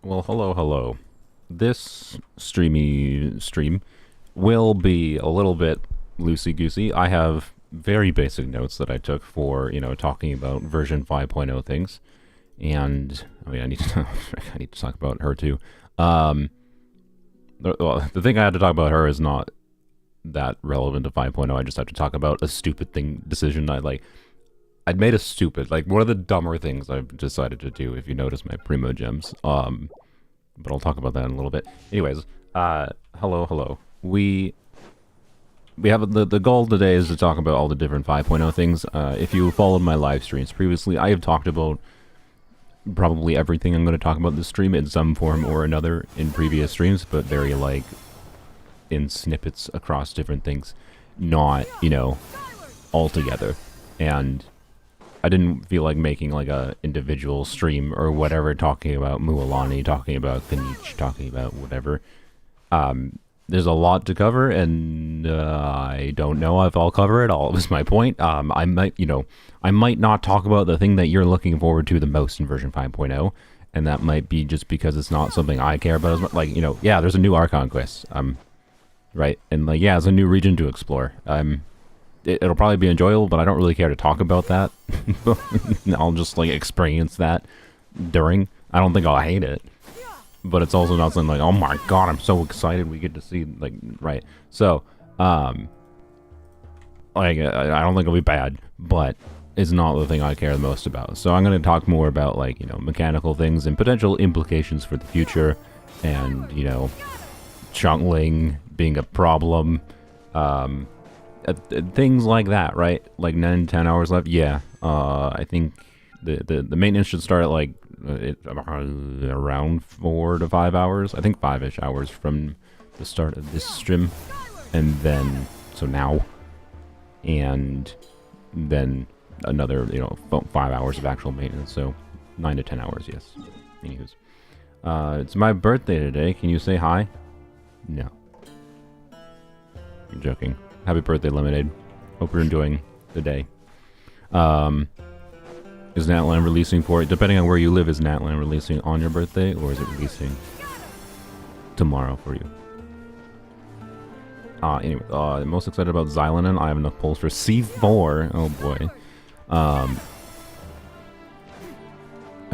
Well, hello. This stream will be a little bit loosey-goosey. I have very basic notes that I took for, talking about version 5.0 things. And, I need to, I need to talk about her too. The thing I had to talk about her is not that relevant to 5.0. I just have to talk about a stupid decision I'd made a stupid, one of the dumber things I've decided to do, if you notice my Primo gems. But I'll talk about that in a little bit. Anyways, hello. We have the goal today is to talk about all the different 5.0 things. If you followed my live streams previously, I have talked about probably everything I'm going to talk about in this stream in some form or another in previous streams, but very, in snippets across different things, not, all together. And I didn't feel like making a individual stream or whatever talking about Mualani, talking about Kanichi, talking about whatever. There's a lot to cover, and I don't know if I'll cover it all. Was my point. I might not talk about the thing that you're looking forward to the most in version 5.0, and that might be just because it's not something I care about as much. Yeah, there's a new Archon quest. Right, and yeah, it's a new region to explore. It'll probably be enjoyable, but I don't really care to talk about that. I'll just experience that during. I don't think I'll hate it, but it's also not something oh my god, I'm so excited we get to see right. So I don't think it'll be bad, but it's not the thing I care the most about. So I'm going to talk more about mechanical things and potential implications for the future, and chunkling being a problem. Things like that, right? 9-10 hours left. Yeah, I think the maintenance should start at around 4 to 5 hours. I think 5-ish hours from the start of this stream, and then so now, and then another 5 hours of actual maintenance. So 9 to 10 hours. Yes. Anywho's, it's my birthday today. Can you say hi? No. I'm joking. Happy birthday, Lemonade. Hope you're enjoying the day. Is Natlan releasing for it? Depending on where you live, is Natlan releasing on your birthday, or is it releasing tomorrow for you? Anyway, most excited about Xylonin. I have enough pulls for C4. Oh boy. I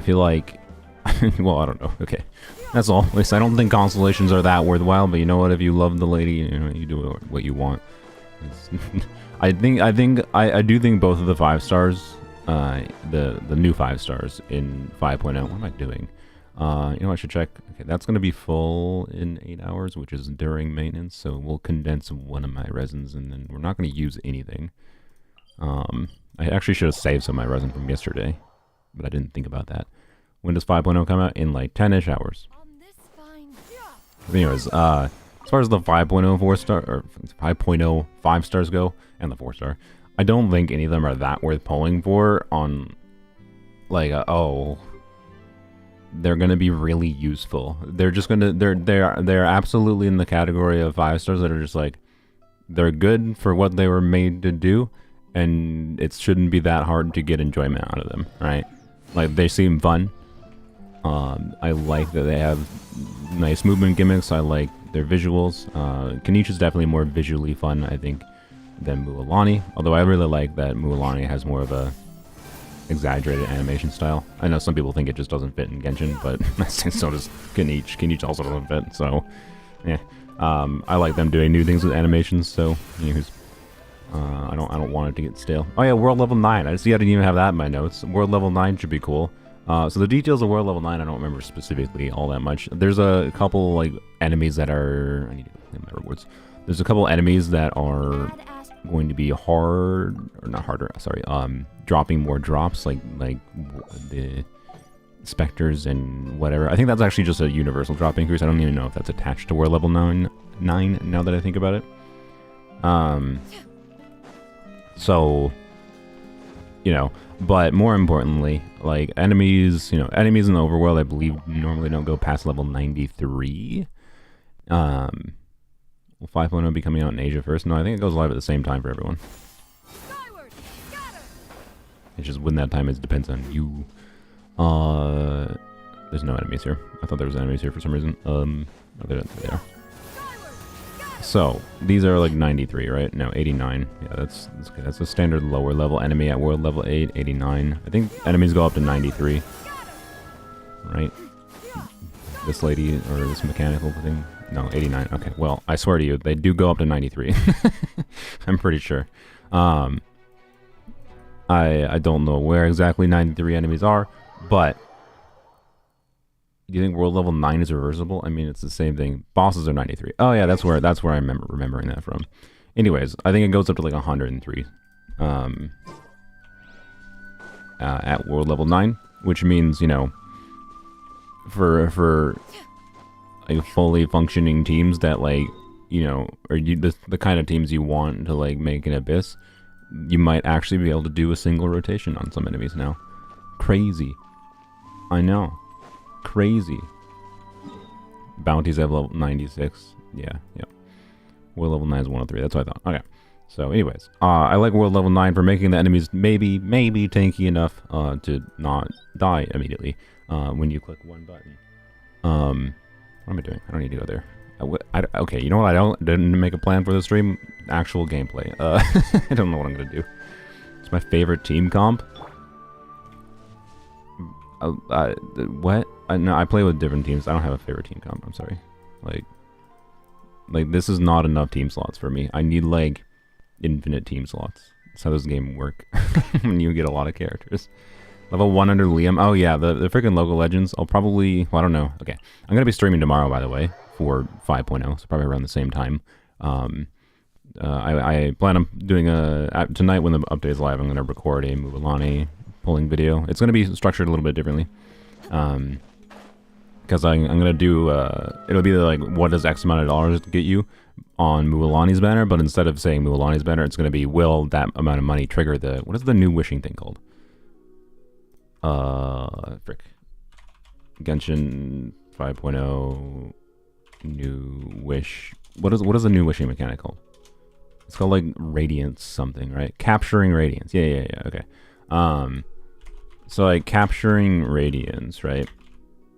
feel like... well, I don't know. Okay. That's all. At least I don't think constellations are that worthwhile, but you know what? If you love the lady, you do what you want. I do think both of the 5 stars, the new 5 stars in 5.0. What am I doing? I should check. Okay, that's going to be full in 8 hours, which is during maintenance. So we'll condense one of my resins, and then we're not going to use anything. I actually should have saved some of my resin from yesterday, but I didn't think about that. When does 5.0 come out? In 10-ish hours. Anyways, as far as the 5.0 4-star or 5.0 5 stars go, and the 4-star, I don't think any of them are that worth pulling for on they're gonna be really useful. They're just gonna they're absolutely in the category of 5 stars that are just they're good for what they were made to do, and it shouldn't be that hard to get enjoyment out of them, right? They seem fun. I like that they have nice movement gimmicks. I like their visuals. Kanichi is definitely more visually fun, I think, than Mualani. Although I really like that Mualani has more of a exaggerated animation style. I know some people think it just doesn't fit in Genshin, but so does Kanichi. Kanichi also doesn't fit, so yeah. I like them doing new things with animations. So, I don't want it to get stale. Oh yeah, World Level 9. I see I didn't even have that in my notes. World Level 9 should be cool. So the details of World Level 9, I don't remember specifically all that much. There's a couple, enemies that are... I need to get my rewards. There's a couple enemies that are going to be hard... Or not harder, sorry. Dropping more drops, like the Spectres and whatever. I think that's actually just a universal drop increase. I don't even know if that's attached to World Level 9 now that I think about it. So... but more importantly, enemies, enemies in the overworld, I believe, normally don't go past level 93. Will 5.0 be coming out in Asia first? No, I think it goes live at the same time for everyone. It's just when that time is depends on you. There's no enemies here. I thought there was enemies here for some reason. Oh, there they are. So, these are like 93, right? No, 89. Yeah, that's okay. That's a standard lower level enemy at world level 8, 89. I think enemies go up to 93. Right? This lady, or this mechanical thing? No, 89. Okay, well, I swear to you, they do go up to 93. I'm pretty sure. I don't know where exactly 93 enemies are, but do you think world level 9 is reversible? I mean, it's the same thing. Bosses are 93. Oh yeah, that's where I remember remembering that from. Anyways, I think it goes up to like 103 at world level 9, which means, you know, for like fully functioning teams that, like, you know, or the kind of teams you want to like make an Abyss, you might actually be able to do a single rotation on some enemies now. Crazy. I know. Crazy. Bounties have level 96. Yeah, yep. World level 9 is 103. That's what I thought. Okay. So, anyways, I like world level 9 for making the enemies maybe tanky enough to not die immediately when you click one button. What am I doing? I don't need to go there. Okay, you know what? Didn't make a plan for this stream. Actual gameplay. I don't know what I'm gonna do. It's my favorite team comp. What? No, I play with different teams. I don't have a favorite team comp. I'm sorry. Like this is not enough team slots for me. I need like infinite team slots. That's how this game work. When you get a lot of characters. Level 100 Liam. Oh yeah, the freaking local legends. I'll probably, well, I don't know. Okay, I'm gonna be streaming tomorrow, by the way, for 5.0, so probably around the same time. I plan on doing tonight when the update is live. I'm gonna record a Mubalani pulling video. It's gonna be structured a little bit differently, because I'm gonna do it'll be like, what does X amount of dollars get you on Mubalani's banner, but instead of saying Mubalani's banner, it's gonna be, will that amount of money trigger the, what is the new wishing thing called? Frick. Genshin 5.0 new wish. What is the new wishing mechanic called? It's called like radiance something, right? Capturing radiance. Yeah. Okay. So like capturing radiance, right?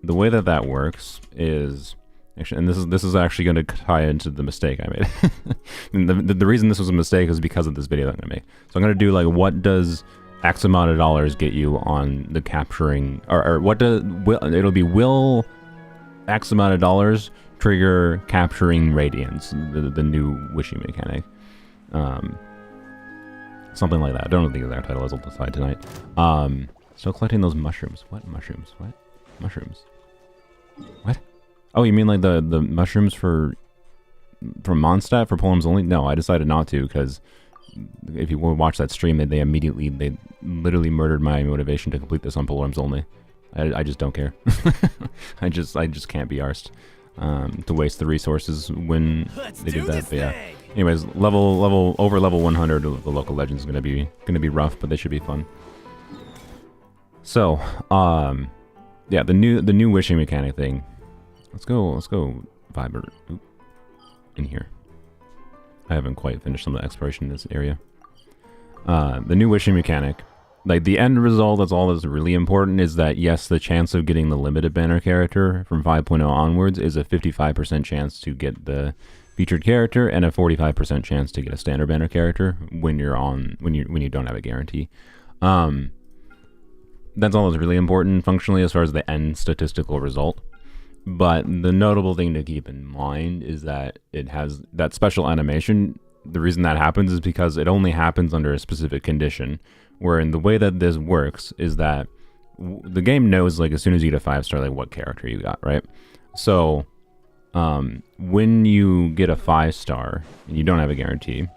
The way that works is actually, and this is actually going to tie into the mistake I made. And the reason this was a mistake is because of this video that I'm gonna make. So I'm gonna do like, what does X amount of dollars get you on the capturing, or what does, will X amount of dollars trigger capturing radiance, the new wishing mechanic, something like that. I don't know the exact title, as I'll decide tonight. Still collecting those mushrooms. What mushrooms? What mushrooms? What? Oh, you mean like the mushrooms from Mondstadt for poems only? No, I decided not to, because if you watch that stream, they literally murdered my motivation to complete this on poems only. I just don't care. I just can't be arsed to waste the resources when they did that. But yeah. Anyways, over level 100, the local legends is gonna be rough, but they should be fun. So, yeah, the new wishing mechanic thing. Let's go Viber in here. I haven't quite finished some of the exploration in this area. The new wishing mechanic, like the end result, that's all that's really important, is that yes, the chance of getting the limited banner character from 5.0 onwards is a 55% chance to get the featured character and a 45% chance to get a standard banner character when you don't have a guarantee. That's all that's really important functionally as far as the end statistical result. But the notable thing to keep in mind is that it has that special animation. The reason that happens is because it only happens under a specific condition, wherein the way that this works is that the game knows, like, as soon as you get a 5-star, like, what character you got, right? So when you get a 5-star and you don't have a guarantee,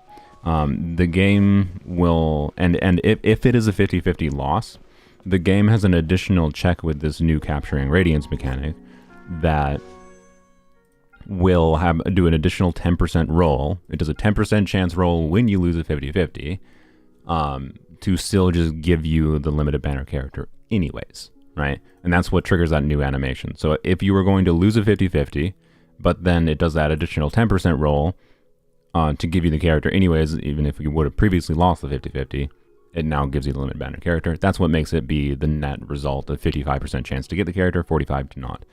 the game will, and if it is a 50-50 loss, the game has an additional check with this new capturing radiance mechanic that will do an additional 10% roll. It does a 10% chance roll when you lose a 50-50 to still just give you the limited banner character anyways, right? And that's what triggers that new animation. So if you were going to lose a 50-50, but then it does that additional 10% roll to give you the character anyways, even if you would have previously lost the 50-50, it now gives you the limited banner character. That's what makes it be the net result of 55% chance to get the character, 45 to not.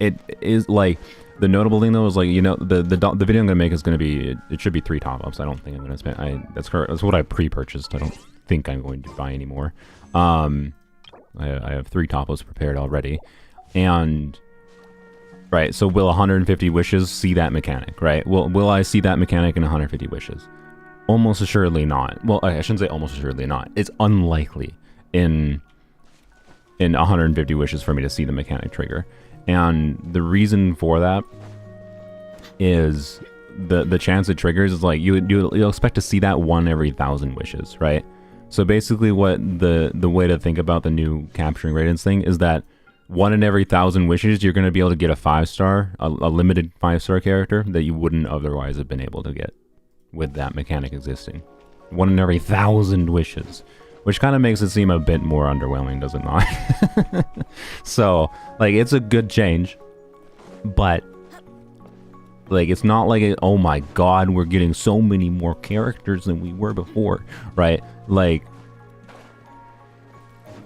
It is like, the notable thing though is like, you know, the video I'm gonna make is gonna be, it should be 3 top-ups. I don't think I'm gonna spend, that's correct. That's what I pre-purchased. I don't think I'm going to buy anymore. I have 3 top-ups prepared already. And right, so will 150 wishes see that mechanic, right? Will I see that mechanic in 150 wishes? Almost assuredly not. Well, I shouldn't say almost assuredly not. It's unlikely in 150 wishes for me to see the mechanic trigger. And the reason for that is the chance it triggers is like you'll expect to see that 1 every 1,000 wishes, right? So basically what the way to think about the new capturing radiance thing is that 1 in every 1,000 wishes, you're going to be able to get a 5-star, a limited 5-star character that you wouldn't otherwise have been able to get with that mechanic existing. 1 in every 1,000 wishes, which kind of makes it seem a bit more underwhelming, does it not? So, like, it's a good change, but like, it's not like, oh my god, we're getting so many more characters than we were before, right? Like,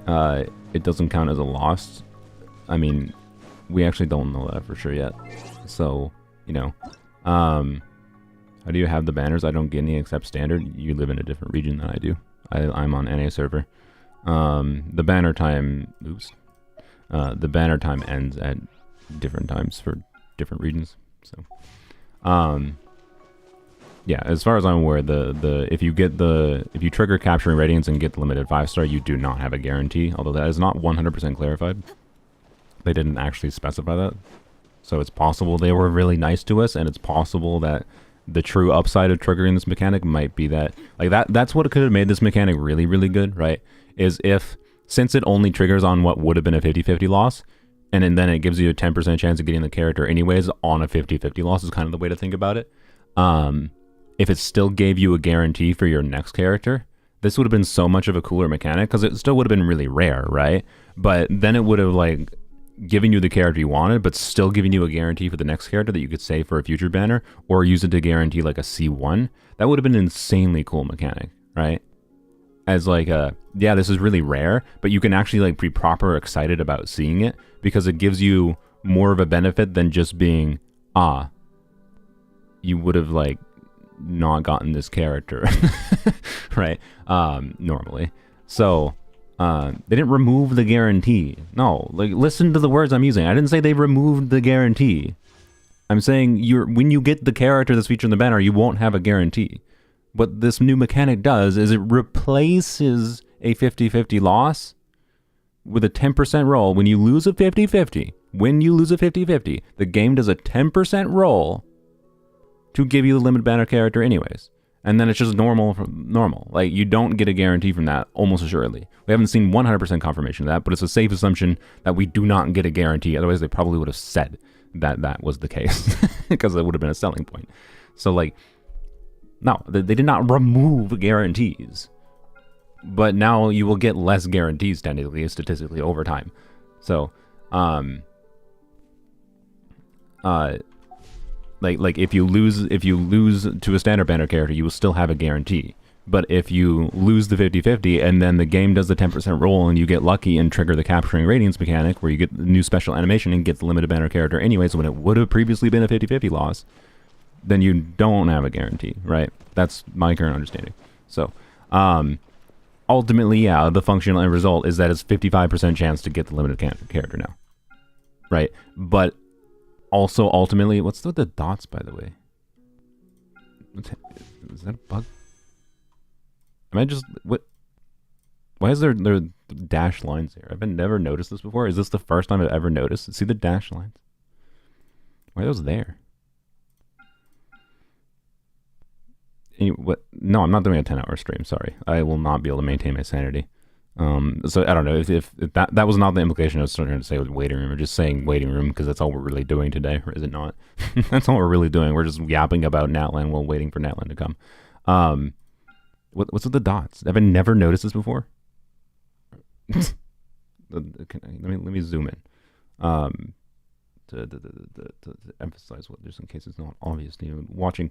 it doesn't count as a loss. I mean, we actually don't know that for sure yet. So, you know, how do you have the banners? I don't get any except standard. You live in a different region than I do. I'm on NA server. The banner time, the banner time ends at different times for different regions. So, yeah, as far as I'm aware, if you trigger capturing radiance and get the limited 5-star, you do not have a guarantee. Although that is not 100% clarified. They didn't actually specify that. So it's possible they were really nice to us, and it's possible that the true upside of triggering this mechanic might be that, like, that's what could have made this mechanic really, really good, right? Is if, since it only triggers on what would have been a 50-50 loss, and then it gives you a 10% chance of getting the character anyways on a 50-50 loss is kind of the way to think about it. If it still gave you a guarantee for your next character, this would have been so much of a cooler mechanic, because it still would have been really rare, right? But then it would have, like, giving you the character you wanted, but still giving you a guarantee for the next character that you could save for a future banner, or use it to guarantee like a C1. That would have been an insanely cool mechanic, right? As like yeah, this is really rare, but you can actually like be proper excited about seeing it, because it gives you more of a benefit than just being, you would have like not gotten this character, right? Normally. So, they didn't remove the guarantee. No, like, listen to the words I'm using. I didn't say they removed the guarantee. I'm saying when you get the character that's featured in the banner, you won't have a guarantee. What this new mechanic does is it replaces a 50-50 loss with a 10% roll. When you lose a 50-50, the game does a 10% roll to give you the limited banner character anyways. And then it's just normal. Like, you don't get a guarantee from that, almost assuredly. We haven't seen 100% confirmation of that, but it's a safe assumption that we do not get a guarantee. Otherwise, they probably would have said that that was the case, because it would have been a selling point. So, like, no, they did not remove guarantees. But now you will get less guarantees, technically, statistically, over time. So, like if you lose to a standard banner character, you will still have a guarantee. But if you lose the 50-50 and then the game does the 10% roll and you get lucky and trigger the capturing radiance mechanic where you get the new special animation and get the limited banner character anyways when it would have previously been a 50-50 loss, then you don't have a guarantee, right? That's my current understanding. So, ultimately, yeah, the functional end result is that it's 55% chance to get the limited character now, right? But also, ultimately, what's with the dots, by the way? Is that a bug? Am I just... what? Why is there dashed lines here? I've never noticed this before. Is this the first time I've ever noticed? See the dashed lines? Why are those there? What? No, I'm not doing a 10-hour stream. Sorry. I will not be able to maintain my sanity. So I don't know if that was not the implication I was trying to say with waiting room, or just saying waiting room because that's all we're really doing today, or is it not? That's all we're really doing. We're just yapping about Natlan while waiting for Natlan to come. What's with the dots? Have I never noticed this before? Let me zoom in. To emphasize what, just in case it's not obvious to you watching.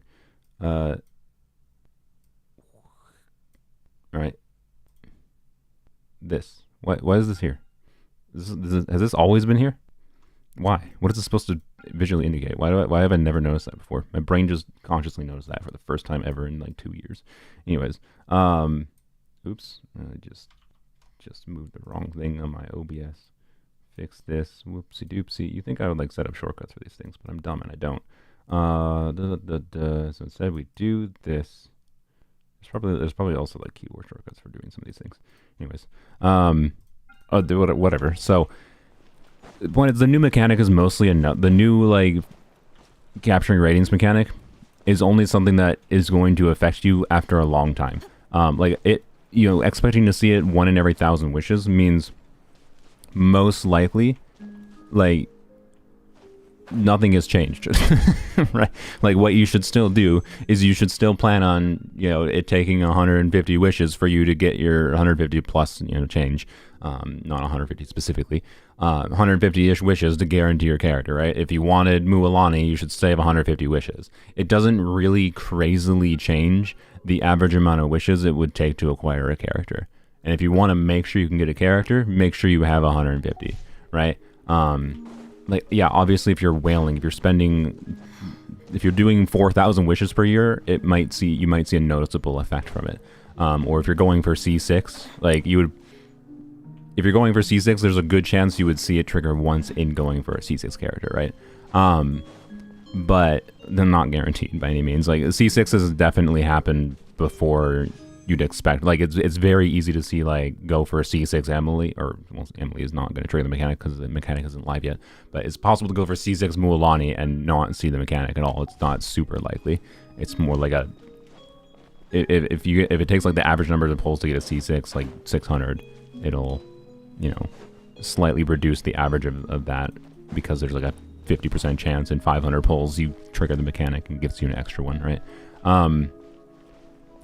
All right. This. Why is this here? Has this always been here? Why? What is this supposed to visually indicate? Why have I never noticed that before? My brain just consciously noticed that for the first time ever in like 2 years. Anyways, oops, I just moved the wrong thing on my OBS. Fix this. Whoopsie doopsie. You think I would like set up shortcuts for these things, but I'm dumb and I don't. So instead we do this. There's probably also like keyboard shortcuts for doing some of these things. Anyways, I'll do whatever. So the point is, the new mechanic is mostly the new like capturing ratings mechanic is only something that is going to affect you after a long time. Like it, you know, expecting to see it 1 in every 1,000 wishes means most likely, like, nothing has changed, right? Like, what you should still do is you should still plan on, you know, it taking 150 wishes for you to get your 150 plus, you know, change. Not 150 specifically, 150-ish wishes to guarantee your character, right? If you wanted Mualani, you should save 150 wishes. It doesn't really crazily change the average amount of wishes it would take to acquire a character. And if you want to make sure you can get a character, make sure you have 150, right? Like, yeah, obviously if you're whaling, if you're doing 4,000 wishes per year, you might see a noticeable effect from it. Or if you're going for C6, like if you're going for C6, there's a good chance you would see it trigger once in going for a C6 character, right? But they're not guaranteed by any means. Like, C6 has definitely happened before you'd expect. Like, it's very easy to see, like, go for a C6 Emily, or, well, Emily is not going to trigger the mechanic because the mechanic isn't live yet, but it's possible to go for C6 Mualani and not see the mechanic at all. It's not super likely. It's more like if it takes, like, the average number of pulls to get a C6, like 600, it'll, you know, slightly reduce the average of that, because there's like a 50% chance in 500 pulls you trigger the mechanic and gives you an extra one, right?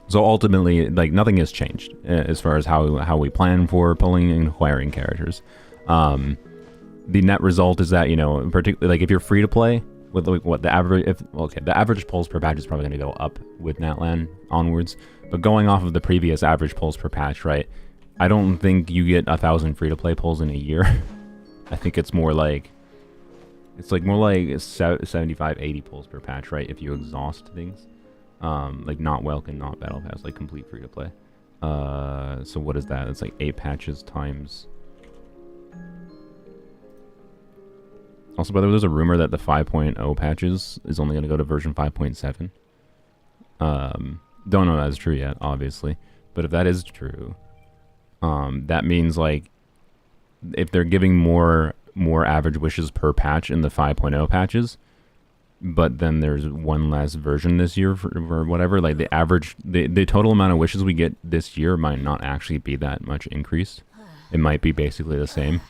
So ultimately, like, nothing has changed as far as how we plan for pulling and acquiring characters. The net result is that, you know, particularly, like, if you're free to play with, like, what the average, the average pulls per patch is probably going to go up with natlan onwards, but going off of the previous average pulls per patch, right? I don't think you get 1,000 free to play pulls in a year. I think it's more like, more like 75, 80 pulls per patch, right? If you exhaust things. Like not Welkin, not Battle Pass, like complete free to play. So what is that? It's like 8 patches times. Also, by the way, there's a rumor that the 5.0 patches is only going to go to version 5.7. Don't know if that's true yet, obviously. But if that is true, that means, like, if they're giving more average wishes per patch in the 5.0 patches, but then there's one less version this year or whatever, like the total amount of wishes we get this year might not actually be that much increased. It might be basically the same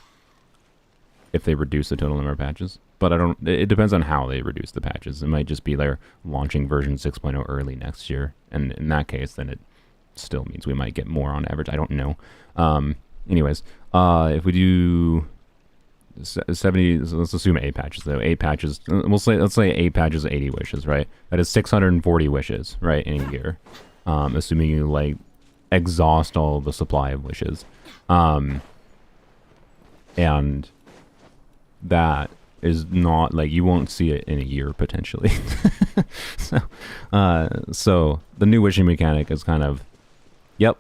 if they reduce the total number of patches. But it depends on how they reduce the patches. It might just be they're launching version 6.0 early next year. And in that case, then it still means we might get more on average. I don't know. Anyways, if we do 70, so let's assume 8 patches though. 8 patches, let's say 8 patches, 80 wishes, right? That is 640 wishes, right, in a year. Assuming you, like, exhaust all the supply of wishes. And that is not, like, you won't see it in a year potentially. So the new wishing mechanic is kind of, yep,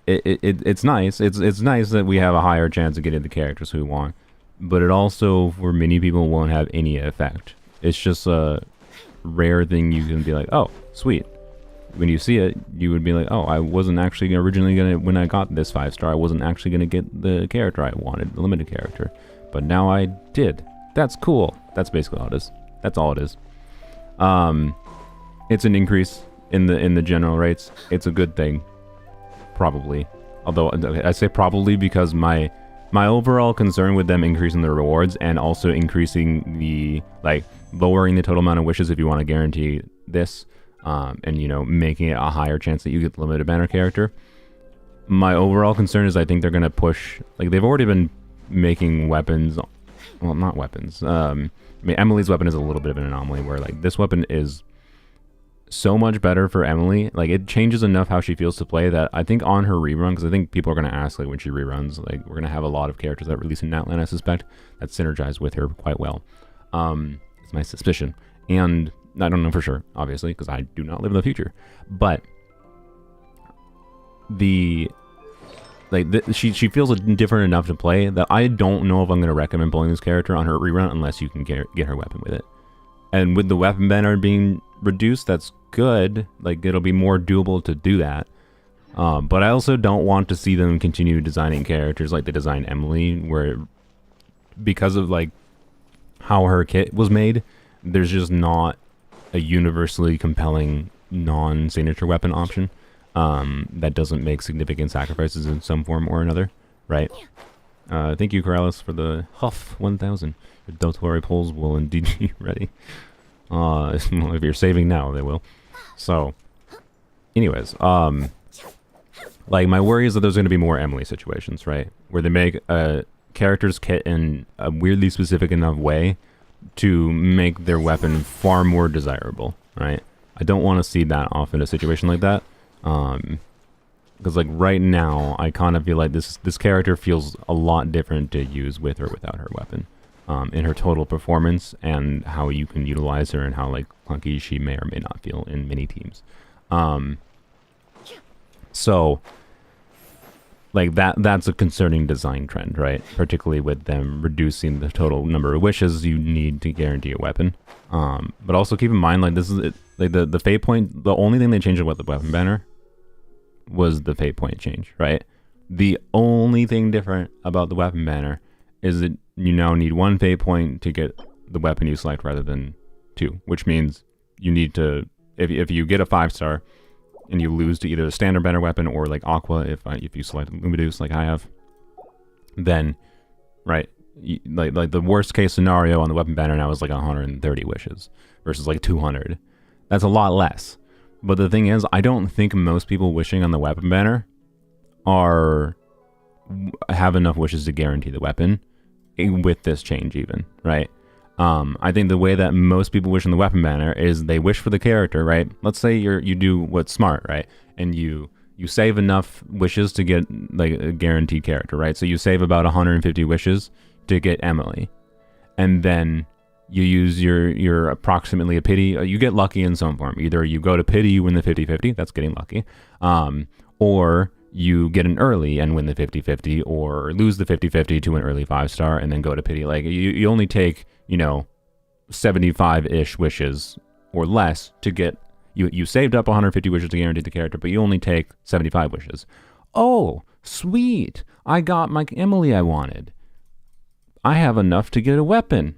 it's nice. It's nice that we have a higher chance of getting the characters we want, but it also, for many people, won't have any effect. It's just a rare thing you can be like, oh, sweet. When you see it, you would be like, oh, I wasn't actually originally gonna, when I got this 5-star, I wasn't actually gonna get the character I wanted, the limited character, but now I did. That's cool. That's basically all it is. That's all it is. It's an increase in the general rates. It's a good thing, probably. Although I say probably because my overall concern with them increasing the rewards and also increasing the, like, lowering the total amount of wishes if you want to guarantee this, and, you know, making it a higher chance that you get the limited banner character. My overall concern is I think they're going to push, like, they've already been making weapons, well, not weapons. I mean, Emily's weapon is a little bit of an anomaly where, like, this weapon is so much better for Emily. Like, it changes enough how she feels to play that I think on her rerun, because I think people are going to ask, like, when she reruns, like, we're going to have a lot of characters that release in Natlan, I suspect, that synergize with her quite well. It's my suspicion. And I don't know for sure, obviously, because I do not live in the future. But she feels different enough to play that I don't know if I'm going to recommend pulling this character on her rerun unless you can get her weapon with it. And with the weapon banner being reduced, that's good. Like, it'll be more doable to do that. But I also don't want to see them continue designing characters like they designed Emily, where because of like how her kit was made, there's just not a universally compelling non-signature weapon option that doesn't make significant sacrifices in some form or another, right? Thank you, Corrales, for the Huff 1000. Your Dotori polls will indeed be ready. If you're saving now, they will. So, anyways, like, my worry is that there's going to be more Emily situations, right? Where they make a character's kit in a weirdly specific enough way to make their weapon far more desirable, right? I don't want to see that often in a situation like that. Because, like, right now, I kind of feel like this character feels a lot different to use with or without her weapon. In her total performance and how you can utilize her and how, like, clunky she may or may not feel in many teams. So, like, that's a concerning design trend, right? Particularly with them reducing the total number of wishes you need to guarantee a weapon. But also keep in mind, like, this is like the fate point. The only thing they changed about the weapon banner was the fate point change, right? The only thing different about the weapon banner is that you now need 1 fate point to get the weapon you select rather than 2, which means you need to, if you get a 5-star and you lose to either a standard banner weapon or like Aqua, if you select Lumideus like I have, then, right, like the worst case scenario on the weapon banner now is like 130 wishes versus like 200. That's a lot less. But the thing is, I don't think most people wishing on the weapon banner have enough wishes to guarantee the weapon with this change even, right? I think the way that most people wish on the weapon banner is they wish for the character, right? Let's say you do what's smart, right? And you save enough wishes to get like a guaranteed character, right? So you save about 150 wishes to get Emily. And then you use your approximately a pity. You get lucky in some form. Either you go to pity, you win the 50-50, that's getting lucky. Or you get an early and win the 50-50, or lose the 50-50 to an early 5-star and then go to pity. Like, you only take, 75-ish wishes or less to get, you saved up 150 wishes to guarantee the character, but you only take 75 wishes. Oh, sweet. I got my Emily I wanted. I have enough to get a weapon.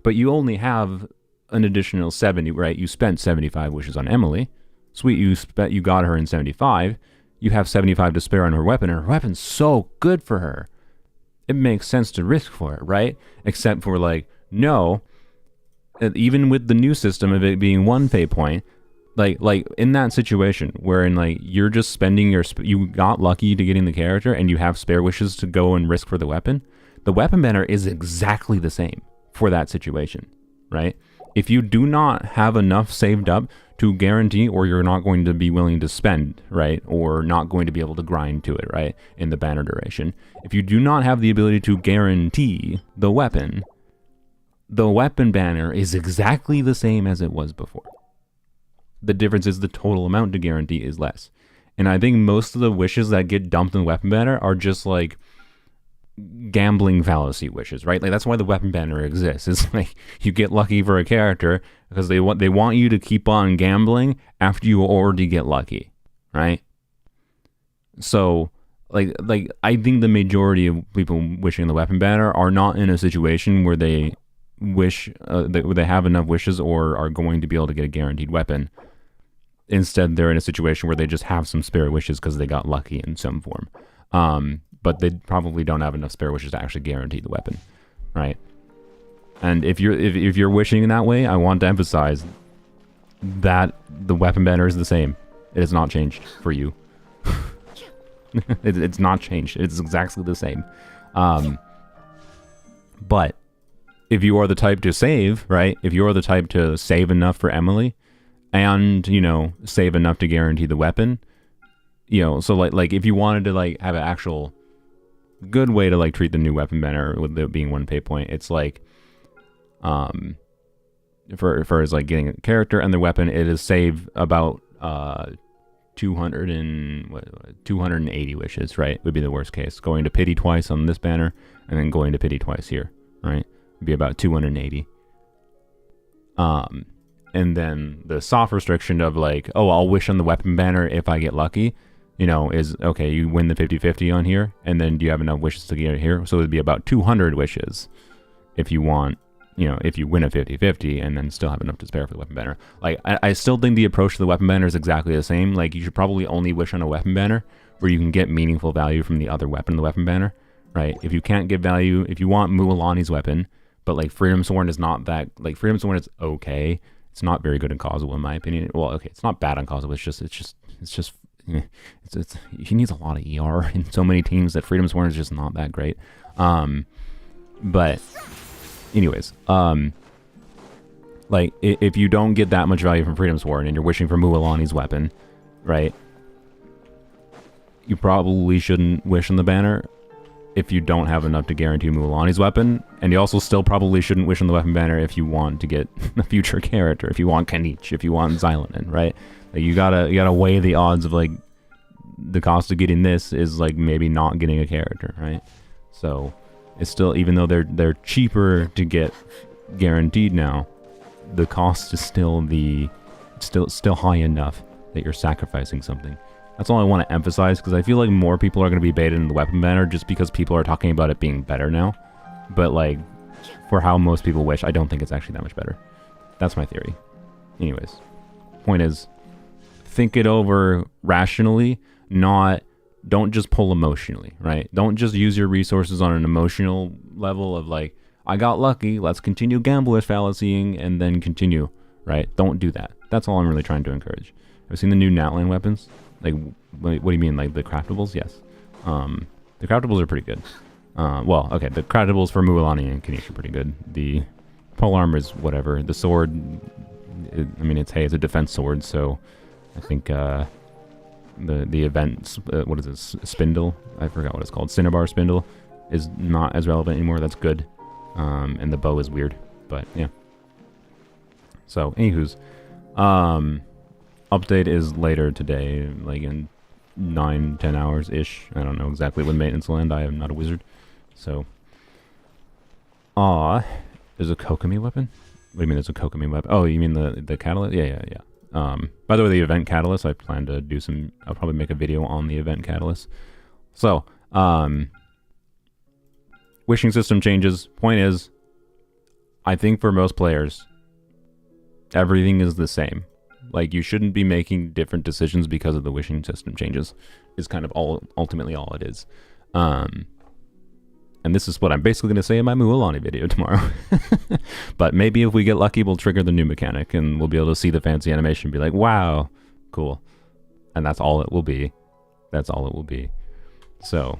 But you only have an additional 70, right? You spent 75 wishes on Emily. Sweet, you got her in 75. You have 75 to spare on her weapon, and her weapon's so good for her. It makes sense to risk for it, right? Except for, like, no, even with the new system of it being 1 fate point, like in that situation wherein, like, you're just spending you got lucky to getting the character and you have spare wishes to go and risk for the weapon banner is exactly the same for that situation, right? If you do not have enough saved up to guarantee, or you're not going to be willing to spend, right? Or not going to be able to grind to it, right? In the banner duration. If you do not have the ability to guarantee the weapon banner is exactly the same as it was before. The difference is the total amount to guarantee is less. And I think most of the wishes that get dumped in the weapon banner are just like gambling fallacy wishes, right? Like, that's why the weapon banner exists. It's like you get lucky for a character because they want you to keep on gambling after you already get lucky, right? So like I think the majority of people wishing the weapon banner are not in a situation where they wish where they have enough wishes or are going to be able to get a guaranteed weapon. Instead, they're in a situation where they just have some spare wishes because they got lucky in some form. But they probably don't have enough spare wishes to actually guarantee the weapon, right? And if you're wishing in that way, I want to emphasize that the weapon banner is the same. It has not changed for you. It's not changed. It's exactly the same. But if you are the type to save, right? If you are the type to save enough for Emily, and, you know, save enough to guarantee the weapon. You know, so like if you wanted to like have an actual good way to like treat the new weapon banner with it being 1 pay point, it's like for as like getting a character and the weapon, it is save about 280 wishes, right? Would be the worst case. Going to pity twice on this banner and then going to pity twice here, right? Would be about 280. And then the soft restriction of like, oh, I'll wish on the weapon banner if I get lucky, you know, is okay, you win the 50-50 on here, and then do you have enough wishes to get it here? So it'd be about 200 wishes if you want, you know, if you win a 50-50 and then still have enough to spare for the weapon banner. Like, I still think the approach to the weapon banner is exactly the same. Like, you should probably only wish on a weapon banner where you can get meaningful value from the other weapon in the weapon banner, right? If you can't get value, if you want Mualani's weapon, but like Freedom Sworn is not that, like Freedom Sworn is okay. It's not very good in causal in my opinion. Well, okay, it's not bad on causal, he needs a lot of ER in so many teams that Freedom Sworn is just not that great. But anyways, like if you don't get that much value from Freedom Sworn and you're wishing for Mualani's weapon, right? You probably shouldn't wish on the banner if you don't have enough to guarantee Mualani's weapon, and you also still probably shouldn't wish on the weapon banner if you want to get a future character, if you want Kanich, if you want Xylonin, right? Like you gotta weigh the odds of like the cost of getting this is like maybe not getting a character, right? So it's still, even though they're cheaper to get guaranteed now, the cost is still high enough that you're sacrificing something. That's all I want to emphasize, because I feel like more people are going to be baited in the weapon banner just because people are talking about it being better now. But like, for how most people wish, I don't think it's actually that much better. That's my theory. Anyways, point is, think it over rationally, don't just pull emotionally, right? Don't just use your resources on an emotional level of like, I got lucky, let's continue gambler's fallacying and then continue, right? Don't do that. That's all I'm really trying to encourage. Have you seen the new natlan weapons? Like, what do you mean, like the craftables? Yes. The craftables are pretty good. Well, okay, the craftables for Mualani and Kanich are pretty good. The pole armor is whatever. The sword, I mean, it's a defense sword, so I think the event, what is this, spindle? I forgot what it's called. Cinnabar spindle is not as relevant anymore. That's good. And the bow is weird, but yeah. So, anywho's, update is later today, like in 9-10 hours ish. I don't know exactly when maintenance will end. I am not a wizard, so. There's a Kokomi weapon. What do you mean? There's a Kokomi weapon? Oh, you mean the catalyst? Yeah. By the way, the event catalyst, I plan to do some. I'll probably make a video on the event catalyst. So, wishing system changes. Point is, I think for most players, everything is the same. Like, you shouldn't be making different decisions because of the wishing system changes, is kind of ultimately all it is. And this is what I'm basically going to say in my Mualani video tomorrow. But maybe if we get lucky, we'll trigger the new mechanic and we'll be able to see the fancy animation and be like, wow, cool. And that's all it will be. That's all it will be. So,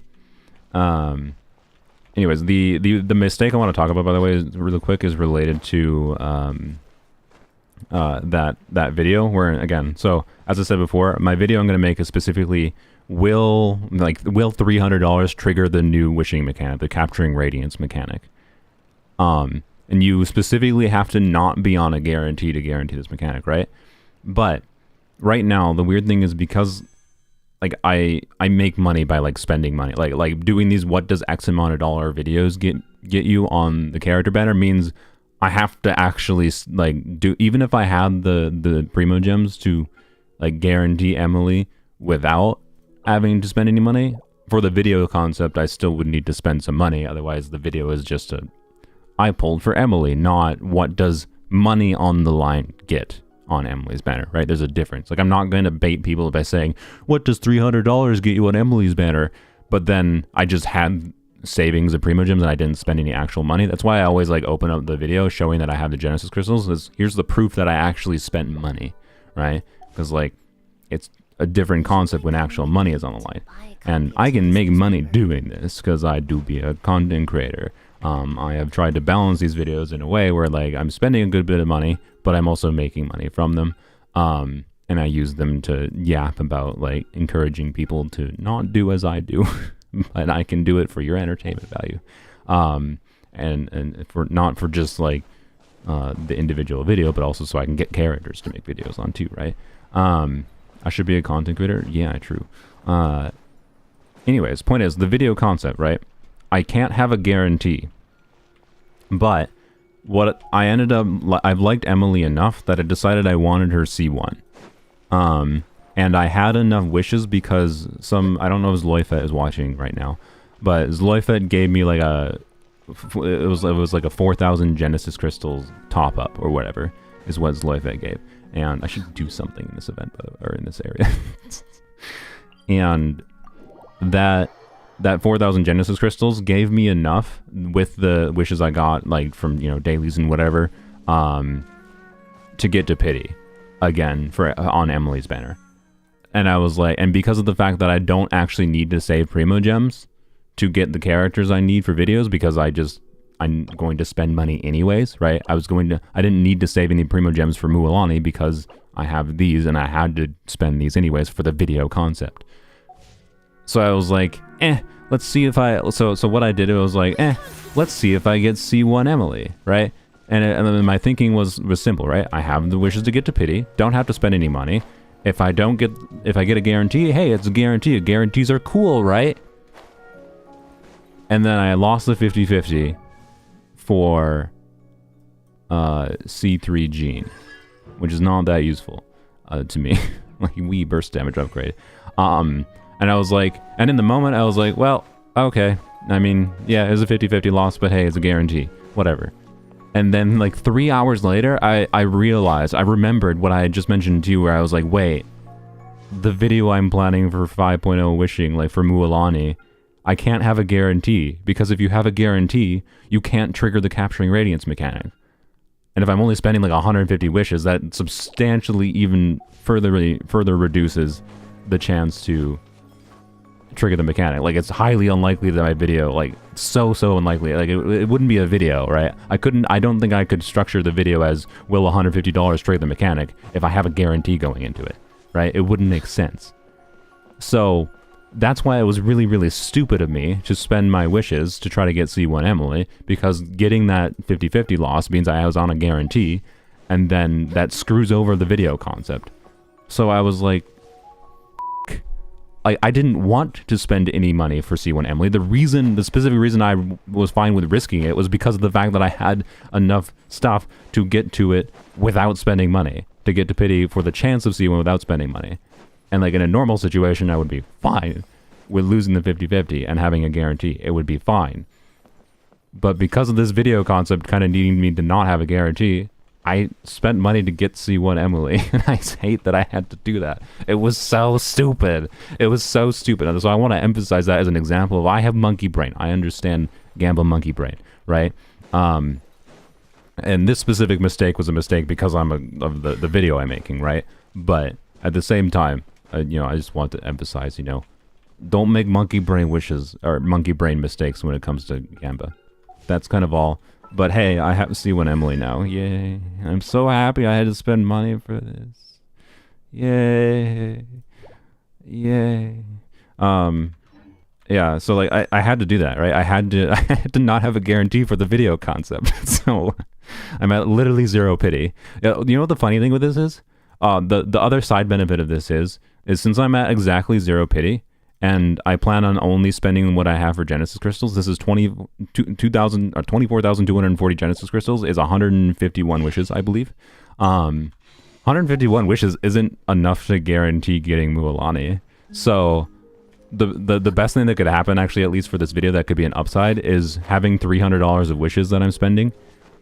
anyways, the mistake I want to talk about, by the way, is really quick, is related to that video where, again, so as I said before, my video I'm going to make is specifically will $300 trigger the new wishing mechanic, the capturing radiance mechanic. And you specifically have to not be on a guarantee to guarantee this mechanic, right? But right now the weird thing is, because like I make money by like spending money, like doing these what does X amount of dollar videos get you on the character banner means I have to actually like do, even if I had the primo gems to like guarantee Emily without having to spend any money, for the video concept I still would need to spend some money. Otherwise the video is just I pulled for Emily, not what does money on the line get on Emily's banner, right? There's a difference. Like, I'm not going to bait people by saying, what does $300 get you on Emily's banner? But then I just had savings of primo gems and I didn't spend any actual money. That's why I always like open up the video showing that I have the Genesis crystals, is here's the proof that I actually spent money, right? Because like, it's a different concept when actual money is on the line. And I can make money doing this because I do be a content creator. I have tried to balance these videos in a way where like I'm spending a good bit of money, but I'm also making money from them. And I use them to yap about like encouraging people to not do as I do, but I can do it for your entertainment value. And for not for just like the individual video, but also so I can get characters to make videos on too, right? I should be a content creator. Yeah, true. Anyways, point is the video concept, right? I can't have a guarantee, but what I ended up, I've liked Emily enough that I decided I wanted her C1. And I had enough wishes because I don't know if Zloifet is watching right now, but Zloifet gave me like it was like a 4,000 Genesis crystals top up or whatever is what Zloifet gave. And I should do something in this event or in this area. And that 4,000 Genesis crystals gave me enough with the wishes I got, like from, you know, dailies and whatever, to get to pity again on Emily's banner. And I was like, and because of the fact that I don't actually need to save Primo Gems to get the characters I need for videos, because I'm going to spend money anyways, right? I didn't need to save any Primo Gems for Mualani because I have these and I had to spend these anyways for the video concept. So I was like, let's see if so what I did, it was like, let's see if I get C1 Emily, right? And then my thinking was simple, right? I have the wishes to get to pity, don't have to spend any money. If I get a guarantee, hey, it's a guarantee. Guarantees are cool, right? And then I lost the 50-50 for C3 Gene, which is not that useful to me. Like, wee burst damage upgrade. And I was like, and in the moment I was like, well, okay. I mean, yeah, it was a 50-50 loss, but hey, it's a guarantee. Whatever. And then like 3 hours later, I realized, I remembered what I had just mentioned to you, where I was like, wait, the video I'm planning for 5.0 wishing, like for Mualani, I can't have a guarantee, because if you have a guarantee, you can't trigger the capturing radiance mechanic. And if I'm only spending like 150 wishes, that substantially even further reduces the chance to trigger the mechanic. Like, it's highly unlikely that my video, like, so unlikely, like it wouldn't be a video, right? I don't think I could structure the video as, will $150 trigger the mechanic if I have a guarantee going into it, right? It wouldn't make sense. So that's why it was really stupid of me to spend my wishes to try to get C1 Emily, because getting that 50-50 loss means I was on a guarantee, and then that screws over the video concept. So I was like, I didn't want to spend any money for C1 Emily. The specific reason I was fine with risking it was because of the fact that I had enough stuff to get to it without spending money, to get to pity for the chance of C1 without spending money. And like in a normal situation, I would be fine with losing the 50-50 and having a guarantee. It would be fine. But because of this video concept kind of needing me to not have a guarantee, I spent money to get C1 Emily, and I hate that I had to do that. It was so stupid. It was so stupid. And so I want to emphasize that as an example of, I have monkey brain. I understand gamble monkey brain, right? And this specific mistake was a mistake because of the video I'm making, right? But at the same time, you know, I just want to emphasize, you know, don't make monkey brain wishes or monkey brain mistakes when it comes to Gamba. That's kind of all. But hey, I have C1 Emily now. Yay. I'm so happy I had to spend money for this. Yay. Yay. Yeah, so like I had to do that, right? I had to not have a guarantee for the video concept. So I'm at literally 0 pity. You know what the funny thing with this is? The other side benefit of this is since I'm at exactly 0 pity, and I plan on only spending what I have for Genesis crystals. This is 24,240 Genesis crystals is 151 wishes, I believe. 151 wishes isn't enough to guarantee getting Mualani. So the best thing that could happen, actually, at least for this video, that could be an upside, is having $300 of wishes that I'm spending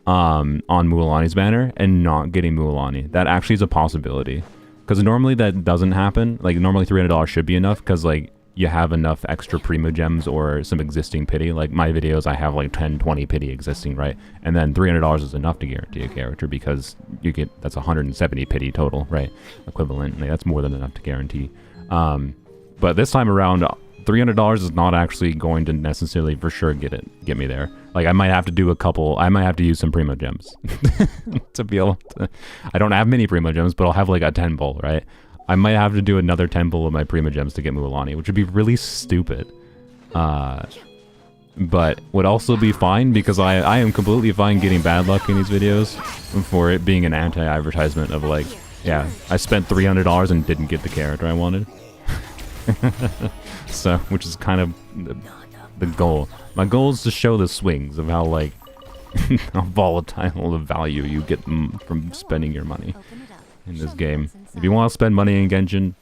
on Mualani's banner and not getting Mualani. That actually is a possibility. Because normally that doesn't happen. Like, normally $300 should be enough, because like you have enough extra Primo Gems or some existing pity. Like my videos, I have like 10, 20 pity existing, right? And then $300 is enough to guarantee a character, because you get, that's 170 pity total, right? Equivalent. Like, that's more than enough to guarantee. But this time around, $300 is not actually going to necessarily for sure get me there. Like I might have to do I might have to use some Primo Gems to be able to. I don't have many Primo Gems, but I'll have like a 10 pull, right? I might have to do another 10 pull of my Primo Gems to get Mualani, which would be really stupid. But would also be fine because I am completely fine getting bad luck in these videos for it being an anti-advertisement of like, yeah, I spent $300 and didn't get the character I wanted. So, which is kind of the goal. My goal is to show the swings of how like how volatile the value you get from spending your money in this game. If you want to spend money in Genshin,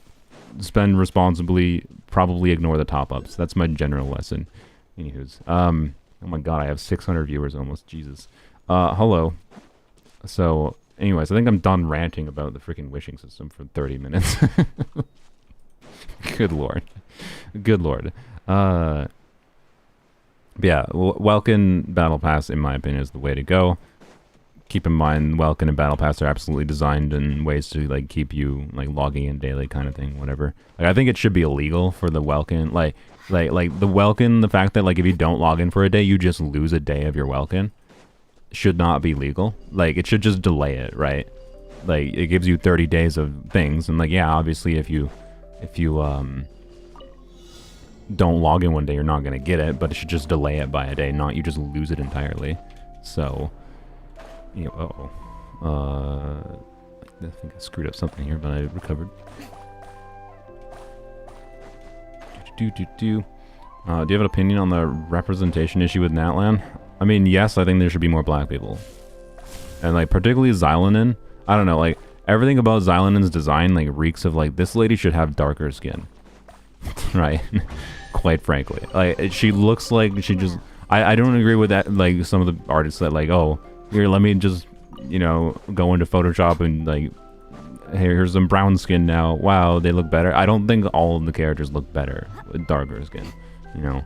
spend responsibly. Probably ignore the top-ups. That's my general lesson. Anywho's, oh my god, I have 600 viewers almost. Jesus. Hello. So, anyways, I think I'm done ranting about the freaking wishing system for 30 minutes. Good lord. Good lord. But yeah, Welkin Battle Pass, in my opinion, is the way to go. Keep in mind, Welkin and Battle Pass are absolutely designed in ways to like keep you like logging in daily kind of thing, whatever. Like I think it should be illegal for the Welkin, like the Welkin, the fact that like if you don't log in for a day, you just lose a day of your Welkin, should not be legal. Like it should just delay it, right? Like it gives you 30 days of things, and like yeah, obviously if you don't log in one day, you're not gonna get it, but it should just delay it by a day, not you just lose it entirely. So. You know, I think I screwed up something here, but I recovered. Do you have an opinion on the representation issue with Natlan? I mean, yes, I think there should be more black people. And, like, particularly Xylonin. I don't know, like, everything about Xylonin's design, like, reeks of, like, this lady should have darker skin. Right? Quite frankly. Like, she looks like she just... I don't agree with that, like, some of the artists that, like, oh... Here, let me just, you know, go into Photoshop and, like, here's some brown skin now. Wow, they look better. I don't think all of the characters look better with darker skin, you know.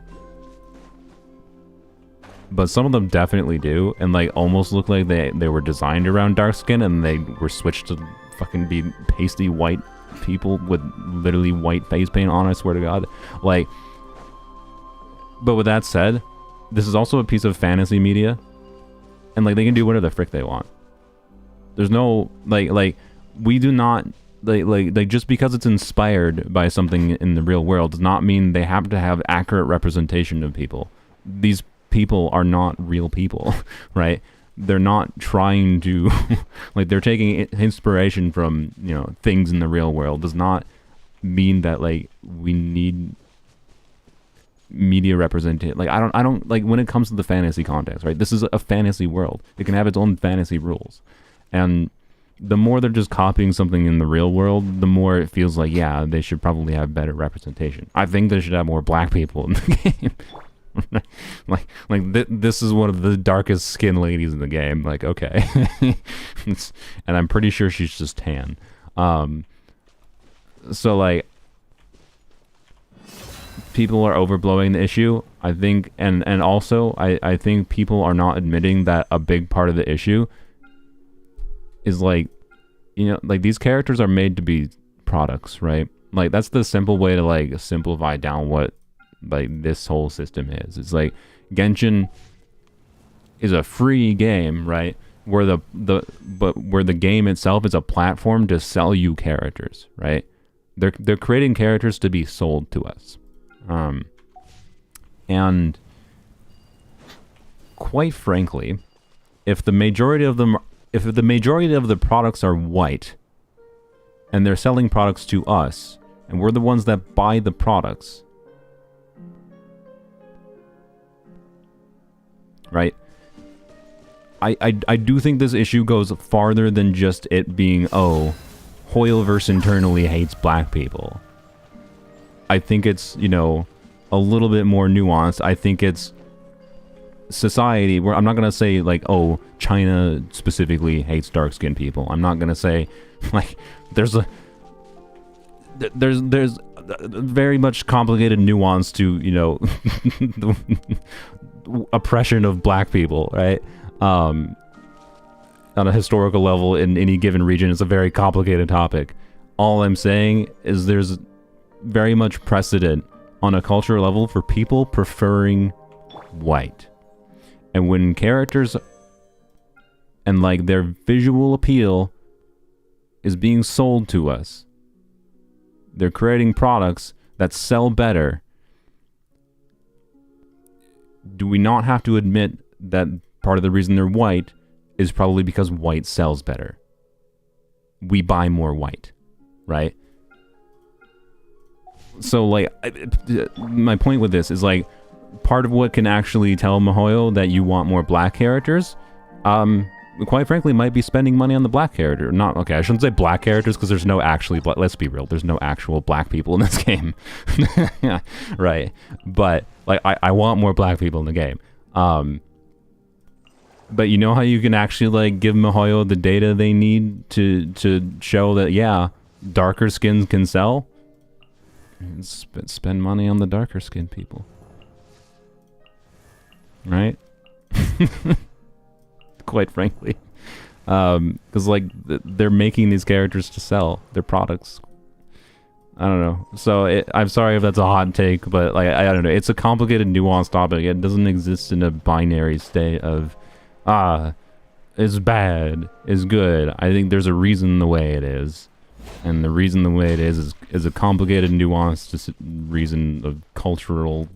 But some of them definitely do, and, like, almost look like they were designed around dark skin, and they were switched to fucking be pasty white people with literally white face paint on, I swear to God. Like, but with that said, this is also a piece of fantasy media. And, like, they can do whatever the frick they want. There's no, like, we do not, like, just because it's inspired by something in the real world does not mean they have to have accurate representation of people. These people are not real people, right? They're not trying to, like, they're taking inspiration from, you know, things in the real world. Does not mean that, like, we need media representation. Like I don't like when it comes to the fantasy context, right? This is a fantasy world. It can have its own fantasy rules, and the more they're just copying something in the real world, the more it feels like, yeah, they should probably have better representation. I think they should have more black people in the game. This is one of the darkest skin ladies in the game. Like, okay. And I'm pretty sure she's just tan. So like people are overblowing the issue, I think, and also I think people are not admitting that a big part of the issue is, like, you know, like, these characters are made to be products, right? Like, that's the simple way to, like, simplify down what, like, this whole system is. It's like Genshin is a free game, right? Where where the game itself is a platform to sell you characters, right? They're creating characters to be sold to us. And quite frankly, if the majority of the products are white and they're selling products to us and we're the ones that buy the products, right? I do think this issue goes farther than just it being, oh, Hoyoverse internally hates black people. I think it's, you know, a little bit more nuanced. I think it's society, where I'm not going to say, like, oh, China specifically hates dark-skinned people. I'm not going to say, like, there's very much complicated nuance to, you know, the oppression of black people, right? On a historical level in any given region, it's a very complicated topic. All I'm saying is there's very much precedent on a cultural level for people preferring white. And when characters and like their visual appeal is being sold to us, they're creating products that sell better. Do we not have to admit that part of the reason they're white is probably because white sells better? We buy more white, right? So, like, my point with this is, like, part of what can actually tell MiHoYo that you want more black characters, quite frankly, might be spending money on the black character. Not, okay, I shouldn't say black characters, because there's no actually black, let's be real, there's no actual black people in this game. Right. But, like, I want more black people in the game. But you know how you can actually, like, give MiHoYo the data they need to show that, yeah, darker skins can sell? Spend money on the darker skinned people. Right? Quite frankly. Because, like, they're making these characters to sell. Their products. I don't know. So, I'm sorry if that's a hot take, but, like, I don't know. It's a complicated, nuanced topic. It doesn't exist in a binary state of, it's bad, it's good. I think there's a reason the way it is. And the reason the way it is a complicated, nuanced reason of cultural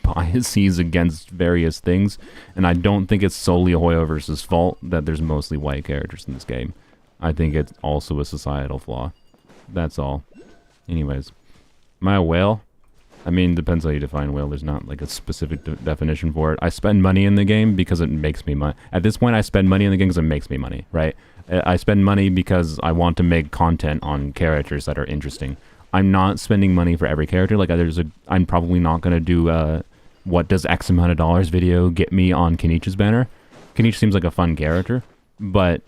biases against various things. And I don't think it's solely a Hoyoverse's fault that there's mostly white characters in this game. I think it's also a societal flaw. That's all. Anyways, am I a whale? I mean, depends how you define whale. There's not like a specific definition for it. I spend money in the game because it makes me money. At this point, I spend money in the game because it makes me money, right? I spend money because I want to make content on characters that are interesting. I'm not spending money for every character. Like, I'm probably not going to do what does X amount of dollars video get me on Kenichi's banner. Kenichi seems like a fun character, but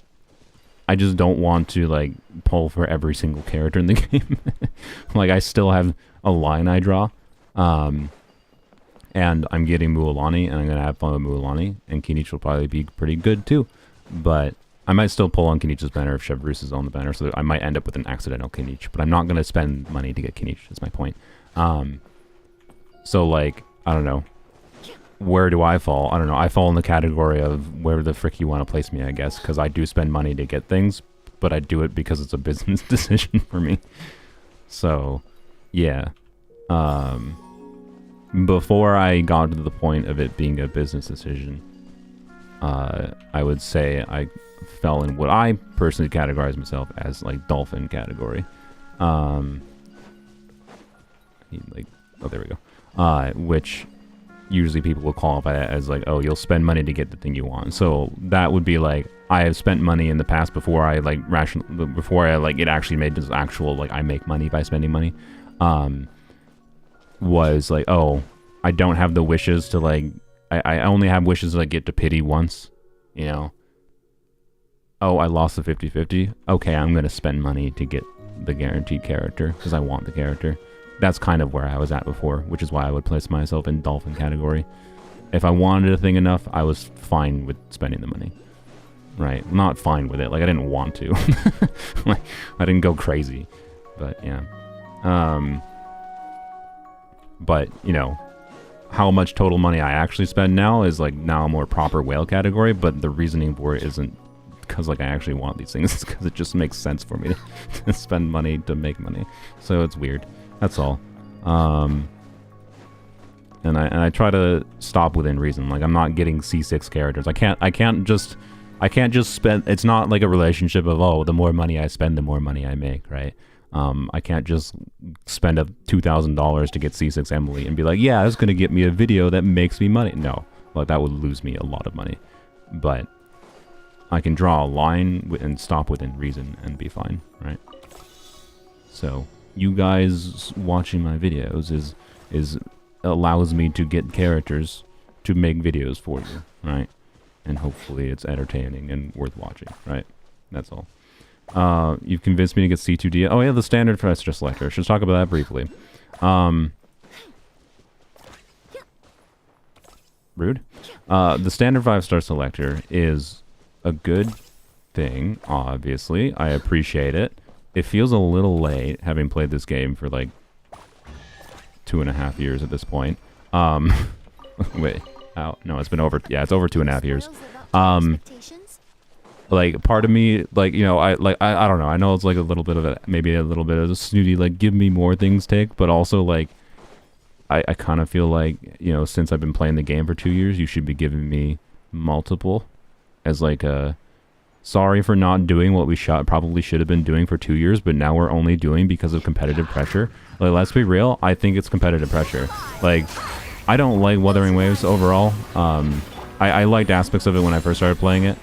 I just don't want to, like, pull for every single character in the game. Like, I still have a line I draw. And I'm getting Mualani, and I'm going to have fun with Mualani, and Kenichi will probably be pretty good too. But I might still pull on Kenichi's banner if Chevroose is on the banner, so I might end up with an accidental Kenichi, but I'm not going to spend money to get Kenichi, is my point. So, like, I don't know. Where do I fall? I don't know. I fall in the category of where the frick you want to place me, I guess, because I do spend money to get things, but I do it because it's a business decision for me. So, yeah. Before I got to the point of it being a business decision, I would say I fell in what I personally categorize myself as, like, dolphin category. Like, oh, there we go. Which usually people will qualify that as, like, oh, you'll spend money to get the thing you want. So that would be like, I have spent money in the past before I, like, it actually made this actual, like, I make money by spending money. Was like, oh, I don't have the wishes to, like, I only have wishes to, like, get to pity once, you know? Oh, I lost the 50-50. Okay, I'm going to spend money to get the guaranteed character because I want the character. That's kind of where I was at before, which is why I would place myself in dolphin category. If I wanted a thing enough, I was fine with spending the money. Right? Not fine with it. Like, I didn't want to. Like, I didn't go crazy. But, yeah. But, you know, how much total money I actually spend now is, like, now a more proper whale category, but the reasoning for it isn't because, like, I actually want these things. It's because it just makes sense for me to spend money to make money. So it's weird. That's all. And I try to stop within reason. Like, I'm not getting C6 characters. I can't just spend. It's not like a relationship of, oh, the more money I spend, the more money I make, right? I can't just spend $2,000 to get C6 Emily and be like, yeah, it's gonna get me a video that makes me money. No, like, that would lose me a lot of money. But I can draw a line and stop within reason and be fine, right? So you guys watching my videos is allows me to get characters to make videos for you, right? And hopefully it's entertaining and worth watching, right? That's all. You've convinced me to get C2D. Oh yeah, the standard for extra selector. Should talk about that briefly. Rude. The standard 5-star selector is a good thing, obviously. I appreciate it. It feels a little late, having played this game for, like, 2.5 years at this point. Wait, oh, no, it's been over, yeah, it's over 2.5 years. Like, part of me, like, you know, I don't know, I know it's like a little bit of a, maybe a little bit of a snooty, like, give me more things take, but also, like, I kind of feel like, you know, since I've been playing the game for 2 years, you should be giving me multiple as, like, a, sorry for not doing what we probably should have been doing for 2 years, but now we're only doing because of competitive pressure. Like, let's be real, I think it's competitive pressure. Like, I don't like Wuthering Waves overall. I liked aspects of it when I first started playing it,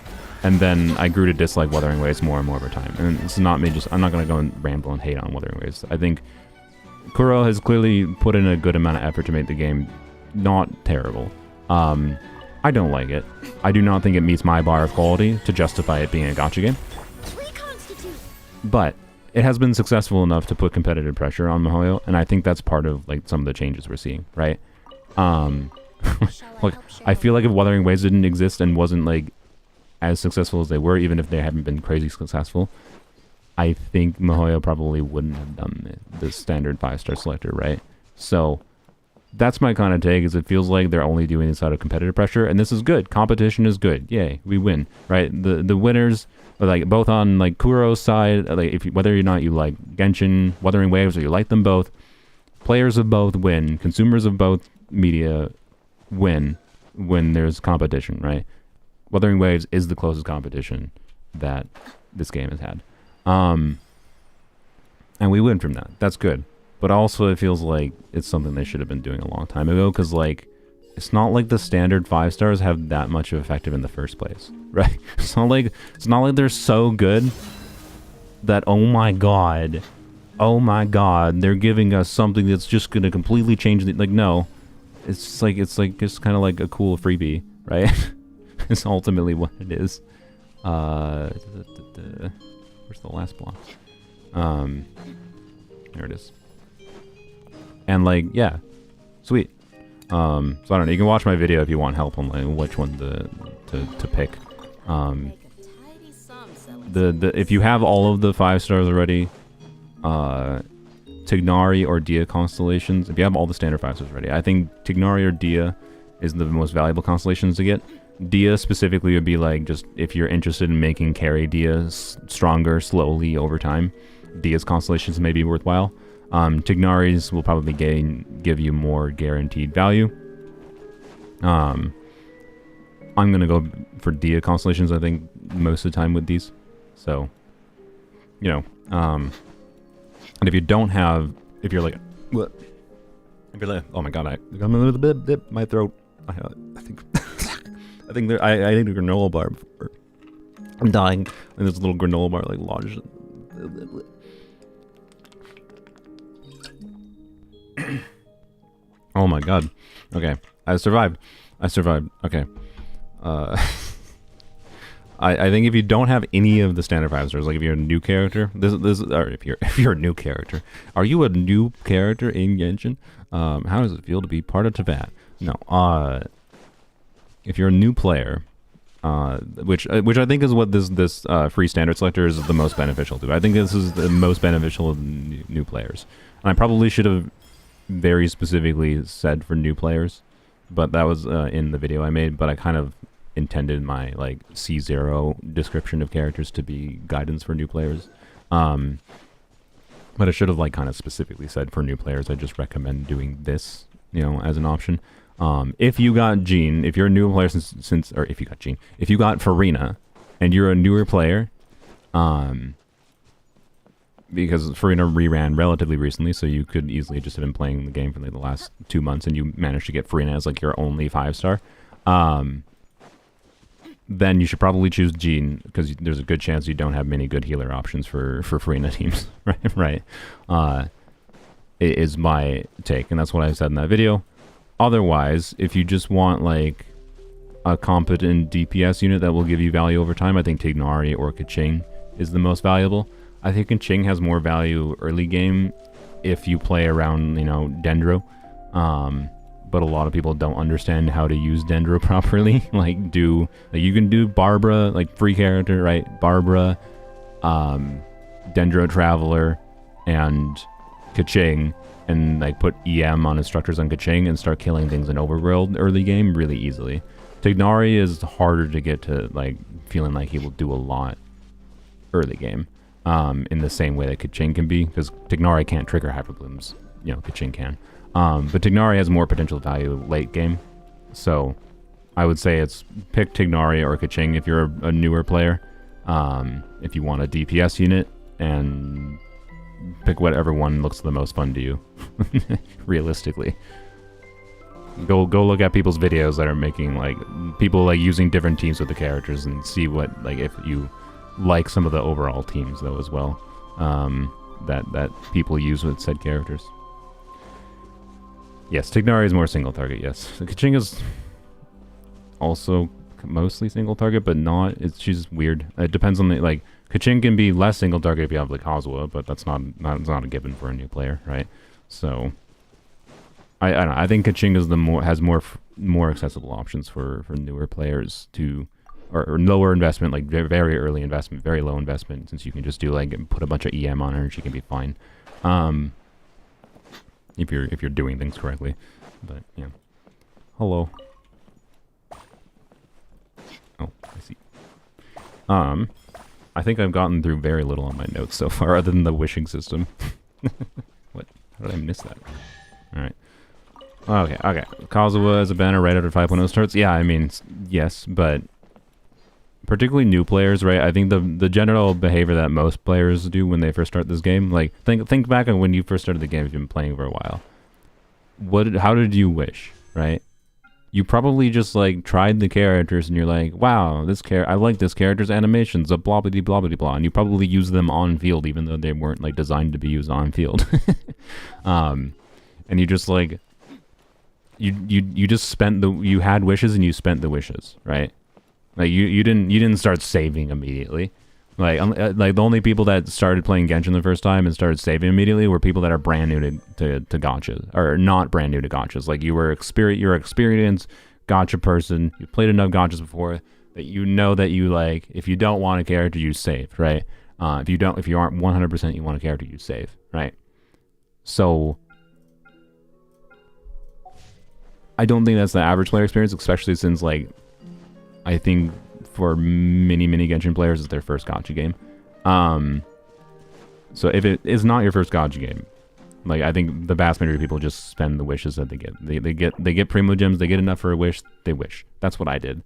and then I grew to dislike Wuthering Waves more and more over time. And it's not me just, I'm not going to go and ramble and hate on Wuthering Waves. I think Kuro has clearly put in a good amount of effort to make the game not terrible. I don't like it. I do not think it meets my bar of quality to justify it being a gacha game. But it has been successful enough to put competitive pressure on MiHoYo, and I think that's part of like some of the changes we're seeing, right? Look, I feel like if Wuthering Waves didn't exist and wasn't like as successful as they were, even if they haven't been crazy successful, I think MiHoYo probably wouldn't have done the standard 5-star selector, right? So that's my kind of take, is it feels like they're only doing this out of competitive pressure, and this is good. Competition is good. Yay, we win, right? The winners, like both on like Kuro's side, like if you, whether or not you like Genshin, Wuthering Waves, or you like them both, players of both win. Consumers of both media win when there's competition, right? Wuthering Waves is the closest competition that this game has had. And we win from that. That's good. But also it feels like it's something they should have been doing a long time ago, because like it's not like the standard 5 stars have that much of effective in the first place, right? It's not like they're so good that oh my god, they're giving us something that's just gonna completely change the, like, no. It's just kind of like a cool freebie, right? It's ultimately what it is. Where's the last block? There it is. And like, yeah, sweet. So I don't know. You can watch my video if you want help on like which one to pick. If you have all of the 5 stars already, Tignari or Dia constellations. If you have all the standard 5 stars already, I think Tignari or Dia is the most valuable constellations to get. Dia specifically would be like just if you're interested in making carry Dia stronger slowly over time. Dia's constellations may be worthwhile. Tignari's will probably give you more guaranteed value. I'm gonna go for Dia constellations, I think, most of the time with these. So, you know, and if you don't have, if you're like, what? If you're like, oh my god, I got a little bit my throat. I think, I think I ate a granola bar before. I'm dying, and this little granola bar like lodged. Oh my god. Okay. I survived. Okay. I think if you don't have any of the standard 5 stars, like if you're a new character, or if you're a new character, are you a new character in Genshin? How does it feel to be part of Teyvat? No. If you're a new player, which I think is what this free standard selector is the most beneficial to. I think this is the most beneficial of new players. And I probably should have very specifically said for new players, but that was in the video I made, but I kind of intended my like C0 description of characters to be guidance for new players. But I should have like kind of specifically said for new players, I just recommend doing this, you know, as an option. If you got Jean, if you're a newer player or if you got Jean, if you got Farina and you're a newer player, because Farina reran relatively recently, so you could easily just have been playing the game for like the last 2 months and you managed to get Farina as like your only 5 star. Then you should probably choose Jean, because there's a good chance you don't have many good healer options for Farina teams, right? It is my take, and that's what I said in that video. Otherwise, if you just want like a competent DPS unit that will give you value over time, I think Tignari or Kachina is the most valuable. I think Kachina has more value early game if you play around, you know, Dendro. But a lot of people don't understand how to use Dendro properly. Like you can do Barbara, like free character, right? Barbara, Dendro Traveler, and Kachina, and like put EM on instructors on Kachina and start killing things in overworld early game really easily. Tignari is harder to get to like feeling like he will do a lot early game, in the same way that Kachina can be, because Tignari can't trigger hyper blooms, you know, Kachina can. But Tignari has more potential value late game, so I would say it's pick Tignari or Kachina if you're a newer player. If you want a DPS unit, and pick whatever one looks the most fun to you, realistically. Go look at people's videos that are making, like, people, like, using different teams with the characters and see what, like, if you like some of the overall teams, though, as well, that people use with said characters. Yes, Tignari is more single target, yes. Kachina is also mostly single target, but not. She's weird. It depends on the, like, Kachina can be less single target if you have, like, Kazuha, but that's not a given for a new player, right? So I don't know. I think Kachina is has more accessible options for newer players to, or lower investment, like very early investment, very low investment, since you can just do like put a bunch of EM on her and she can be fine, if you're doing things correctly. But yeah, hello. Oh, I see. I think I've gotten through very little on my notes so far, other than the wishing system. What? How did I miss that? All right. Okay. Kazuha as a banner right after 5.0 starts. Yeah, I mean, yes, but particularly new players, right? I think the general behavior that most players do when they first start this game, like think back on when you first started the game if you've been playing for a while. How did you wish, right? You probably just like tried the characters and you're like, wow, I like this character's animations, blah blah blah blah blah, and you probably use them on field even though they weren't like designed to be used on field. And you just like you just spent you had wishes and you spent the wishes, right? Like you didn't start saving immediately. Like the only people that started playing Genshin the first time and started saving immediately were people that are brand new to gachas, or not brand new to gachas. Like you're an experienced gacha person. You played enough gachas before that you know that you like. If you don't want a character, you save, right? If you aren't 100% you want a character, you save, right? So I don't think that's the average player experience, especially since like I think for many Genshin players it's their first gacha game. So if it is not your first gacha game, like I think the vast majority of people just spend the wishes that they get. They get primo gems, they get enough for a wish, they wish. That's what I did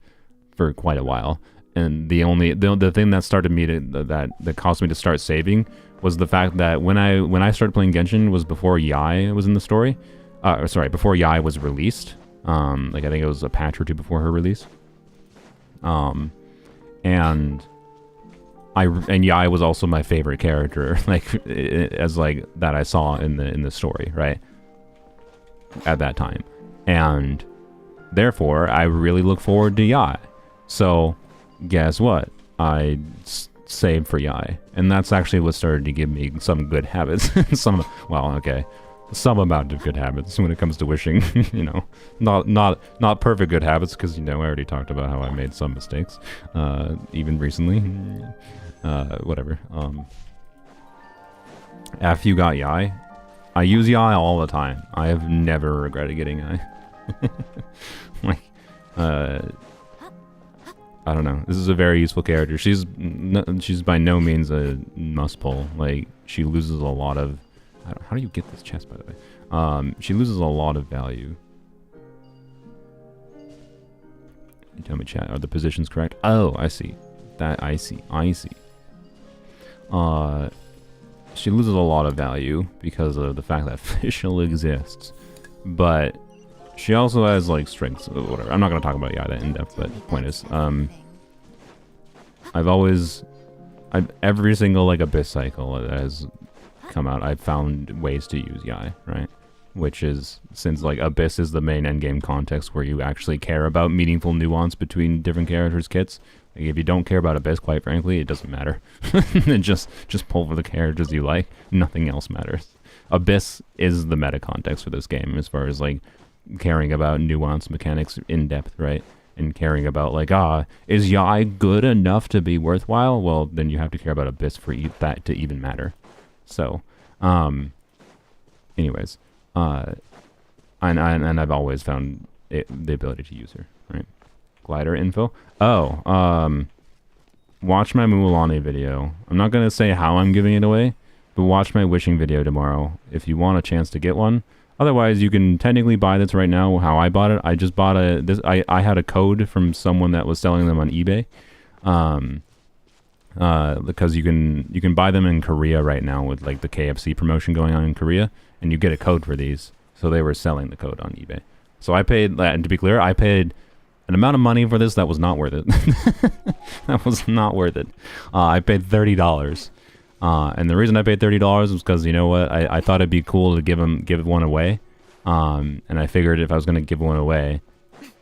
for quite a while. And the thing that started me that caused me to start saving was the fact that when I started playing Genshin was before Yai was in the story. Before Yai was released. Like I think it was a patch or two before her release. And Yai was also my favorite character, like as like that I saw in the story, right? At that time, and therefore I really look forward to Yai. So guess what? I saved for Yai, and that's actually what started to give me some good habits. some amount of good habits when it comes to wishing. You know, not perfect good habits, because you know I already talked about how I made some mistakes, even recently. Whatever. After you got Yai, I use Yai all the time. I have never regretted getting Yai. Like, I don't know. This is a very useful character. She's by no means a must pull. Like, she loses a lot of. How do you get this chest, by the way? She loses a lot of value. Tell me, chat, are the positions correct? Oh, I see. I see. She loses a lot of value because of the fact that Fischl exists. But she also has, like, strengths, or whatever. I'm not going to talk about Yada in depth, but the point is, every single, like, Abyss cycle that has come out, I've found ways to use Yai, right? Which is, since like Abyss is the main endgame context where you actually care about meaningful nuance between different characters' kits. Like, if you don't care about Abyss, quite frankly, it doesn't matter. just pull for the characters you like. Nothing else matters. Abyss is the meta context for this game, as far as like caring about nuance mechanics in depth, right? And caring about like, is Yai good enough to be worthwhile? Well, then you have to care about Abyss for that to even matter. So, anyways, And I've always found the ability to use her, right? Glider info. Oh, watch my Mulan video. I'm not going to say how I'm giving it away, but watch my wishing video tomorrow if you want a chance to get one. Otherwise, you can technically buy this right now. How I bought it, I just bought I had a code from someone that was selling them on eBay. Because you can buy them in Korea right now with like the KFC promotion going on in Korea, and you get a code for these. So they were selling the code on eBay. So I paid, and to be clear, I paid an amount of money for this that was not worth it. That was not worth it. I paid $30. And the reason I paid $30 was because, you know what, I thought it'd be cool to give one away. And I figured if I was going to give one away,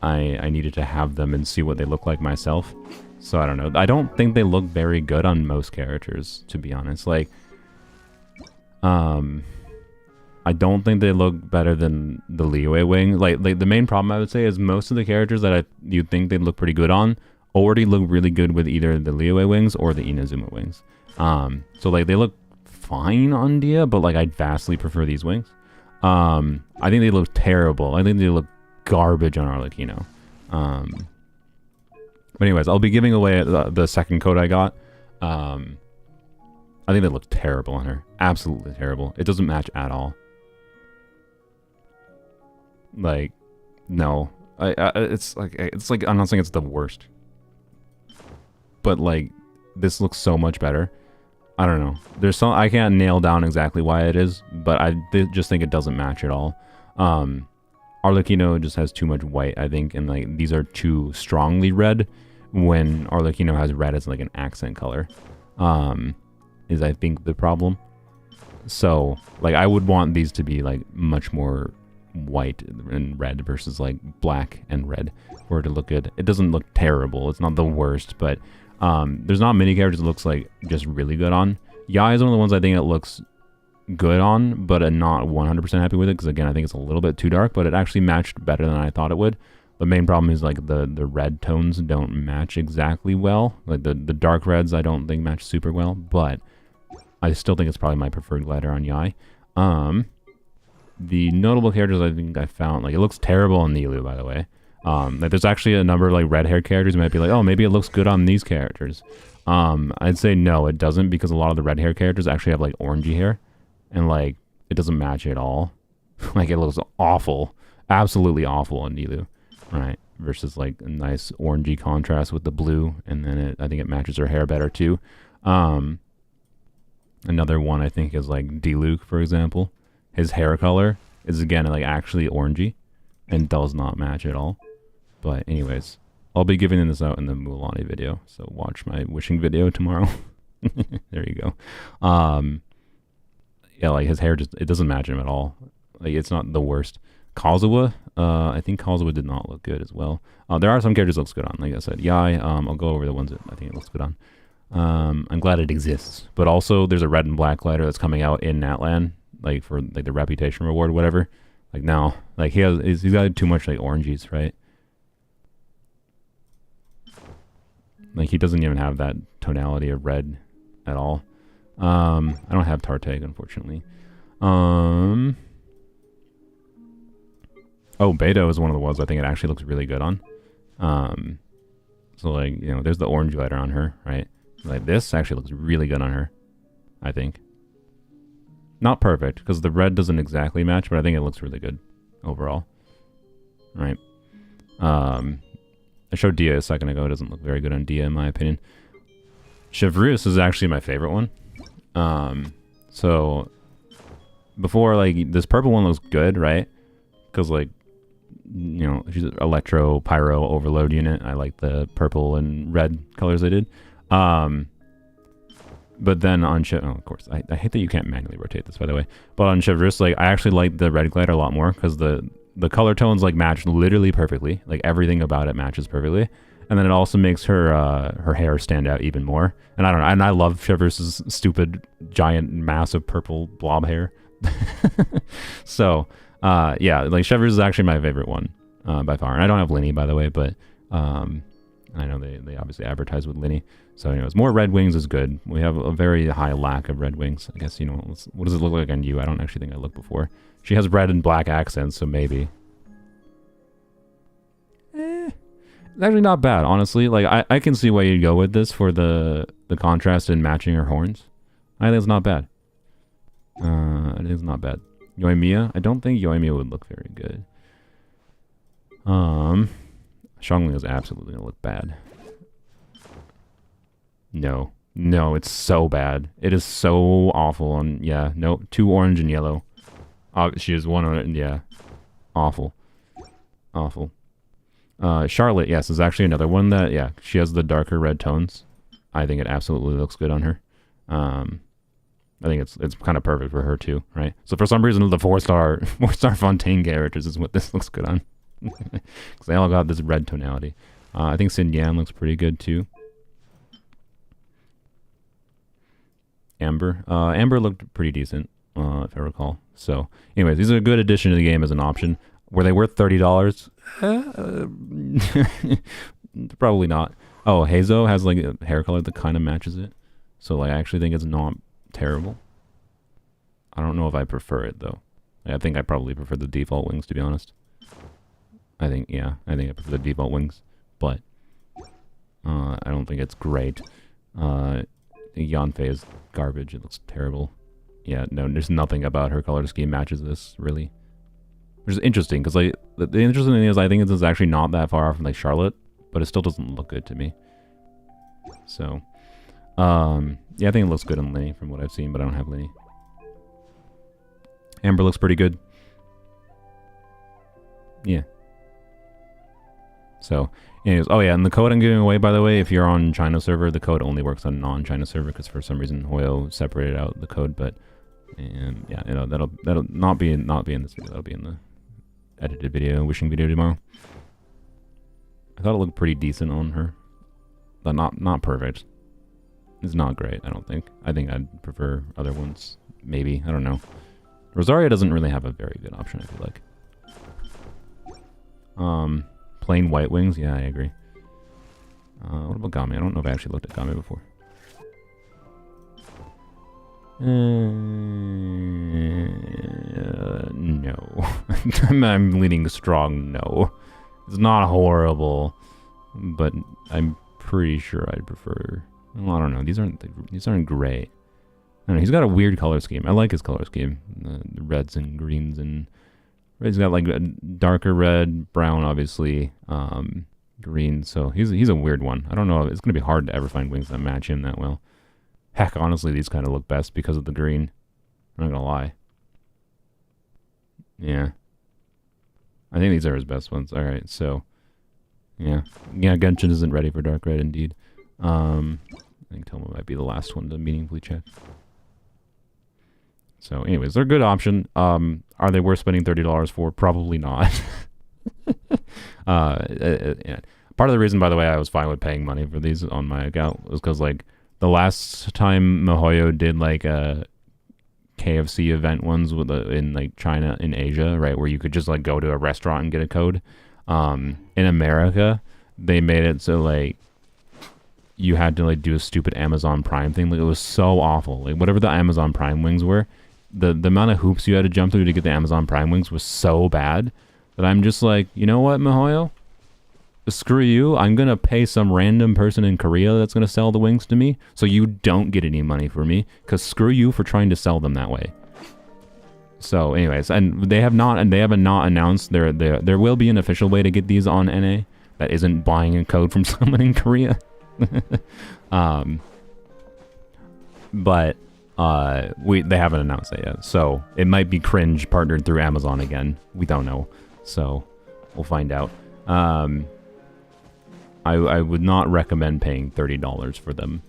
I needed to have them and see what they look like myself. So I don't know. I don't think they look very good on most characters, to be honest. Like, I don't think they look better than the Liyue wing. Like the main problem I would say is most of the characters that you'd think they'd look pretty good on already look really good with either the Liyue wings or the Inazuma wings. So like they look fine on Dia, but like I'd vastly prefer these wings. I think they look terrible. I think they look garbage on Arlecchino. But anyways, I'll be giving away the second code I got. I think they look terrible on her. Absolutely terrible. It doesn't match at all. Like, no. It's like I'm not saying it's the worst, but like this looks so much better. I don't know. There's some I can't nail down exactly why it is, but I just think it doesn't match at all. Arlecchino just has too much white, I think, and like these are too strongly red when Arlecchino has red as like an accent color. Is I think the problem. So like I would want these to be like much more white and red versus like black and red for it to look good. It doesn't look terrible. It's not the worst, but there's not many characters it looks like just really good on. Yai is one of the ones I think it looks good on, but I'm not 100% happy with it because again I think it's a little bit too dark, but it actually matched better than I thought it would. The main problem is like the red tones don't match exactly well. Like the dark reds I don't think match super well, but I still think it's probably my preferred glider on Yai. The notable characters I think I found, like it looks terrible on Nilou, by the way. Like there's actually a number of like red haired characters you might be like, oh, maybe it looks good on these characters. I'd say no, it doesn't, because a lot of the red haired characters actually have like orangey hair, and like it doesn't match at all. Like it looks awful, absolutely awful on Nilou, right? Versus like a nice orangey contrast with the blue, and then I think it matches her hair better too. Another one I think is like Diluc, for example. His hair color is again like actually orangey and does not match at all. But anyways, I'll be giving this out in the Mulan video, so watch my wishing video tomorrow. There you go. Yeah, like his hair just, it doesn't match him at all. Like it's not the worst. Kazuha, I think Kazuha did not look good as well. There are some characters that looks good on, like I said. Yai, I'll go over the ones that I think it looks good on. I'm glad it exists, but also there's a red and black glider that's coming out in Natlan, like for like the reputation reward, whatever. Like now, like he's got too much like oranges, right? Like he doesn't even have that tonality of red at all. I don't have Tartag, unfortunately. Oh, Beto is one of the ones I think it actually looks really good on. So like, you know, there's the orange glider on her, right? Like this actually looks really good on her, I think. Not perfect, because the red doesn't exactly match, but I think it looks really good overall. Right. I showed Dia a second ago. It doesn't look very good on Dia, in my opinion. Chevreuse is actually my favorite one. So before, like, this purple one looks good, right? Because, like, you know, she's an electro pyro overload unit. I like the purple and red colors they did. But then on oh, of course, I hate that you can't manually rotate this, by the way. But on Chevreuse, like, I actually like the red glider a lot more because the color tones like match literally perfectly. Like everything about it matches perfectly. And then it also makes her her hair stand out even more. And I don't know, and I love Chevreuse's stupid, giant, massive purple blob hair. So, yeah, like Chevreuse is actually my favorite one by far. And I don't have Linny, by the way, but I know they obviously advertise with Linny. So anyways, more red wings is good. We have a very high lack of red wings. I guess, you know, what does it look like on you? I don't actually think I looked before. She has red and black accents, so maybe. It's actually not bad, honestly. Like, I can see why you'd go with this for the contrast and matching her horns. I think it's not bad. I think it's not bad. Yoimiya? I don't think Yoimiya would look very good. Xiangling is absolutely gonna look bad. No. No, it's so bad. It is so awful on, yeah, no, 2 orange and yellow. She has 1 on it, and yeah. Awful. Awful. Charlotte, yes, is actually another one that, yeah, she has the darker red tones. I think it absolutely looks good on her. I think it's kind of perfect for her too, right? So for some reason, the 4-star Fontaine characters is what this looks good on. Because they all got this red tonality. I think Xin Yan looks pretty good too. Amber. Amber looked pretty decent, if I recall. So, anyways, these are a good addition to the game as an option. Were they worth $30? Probably not. Oh, Hazo has like a hair color that kind of matches it. So, like, I actually think it's not terrible. I don't know if I prefer it, though. I think I probably prefer the default wings, to be honest. I think I prefer the default wings. But, I don't think it's great. Yanfei is garbage. It looks terrible. Yeah, no, there's nothing about her color scheme matches this, really. Which is interesting, because like, the interesting thing is I think it's actually not that far off from like Charlotte, but it still doesn't look good to me. So, yeah, I think it looks good on Linny from what I've seen, but I don't have Linny. Amber looks pretty good. Yeah. So, anyways, oh yeah, and the code I'm giving away, by the way, if you're on China server, the code only works on non-China server, because for some reason Hoyo separated out the code, but, and yeah, you know, that'll not be in this video, that'll be in the edited video, wishing video tomorrow. I thought it looked pretty decent on her, but not perfect. It's not great, I don't think. I think I'd prefer other ones, maybe, I don't know. Rosaria doesn't really have a very good option, I feel like. Plain white wings, yeah, I agree. What about Game? I don't know if I actually looked at Game before. No. I'm leaning strong no. It's not horrible, but I'm pretty sure I'd prefer... Well, I don't know. These aren't great. I don't know. He's got a weird color scheme. I like his color scheme. The reds and greens and... He's got like a darker red, brown, obviously, green. So he's a weird one. I don't know. It's going to be hard to ever find wings that match him that well. Heck, honestly, these kind of look best because of the green. I'm not going to lie. Yeah. I think these are his best ones. All right, so... Yeah. Yeah, Genshin isn't ready for dark red, indeed. I think Toma might be the last one to meaningfully check. So, anyways, they're a good option. Are they worth spending $30 for? Probably not. Yeah. Part of the reason, by the way, I was fine with paying money for these on my account was because, like, the last time MiHoYo did, like, a KFC event ones with in, like, China, in Asia, right, where you could just, like, go to a restaurant and get a code. In America, they made it so, like, you had to, like, do a stupid Amazon Prime thing. Like, it was so awful. Like, whatever the Amazon Prime wings were, the amount of hoops you had to jump through to get the Amazon Prime wings was so bad that I'm just like, you know what, MiHoYo? Screw you. I'm going to pay some random person in Korea that's going to sell the wings to me so you don't get any money for me, because screw you for trying to sell them that way. So anyways, and they haven't not announced there will be an official way to get these on NA that isn't buying a code from someone in Korea. But they haven't announced that yet, so it might be cringe partnered through Amazon again. We don't know, so we'll find out. I would not recommend paying $30 for them,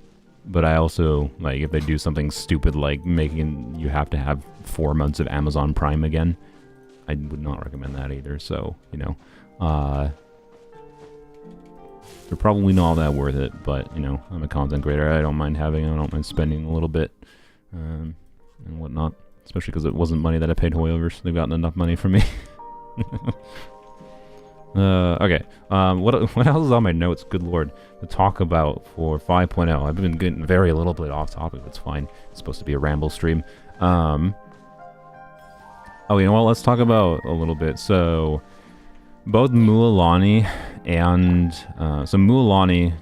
but I also, like, if they do something stupid like making you have to have 4 months of Amazon Prime again, I would not recommend that either. So, you know, they're probably not all that worth it, but, you know, I'm a content creator. I don't mind having them. I don't mind spending a little bit and whatnot, especially because it wasn't money that I paid Hoyover, so they've gotten enough money from me. Okay. What else is on my notes? Good lord, to talk about for 5.0. I've been getting very a little bit off topic. It's fine. It's supposed to be a ramble stream. Oh, you know what? Let's talk about a little bit. So, both Mualani and Mualani.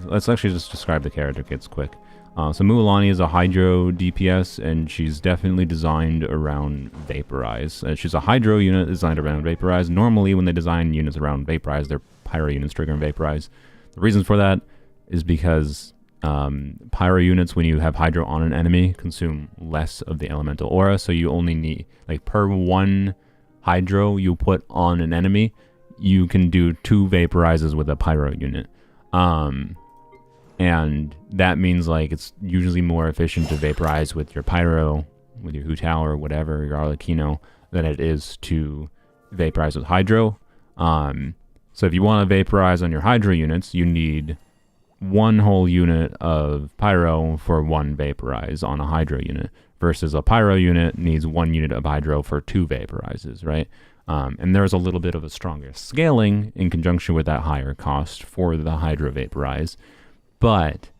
Let's actually just describe the character kits quick. So Mualani is a Hydro DPS, and she's definitely designed around Vaporize. She's a Hydro unit designed around Vaporize. Normally, when they design units around Vaporize, they're Pyro units triggering Vaporize. The reason for that is because Pyro units, when you have Hydro on an enemy, consume less of the elemental aura, so you only need, like, per one Hydro you put on an enemy, you can do 2 Vaporizes with a Pyro unit. And that means, like, it's usually more efficient to vaporize with your Pyro, with your Hu Tao or whatever, your Arlecchino, than it is to vaporize with Hydro. So if you want to vaporize on your Hydro units, you need 1 whole unit of Pyro for 1 vaporize on a Hydro unit, versus a Pyro unit needs 1 unit of Hydro for 2 vaporizes, right? And there's a little bit of a stronger scaling in conjunction with that higher cost for the Hydro vaporize. But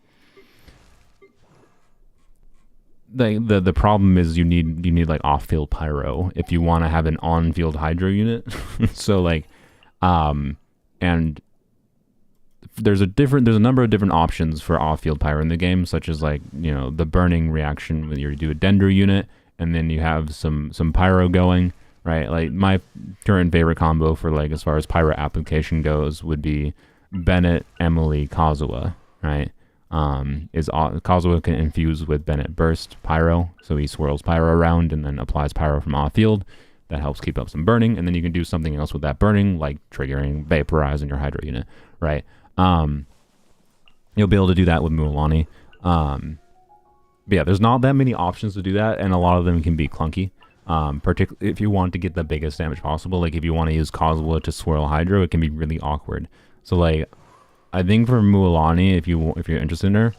the problem is you need like off-field Pyro if you want to have an on-field Hydro unit. So like, and there's a number of different options for off-field Pyro in the game, such as, like, you know, the burning reaction when you do a Dendro unit, and then you have some Pyro going, right? Like, my current favorite combo for, like, as far as Pyro application goes would be Bennett, Emily, Kazuha, right? Kazuha can infuse with Bennett Burst Pyro, so he swirls Pyro around and then applies Pyro from off-field. That helps keep up some burning, and then you can do something else with that burning, like triggering Vaporize in your Hydro unit, right? You'll be able to do that with Mualani. But yeah, there's not that many options to do that, and a lot of them can be clunky. Particularly if you want to get the biggest damage possible. Like, if you want to use Kazuha to swirl Hydro, it can be really awkward. So, like, I think for Mualani, if you're interested in her,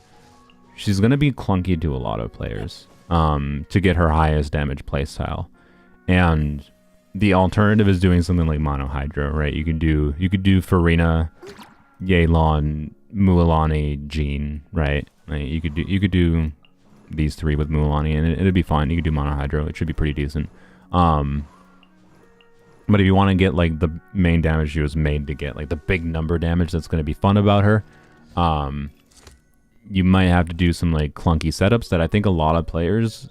she's gonna be clunky to a lot of players to get her highest damage playstyle. And the alternative is doing something like Mono Hydro, right? You could do Farina, Yelan, Mualani, Jean, right? Like, you could do these 3 with Mualani, and it'd be fine. You could do Mono Hydro. It should be pretty decent. But if you want to get, like, the main damage she was made to get, like the big number damage that's going to be fun about her, you might have to do some, like, clunky setups that I think a lot of players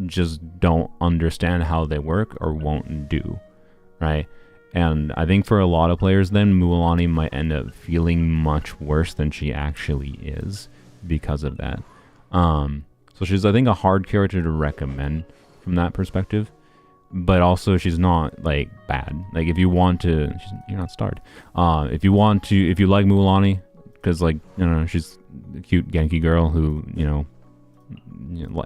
just don't understand how they work or won't do, right? And I think for a lot of players, then Mualani might end up feeling much worse than she actually is because of that. So she's, I think, a hard character to recommend from that perspective. But also, she's not, like, bad. Like, if you want to, you're not starred. If you like Mualani, because, like, you know, she's a cute Genki girl who, you know,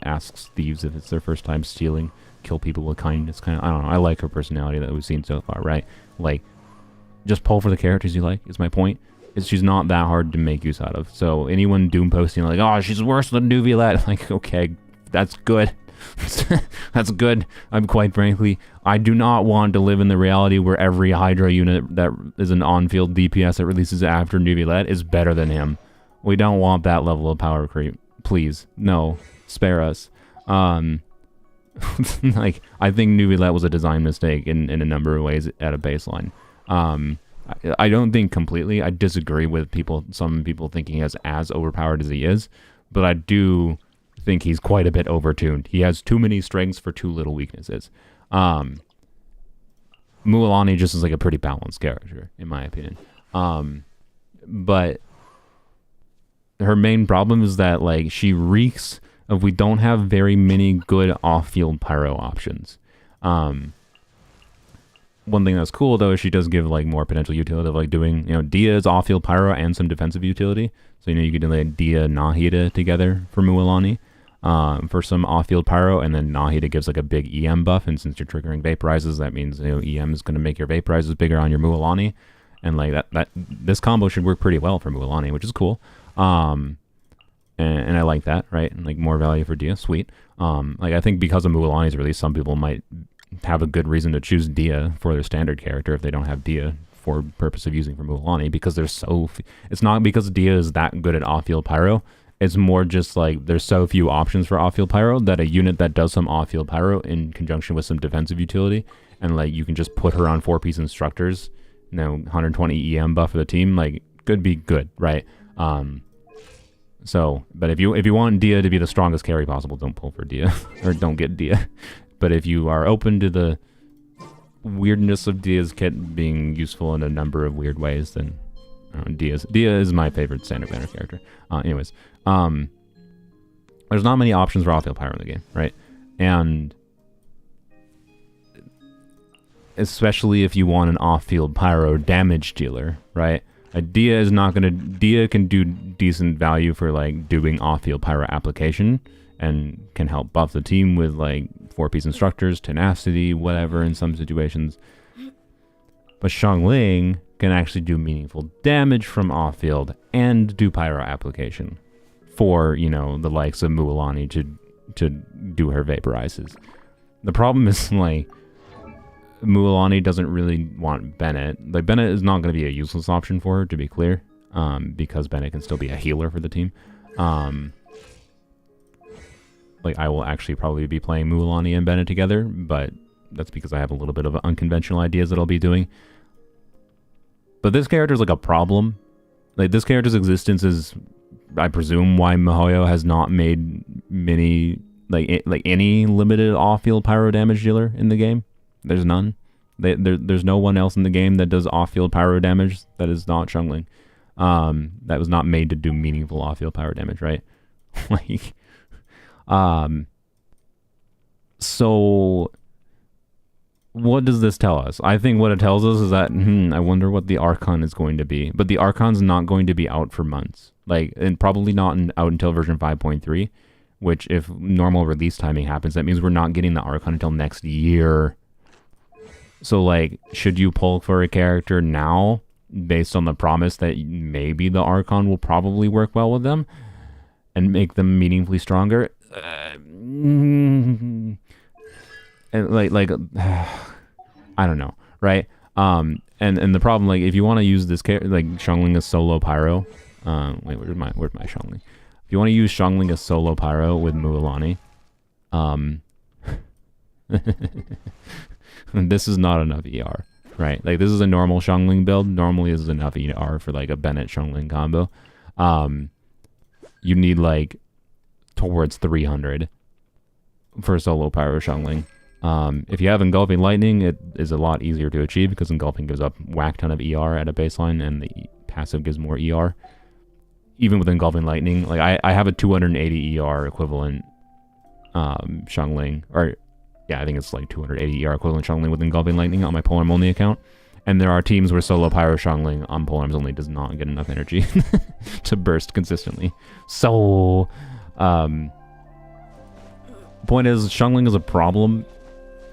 asks thieves if it's their first time stealing, kill people with kindness. Kind of, I don't know. I like her personality that we've seen so far, right? Like, just pull for the characters you like. Is my point. She's not that hard to make use out of. So anyone doom posting like, oh, she's worse than Nuviolette, like, okay, that's good. That's good. I'm quite frankly, I do not want to live in the reality where every Hydra unit that is an on-field DPS that releases after Nuviolette is better than him. We don't want that level of power creep. Please, no, spare us. Like, I think Nuviolette was a design mistake in a number of ways at a baseline. I don't think completely. I disagree with some people thinking he is as overpowered as he is, but I do think he's quite a bit overtuned. He has too many strengths for too little weaknesses. Mualani just is like a pretty balanced character, in my opinion. But her main problem is that, like, she reeks of we don't have very many good off-field Pyro options. One thing that's cool, though, is she does give, like, more potential utility of, like, doing, you know, Dia's off-field Pyro and some defensive utility. So, you know, you could do, like, Dia Nahida together for Mualani for some off-field Pyro, and then Nahida gives, like, a big EM buff, and since you're triggering Vaporizes, that means, you know, EM is going to make your Vaporizes bigger on your Mualani, and, like, this combo should work pretty well for Mualani, which is cool. And I like that, right? And, like, more value for Dia, sweet. Like, I think because of Mualani's release, some people might have a good reason to choose Dia for their standard character if they don't have Dia for purpose of using for Mualani, because there's it's not because Dia is that good at off-field pyro. It's more just like there's so few options for off-field pyro that a unit that does some off-field pyro in conjunction with some defensive utility, and like you can just put her on 4-piece instructors, 120 EM buff for the team, like could be good, right? So, but if you want Dia to be the strongest carry possible, don't pull for Dia or don't get Dia. But if you are open to the weirdness of Dia's kit being useful in a number of weird ways, then Dia is my favorite standard banner character. Anyways, there's not many options for off-field pyro in the game, right? And especially if you want an off-field pyro damage dealer, right? Dia can do decent value for like doing off-field pyro application and can help buff the team with like 4-piece instructors, tenacity, whatever in some situations. But Xiangling can actually do meaningful damage from off-field and do pyro application for, the likes of Mualani to do her vaporizes. The problem is like Mualani doesn't really want Bennett. Like Bennett is not going to be a useless option for her, to be clear, because Bennett can still be a healer for the team. Like I will actually probably be playing Mualani and Bennett together, but that's because I have a little bit of unconventional ideas that I'll be doing. But this character is like a problem. Like this character's existence is, I presume, why Mihoyo has not made many like any limited off-field pyro damage dealer in the game. There's none. There's no one else in the game that does off-field pyro damage that is not Xiangling. That was not made to do meaningful off-field pyro damage, right? Like, so what does this tell us? I think what it tells us is that, I wonder what the Archon is going to be. But the Archon's not going to be out for months. Like, and probably not out until version 5.3, which if normal release timing happens, that means we're not getting the Archon until next year. So, like, should you pull for a character now based on the promise that maybe the Archon will probably work well with them and make them meaningfully stronger? And like I don't know, right? And the problem, like, if you want to use this character, like Xiangling as solo pyro, wait, where's my Xiangling? If you want to use Xiangling as solo pyro with Mualani, this is not enough ER, right? Like, this is a normal Xiangling build. Normally, this is enough ER for like a Bennett Xiangling combo. You need like towards 300 for solo pyro Xiangling. If you have Engulfing Lightning, it is a lot easier to achieve because Engulfing gives up whack ton of ER at a baseline, and the passive gives more ER. Even with Engulfing Lightning, like I have a 280 ER equivalent Xiangling, or yeah, I think it's like 280 ER equivalent Xiangling with Engulfing Lightning on my Polearm only account. And there are teams where solo pyro Xiangling on Polearms only does not get enough energy to burst consistently. So, point is, Xiangling is a problem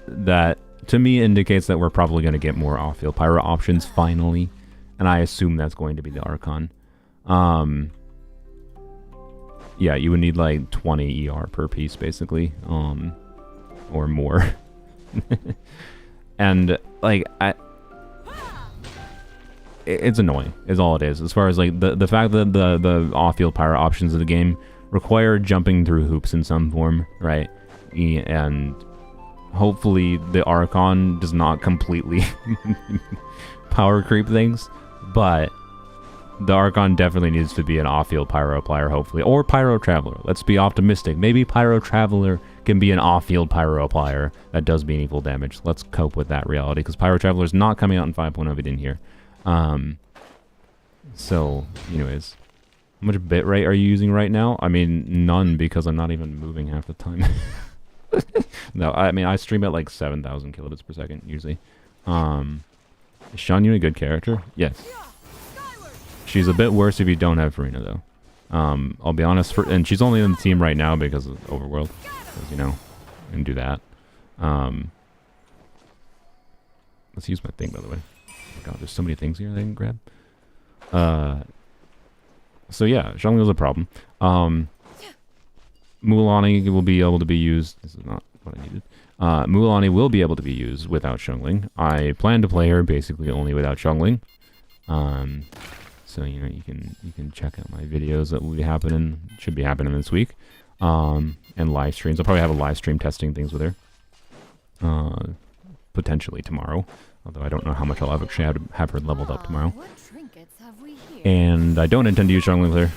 that to me indicates that we're probably going to get more off-field pyro options finally, and I assume that's going to be the Archon. Yeah, you would need like 20 ER per piece basically, or more. And like it's annoying is all it is, as far as like the fact that the off-field pyro options of the game require jumping through hoops in some form, right? And hopefully the Archon does not completely power creep things, but the Archon definitely needs to be an off-field pyro applier, hopefully, or Pyro Traveler. Let's be optimistic. Maybe Pyro Traveler can be an off-field pyro applier that does meaningful damage. Let's cope with that reality, because Pyro Traveler is not coming out in 5.0 if you didn't hear. So, anyways, how much bitrate are you using right now? I mean, none, because I'm not even moving half the time. No, I mean, I stream at like 7,000 kilobits per second, usually. Is Shan Yu a good character? Yes. She's a bit worse if you don't have Farina, though. I'll be honest, and she's only in the team right now because of Overworld. Because, you can do that. Let's use my thing, by the way. Oh god, there's so many things here that I can grab. So yeah, Xiangling is a problem. Mualani will be able to be used. This is not what I needed. Mualani will be able to be used without Xiongling. I plan to play her basically only without Xiongling. So you know you can check out my videos that will be happening. Should be happening this week. And live streams. I'll probably have a live stream testing things with her. Potentially tomorrow. Although I don't know how much I'll actually have her leveled up tomorrow. And I don't intend to use Xiongling with her.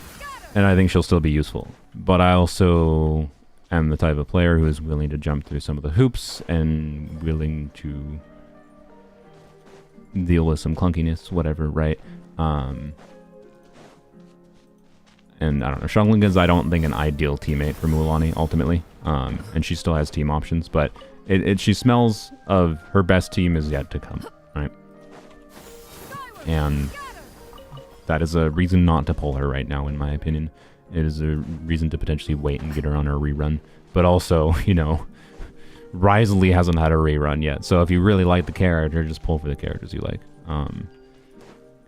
And I think she'll still be useful. But I also am the type of player who is willing to jump through some of the hoops and willing to deal with some clunkiness, whatever, right? And I don't know, Xiongling is, I don't think, an ideal teammate for Mualani, ultimately. And she still has team options, but she smells of her best team is yet to come, right? And that is a reason not to pull her right now, in my opinion. It is a reason to potentially wait and get her on her rerun. But also, you know, Risley hasn't had a rerun yet. So if you really like the character, just pull for the characters you like.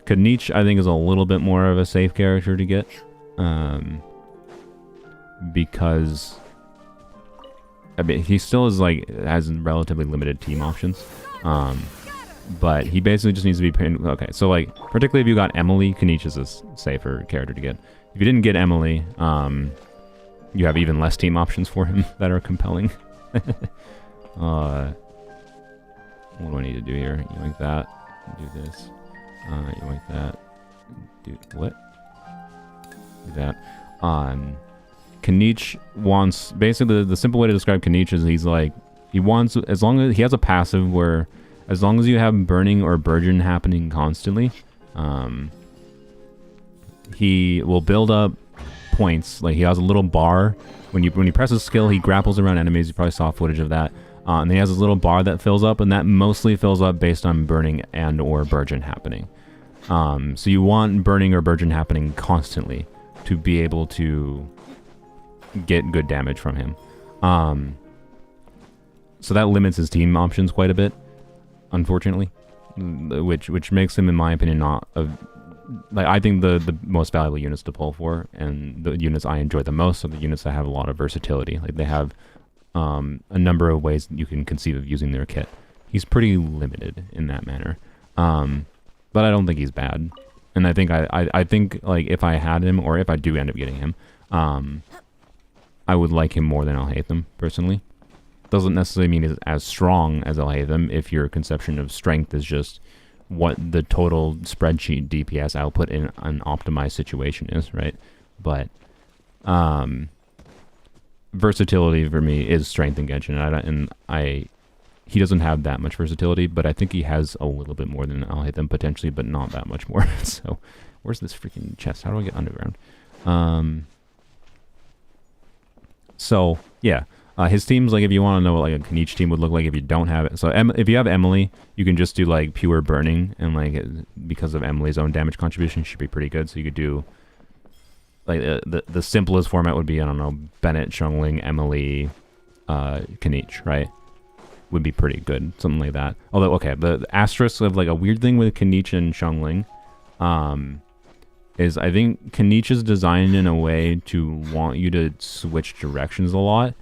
Kaniche, I think, is a little bit more of a safe character to get. Because I mean, he still is has relatively limited team options. But he basically just needs to be pinned. Okay, so particularly if you got Emily, Kaniche is a safer character to get. If you didn't get Emily, you have even less team options for him that are compelling. What do I need to do here? You like that? Do this. You like that? Do what? Do that. Kaniche wants, basically the simple way to describe Kaniche is he wants, as long as he has a passive where as long as you have burning or burgeon happening constantly, he will build up points. Like, he has a little bar. When you press his skill, he grapples around enemies. You probably saw footage of that. And he has this little bar that fills up, and that mostly fills up based on burning and or burgeon happening. So you want burning or burgeon happening constantly to be able to get good damage from him. So that limits his team options quite a bit, unfortunately, which makes him, in my opinion, not I think the most valuable units to pull for, and the units I enjoy the most, are the units that have a lot of versatility. Like, they have a number of ways you can conceive of using their kit. He's pretty limited in that manner, but I don't think he's bad. And I think I think if I had him, or if I do end up getting him, I would like him more than Alhaitham, personally. Doesn't necessarily mean he's as strong as Alhaitham if your conception of strength is just what the total spreadsheet DPS output in an optimized situation is, right? But versatility for me is strength in Genshin, he doesn't have that much versatility, but I think he has a little bit more than Alhaitham potentially, but not that much more. So where's this freaking chest? How do I get underground? So yeah, his team's if you want to know what a Kaniche team would look like if you don't have it. So if you have Emily, you can just do pure burning, and because of Emily's own damage contribution, she should be pretty good. So you could do the simplest format would be, I don't know, Bennett, Xiongling, Emily, Kaniche, right? Would be pretty good, something like that. Although, okay, the asterisk of a weird thing with Kaniche and Xiongling, is I think Kaniche is designed in a way to want you to switch directions a lot,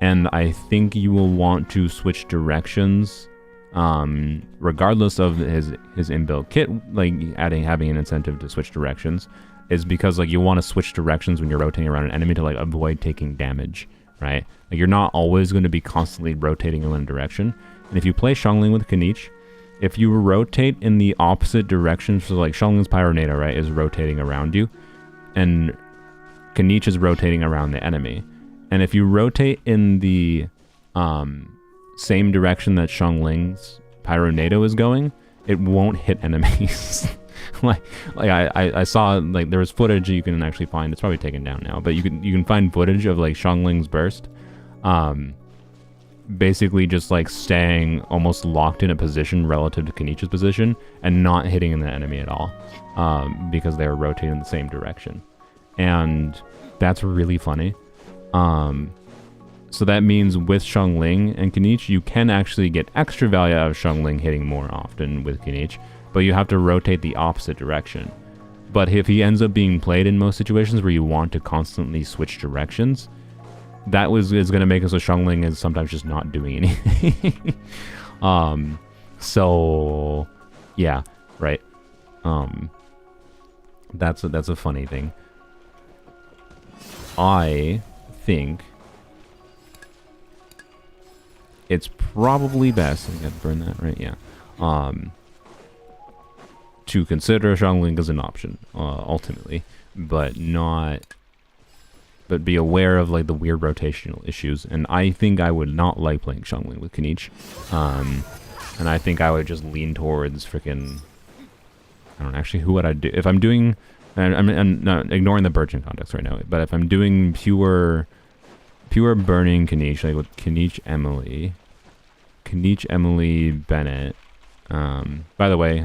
and I think you will want to switch directions regardless of his inbuilt kit, having an incentive to switch directions, is because you want to switch directions when you're rotating around an enemy to avoid taking damage, right? You're not always going to be constantly rotating in one direction. And if you play Xiongling with Kaniche, if you rotate in the opposite direction, so Xiangling's Pyronado, right, is rotating around you, and Kaniche is rotating around the enemy. And if you rotate in the same direction that Xiangling's Pyronado is going, it won't hit enemies. I saw there was footage you can actually find. It's probably taken down now, but you can find footage of Xiangling's burst, basically just staying almost locked in a position relative to Kaniche's position and not hitting the enemy at all, because they were rotating in the same direction, and that's really funny. So that means with Xiongling and Kaniche, you can actually get extra value out of Xiongling hitting more often with Kaniche, but you have to rotate the opposite direction. But if he ends up being played in most situations where you want to constantly switch directions, that is going to make us a Xiangling is sometimes just not doing anything. So yeah, right. That's a funny thing. I think it's probably best. I gotta burn that, right? Yeah. To consider Xiangling as an option, ultimately, but be aware of like the weird rotational issues. And I think I would not like playing Xiangling with Kaniche. And I think I would just lean towards freaking. I don't know, actually, who would I do if I'm doing? I'm not ignoring the Burgeon context right now, but if I'm doing pure burning Kaniche, like with Kaniche Emily Bennett. By the way,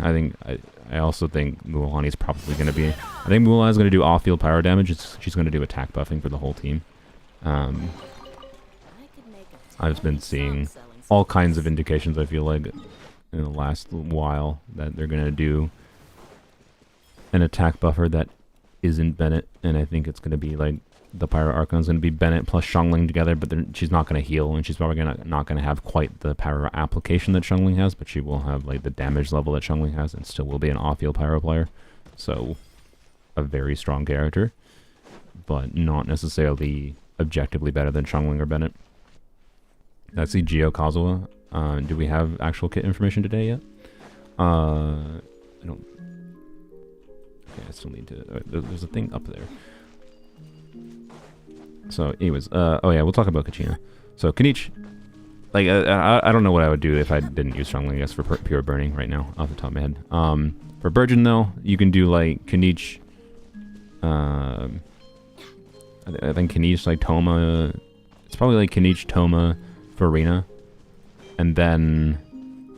I also think Mulan is probably going to be. I think Mulan is going to do off-field pyro damage. She's going to do attack buffing for the whole team. I've been seeing all kinds of indications. I feel like in the last while that they're going to do an attack buffer that isn't Bennett, and I think it's going to be like the Pyro Archon is going to be Bennett plus Xiangling together, but she's not going to heal, and she's probably not going to have quite the Pyro application that Xiangling has, but she will have like the damage level that Xiangling has, and still will be an off-field Pyro player. So, a very strong character, but not necessarily objectively better than Xiangling or Bennett. That's the Geo Kazuha. Do we have actual kit information today yet? I don't. Okay, I still need to. There's a thing up there. So, anyways, oh yeah, we'll talk about Kachina. So, Kaniche, like, I don't know what I would do if I didn't use Xiangling, I guess, for pure burning right now, off the top of my head. For Burgeon, though, you can do, like, Kaniche, I think Kaniche, like, Toma, it's probably, like, Kaniche, Toma, Farina, and then,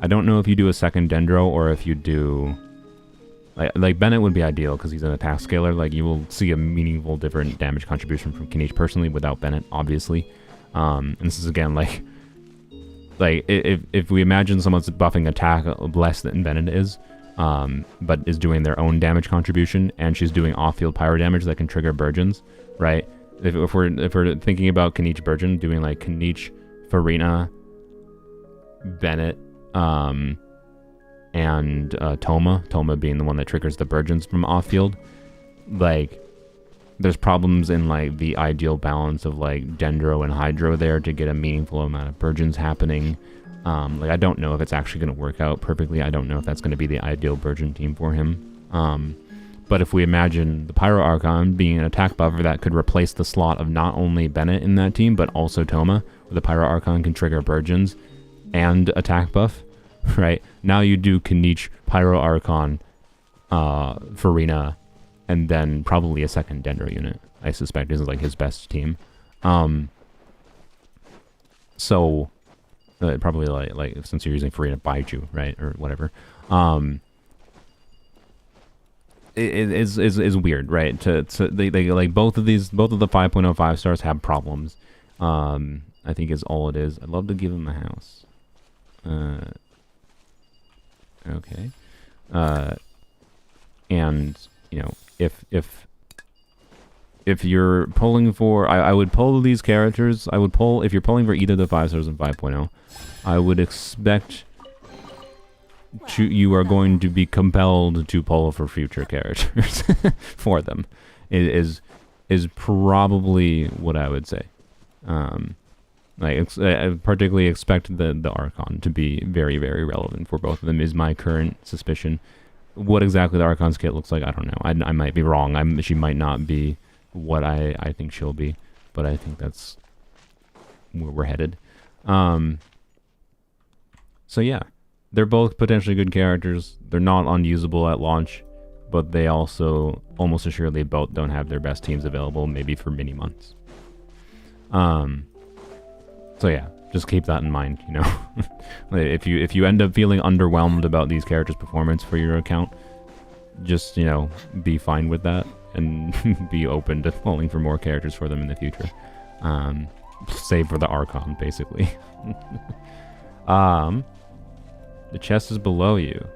I don't know if you do a second Dendro, or if you do... Like Bennett would be ideal because he's an attack scaler. Like you will see a meaningful different damage contribution from Kaniche personally without Bennett, obviously. And this is again like if we imagine someone's buffing attack less than Bennett is, but is doing their own damage contribution and she's doing off-field pyro damage that can trigger Burgeons, right? If we're thinking about Kaniche Burgeon doing like Kaniche, Farina, Bennett, and Toma being the one that triggers the Burgeons from off-field, like there's problems in like the ideal balance of like Dendro and Hydro there to get a meaningful amount of Burgeons happening. Like I don't know if it's actually going to work out perfectly. I don't know if that's going to be the ideal Burgeon team for him. But if we imagine the Pyro Archon being an attack buffer that could replace the slot of not only Bennett in that team but also Toma, where the Pyro Archon can trigger Burgeons and attack buff. Right, now you do Kaniche, Pyro Archon, Farina, and then probably a second Dendro unit, I suspect is like his best team. So, probably like since you're using Farina Baiju, right, or whatever, it is weird, right? They like both of the 5.05 stars have problems. I think is all it is. I'd love to give him a house. Okay. And, you know, if you're pulling for... I would pull these characters. I would pull... If you're pulling for either the 5 stars and 5.0, I would expect you are going to be compelled to pull for future characters for them. Is probably what I would say. I particularly expect the Archon to be very, very relevant for both of them, is my current suspicion. What exactly the Archon's kit looks like, I don't know. I might be wrong. She might not be what I think she'll be, but I think that's where we're headed. So yeah, they're both potentially good characters. They're not unusable at launch, but they also almost assuredly both don't have their best teams available, maybe for many months. So yeah, just keep that in mind, you know. if you end up feeling underwhelmed about these characters' performance for your account, just, you know, be fine with that and be open to pulling for more characters for them in the future. Save for the Archon, basically. The chest is below you.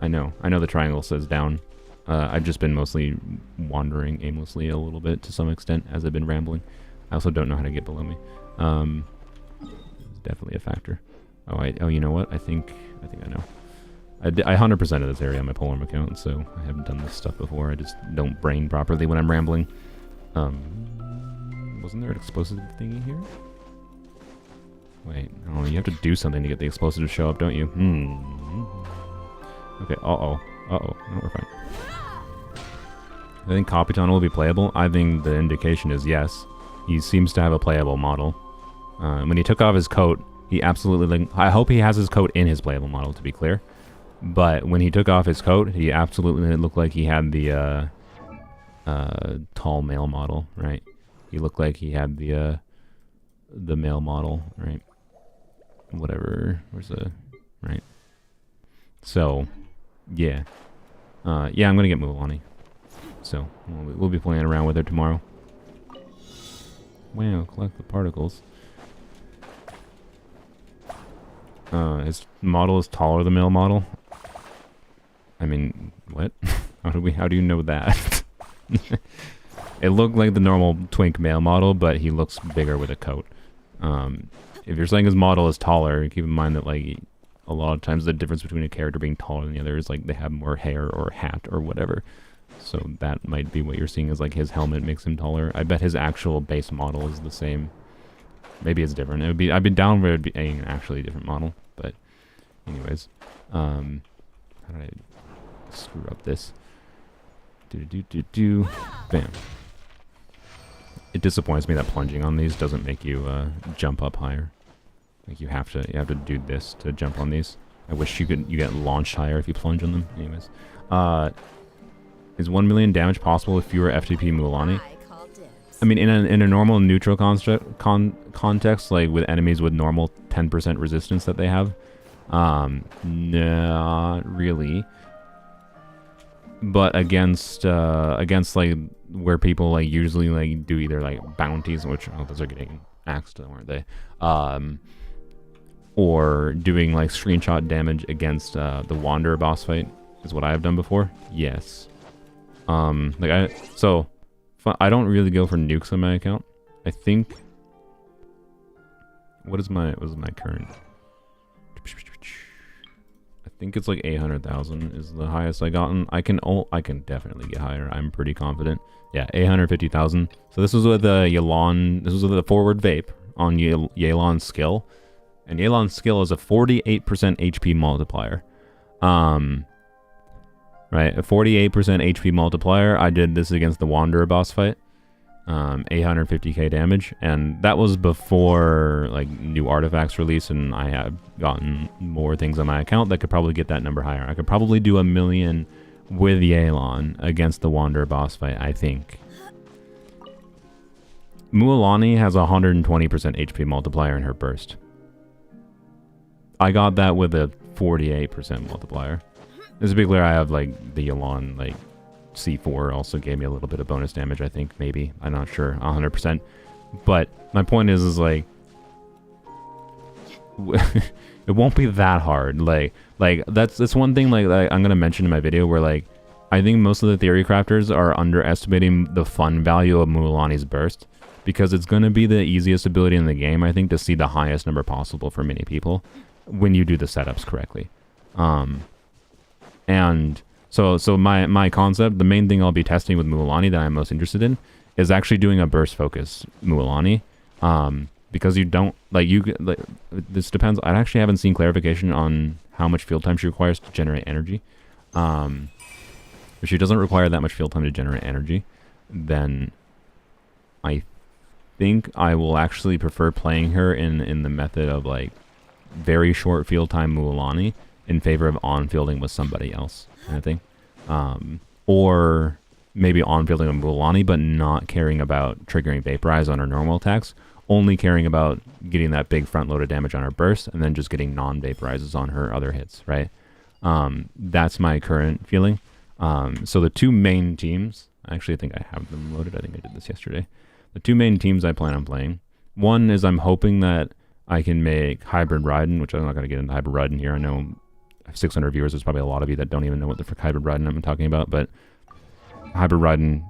I know the triangle says down. I've just been mostly wandering aimlessly a little bit to some extent as I've been rambling. I also don't know how to get below me. It's definitely a factor. Oh, you know what? I think I know. I 100%ed this area on my Polearm account, so I haven't done this stuff before. I just don't brain properly when I'm rambling. Wasn't there an explosive thingy here? Wait, oh, you have to do something to get the explosive to show up, don't you? Okay, uh-oh. No, we're fine. I think Kachina will be playable. I think the indication is yes. He seems to have a playable model. When he took off his coat, he absolutely... I hope he has his coat in his playable model, to be clear. But when he took off his coat, he absolutely looked like he had the tall male model, right? He looked like he had the male model, right? Whatever. Where's the... Right. So, yeah. Yeah, I'm going to get Mualani. So, we'll be playing around with her tomorrow. Wow, collect the particles. His model is taller than male model. I mean, what? How do you know that? It looked like the normal twink male model, but he looks bigger with a coat. If you're saying his model is taller, keep in mind that like a lot of times the difference between a character being taller than the other is like they have more hair or hat or whatever. So that might be what you're seeing is like his helmet makes him taller. I bet his actual base model is the same. Maybe it's different. I'd be down for it being an actually different model. But anyways, how did I screw up this? Bam. It disappoints me that plunging on these doesn't make you jump up higher. Like you have to do this to jump on these. I wish you get launched higher if you plunge on them. Anyways, is 1 million damage possible with fewer FTP Mualani? I mean, in a normal neutral context, like with enemies with normal 10% resistance that they have, not really. But against like where people like usually like do either like bounties, which those are getting axed, aren't they? Or doing like screenshot damage against the Wanderer boss fight is what I have done before. Yes. I don't really go for nukes on my account. I think. What is my current? I think it's like 800,000 is the highest I gotten. I can definitely get higher. I'm pretty confident. Yeah, 850,000. So this was with Yelan. This was with the forward vape on Yelan's skill, and Yelan's skill is a 48% HP multiplier. Right, a 48% HP multiplier. I did this against the Wanderer boss fight. 850k damage, and that was before like new artifacts release, and I have gotten more things on my account that could probably get that number higher. I could probably do 1 million with Yelan against the Wanderer boss fight, I think. Mualani has a 120% HP multiplier in her burst. I got that with a 48% multiplier. Just to be clear, I have like the Yelan like C4 also gave me a little bit of bonus damage, I think, maybe. I'm not sure, 100%. But my point is like, it won't be that hard. Like that's one thing like I'm gonna mention in my video where like, I think most of the theory crafters are underestimating the fun value of Mualani's burst, because it's gonna be the easiest ability in the game, I think, to see the highest number possible for many people when you do the setups correctly. And so my concept, the main thing I'll be testing with Mualani that I'm most interested in is actually doing a burst focus Mualani, because you don't this depends. I actually haven't seen clarification on how much field time she requires to generate energy. If she doesn't require that much field time to generate energy, then I think I will actually prefer playing her in the method of like very short field time Mualani in favor of on-fielding with somebody else, kind of thing. Or maybe on-fielding with Mualani, but not caring about triggering Vaporize on her normal attacks, only caring about getting that big front-loaded damage on her burst, and then just getting non-Vaporizes on her other hits, right? That's my current feeling. So the two main teams, actually I think I have them loaded, I think I did this yesterday. The two main teams I plan on playing, one is I'm hoping that I can make Hybrid Raiden, which I'm not going to get into Hybrid Raiden here, I know 600 viewers, there's probably a lot of you that don't even know what the frick Hybrid Raiden I'm talking about, but Hybrid Raiden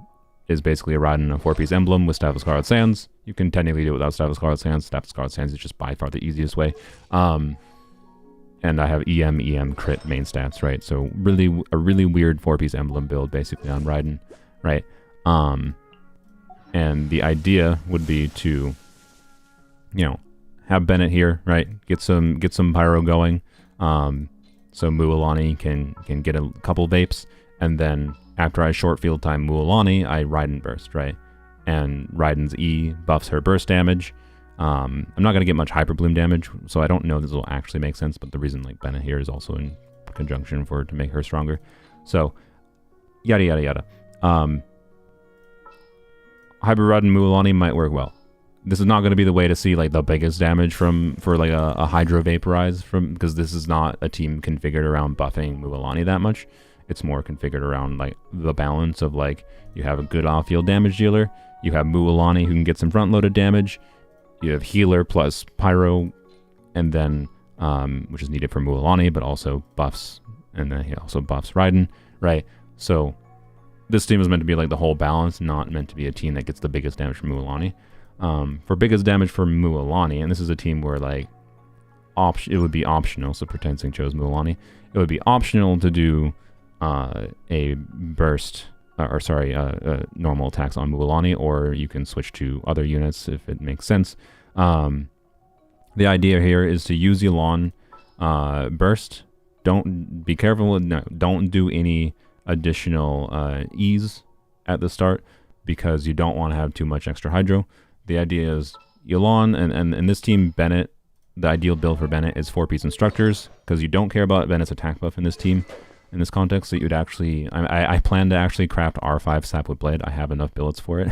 is basically a Raiden, a 4-piece emblem with Staff of Scarlet Sands. You can technically do it without Staff of Scarlet Sands. Staff of Scarlet Sands is just by far the easiest way. And I have EM crit main stats, right? So a really weird 4-piece emblem build basically on Raiden, right? And the idea would be to, have Bennett here, right? Get some pyro going. So Mualani can get a couple vapes, and then after I short field time Mualani, I Raiden burst, right? And Raiden's E buffs her burst damage. I'm not going to get much Hyper Bloom damage, so I don't know this will actually make sense, but the reason like Bennett here is also in conjunction to make her stronger. So, yada yada yada. Hyper Raiden Mualani might work well. This is not going to be the way to see like the biggest damage for like a Hydro Vaporize because this is not a team configured around buffing Mualani that much. It's more configured around like the balance of like you have a good off-field damage dealer, you have Mualani who can get some front-loaded damage, you have healer plus pyro, and then which is needed for Mualani, but also buffs, and then he also buffs Raiden, right? So this team is meant to be like the whole balance, not meant to be a team that gets the biggest damage from Mualani. For biggest damage for Mualani, and this is a team where like it would be optional, so Pretend Sing chose Mualani. It would be optional to do a burst, normal attacks on Mualani, or you can switch to other units if it makes sense. The idea here is to use Yelan burst. Don't be careful. Don't do any additional E's at the start because you don't want to have too much extra hydro. The idea is Yelan and this team Bennett. The ideal build for Bennett is 4-piece instructors because you don't care about Bennett's attack buff in this team. In this context, so you'd actually, I plan to actually craft R5 Sapwood Blade. I have enough billets for it.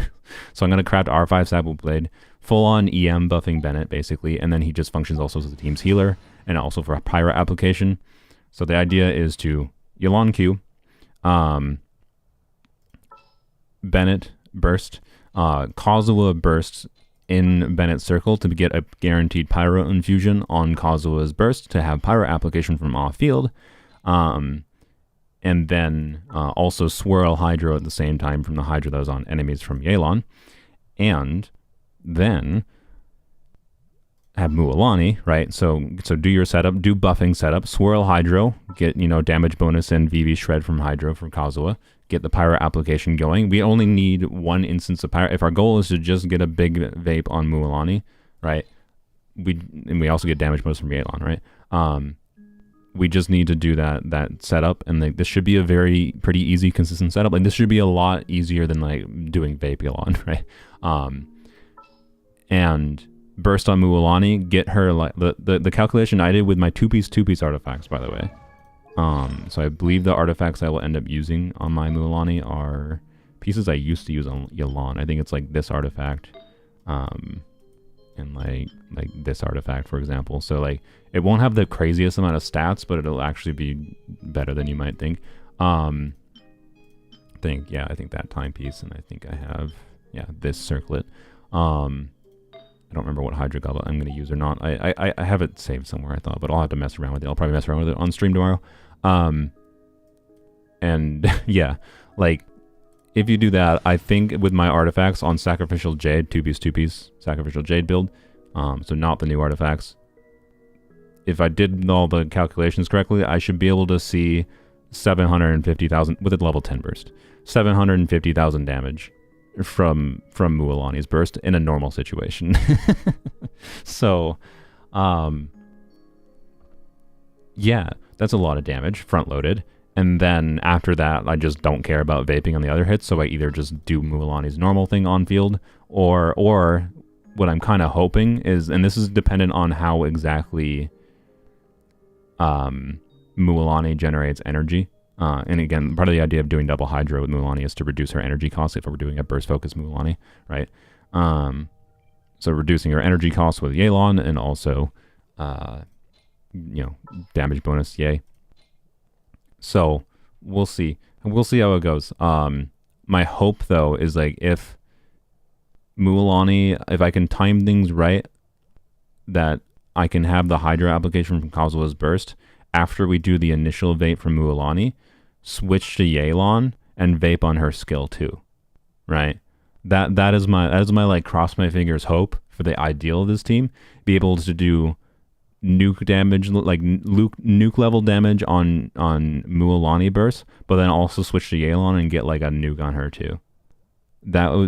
So I'm going to craft R5 Sapwood Blade, full on EM buffing Bennett, basically, and then he just functions also as the team's healer, and also for a Pyra application. So the idea is to Yelan Q, Bennett burst, Kazuha burst in Bennett's circle to get a guaranteed Pyra infusion on Kazuha's burst to have Pyra application from off-field. And then also swirl Hydro at the same time from the Hydro that was on enemies from Yelan. And then have Mualani, right? So do your setup, do buffing setup, swirl Hydro, get, damage bonus and VV shred from Hydro from Kazuha, get the Pyra application going. We only need one instance of Pyra. If our goal is to just get a big vape on Mualani, right? We also get damage bonus from Yelan, right? We just need to do that setup, and like this should be a pretty easy, consistent setup. Like this should be a lot easier than like doing Vapiolon, right? And burst on Mualani, get her like the calculation I did with my two piece artifacts, by the way. So I believe the artifacts I will end up using on my Mualani are pieces I used to use on Yelan. I think it's like this artifact, and like this artifact, for example. So like it won't have the craziest amount of stats, but it'll actually be better than you might think. I think that timepiece, and I think I have this circlet. I don't remember what Hydro Goblet I'm going to use or not. I have it saved somewhere, I thought, but I'll have to mess around with it. I'll probably mess around with it on stream tomorrow. And yeah, like if you do that, I think with my artifacts on Sacrificial Jade, two piece Sacrificial Jade build, so not the new artifacts. If I did all the calculations correctly, I should be able to see 750,000 with a level 10 burst, 750,000 damage from Mualani's burst in a normal situation. So, yeah, that's a lot of damage front loaded. And then after that, I just don't care about vaping on the other hits, so I either just do Mualani's normal thing on field, or what I'm kind of hoping is, and this is dependent on how exactly Mualani generates energy. And again, part of the idea of doing double Hydro with Mualani is to reduce her energy costs if we're doing a burst focus Mualani, right? So reducing her energy costs with Yelan, and also, damage bonus, yay. So we'll see. We'll see how it goes. My hope though is like if Mualani, if I can time things right, that I can have the Hydra application from Kazuha's burst after we do the initial vape from Mualani, switch to Yelan and vape on her skill too, right? That is my like cross my fingers hope for the ideal of this team. Be able to do nuke damage, like nuke level damage on Mualani burst, but then also switch to Yelan and get like a nuke on her too.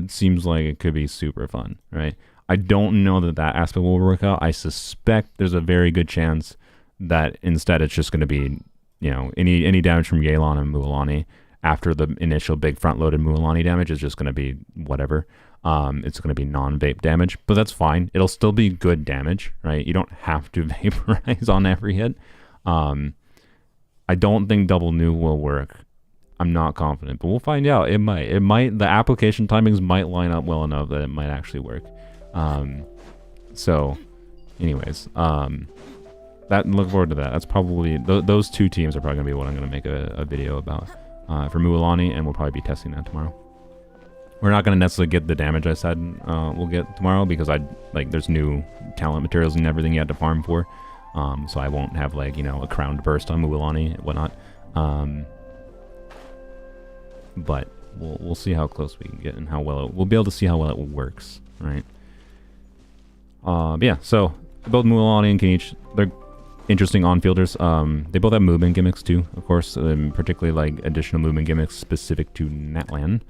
Seems like it could be super fun, right? I don't know that aspect will work out. I suspect there's a very good chance that instead it's just going to be, any damage from Yelan and Mualani after the initial big front-loaded Mualani damage is just going to be whatever. It's going to be non-vape damage, but that's fine. It'll still be good damage, right? You don't have to vaporize on every hit. I don't think double nuke will work. I'm not confident, but we'll find out. It might. The application timings might line up well enough that it might actually work. So, anyways, look forward to that. That's probably those two teams are probably gonna be what I'm gonna make a video about for Mualani, and we'll probably be testing that tomorrow. We're not gonna necessarily get the damage I said we'll get tomorrow because there's new talent materials and everything you had to farm for, so I won't have a crowned burst on Mualani and whatnot. But we'll see how close we can get and how well we'll be able to see how well it works, right? But yeah, so both Mualani and Kinich, they're interesting on-fielders. They both have movement gimmicks too, of course, particularly additional movement gimmicks specific to Natlan.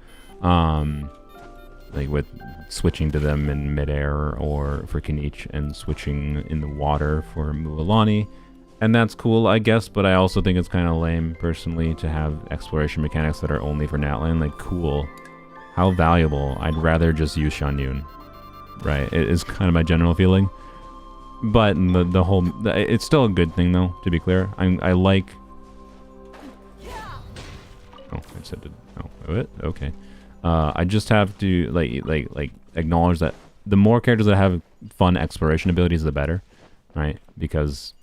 With switching to them in midair or for Kinich and switching in the water for Mualani. And that's cool, I guess, but I also think it's kind of lame, personally, to have exploration mechanics that are only for Natlan. Cool. How valuable. I'd rather just use Shanyun. Right? It is kind of my general feeling. But the whole... It's still a good thing, though, to be clear. I like... Oh, I said to... Oh, what? Okay. I just have to, acknowledge that the more characters that have fun exploration abilities, the better. Right? Because...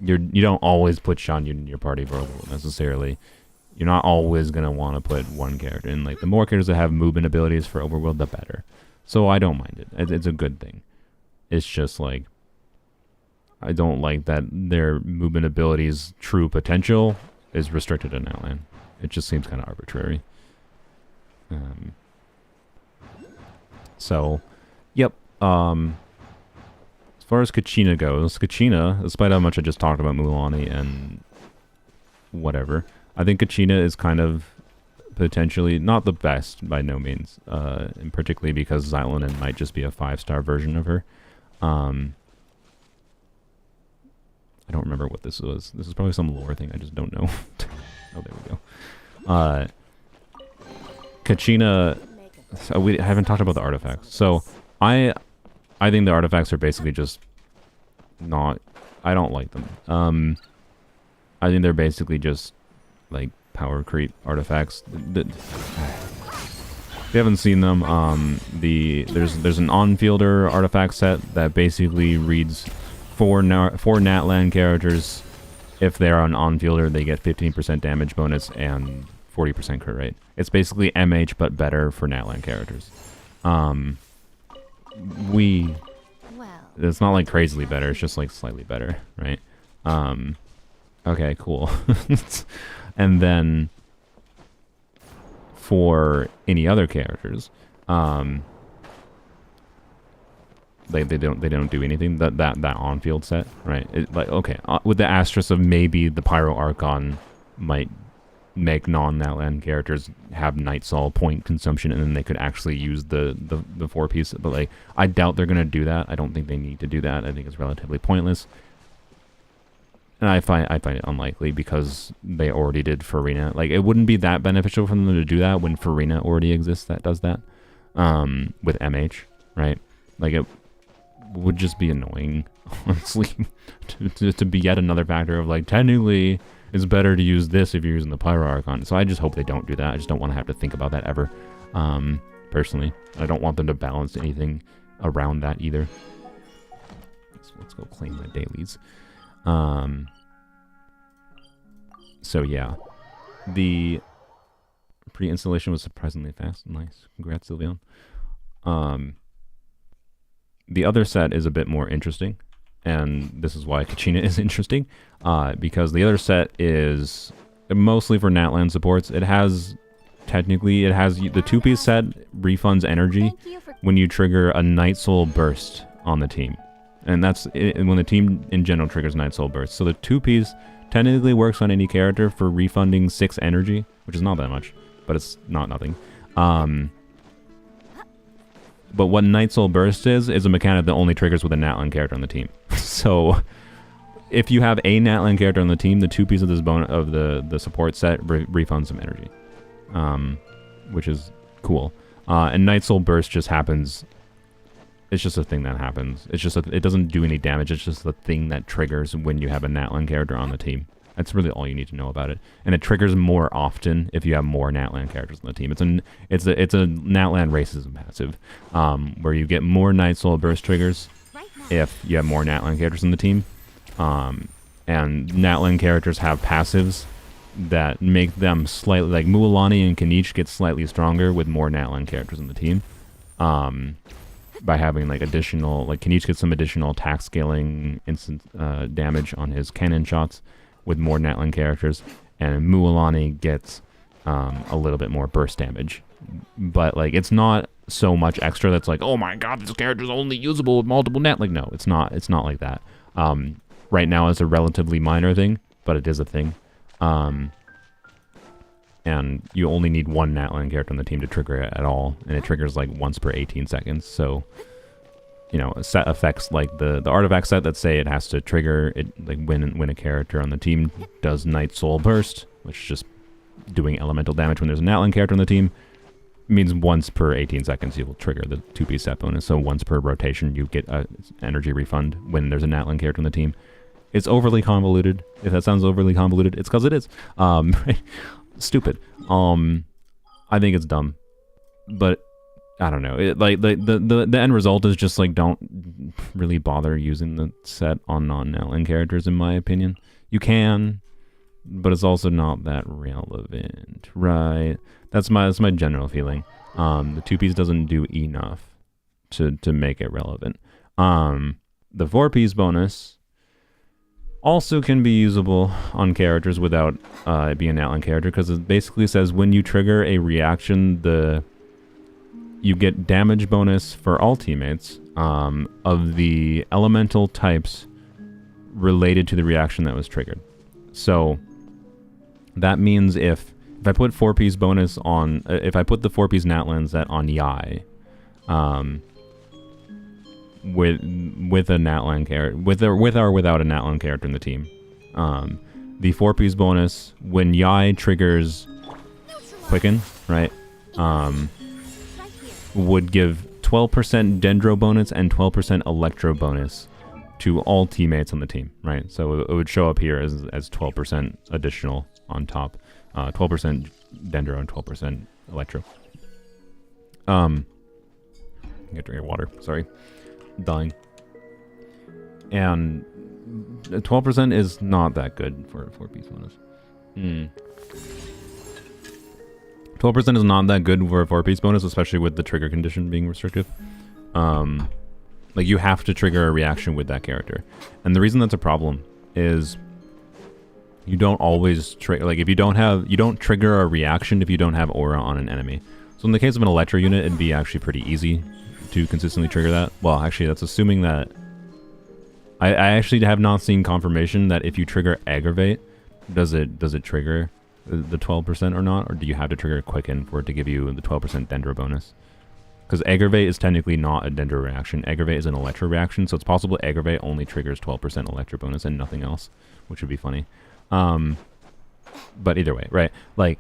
You don't always put Shanyun in your party for Overworld necessarily. You're not always going to want to put one character in. The more characters that have movement abilities for Overworld, the better. So I don't mind it. It's a good thing. It's just I don't like that their movement abilities' true potential is restricted to Natlan. It just seems kind of arbitrary. So, yep. As far as Kachina goes, despite how much I just talked about Mualani and whatever, I think Kachina is kind of potentially not the best by no means, and particularly because Xylonin might just be a 5-star version of her. I don't remember what this was. This is probably some lore thing. I just don't know. Oh, there we go. Kachina. So we haven't talked about the artifacts. So I think the artifacts are basically just not... I don't like them. I think they're basically just, power creep artifacts. If you haven't seen them, there's an on-fielder artifact set that basically reads four Natlan characters. If they're an on-fielder, they get 15% damage bonus and 40% crit rate. It's basically MH, but better for Natlan characters. It's not crazily better, it's just slightly better, right? Okay, cool. And then for any other characters, they don't do anything. That on-field set, right? Okay, with the asterisk of maybe the Pyro Archon might make non-Natlan characters have Night Sol point consumption, and then they could actually use the 4-piece. But I doubt they're gonna do that. I don't think they need to do that. I think it's relatively pointless, and I find it unlikely because they already did Farina. It wouldn't be that beneficial for them to do that when Farina already exists that does that with MH, right? It would just be annoying, honestly, to be yet another factor of technically it's better to use this if you're using the Pyro Archon. So I just hope they don't do that. I just don't want to have to think about that ever. Personally, I don't want them to balance anything around that either. Let's go claim my dailies. So yeah, the pre-installation was surprisingly fast. Nice, congrats, Sylveon. The other set is a bit more interesting, and this is why Kachina is interesting, because the other set is mostly for Natlan supports. It has technically it has the two-piece set refunds energy when you trigger a Night Soul burst on the team, and that's it, when the team in general triggers Night Soul burst. So the two-piece technically works on any character for refunding 6 energy, which is not that much, but it's not nothing. But what Night Soul burst is a mechanic that only triggers with a natlan character on the team. So if you have a natlan character on the team, the two-piece of this the support set refunds some energy, which is cool. And Night Soul burst just happens. It's just a thing that happens. It's just it doesn't do any damage. It's just the thing that triggers when you have a natlan character on the team. That's really all you need to know about it. And it triggers more often if you have more natlan characters on the team. It's a natlan racism passive, where you get more Night Soul burst triggers if you have more natlan characters on the team. And natlan characters have passives that make them slightly, like Mualani and Kanich get slightly stronger with more natlan characters on the team. By having like additional, like Kanich gets some additional attack scaling instant damage on his cannon shots with more natlan characters, and Mualani gets a little bit more burst damage. But like it's not so much extra that's like, oh my god, this character is only usable with multiple net. Like no, it's not like that. Right now it's a relatively minor thing, but it is a thing. And you only need one natlan character on the team to trigger it at all, and it triggers like once per 18 seconds. So, you know, set effects like the artifact set that say it has to trigger it, like when a character on the team does Night Soul burst, which is just doing elemental damage when there's a natlan character on the team, means once per 18 seconds you will trigger the two-piece set bonus. So once per rotation you get an energy refund when there's a natlan character on the team. It's overly convoluted. If that sounds overly convoluted, it's because it is. Right? Stupid. I think it's dumb, but I don't know. It, like the end result is just like, don't really bother using the set on non-natlan characters, in my opinion. You can, but it's also not that relevant, right? That's my general feeling. The two-piece doesn't do enough to make it relevant. The four-piece bonus also can be usable on characters without it being an natlan character, because it basically says when you trigger a reaction, you get damage bonus for all teammates of the elemental types related to the reaction that was triggered. So that means if I put four-piece bonus on, if I put the four-piece natlan set on Yai, with a natlan character, with or without a natlan character in the team, the four-piece bonus when Yai triggers Quicken, right, would give 12% Dendro bonus and 12% Electro bonus to all teammates on the team, right? So it would show up here as 12% additional on top, 12% Dendro and 12% Electro. I get to drink water. Sorry. Dying. And 12% is not that good for a four-piece bonus. 12% is not that good for a four-piece bonus, especially with the trigger condition being restrictive. Like you have to trigger a reaction with that character, and the reason that's a problem is you don't always trigger. Like if you don't trigger a reaction if you don't have aura on an enemy. So in the case of an Electro unit, it'd be actually pretty easy to consistently trigger that. Well, actually, that's assuming that... I actually have not seen confirmation that if you trigger Aggravate, does it trigger the 12% or not? Or do you have to trigger Quicken for it to give you the 12% Dendro bonus? Because Aggravate is technically not a Dendro reaction. Aggravate is an Electro reaction, so it's possible Aggravate only triggers 12% Electro bonus and nothing else, which would be funny. But either way, right? Like,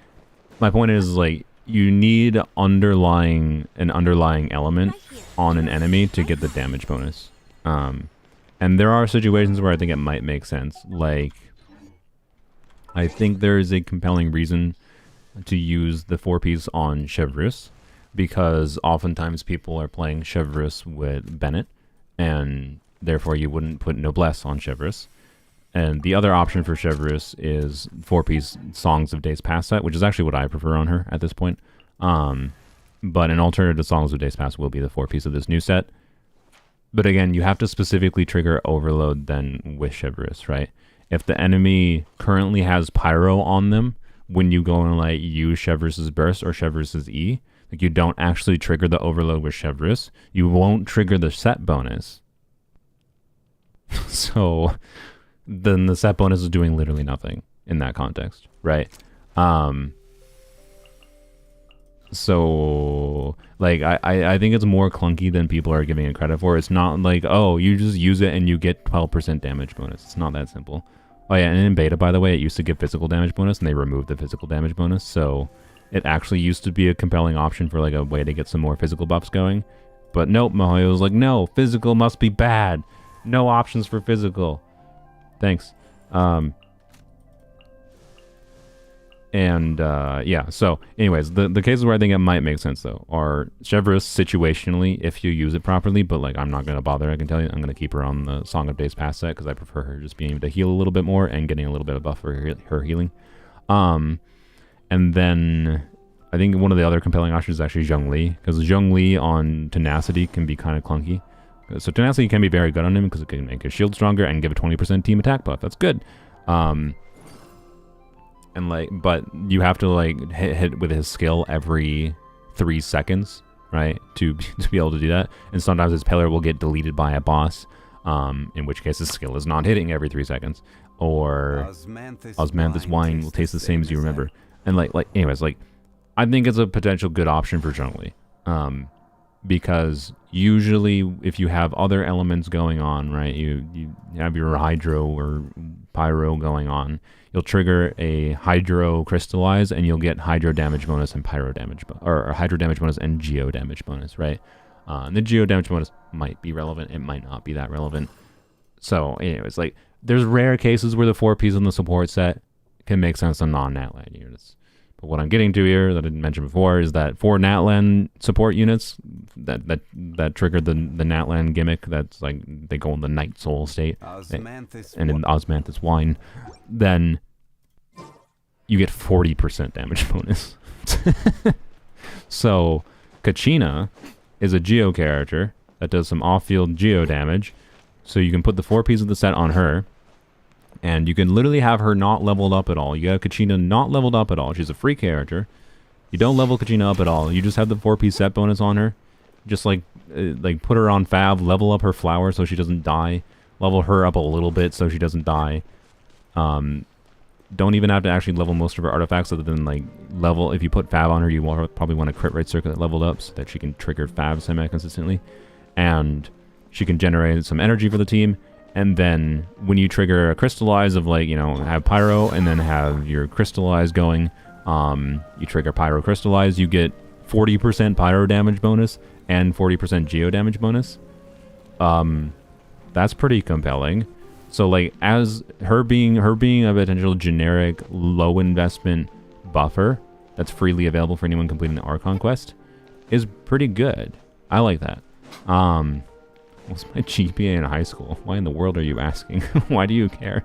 my point is, like, you need an underlying element on an enemy to get the damage bonus. And there are situations where I think it might make sense. Like, I think there is a compelling reason to use the four-piece on Chevreuse, because oftentimes people are playing Chevreuse with Bennett, and therefore you wouldn't put Noblesse on Chevreuse. And the other option for Chevreuse is four-piece Songs of Days Past set, which is actually what I prefer on her at this point. But an alternative to Songs of Days Past will be the four-piece of this new set. But again, you have to specifically trigger Overload then with Chevreuse, right? If the enemy currently has Pyro on them, when you go and like use Chev versus Burst or Chev versus E. Like you don't actually trigger the overload with Chev Versus. You won't trigger the set bonus. So then the set bonus is doing literally nothing in that context, right? So like I think it's more clunky than people are giving it credit for. It's not like, oh, you just use it and you get 12% damage bonus. It's not that simple. Oh yeah, and in beta, by the way, it used to give physical damage bonus and they removed the physical damage bonus. So it actually used to be a compelling option for like a way to get some more physical buffs going. But nope, Mihoyo was like, no, physical must be bad. No options for physical. Thanks. Yeah, so anyways, the cases where I think it might make sense though are Chevrolet situationally if you use it properly, but like I'm not going to bother, I can tell you. I'm going to keep her on the Song of Days past set because I prefer her just being able to heal a little bit more and getting a little bit of buff for her healing. And then I think one of the other compelling options is actually Zhongli, because Zhongli on Tenacity can be kind of clunky. So Tenacity can be very good on him because it can make his shield stronger and give a 20% team attack buff. That's good. And like, but you have to like hit with his skill every 3 seconds, right? To be able to do that. And sometimes his pillar will get deleted by a boss, in which case his skill is not hitting every 3 seconds. Or Osmanthus wine will taste the same as you remember. And anyways, I think it's a potential good option for Zhongli. Because usually if you have other elements going on, right, you have your hydro or pyro going on, you'll trigger a hydro crystallize and you'll get hydro damage bonus and pyro damage or hydro damage bonus and geo damage bonus, right? And the geo damage bonus might be relevant, it might not be that relevant. So anyways, like there's rare cases where the 4Ps in the support set can make sense on non-natlan units. But what I'm getting to here that I didn't mention before is that for natlan support units that trigger the natlan gimmick, that's like they go in the night soul state and in Osmanthus wine, then you get 40% damage bonus. So Kachina is a geo character that does some off-field geo damage. So you can put the 4 pieces of the set on her, and you can literally have her not leveled up at all. You have Kachina not leveled up at all. She's a free character. You don't level Kachina up at all. You just have the 4-piece set bonus on her. Just like put her on Fab, level up her flower so she doesn't die. Level her up a little bit so she doesn't die. Don't even have to actually level most of her artifacts other than like level. If you put Fab on her, you probably want a crit rate circuit leveled up so that she can trigger Fab semi-consistently. And she can generate some energy for the team. And then when you trigger a crystallize of like, you know, have pyro and then have your crystallize going, you trigger pyro crystallize, you get 40% pyro damage bonus and 40% geo damage bonus. That's pretty compelling. So like as her being a potential generic low investment buffer that's freely available for anyone completing the Archon quest is pretty good. I like that. What's my GPA in high school? Why in the world are you asking? Why do you care?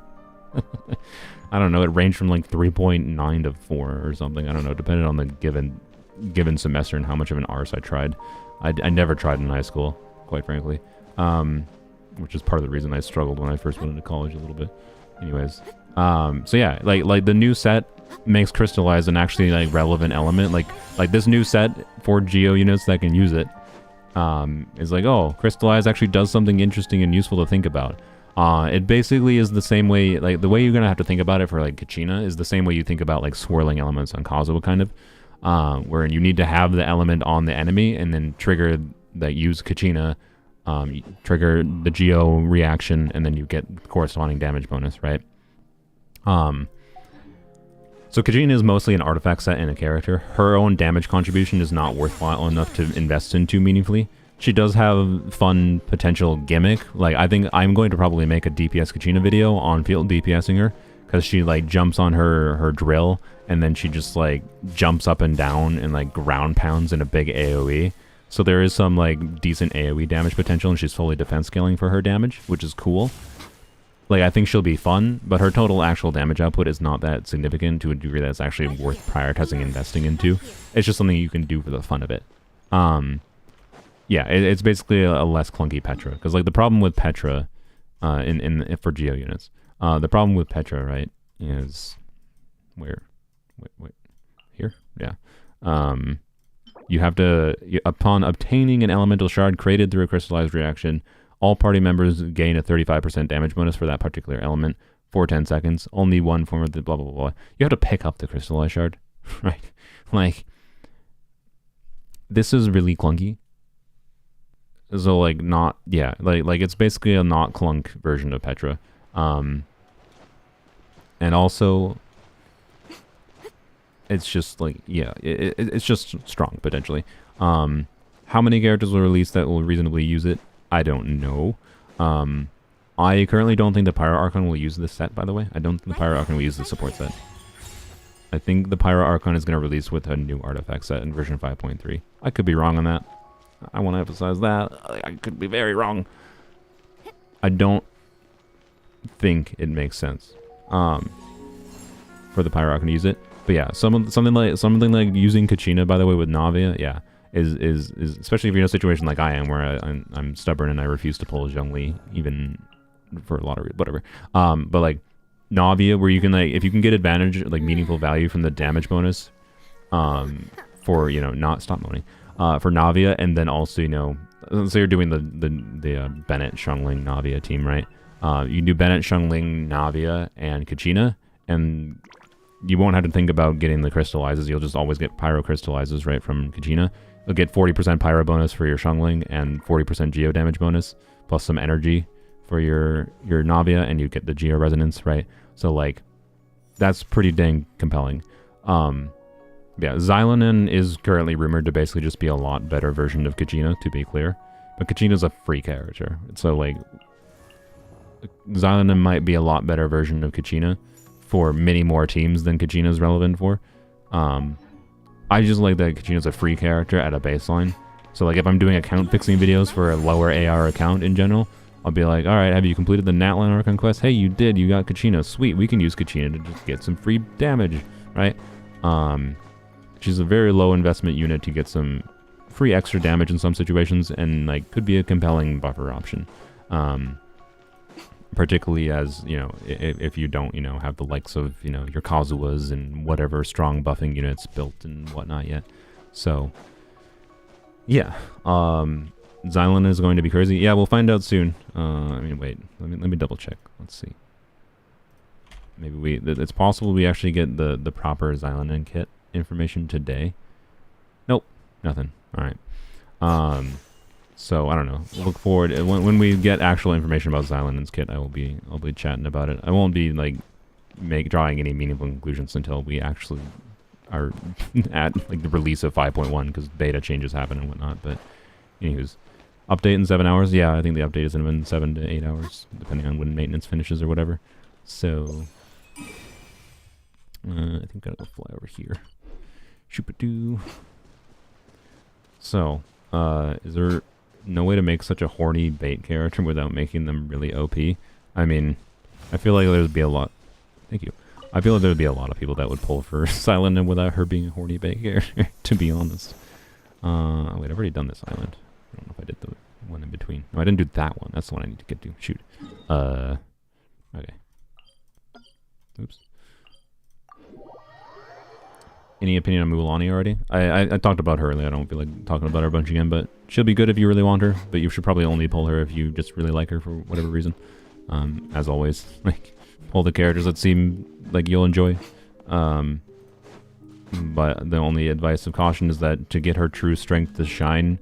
I don't know. It ranged from like 3.9 to 4 or something. I don't know. Depending on the given semester and how much of an arse I tried. I never tried in high school, quite frankly. Which is part of the reason I struggled when I first went into college a little bit. Anyways. So yeah, like the new set makes crystallize an actually like relevant element. Like this new set for Geo units that can use it. Is like, oh, crystallize actually does something interesting and useful to think about. It basically is the same way, like the way you're gonna have to think about it for like Kachina is the same way you think about like swirling elements on Kazuha kind of, where you need to have the element on the enemy and then trigger that use Kachina, trigger the Geo reaction and then you get corresponding damage bonus, right? So Kachina is mostly an artifact set and a character. Her own damage contribution is not worthwhile enough to invest in too meaningfully. She does have fun potential gimmick. Like I think I'm going to probably make a DPS Kachina video on field DPSing her because she like jumps on her drill and then she just like jumps up and down and like ground pounds in a big AoE. So there is some like decent AoE damage potential and she's fully defense scaling for her damage, which is cool. Like, I think she'll be fun, but her total actual damage output is not that significant to a degree that's actually worth prioritizing investing into. It's just something you can do for the fun of it. Yeah, it's basically a less clunky Petra. Because, like, the problem with Petra, for Geo units, the problem with Petra, right, is... Where Wait. Here? Yeah. You have to, upon obtaining an elemental shard created through a crystallized reaction, all party members gain a 35% damage bonus for that particular element for 10 seconds. Only one form of the blah, blah, blah. You have to pick up the crystallized shard, right? Like, this is really clunky. So, like, not, yeah, like it's basically a not clunk version of Petra. And also, it's just like, yeah, it's just strong, potentially. How many characters will release that will reasonably use it? I don't know. I currently don't think the Pyro Archon will use this set, by the way. I don't think the Pyro Archon will use the support set. I think the Pyro Archon is going to release with a new artifact set in version 5.3. I could be wrong on that. I want to emphasize that. I could be very wrong. I don't think it makes sense for the Pyro Archon to use it. But yeah, something like using Kachina, by the way, with Navia, yeah, is especially if you're in a situation like I am, where I'm stubborn and I refuse to pull Zhongli, even for a lot of whatever. But like Navia, where you can, like, if you can get advantage, like meaningful value from the damage bonus, for, you know, not stop moaning, for Navia, and then also, you know, let's say you're doing the Bennett, Xiangling, Navia team, right? You can do Bennett, Xiangling, Navia, and Kachina, and you won't have to think about getting the crystallizes. You'll just always get pyro crystallizes, right, from Kachina. You'll get 40% pyro bonus for your Xiangling and 40% geo damage bonus, plus some energy for your Navia, and you get the geo resonance, right? So, like, that's pretty dang compelling. Yeah, Xylonin is currently rumored to basically just be a lot better version of Kachina, to be clear. But Kachina's a free character. So, like, Xylonin might be a lot better version of Kachina for many more teams than Kachina's relevant for. I just like that Kachina's a free character at a baseline. So, like, if I'm doing account fixing videos for a lower AR account in general, I'll be like, alright, have you completed the Natlan Archon quest? Hey, you did, you got Kachina. Sweet, we can use Kachina to just get some free damage, right? She's a very low investment unit to get some free extra damage in some situations, and, like, could be a compelling buffer option. Particularly as, you know, if you don't, you know, have the likes of, you know, your Kazuas and whatever strong buffing units built and whatnot yet. So, yeah. Xylon is going to be crazy. Yeah, we'll find out soon. I mean, wait. Let me double check. Let's see. Maybe it's possible we actually get the proper Xylonin kit information today. Nope. Nothing. Alright. So I don't know. We'll look forward when we get actual information about Xylonin's kit. I'll be chatting about it. I won't be like drawing any meaningful conclusions until we actually are at like the release of 5.1, because beta changes happen and whatnot. But anywho's, update in 7 hours. Yeah, I think the update is in 7 to 8 hours, depending on when maintenance finishes or whatever. So I think I'll fly over here. Shoop-a-doo. So is there no way to make such a horny bait character without making them really OP? I mean, I feel like there'd be a lot. Thank you. I feel like there'd be a lot of people that would pull for Silent without her being a horny bait character, to be honest. Wait, I've already done this island. I don't know if I did the one in between. No, I didn't do that one. That's the one I need to get to. Shoot. Okay. Oops. Any opinion on Mulan already? I talked about her earlier. I don't feel like talking about her a bunch again, but she'll be good if you really want her, but you should probably only pull her if you just really like her for whatever reason. As always, like, pull the characters that seem like you'll enjoy. But the only advice of caution is that to get her true strength to shine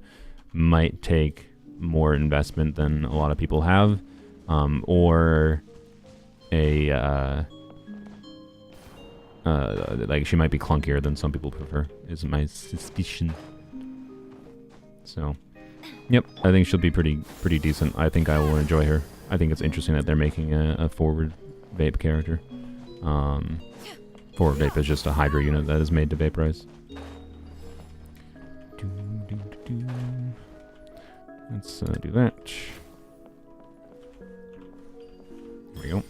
might take more investment than a lot of people have, or like, she might be clunkier than some people prefer, is my suspicion. So, yep, I think she'll be pretty decent. I think I will enjoy her. I think it's interesting that they're making a forward vape character. Forward vape is just a Hydra unit that is made to vaporize. Let's do that. Here we go.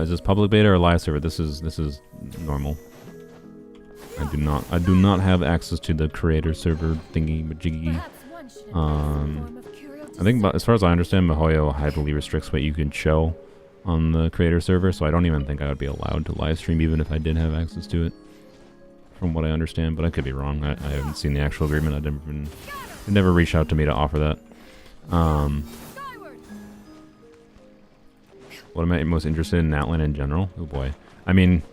Is this public beta or live server? This is normal. I do not have access to the creator server thingy majiggy. I think, as far as I understand, MiHoYo heavily restricts what you can show on the creator server, so I don't even think I would be allowed to live stream even if I did have access to it. from what I understand, but I could be wrong. I haven't seen the actual agreement. It never reached out to me to offer that. What am I most interested in natlan in general? Oh boy. I mean,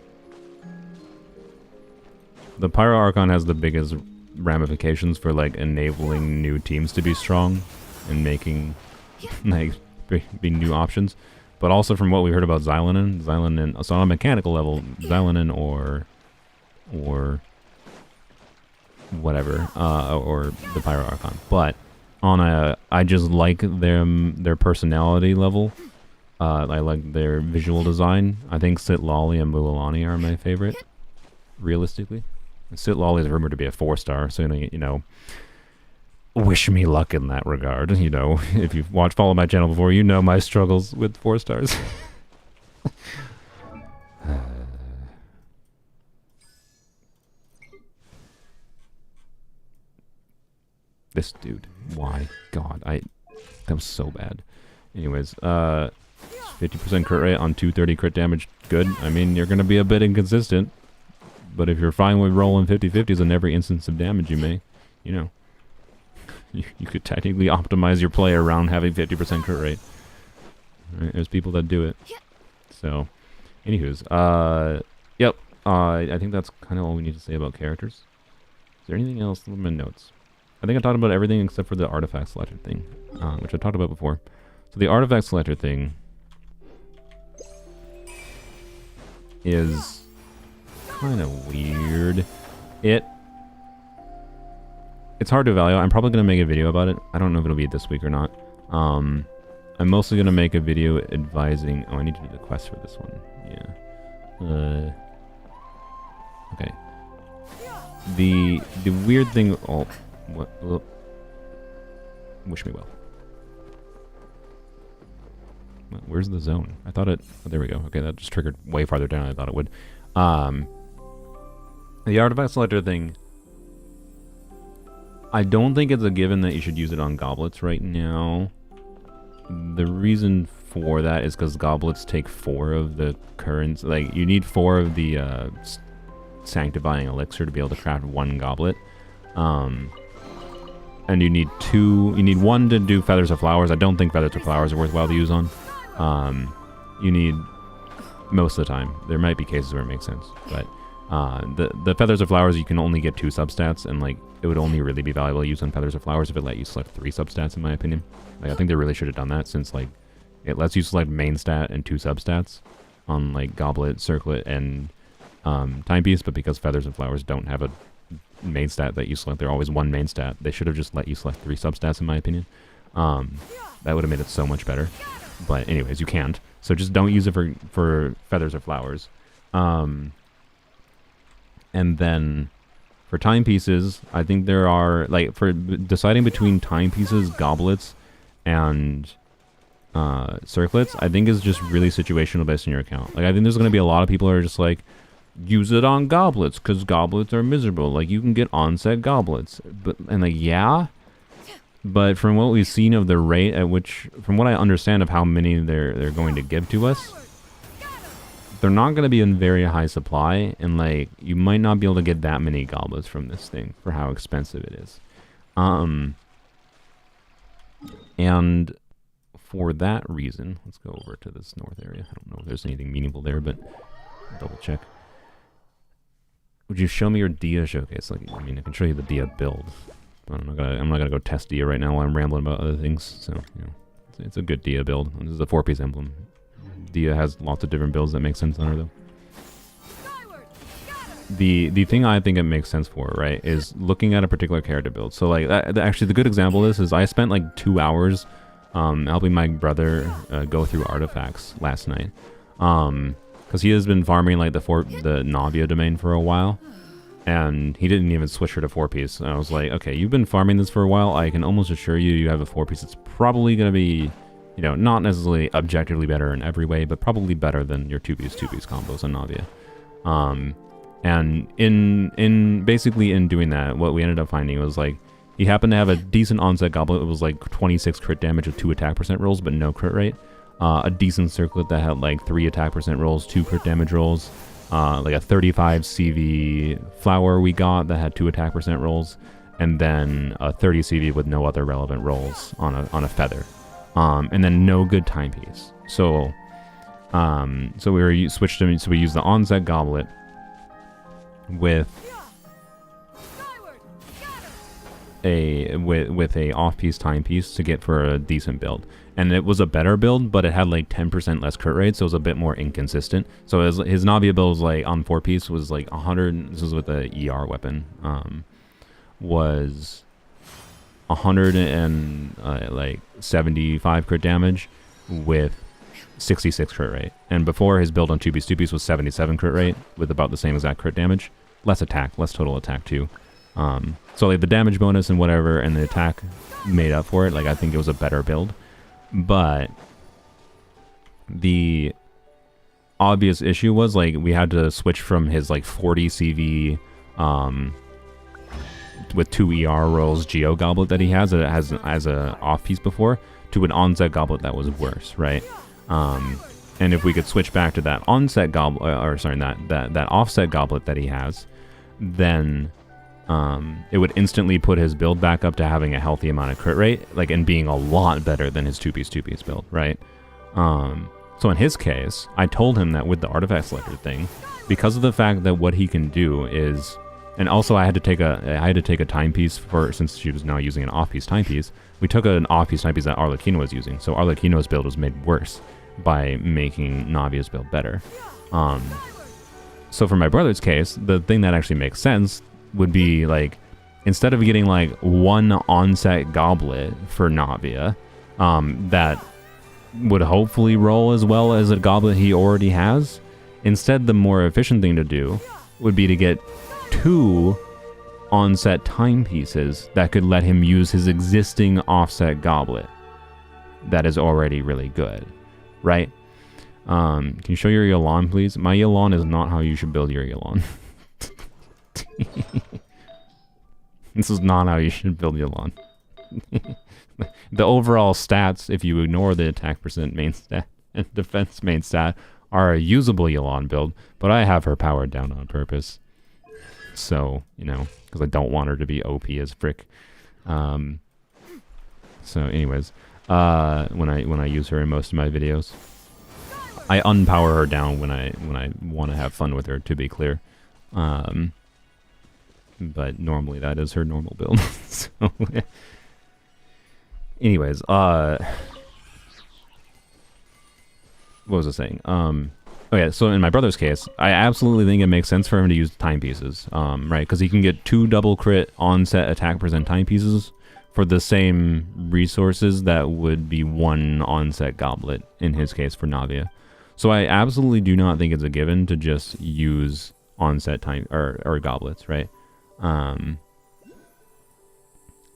the Pyro Archon has the biggest ramifications for like enabling new teams to be strong and making like be new options. But also from what we heard about Xylanin, so on a mechanical level, Xylanin or whatever, or the Pyro Archon. But on I just like their personality level. I like their visual design. I think Sitlali and Mualani are my favorite, realistically. Sitlali is rumored to be a 4-star, so you know, wish me luck in that regard. You know, if you've followed my channel before, you know my struggles with 4-stars. This dude, why? God, that was so bad. Anyways, 50% crit rate on 230 crit damage, good. I mean, you're gonna be a bit inconsistent, but if you're fine with rolling 50/50s in every instance of damage you make, you know, you could technically optimize your play around having 50% crit rate. Right? There's people that do it. So, anywho's, yep. I think that's kind of all we need to say about characters. Is there anything else in my notes? I think I talked about everything except for the artifact selector thing, which I talked about before. So the artifact selector thing is kind of weird. It's hard to evaluate. I'm probably going to make a video about it. I don't know if it'll be this week or not. I'm mostly going to make a video advising... Oh, I need to do the quest for this one. Yeah. Okay. The weird thing... Oh, what? Wish me well. Where's the zone? I thought it... Oh, there we go. Okay, that just triggered way farther down than I thought it would. The artifact selector thing... I don't think it's a given that you should use it on goblets right now. The reason for that is because goblets take 4 of the currents. Like, you need 4 of the sanctifying elixir to be able to craft 1 goblet. And you need 2. You need 1 to do feathers of flowers. I don't think feathers of flowers are worthwhile to use on. You need most of the time. There might be cases where it makes sense, but the feathers of flowers, you can only get 2 substats, and like it would only really be valuable to use on feathers of flowers if it let you select 3 substats, in my opinion. Like, I think they really should have done that, since like it lets you select main stat and 2 substats on like goblet, circlet, and timepiece. But because feathers of flowers don't have a main stat that you select, they're always 1 main stat. They should have just let you select 3 substats, in my opinion. That would have made it so much better. But anyways, you can't. So just don't use it for feathers or flowers. And then for timepieces, I think there are, like, for deciding between timepieces, goblets, and circlets, I think is just really situational based on your account. Like, I think there's going to be a lot of people who are just like, use it on goblets, because goblets are miserable. Like, you can get onset goblets. And like, yeah. But from what we've seen of the rate at which, from what I understand of how many they're going to give to us, they're not going to be in very high supply, and like you might not be able to get that many goblets from this thing for how expensive it is. And for that reason, let's go over to this north area. I don't know if there's anything meaningful there, but double check. Would you show me your Dia showcase? Like, I mean, I can show you the Dia build. I'm not gonna go test Dia right now while I'm rambling about other things. So, you know, it's a good Dia build. This is a 4-piece emblem. Dia has lots of different builds that make sense on her, though. The thing I think it makes sense for, right, is looking at a particular character build. So, like, actually, the good example of this is I spent like 2 hours helping my brother go through artifacts last night, because he has been farming like the Navia domain for a while. And he didn't even switch her to 4-piece. And I was like, okay, you've been farming this for a while. I can almost assure you, you have a 4-piece. It's probably going to be, you know, not necessarily objectively better in every way, but probably better than your 2-piece combos on Navia. And in basically in doing that, what we ended up finding was like, he happened to have a decent onset goblet. It was like 26 crit damage with 2 attack percent rolls, but no crit rate. A decent circlet that had like 3 attack percent rolls, 2 crit damage rolls. like a 35 CV flower we got that had 2 attack percent rolls, and then a 30 CV with no other relevant rolls on a feather, and then no good timepiece. So we switched to, so we used the onset goblet with a off-piece timepiece to get for a decent build. And it was a better build, but it had like 10% less crit rate, so it was a bit more inconsistent. So his Navia build was like on 4-piece was like 100. This was with the ER weapon. Was 100 and like 75 crit damage with 66 crit rate. And before, his build on 2-piece was 77 crit rate with about the same exact crit damage, less attack, less total attack too. So like the damage bonus and whatever, and the attack made up for it. Like I think it was a better build. But the obvious issue was like we had to switch from his like 40 CV with 2 ER rolls Geo Goblet that he has as a off piece before to an onset goblet that was worse, right? And if we could switch back to that onset goblet, or sorry, that offset goblet that he has, then it would instantly put his build back up to having a healthy amount of crit rate, like, and being a lot better than his 2-piece build, right? So in his case, I told him that with the artifact selector thing, because of the fact that what he can do is, and also I had to take a timepiece for, since she was now using an off-piece timepiece, we took an off-piece timepiece that Arlecchino was using, so Arlecchino's build was made worse by making Navia's build better. So for my brother's case, the thing that actually makes sense would be like, instead of getting like one onset goblet for Navia, that would hopefully roll as well as a goblet he already has, instead the more efficient thing to do would be to get 2 onset timepieces that could let him use his existing offset goblet that is already really good, right? Can you show your Yelan, please? My Yelan is not how you should build your Yelan. This is not how you should build Yelan. The overall stats, if you ignore the attack percent main stat and defense main stat, are a usable Yelan build, but I have her powered down on purpose. So, you know, because I don't want her to be OP as frick. So anyways, when I use her in most of my videos, I unpower her down when I want to have fun with her, to be clear. But normally that is her normal build. So, anyways, what was I saying? Oh yeah, so in my brother's case, I absolutely think it makes sense for him to use timepieces, right? Because he can get 2 double crit onset attack percent timepieces for the same resources that would be 1 onset goblet in his case for Navia. So I absolutely do not think it's a given to just use onset time or goblets, right?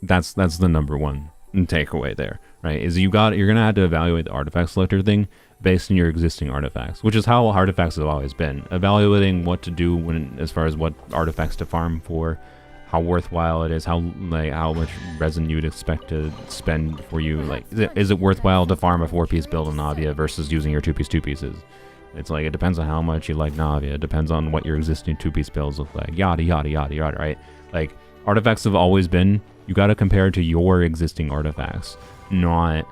That's the number one takeaway there, right? Is you're gonna have to evaluate the artifact selector thing based on your existing artifacts, which is how artifacts have always been. Evaluating what to do when, as far as what artifacts to farm for, how worthwhile it is, how much resin you'd expect to spend for you. Like, is it worthwhile to farm a 4-piece build on Navia versus using your 2 pieces? It's like, it depends on how much you like Navia. It depends on what your existing 2-piece builds look like. Yada, yada, yada, yada, right? Like, artifacts have always been, you gotta compare it to your existing artifacts, not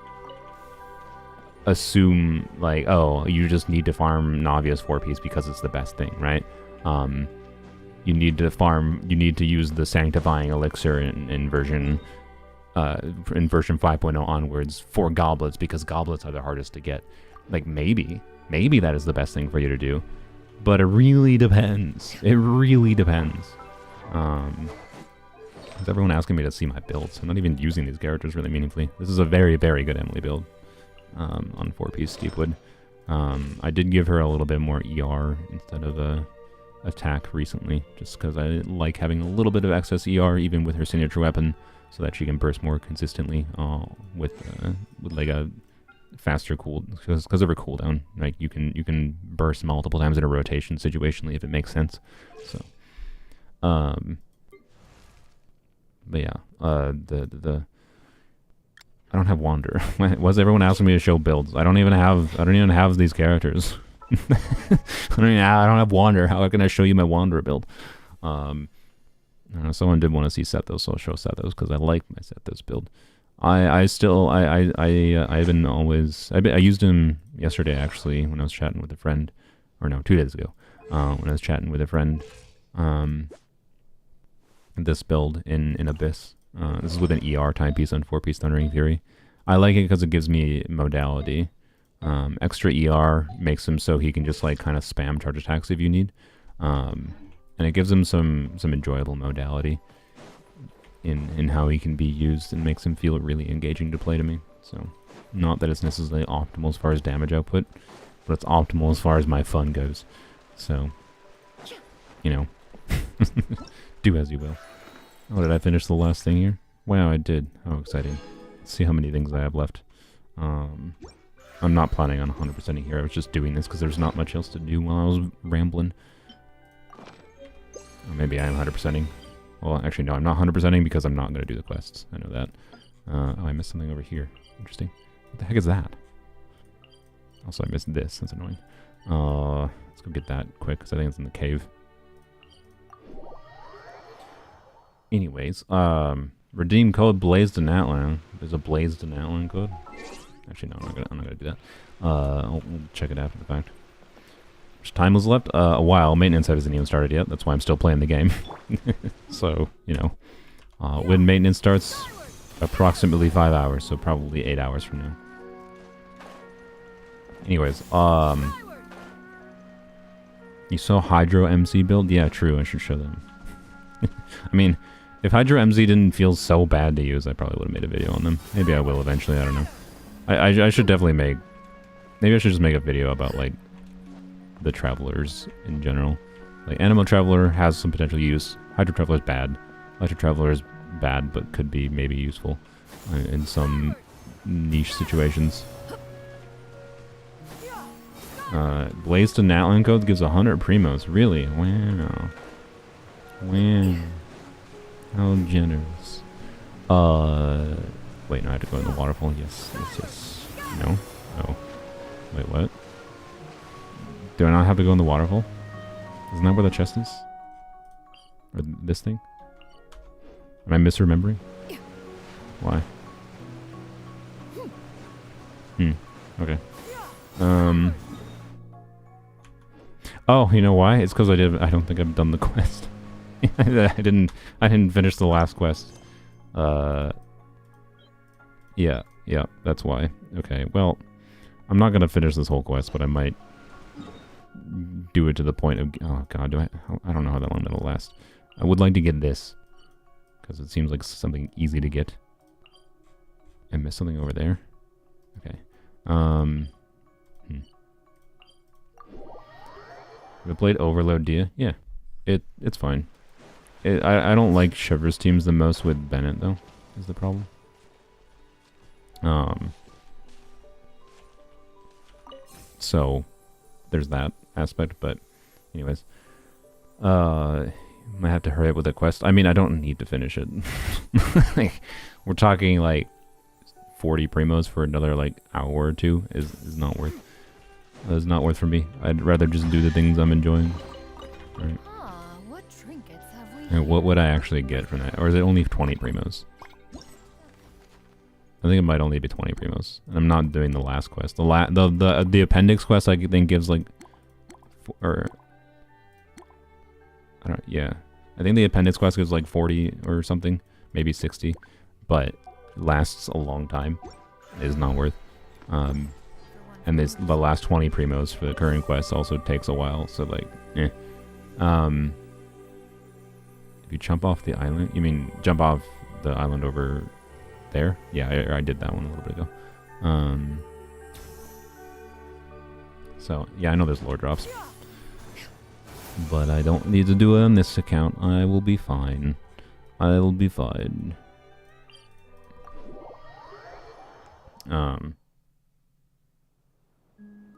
assume, like, oh, you just need to farm Navia's 4-piece because it's the best thing, right? You need to use the sanctifying elixir in version 5.0 onwards for goblets, because goblets are the hardest to get. Like, maybe that is the best thing for you to do, but it really depends. It really depends. Is everyone asking me to see my builds? I'm not even using these characters really meaningfully. This is a very, very good Emily build on 4-piece Steepwood. I did give her a little bit more ER instead of attack recently, just because I like having a little bit of excess ER even with her signature weapon, so that she can burst more consistently with like a faster cool, because of her cooldown. Like, you can burst multiple times in a rotation situationally if it makes sense. So, but yeah, the I don't have Wander. Was everyone asking me to show builds? I don't even have these characters. I don't have Wander. How can I show you my Wanderer build? I don't know, someone did want to see Sethos, so I'll show Sethos because I like my Sethos build. I haven't always. I used him yesterday actually when I was chatting with a friend, or no, 2 days ago, when I was chatting with a friend. This build in Abyss. This is with an ER timepiece and 4-piece Thundering Fury. I like it because it gives me modality. Extra ER makes him so he can just like kind of spam charge attacks if you need, and it gives him some enjoyable modality in how he can be used, and makes him feel really engaging to play to me. So, not that it's necessarily optimal as far as damage output, but it's optimal as far as my fun goes. So, you know, do as you will. Oh, did I finish the last thing here? Wow, I did. How exciting. Let's see how many things I have left. I'm not planning on 100%ing here. I was just doing this because there's not much else to do while I was rambling. Or maybe I am 100%ing. Well, actually, no, I'm not 100%ing because I'm not going to do the quests. I know that. Oh, I missed something over here. Interesting. What the heck is that? Also, I missed this. That's annoying. Let's go get that quick because I think it's in the cave. Anyways, redeem code Blaze to Natlan. There's a Blaze to Natlan code. Actually, no, I'm not gonna do that. We'll check it after the fact. How much time was left? A while. Maintenance hasn't even started yet. That's why I'm still playing the game. So, you know, when maintenance starts, approximately 5 hours. So probably 8 hours from now. Anyways, you saw Hydro MC build? Yeah, true. I should show them. I mean, if Hydro MZ didn't feel so bad to use, I probably would have made a video on them. Maybe I will eventually, I don't know. I should definitely make... Maybe I should just make a video about, like, the Travelers in general. Like, Animal Traveler has some potential use. Hydro Traveler is bad. Electric Traveler is bad, but could be maybe useful in some niche situations. Blaze to Natlan code gives 100 primos. Really? Wow. Wow. How generous. Wait, no, I have to go in the waterfall. Yes, yes, yes. No? Oh. Wait, what? Do I not have to go in the waterfall? Isn't that where the chest is? Or this thing? Am I misremembering? Why? Okay. Oh, you know why? It's because I don't think I've done the quest. I didn't finish the last quest. Yeah, that's why. Okay, well, I'm not gonna finish this whole quest, but I might do it to the point of... Oh god, I don't know how that long that'll last. I would like to get this, because it seems like something easy to get. I missed something over there. Okay. Have I played Overload Dia? Yeah. It's fine. I don't like Shivers teams the most with Bennett, though, is the problem. So, there's that aspect, but anyways. Might have to hurry up with the quest. I mean, I don't need to finish it. Like, we're talking, like, 40 primos for another, like, hour or two is not worth. It's not worth for me. I'd rather just do the things I'm enjoying. Right. What trinkets have we? And what would I actually get from that? Or is it only 20 primos? I think it might only be 20 primos. And I'm not doing the last quest. The appendix quest I think gives like, yeah. I think the appendix quest gives like 40 or something, maybe 60, but lasts a long time. It is not worth. And the last 20 primos for the current quest also takes a while, so like, eh. If you jump off the island, you mean jump off the island over there? Yeah, I did that one a little bit ago. So, yeah, I know there's lore drops. But I don't need to do it on this account. I will be fine. I will be fine. What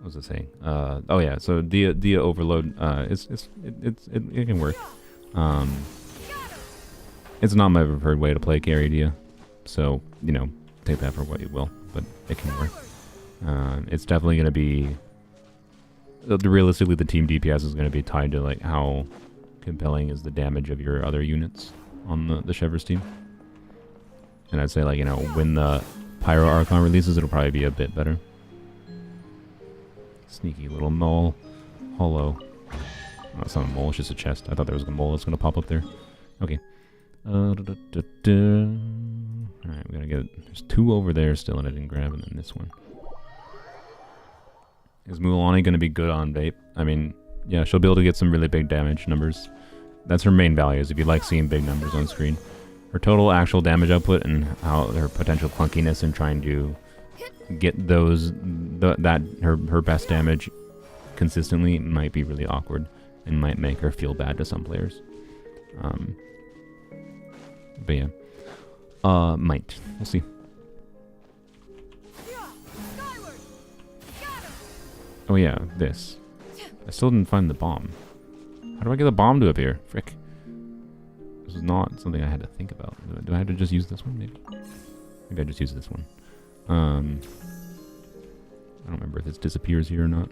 was I saying? Oh yeah, so Dia Overload, it can work. It's not my preferred way to play carry Dia, so, you know, take that for what you will, but it can work. It's definitely gonna be realistically, the team DPS is going to be tied to like how compelling is the damage of your other units on the Shevers team. And I'd say, like, you know, when the Pyro Archon releases, it'll probably be a bit better. Sneaky little mole. Hollow. Oh, it's not a mole, it's just a chest. I thought there was a mole that's going to pop up there. Okay. Alright, we gotta get... There's 2 over there still and I didn't grab, and then this one. Is Mualani going to be good on Vape? I mean, yeah, she'll be able to get some really big damage numbers. That's her main values, if you like seeing big numbers on screen. Her total actual damage output and how her potential clunkiness in trying to get those her best damage consistently might be really awkward and might make her feel bad to some players. But yeah, might, we'll see. Oh yeah, this. I still didn't find the bomb. How do I get the bomb to appear? Frick. This is not something I had to think about. Do I have to just use this one, maybe? Maybe I just use this one. I don't remember if this disappears here or not.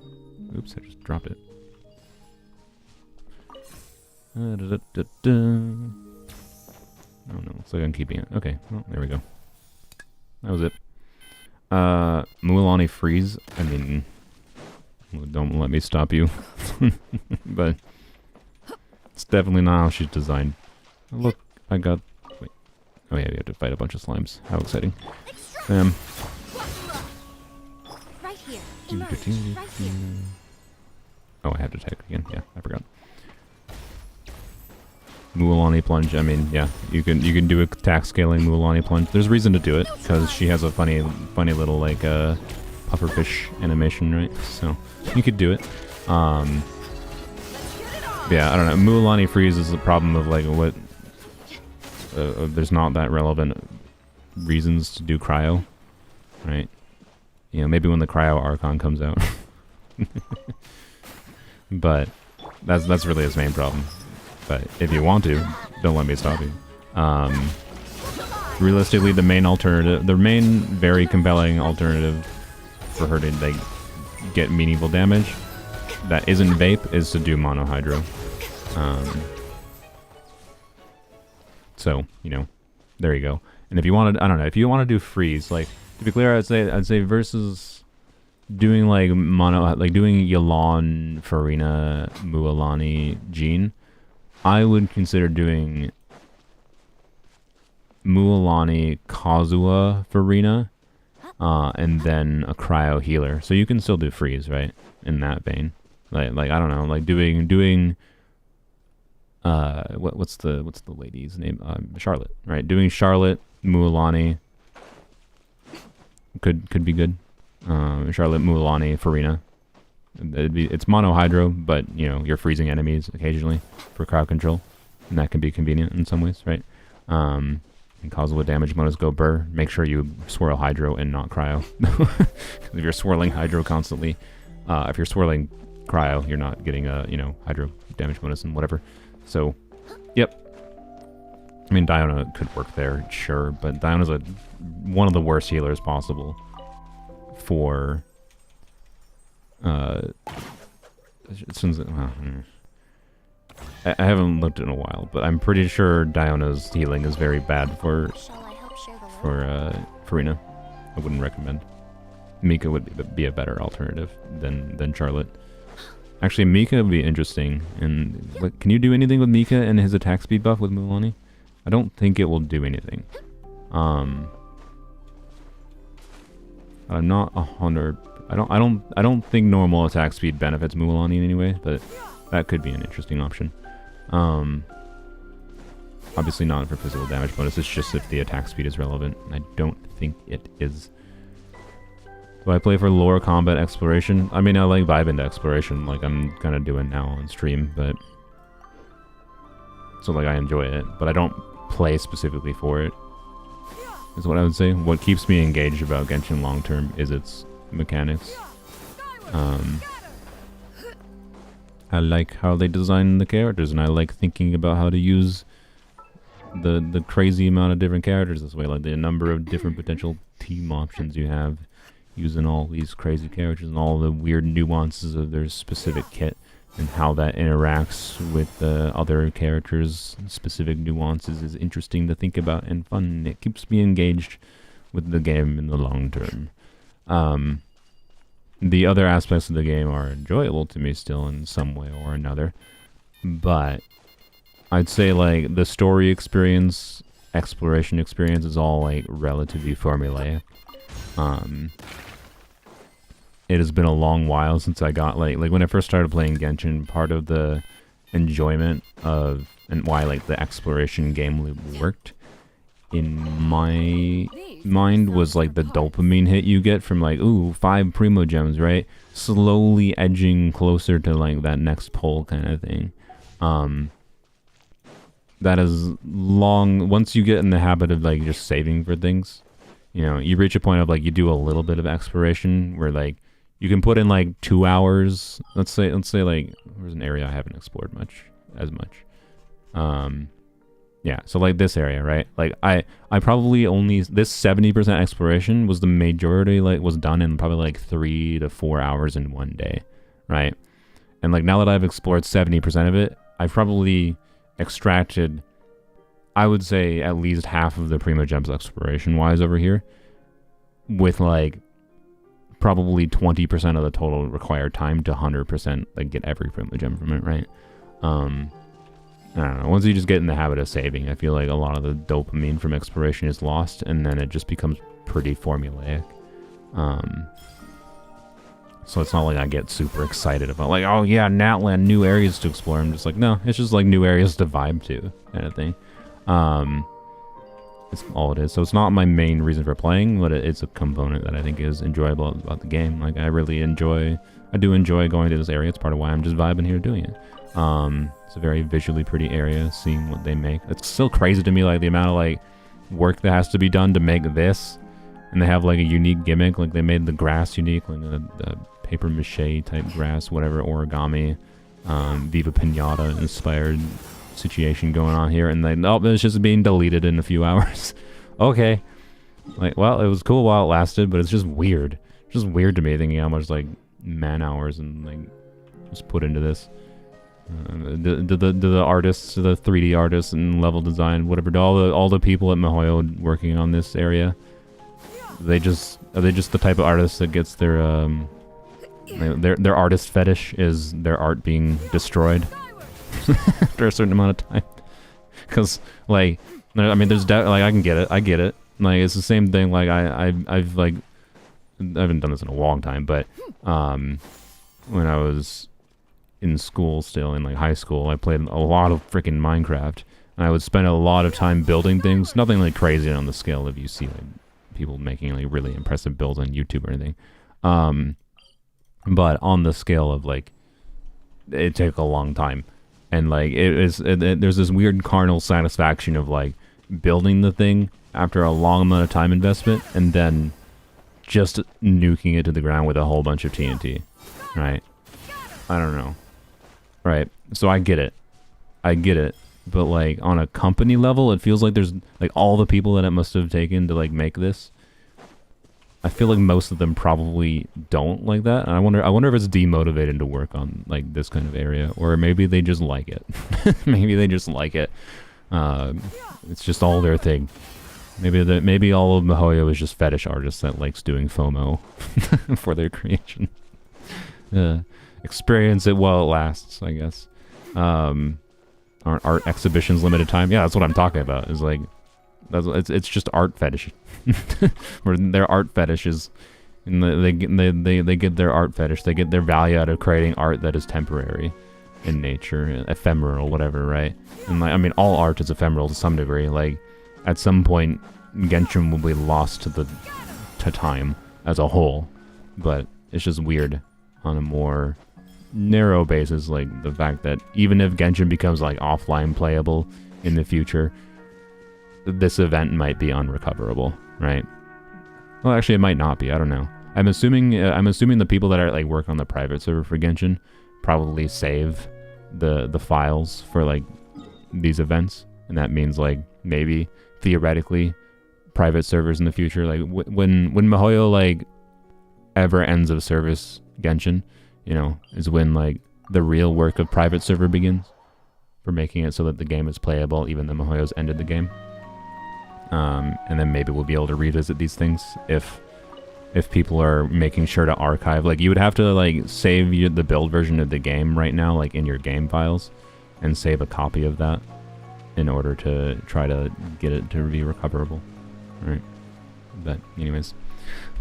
Oops, I just dropped it. Oh no, looks like I'm keeping it. Okay, well, there we go. That was it. Mualani freeze. I mean, don't let me stop you. But it's definitely not how she's designed. Oh, look, I got... Wait. Oh yeah, we have to fight a bunch of slimes. How exciting. Right here. Emerge. Right here. Oh, I have to attack again. Yeah, I forgot. Mualani plunge. I mean, yeah, you can do attack scaling Mualani plunge. There's reason to do it because she has a funny little like pufferfish animation, right? So you could do it. Yeah, I don't know. Mualani freeze is the problem of like what. There's not that relevant reasons to do cryo, right? You know, maybe when the cryo Archon comes out. But that's really his main problem. But if you want to, don't let me stop you. Realistically, the main very compelling alternative for her to like get meaningful damage that isn't vape is to do monohydro. So, you know, there you go. And if you want to, I don't know, if you want to do freeze, like, to be clear, I'd say versus doing like doing Yelan, Farina, Mualani, Jean, I would consider doing Mualani, Kazuha, Farina, and then a cryo healer. So you can still do freeze, right? In that vein. Like I don't know, like doing what's the lady's name? Charlotte, right? Doing Charlotte, Mualani could be good. Charlotte, Mualani, Farina. It's monohydro, but you know you're freezing enemies occasionally for crowd control, and that can be convenient in some ways, right? And Kazuha damage bonus go burr. Make sure you swirl hydro and not cryo. If you're swirling hydro constantly, if you're swirling cryo, you're not getting a hydro damage bonus and whatever. So, yep. I mean, Diona could work there, sure, but Diona's one of the worst healers possible for I haven't looked in a while, but I'm pretty sure Diona's healing is very bad for Farina. I wouldn't recommend. Mika would be a better alternative than Charlotte. Actually, Mika would be interesting. And can you do anything with Mika and his attack speed buff with Mualani? I don't think it will do anything. I'm not 100. I don't think normal attack speed benefits Mualani in any way, but that could be an interesting option. Obviously not for physical damage bonus. It's just if the attack speed is relevant. I don't think it is. Do I play for lore, combat, exploration? I mean, I like vibe into exploration, like I'm kind of doing now on stream, but so like I enjoy it, but I don't play specifically for it. Is what I would say. What keeps me engaged about Genshin long term is its mechanics. I like how they design the characters, and I like thinking about how to use the crazy amount of different characters this way, like the number of different potential team options you have using all these crazy characters and all the weird nuances of their specific kit and how that interacts with the other characters' specific nuances is interesting to think about and fun. It keeps me engaged with the game in the long term. The other aspects of the game are enjoyable to me still in some way or another, but I'd say like the story experience, exploration experience is all like relatively formulaic. It has been a long while since I got like when I first started playing Genshin, part of the enjoyment of and why like the exploration game loop worked in my mind was like the dopamine hit you get from like, ooh, 5 primo gems, right? Slowly edging closer to like that next pull kind of thing. That is long. Once you get in the habit of like just saving for things, you know, you reach a point of like you do a little bit of exploration where like you can put in like 2 hours. Let's say like there's an area I haven't explored as much. Yeah, so like this area, right? Like I probably only this 70% exploration was the majority like was done in probably like 3 to 4 hours in one day, right? And like now that I've explored 70% of it, I've probably extracted, I would say, at least half of the primo gems exploration wise over here, with like probably 20% of the total required time to 100% like get every primo gem from it, right? I don't know. Once you just get in the habit of saving, I feel like a lot of the dopamine from exploration is lost, and then it just becomes pretty formulaic. So it's not like I get super excited about like, oh yeah, Natlan, new areas to explore. I'm just like, no, it's just like new areas to vibe to, kind of thing. It's all it is. So it's not my main reason for playing, but it's a component that I think is enjoyable about the game. Like I do enjoy going to this area. It's part of why I'm just vibing here doing it. It's a very visually pretty area, seeing what they make. It's still crazy to me, like the amount of like work that has to be done to make this, and they have like a unique gimmick. Like they made the grass unique, like the paper mache type grass, whatever, origami, Viva Pinata inspired situation going on here, and like, nope, it's just being deleted in a few hours. Okay, like, well, it was cool while it lasted, but it's just weird. It's just weird to me thinking how much like man hours and like just put into this. The artists, the 3D artists and level design, whatever, all the people at MiHoYo working on this area, are they just the type of artists that gets their artist fetish is their art being destroyed after a certain amount of time? Because like, I mean, there's like I get it. Like it's the same thing. Like I've like I haven't done this in a long time, but when I was in school still, in like high school, I played a lot of freaking Minecraft, and I would spend a lot of time building things. Nothing like crazy on the scale of you see like people making like really impressive builds on YouTube or anything. But on the scale of like, it took a long time, and like there's this weird carnal satisfaction of like building the thing after a long amount of time investment, and then just nuking it to the ground with a whole bunch of TNT, right? I don't know. Right, so I get it, but like on a company level, it feels like there's like all the people that it must have taken to like make this. I feel like most of them probably don't like that, and I wonder if it's demotivated to work on like this kind of area, or maybe they just like it. Maybe they just like it. It's just all their thing. Maybe all of MiHoYo is just fetish artists that likes doing FOMO for their creation. Experience it while it lasts, I guess. Aren't art exhibitions limited time? Yeah, that's what I'm talking about. Is like, it's just art fetish, where their art fetishes, and they get their art fetish. They get their value out of creating art that is temporary in nature, ephemeral, whatever, right? And like, I mean, all art is ephemeral to some degree. Like, at some point, Genshin will be lost to time as a whole, but it's just weird on a more narrow basis, like the fact that even if Genshin becomes like offline playable in the future, this event might be unrecoverable, right? Well, actually, it might not be. I don't know. I'm assuming the people that are like work on the private server for Genshin probably save the files for like these events, and that means like maybe theoretically private servers in the future, like when MiHoYo like ever ends of service Genshin, you know, is when like the real work of private server begins for making it so that the game is playable even though MiHoYo's ended the game. And then maybe we'll be able to revisit these things if people are making sure to archive. Like, you would have to like save the build version of the game right now, like in your game files, and save a copy of that in order to try to get it to be recoverable. Right? But anyways,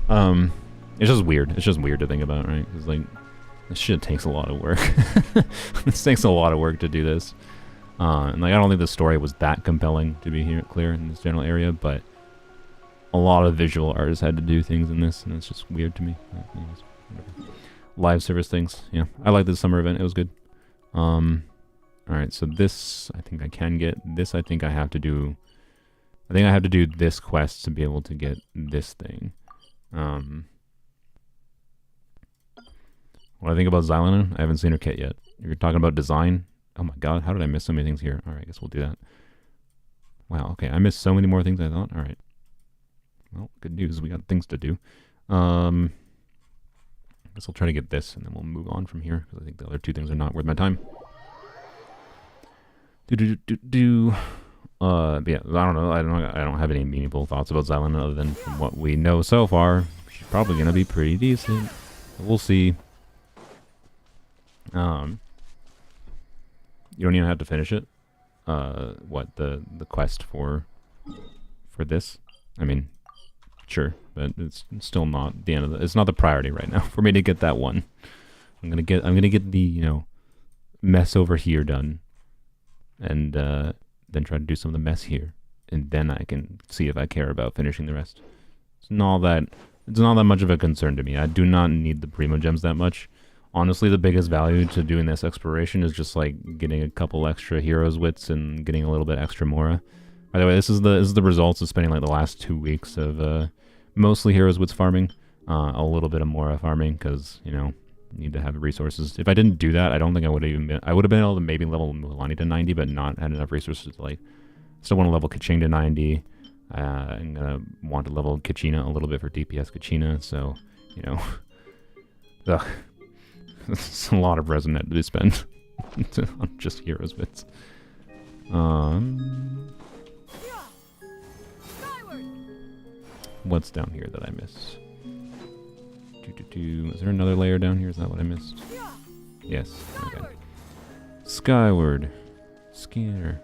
it's just weird. It's just weird to think about, right? Because like, this shit takes a lot of work. This takes a lot of work to do this. And like, I don't think the story was that compelling, to be clear, in this general area, but a lot of visual artists had to do things in this, and it's just weird to me. Anyways, whatever. Live service things, yeah. I like the summer event, it was good. Alright, so this, I think I can get. This, I think I have to do. I think I have to do this quest to be able to get this thing. What I think about Xylonin, I haven't seen her kit yet. You're talking about design? Oh my god, how did I miss so many things here? Alright, I guess we'll do that. Wow, okay, I missed so many more things than I thought. Alright. Well, good news, we got things to do. I guess I'll try to get this, and then we'll move on from here, because I think the other two things are not worth my time. But yeah, I don't know. I don't have any meaningful thoughts about Xylonin other than from what we know so far. She's probably gonna be pretty decent. We'll see. You don't even have to finish it. What the quest for this? I mean, sure, but it's still not the end of it's not the priority right now for me to get that one. I'm gonna get the, you know, mess over here done, and then try to do some of the mess here, and then I can see if I care about finishing the rest. It's not that much of a concern to me. I do not need the Primo Gems that much. Honestly, the biggest value to doing this exploration is just like getting a couple extra heroes wits and getting a little bit extra Mora. By the way, this is the results of spending like the last 2 weeks of mostly heroes wits farming, a little bit of Mora farming, because, you know, need to have resources. If I didn't do that, I don't think I would have even been. I would have been able to maybe level Mulan to 90, but not had enough resources to like. Still want to level Kachina to 90. I'm gonna want to level Kachina a little bit for DPS Kachina. So, you know, ugh, it's a lot of resonate to spend on just heroes bits. What's down here that I missed? Is there another layer down here? Is that what I missed? Yes. Okay. Skyward. Scanner.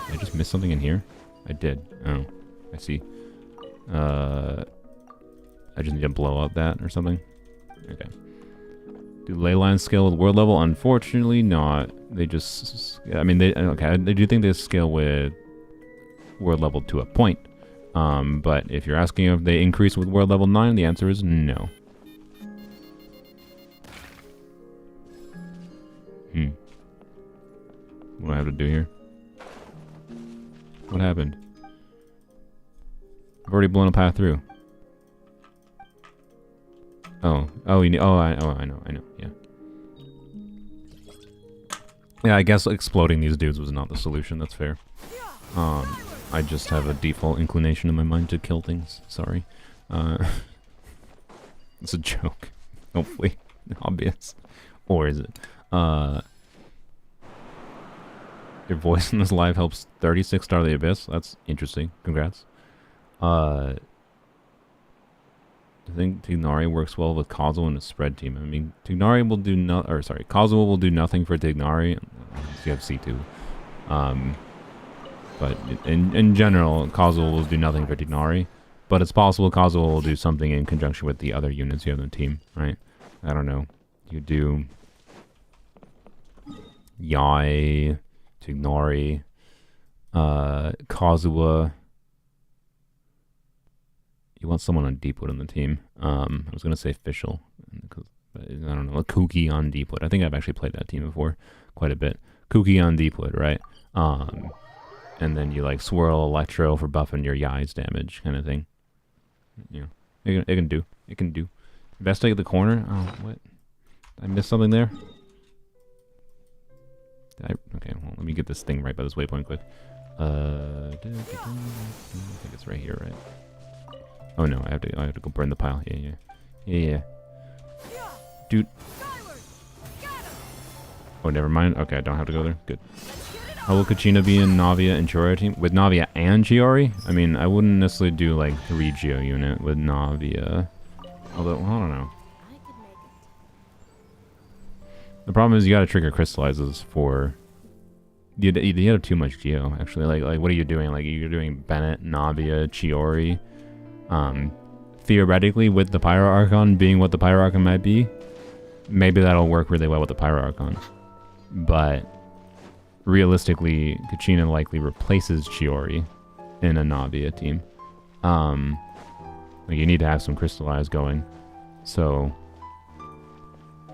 Did I just miss something in here? I did. Oh, I see. I just need to blow up that or something. Okay. Do ley lines scale with world level? Unfortunately, not. They just. I mean, they do think they scale with world level to a point. But if you're asking if they increase with world level 9, the answer is no. What do I have to do here? What happened? I've already blown a path through. I know, yeah. Yeah, I guess exploding these dudes was not the solution, that's fair. I just have a default inclination in my mind to kill things. Sorry. It's a joke. Hopefully. Obvious. Or is it? Your voice in this live helps 36 Star the Abyss. That's interesting. Congrats. I think Tignari works well with Kazuo in a spread team. I mean, Tignari will do Kazuo will do nothing for Tignari. You have C2. But in general, Kazuo will do nothing for Tignari. But it's possible Kazuo will do something in conjunction with the other units you have in the team, right? I don't know. You do Yai, Tignari, Kazuo. You want someone on Deepwood on the team. I was going to say Fischl. I don't know. A Kuki on Deepwood. I think I've actually played that team before quite a bit. Kuki on Deepwood, right? And then you like swirl Electro for buffing your Yai's damage kind of thing. You know, it can do. It can do. Investigate the corner. Oh, what? Did I miss something there? Okay, well, let me get this thing right by this waypoint quick. I think it's right here, right? Oh no, I have to go burn the pile. Yeah. Yeah. Dude. Oh, never mind. Okay, I don't have to go there. Good. How will Kachina be in Navia and Chiori team? With Navia and Chiori? I mean, I wouldn't necessarily do like 3 Geo unit with Navia. Although, I don't know. The problem is you gotta trigger crystallizes for... You have too much Geo, actually. Like, what are you doing? Like, you're doing Bennett, Navia, Chiori. Theoretically, with the Pyro Archon being what the Pyro Archon might be, maybe that'll work really well with the Pyro Archon. But realistically, Kachina likely replaces Chiori in a Navia team. Like you need to have some crystallize going. So,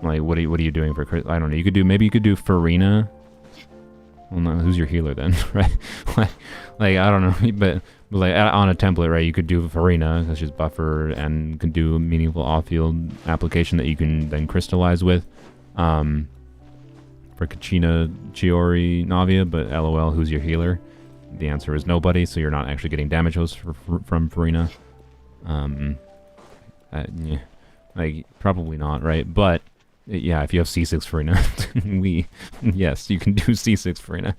like, what are you doing for? I don't know. Maybe you could do Farina. Well, no, who's your healer then, right? like I don't know, but like on a template, right? You could do Farina because she's buffer and can do a meaningful off-field application that you can then crystallize with. For Kachina, Chiori, Navia, but LOL, who's your healer? The answer is nobody, so you're not actually getting damage hosts from Farina. Yeah, like probably not, right? But yeah, if you have C6 Farina, yes, you can do C6 Farina.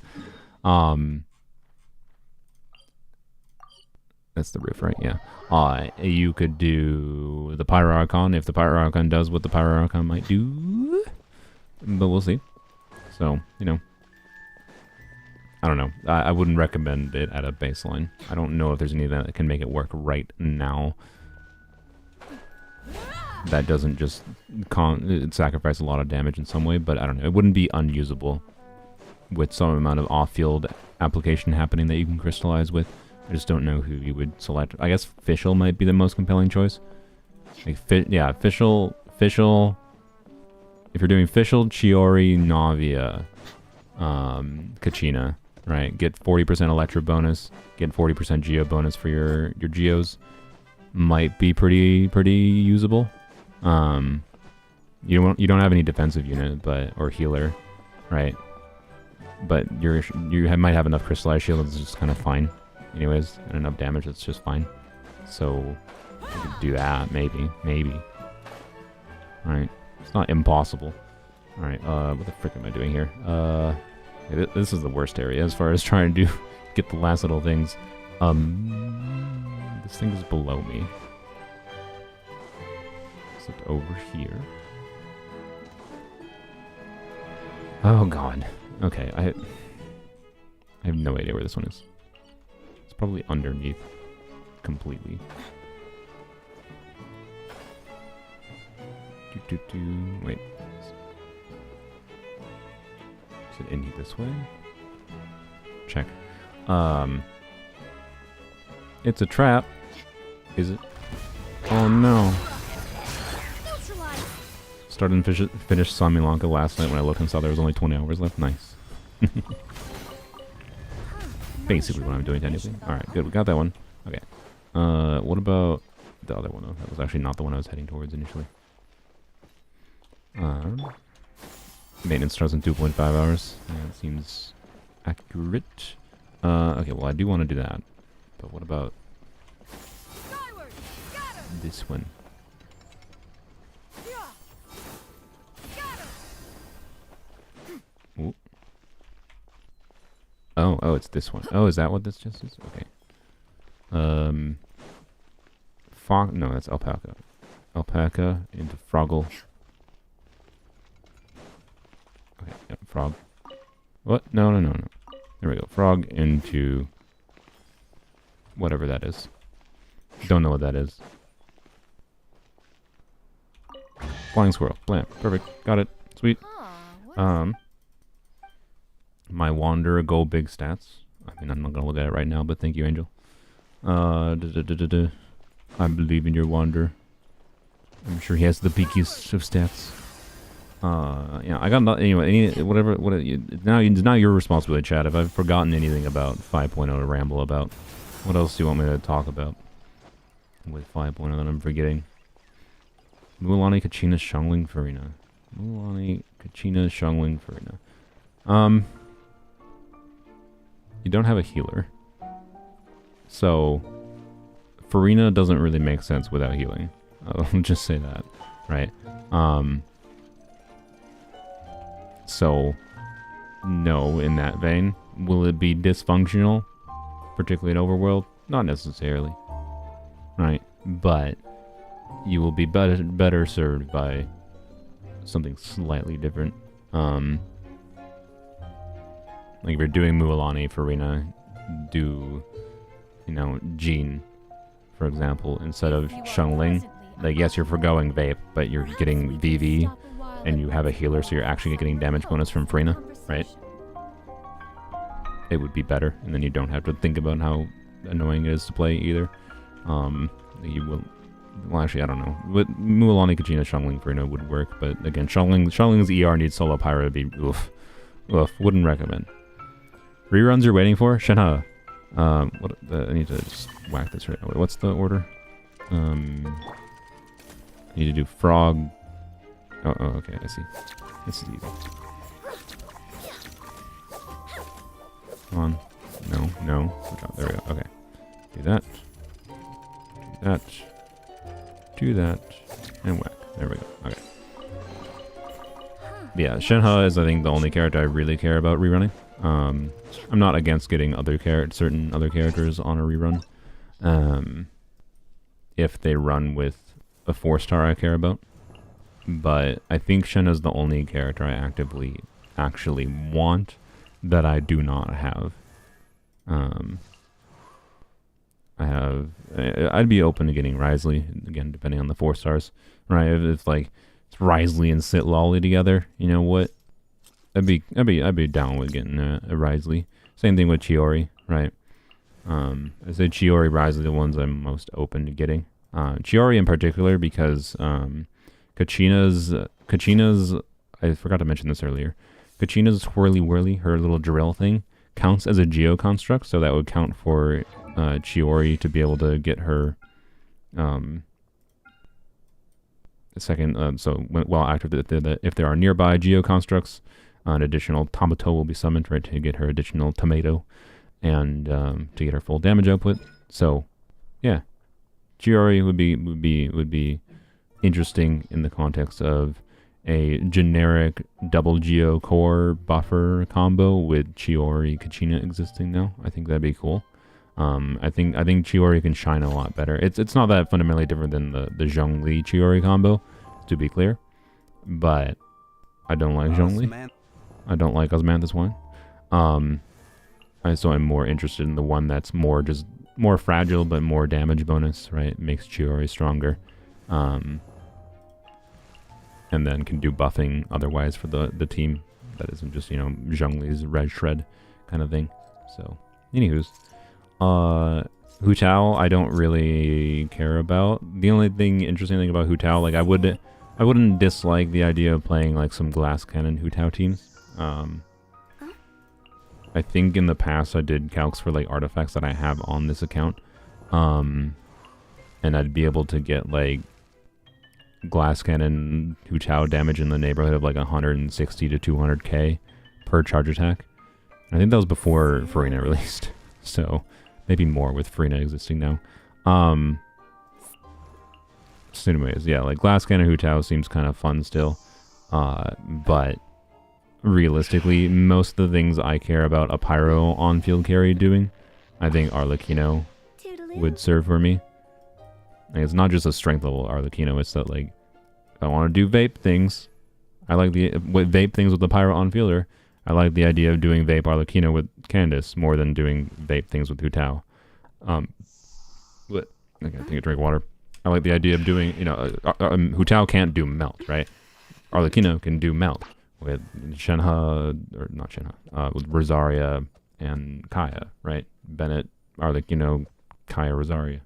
That's the roof, right? Yeah. You could do the Pyro Archon if the Pyro Archon does what the Pyro Archon might do, but we'll see. So, you know, I don't know. I wouldn't recommend it at a baseline. I don't know if there's anything that can make it work right now. That doesn't just sacrifice a lot of damage in some way, but I don't know. It wouldn't be unusable with some amount of off-field application happening that you can crystallize with. I just don't know who you would select. I guess Fischl might be the most compelling choice. Like, yeah, Fischl. If you're doing Fischl, Chiori, Navia, Kachina, right? Get 40% Electro bonus, get 40% Geo bonus for your Geos. Might be pretty usable. You don't have any defensive unit, or healer, right? But you might have enough crystallized shield that's just kind of fine, anyways, and enough damage that's just fine. So you could do that, maybe. All right. It's not impossible. Alright, what the frick am I doing here? This is the worst area as far as trying to get the last little things. This thing is below me. Is it over here? Oh god. Okay, I have no idea where this one is. It's probably underneath completely. Wait. Is it in this way? Check. It's a trap. Is it? Oh no. Started and finished Sami Lanka last night when I looked and saw there was only 20 hours left. Nice. Basically what I'm doing technically. Alright, good. We got that one. Okay. What about the other one though? That was actually not the one I was heading towards initially. Maintenance starts in 2.5 hours. That seems accurate. Okay, well I do want to do that. But what about this one? Ooh. Oh, it's this one. Oh, is that what this just is? Okay. No, that's alpaca. Alpaca into froggle. Okay, yeah, frog. What? No. There we go. Frog into whatever that is. Don't know what that is. Flying squirrel. Blam. Perfect. Got it. Sweet. My Wanderer go big stats. I mean, I'm not gonna look at it right now, but thank you, Angel. I believe in your Wanderer. I'm sure he has the beakiest of stats. Yeah, I got nothing. Anyway, now your responsibility, Chad. If I've forgotten anything about 5.0 to ramble about, what else do you want me to talk about with 5.0 that I'm forgetting? Mualani, Kachina, Xiangling, Farina. Mualani, Kachina, Xiangling, Farina. You don't have a healer, so Farina doesn't really make sense without healing. I'll just say that, right? So, no, in that vein. Will it be dysfunctional, particularly in Overworld? Not necessarily, right? But you will be better served by something slightly different. Like if you're doing Mualani for Rina, do, you know, Jean, for example, instead of Shungling. Like, yes, you're forgoing Vape, but you're getting VV, and you have a healer, so you're actually getting damage bonus from Frina, right? It would be better, and then you don't have to think about how annoying it is to play either. You will... Well, actually, I don't know. But Mualani, Kachina, Shungling, Frina would work, but again, Shungling's ER needs solo pyro to be... Oof. Wouldn't recommend. Reruns you're waiting for? Shenhe. What? I need to just whack this right now. What's the order? I need to do frog. Oh, okay, I see. This is easy. Come on. No. There we go. Okay. Do that. Do that. And whack. There we go. Okay. Yeah, Shenhe is, I think, the only character I really care about rerunning. I'm not against getting certain other characters on a rerun. If they run with a 4-star I care about. But I think Shen is the only character I actually want that I do not have. I'd be open to getting Risley, again, depending on the 4 stars. Right, if like it's Risley and Sit Lolly together, you know what? I'd be down with getting a Risley. Same thing with Chiori, right? I say Chiori, Risley, the ones I'm most open to getting. Chiori in particular because Kachina's I forgot to mention this earlier. Kachina's Whirly Whirly, her little drill thing, counts as a geo construct, so that would count for Chiori to be able to get her second. So while active, if there are nearby geo constructs, an additional Tomato will be summoned, right, to get her additional tomato and to get her full damage output. So, yeah, Chiori would be interesting in the context of a generic double geo core buffer combo with Chiori Kachina existing now. I think that'd be cool. I think Chiori can shine a lot better. It's not that fundamentally different than the Zhongli Chiori combo, to be clear, but I don't like Zhongli. I don't like Osmanthus Wine. So I'm more interested in the one that's more fragile but more damage bonus, right? Makes Chiori stronger. And then can do buffing otherwise for the team. That isn't just, Zhongli's red shred kind of thing. So, anywho's. Hu Tao, I don't really care about. The only interesting thing about Hu Tao, like I wouldn't dislike the idea of playing like some glass cannon Hu Tao teams. I think in the past I did calcs for like artifacts that I have on this account. And I'd be able to get like glass cannon Hu Tao damage in the neighborhood of like 160 to 200k per charge attack. I think that was before Farina released. So maybe more with Farina existing now. So anyways, yeah, like glass cannon Hu Tao seems kind of fun still. But realistically, most of the things I care about a pyro on-field carry doing, I think Arlecchino would serve for me. Like, it's not just a strength level Arlecchino, it's that like, if I want to do vape things, I like vape things with the pyro on-fielder. I like the idea of doing vape Arlecchino with Candace more than doing vape things with Hu Tao. But I gotta take a drink of water. I like the idea of doing, Hu Tao can't do melt, right? Arlecchino can do melt with Shenhe, or not Shenhe, with Rosaria and Kaya, right? Bennett, Arlecchino, Kaya, Rosaria.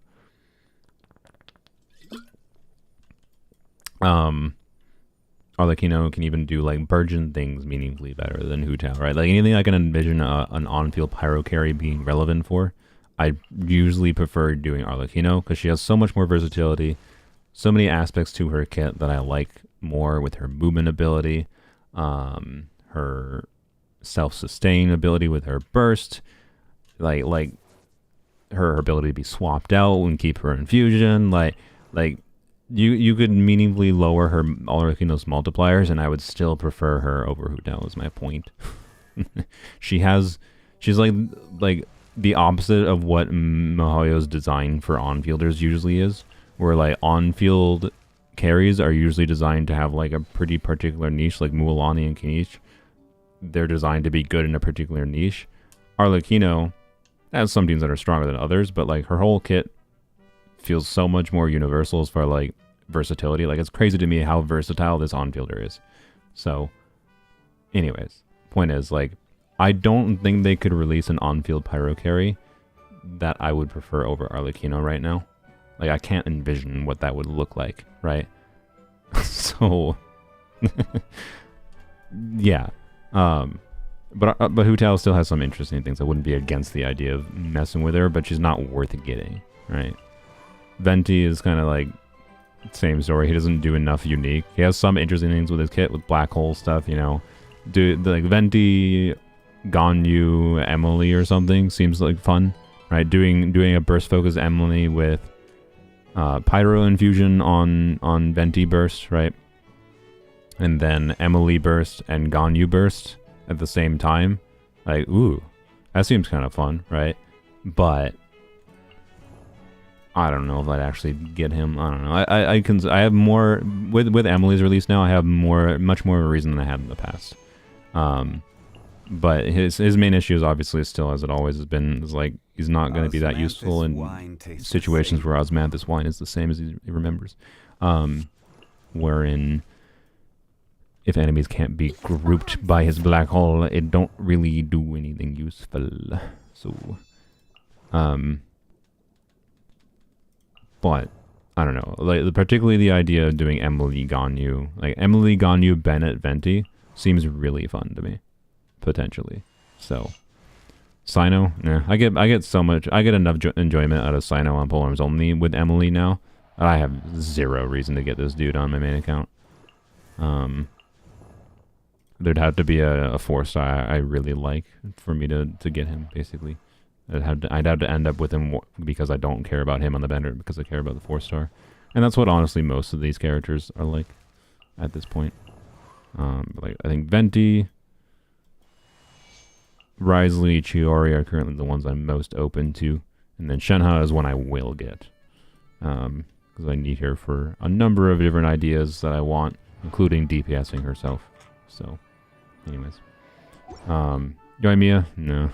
Arlecchino can even do like Burgeon things meaningfully better than Hu Tao, right? Like anything I can envision an on-field pyro carry being relevant for, I usually prefer doing Arlecchino because she has so much more versatility, so many aspects to her kit that I like more, with her movement ability, her self-sustain ability with her burst, like her ability to be swapped out and keep her infusion, like you could meaningfully lower her Arlecchino's multipliers, and I would still prefer her over Hu Tao. Is my point. She's like the opposite of what Mihoyo's design for on-fielders usually is, where like on-field carries are usually designed to have like a pretty particular niche, like Mualani and Kenichi. They're designed to be good in a particular niche. Arlecchino has some teams that are stronger than others, but like her whole kit feels so much more universal as far like versatility. Like it's crazy to me how versatile this on-fielder is. So anyways, point is like I don't think they could release an on-field pyro carry that I would prefer over Arlecchino right now. Like I can't envision what that would look like, right? So yeah. But Hu Tao still has some interesting things. I wouldn't be against the idea of messing with her, but she's not worth getting, right? Venti is kind of like same story. He doesn't do enough unique. He has some interesting things with his kit, with black hole stuff, you know. Like Venti, Ganyu, Emily or something seems like fun, right? Doing a burst focus Emily with Pyro Infusion on Venti burst, right? And then Emily burst and Ganyu burst at the same time. Like, ooh, that seems kind of fun, right? But I don't know if I'd actually get him. I don't know. I have more with Emily's release now. I have much more of a reason than I had in the past. But his main issue is obviously still, as it always has been, is like he's not going to be that useful in situations where osmanthus wine is the same as he remembers. Wherein if enemies can't be grouped by his black hole, it don't really do anything useful. So, but I don't know. Like particularly the idea of doing Emily Ganyu, like Emily Ganyu Bennett Venti, seems really fun to me, potentially. So, Sino, nah. I get enough enjoyment out of Sino on polearms only with Emily now. I have zero reason to get this dude on my main account. There'd have to be a 4-star I really like for me to get him, basically. I'd have to end up with him because I don't care about him on the bender, because I care about the 4-star. And that's what honestly most of these characters are like at this point. Like I think Venti, Risley, Chiori are currently the ones I'm most open to. And then Shenhe is one I will get. Because I need her for a number of different ideas that I want, including DPSing herself. So, anyways. Yoimiya? No.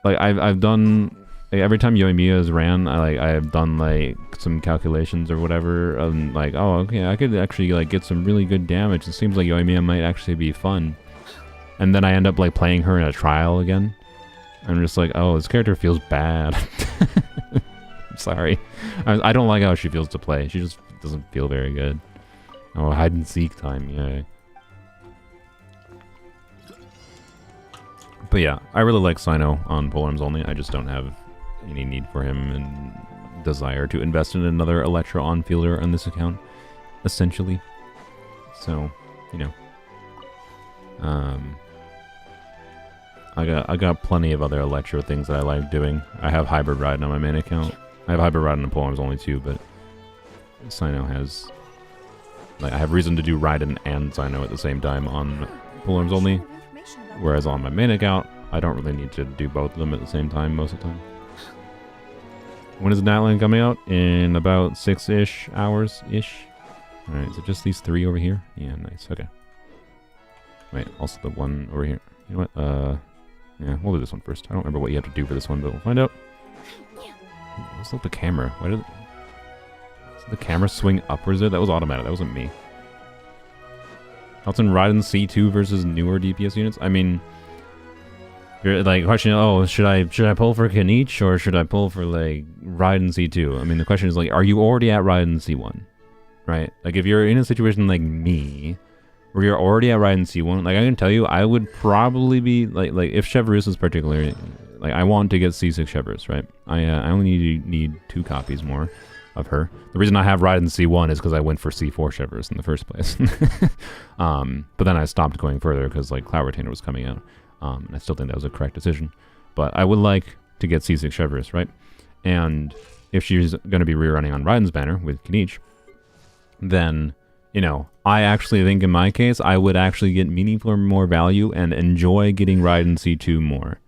I've done... Like, every time Yoimiya is ran, I've done, like, some calculations or whatever. Like, oh, okay, I could actually, like, get some really good damage. It seems like Yoimiya might actually be fun. And then I end up, like, playing her in a trial again. I'm just like, oh, this character feels bad. I'm sorry. I don't like how she feels to play. She just doesn't feel very good. Oh, hide and seek time, yay. But yeah, I really like Sino on polearms only. I just don't have any need for him and desire to invest in another Electro on-fielder on this account, essentially. So, you know. I got plenty of other Electro things that I like doing. I have Hybrid Riding on my main account. I have Hybrid Riding on polearms only too, but Sino has... Like, I have reason to do Raiden and Sino at the same time on polearms only. Whereas on my main account, I don't really need to do both of them at the same time most of the time. When is Natlan coming out? In about 6-ish hours-ish. Alright, is it just these 3 over here? Yeah, nice, okay. Wait, also the one over here. You know what, yeah, we'll do this one first. I don't remember what you have to do for this one, but we'll find out. Let's look at the camera. Why did the camera swing upwards there? That was automatic, that wasn't me. Elton Raiden C2 versus newer DPS units? I mean, you're like question, oh, should I pull for Kenichi or should I pull for like Raiden C2? I mean, the question is like, are you already at Raiden C1? Right? Like if you're in a situation like me, where you're already at Raiden C1, like I can tell you, I would probably be like if Chevreuse is particularly, like I want to get C6 Chevreuse, right? I only need 2 copies more of her. The reason I have Raiden C1 is because I went for C4 Chevreuse in the first place. But then I stopped going further because like Cloud Retainer was coming out. And I still think that was a correct decision. But I would like to get C6 Chevreuse, right? And if she's going to be rerunning on Raiden's banner with Kniech, then, you know, I actually think in my case, I would actually get meaningful more value and enjoy getting Raiden C2 more.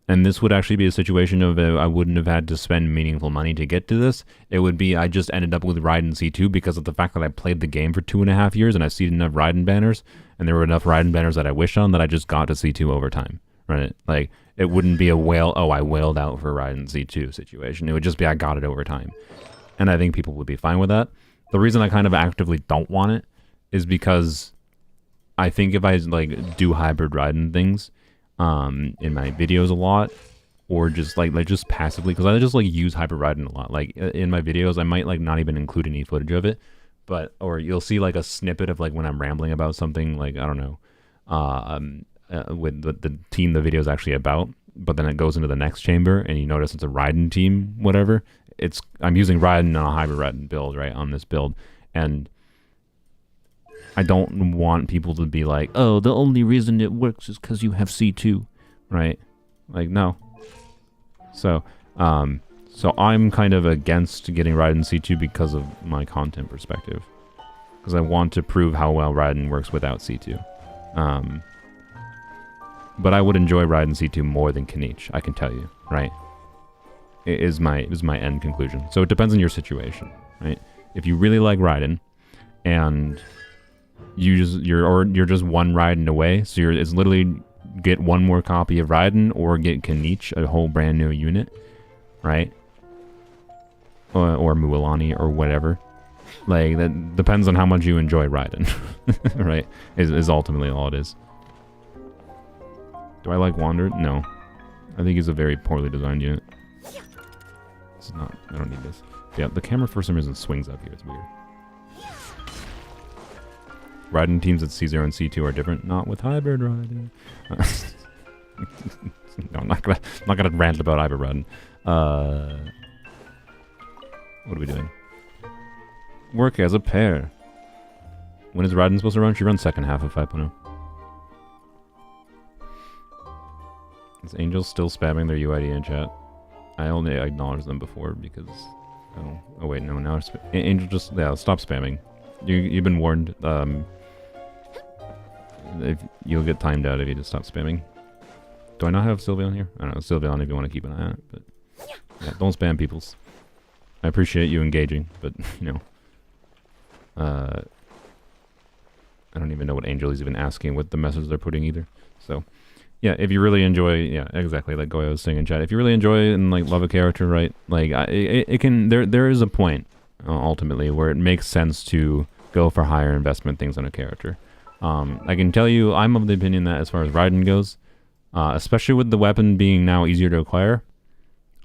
And this would actually be a situation of I wouldn't have had to spend meaningful money to get to this. It would be I just ended up with Raiden C2 because of the fact that I played the game for 2.5 years and I've seen enough Raiden banners, and there were enough Raiden banners that I wished on that I just got to C2 over time, right? Like, it wouldn't be a whale, oh, I wailed out for Raiden C2 situation. It would just be I got it over time. And I think people would be fine with that. The reason I kind of actively don't want it is because I think if I like do hybrid Raiden things in my videos a lot, or just like just passively, because I just like use hybrid Raiden a lot. Like in my videos, I might like not even include any footage of it, but or you'll see like a snippet of like when I'm rambling about something, like I don't know, with the team the video is actually about, but then it goes into the next chamber and you notice it's a Raiden team, whatever. I'm using Raiden on a hybrid Raiden build, right, on this build, and I don't want people to be like, oh, the only reason it works is because you have C2, right? Like, no. So I'm kind of against getting Raiden C2 because of my content perspective, because I want to prove how well Raiden works without C2. But I would enjoy Raiden C2 more than Kniech, I can tell you, right? It is my end conclusion. So it depends on your situation, right? If you really like Raiden, and you're just one Raiden away, so it's literally get one more copy of Raiden or get Kniech, a whole brand new unit, right? Or Mualani or whatever. Like, that depends on how much you enjoy Raiden, right? Is ultimately all it is. Do I like Wander? No. I think he's a very poorly designed unit. It's not, I don't need this. Yeah, the camera for some reason swings up here, it's weird. Raiden teams at C0 and C2 are different, not with hybrid Raiden. No, I'm not gonna rant about hybrid Raiden. What are we doing? Work as a pair. When is Raiden supposed to run? She runs second half of 5.0. Is Angel still spamming their UID in chat? I only acknowledged them before because... Oh wait, no, now it's... Angel, just... Yeah, stop spamming. You've been warned. If you'll get timed out if you just stop spamming. Do I not have Sylvia on here? I don't know, Sylvia on if you want to keep an eye on it, but... Yeah, don't spam peoples. I appreciate you engaging, but, you know... I don't even know what Angel is even asking what the message they're putting either, so... Yeah, if you really enjoy, yeah, exactly, like Goya was saying in chat, if you really enjoy and like love a character, right, like it can, there is a point ultimately where it makes sense to go for higher investment things on a character. I can tell you, I'm of the opinion that as far as Raiden goes, especially with the weapon being now easier to acquire,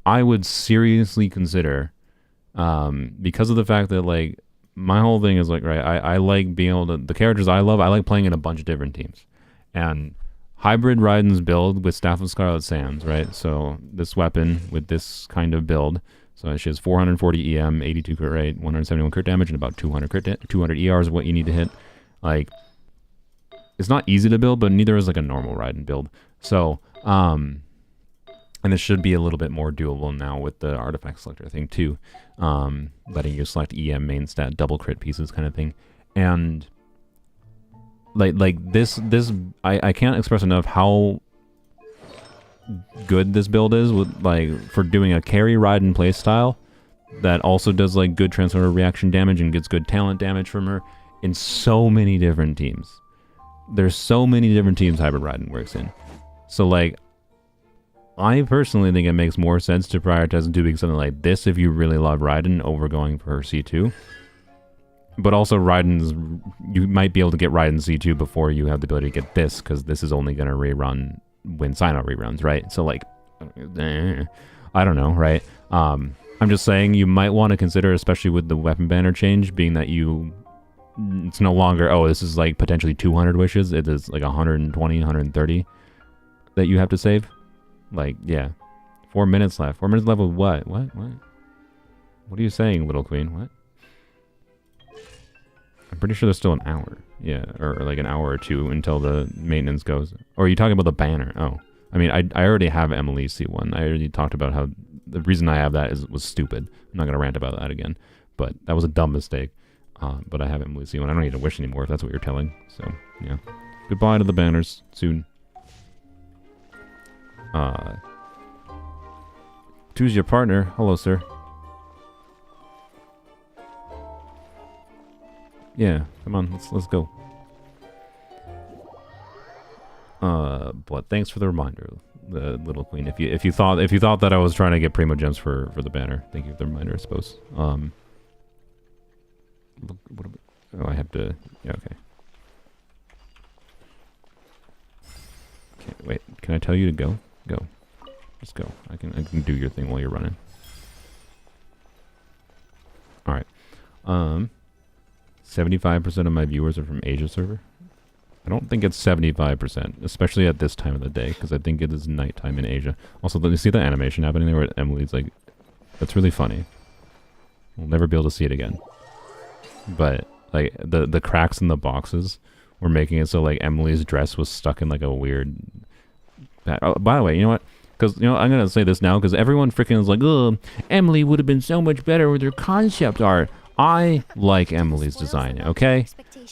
I would seriously consider, because of the fact that like my whole thing is like, right, I like being able to, the characters I love, I like playing in a bunch of different teams, and hybrid Raiden's build with Staff of Scarlet Sands, right? So this weapon with this kind of build, so she has 440 EM, 82 crit rate, 171 crit damage, and about 200 ER is what you need to hit. Like, it's not easy to build, but neither is like a normal Raiden build. So, and it should be a little bit more doable now with the artifact selector thing too, letting you select EM main stat double crit pieces kind of thing, and like this I can't express enough how good this build is with like for doing a carry Raiden playstyle that also does like good transfer reaction damage and gets good talent damage from her in so many different teams. There's so many different teams hybrid Raiden works in. So like I personally think it makes more sense to prioritize doing something like this if you really love Raiden over going for her C2. But also Raiden's, you might be able to get Raiden C2 before you have the ability to get this, because this is only going to rerun when Sino reruns, right? So like, I don't know, right? I'm just saying you might want to consider, especially with the weapon banner change, being that it's no longer, oh, this is like potentially 200 wishes, it is like 120, 130 that you have to save. Like, yeah. 4 minutes left. 4 minutes left with what? What? What are you saying, little queen? What? I'm pretty sure there's still an hour. Yeah, or like an hour or two until the maintenance goes. Or are you talking about the banner? Oh, I mean, I already have Emily's C1. I already talked about how the reason I have that was stupid. I'm not going to rant about that again. But that was a dumb mistake. But I have Emily's C1. I don't need to wish anymore if that's what you're telling. So, yeah. Goodbye to the banners. Soon. Choose your partner. Hello, sir. Yeah, come on, let's go. But thanks for the reminder, the little queen. If you thought that I was trying to get primo gems for the banner, thank you for the reminder, I suppose. Look, oh, I have to. Yeah, okay. Okay, wait. Can I tell you to go? Go. Just go. I can do your thing while you're running. All right. 75% of my viewers are from Asia server. I don't think it's 75%, especially at this time of the day, because I think it is nighttime in Asia. Also, you see the animation happening there where Emily's like, that's really funny. We'll never be able to see it again. But like the cracks in the boxes were making it so like Emily's dress was stuck in like a weird. Oh, by the way, you know what? Because, you know, I'm gonna say this now because everyone freaking is like, oh, Emily would have been so much better with her concept art. I like Emily's design, okay?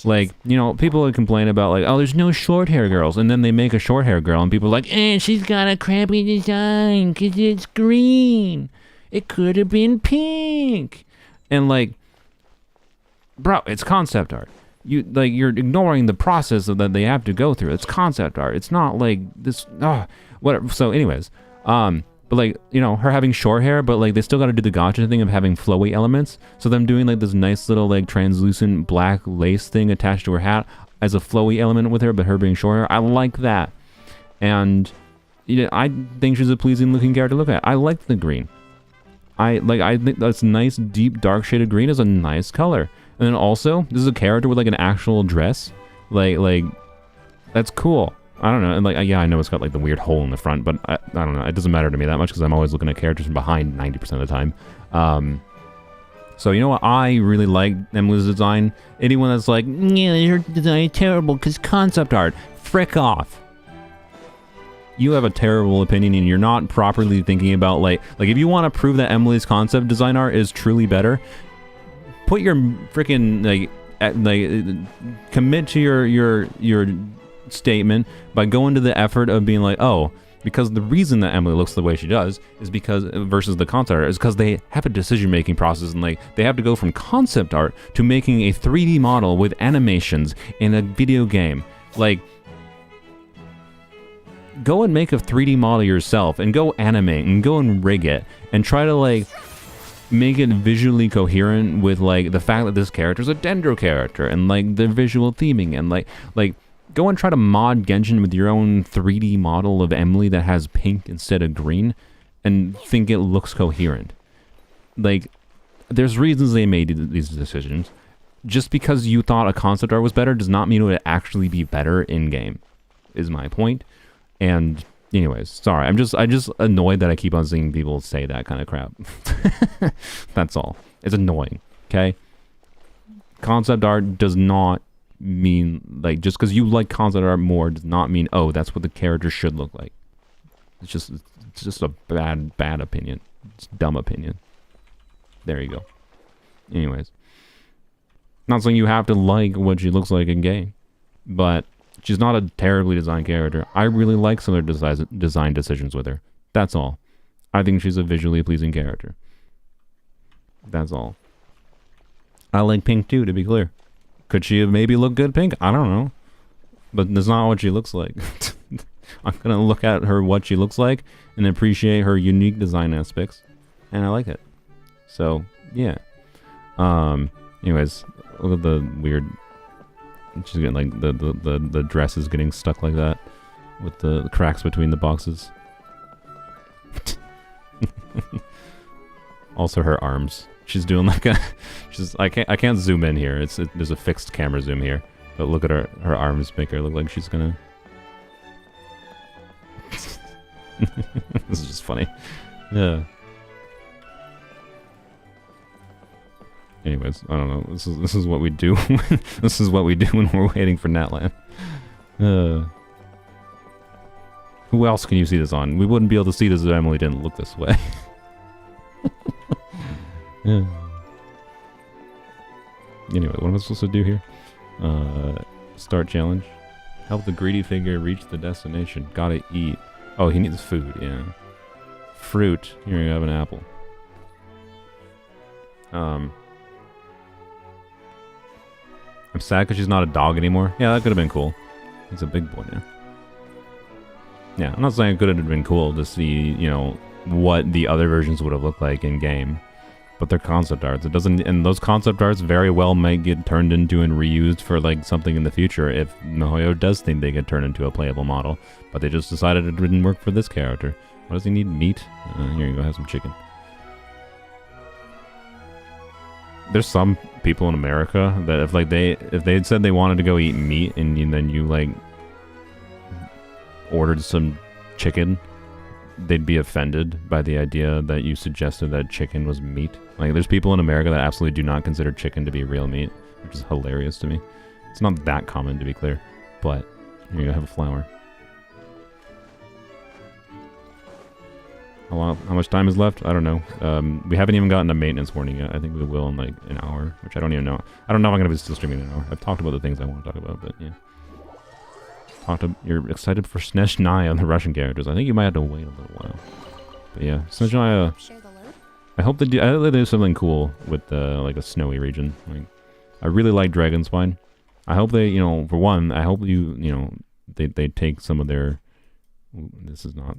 Like, you know, people would complain about like, oh, there's no short hair girls, and then they make a short hair girl, and people are like, she's got a crappy design because it's green. It could have been pink, and like, bro, it's concept art. You're ignoring the process that they have to go through. It's concept art. It's not like this. Whatever. So, anyways, but like, you know, her having short hair, but like they still got to do the gotcha thing of having flowy elements. So them doing like this nice little like translucent black lace thing attached to her hat as a flowy element with her, but her being short hair, I like that. And you know, I think she's a pleasing looking character to look at. I like the green. I think that's nice, deep, dark shaded green is a nice color. And then also, this is a character with like an actual dress. Like that's cool. I don't know, and like, yeah, I know it's got like the weird hole in the front, but I don't know, it doesn't matter to me that much because I'm always looking at characters from behind 90% of the time. So you know what, I really like Emily's design. Anyone that's like, yeah, your design is terrible because concept art, frick off. You have a terrible opinion and you're not properly thinking about like if you want to prove that Emily's concept design art is truly better, put your freaking commit to your statement by going to the effort of being like, oh, because the reason that Emily looks the way she does is because versus the concept art is because they have a decision-making process and like they have to go from concept art to making a 3D model with animations in a video game. Like, go and make a 3D model yourself and go animate and go and rig it and try to like make it visually coherent with like the fact that this character is a Dendro character and like the visual theming and like go and try to mod Genshin with your own 3D model of Emily that has pink instead of green and think it looks coherent. Like, there's reasons they made these decisions. Just because you thought a concept art was better does not mean it would actually be better in-game, is my point. And anyways, sorry, I'm just annoyed that I keep on seeing people say that kind of crap. That's all. It's annoying, okay? Concept art does not mean, like, just because you like concept art more does not mean, oh, that's what the character should look like. It's just a bad opinion. It's a dumb opinion. There you go. Anyways. Not saying you have to like what she looks like in game, but she's not a terribly designed character. I really like some of her design decisions with her. That's all. I think she's a visually pleasing character. That's all. I like pink too, to be clear. Could she have maybe looked good pink? I don't know. But that's not what she looks like. I'm going to look at her what she looks like and appreciate her unique design aspects. And I like it. So, yeah. Anyways, look at the weird... She's getting like the dress is getting stuck like that with the cracks between the boxes. Also her arms. She's doing like a I can't zoom in here. There's a fixed camera zoom here. But look at her arms make her look like she's gonna This is just funny. Yeah. Anyways, I don't know. This is what we do. This is what we do when we're waiting for natlan. Who Who else can you see this on? We wouldn't be able to see this if Emily didn't look this way. Yeah. Anyway, what am I supposed to do here? Start challenge. Help the greedy figure reach the destination. Gotta eat. Oh, he needs food, yeah. Fruit. Here you have an apple. I'm sad because she's not a dog anymore. Yeah, that could have been cool. He's a big boy now. Yeah, I'm not saying it could have been cool to see, you know, what the other versions would have looked like in game. But they're concept arts. It doesn't, and those concept arts very well might get turned into and reused for like something in the future if MiHoYo does think they could turn into a playable model. But they just decided it didn't work for this character. What does he need? Meat? Here you go, have some chicken. There's some people in America that if they had said they wanted to go eat meat and then you like ordered some chicken, they'd be offended by the idea that you suggested that chicken was meat. Like, there's people in America that absolutely do not consider chicken to be real meat, which is hilarious to me. It's not that common, to be clear, but here you go, have a flower. How much time is left? I don't know. We haven't even gotten a maintenance warning yet. I think we will in like an hour, which I don't even know. I don't know if I'm going to be still streaming in an hour. I've talked about the things I want to talk about, but yeah. You're excited for Snezhnaya and the Russian characters. I think you might have to wait a little while. But yeah, Snezhnaya. I hope they do something cool with like a snowy region. Like, I really like Dragon Spine. I hope they, you know, for one, I hope you know, they take some of their. This is not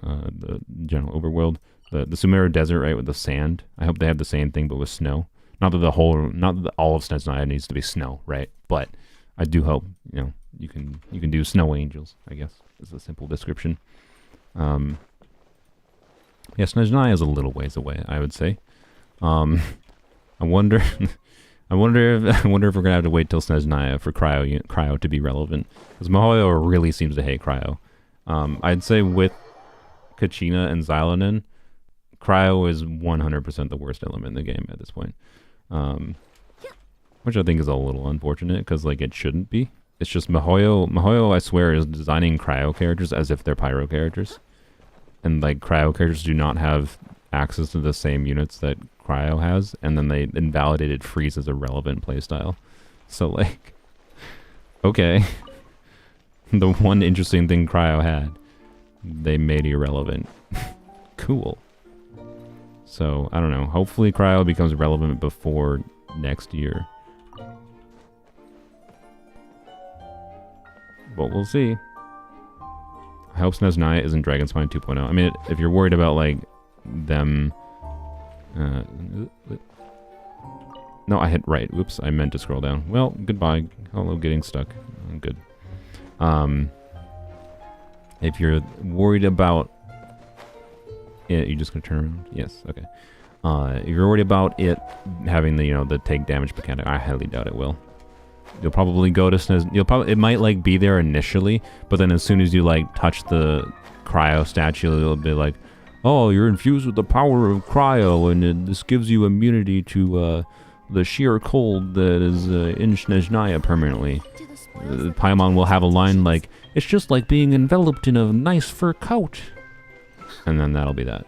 the general overworld. The Sumeru Desert, right, with the sand. I hope they have the same thing, but with snow. Not that all of Snezhnaya needs to be snow, right? But I do hope, you know, you can do snow angels, I guess, is a simple description. Yeah, Snezhnaya is a little ways away, I would say. I wonder I wonder if we're gonna have to wait till Snezhnaya for cryo to be relevant. Because MiHoYo really seems to hate cryo. I'd say with Kachina and Xilanen, cryo is 100% the worst element in the game at this point. Which I think is a little unfortunate, because like it shouldn't be. It's just MiHoYo, I swear, is designing cryo characters as if they're pyro characters. And like cryo characters do not have access to the same units that cryo has, and then they invalidated freeze as a relevant playstyle. So like, okay. The one interesting thing cryo had, they made irrelevant. Cool. So, I don't know. Hopefully cryo becomes relevant before next year. But we'll see. I hope Snezhnaya isn't Dragon Spine 2.0. I mean, if you're worried about, like, them... no, I hit right. Whoops, I meant to scroll down. Well, goodbye. Hello, getting stuck. I'm good. If you're worried about it, you just gonna turn around? Yes, okay. If you're worried about it having the, you know, the take damage mechanic, I highly doubt it will. You'll probably go to Snez. It might like be there initially, but then as soon as you like touch the cryo statue, it'll be like, oh, you're infused with the power of cryo, and this gives you immunity to the sheer cold that is in Snezhnaya permanently. Paimon will have a line like, it's just like being enveloped in a nice fur coat. And then that'll be that.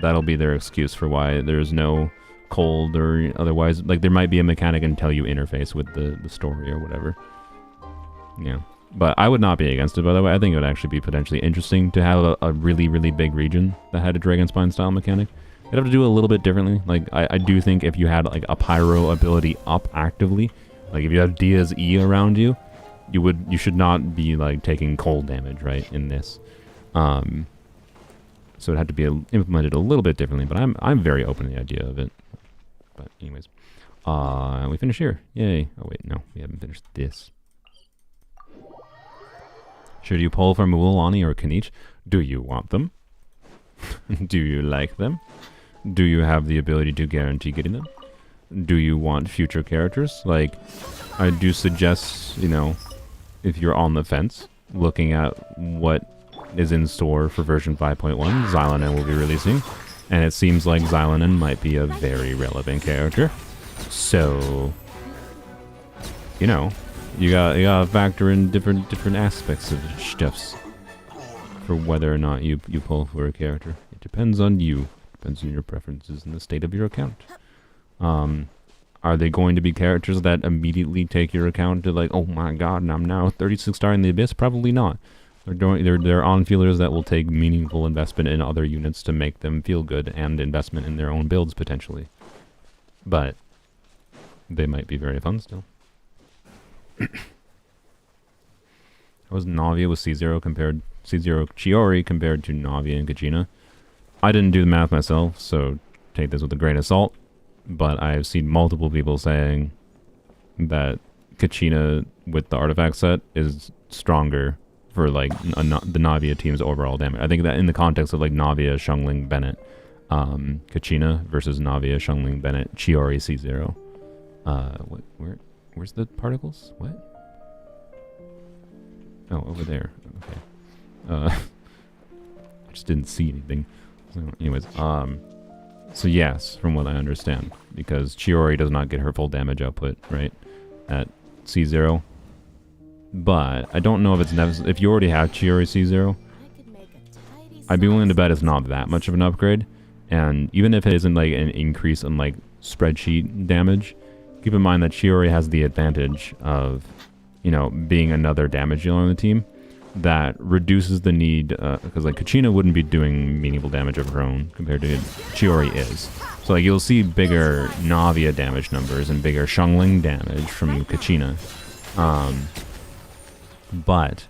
That'll be their excuse for why there's no cold or otherwise. Like, there might be a mechanic until you interface with the story or whatever. Yeah. But I would not be against it, by the way. I think it would actually be potentially interesting to have a really, really big region that had a Dragon Spine style mechanic. You'd have to do it a little bit differently. Like, I do think if you had, like, a pyro ability up actively, like, if you have Dia's E around you, you should not be, like, taking cold damage, right, in this. So it had to be implemented a little bit differently, but I'm very open to the idea of it. But anyways, we finished here. Yay. Oh, wait, no, we haven't finished this. Should you pull from Muulani or Kanich? Do you want them? Do you like them? Do you have the ability to guarantee getting them? Do you want future characters? Like, I do suggest, you know, if you're on the fence, looking at what is in store for version 5.1, Xilanen will be releasing, and it seems like Xilanen might be a very relevant character. So, you know, you gotta factor in different aspects of stuffs for whether or not you pull for a character. It depends on you. Depends on your preferences and the state of your account. Are they going to be characters that immediately take your account to like, oh my god, and I'm now 36 star in the abyss? Probably not. They're on feelers that will take meaningful investment in other units to make them feel good, and investment in their own builds potentially. But they might be very fun still. How was Navia with C0 Chiori compared to Navia and Kachina? I didn't do the math myself, so take this with a grain of salt. But I've seen multiple people saying that Kachina with the artifact set is stronger for like the Navia team's overall damage. I think that in the context of like Navia, Xiangling, Bennett, Kachina versus Navia, Xiangling, Bennett, Chiori, C0. Where's the particles? What? Oh, over there. Okay. I just didn't see anything. So anyways, so yes, from what I understand, because Chiori does not get her full damage output, right, at C0. But I don't know if it's if you already have Chiori C0, I'd be willing to bet it's not that much of an upgrade. And even if it isn't like an increase in like spreadsheet damage, keep in mind that Chiori has the advantage of, you know, being another damage dealer on the team that reduces the need, because like Kachina wouldn't be doing meaningful damage of her own compared to Chiori is. So like you'll see bigger Navia damage numbers and bigger Xiangling damage from Kachina. But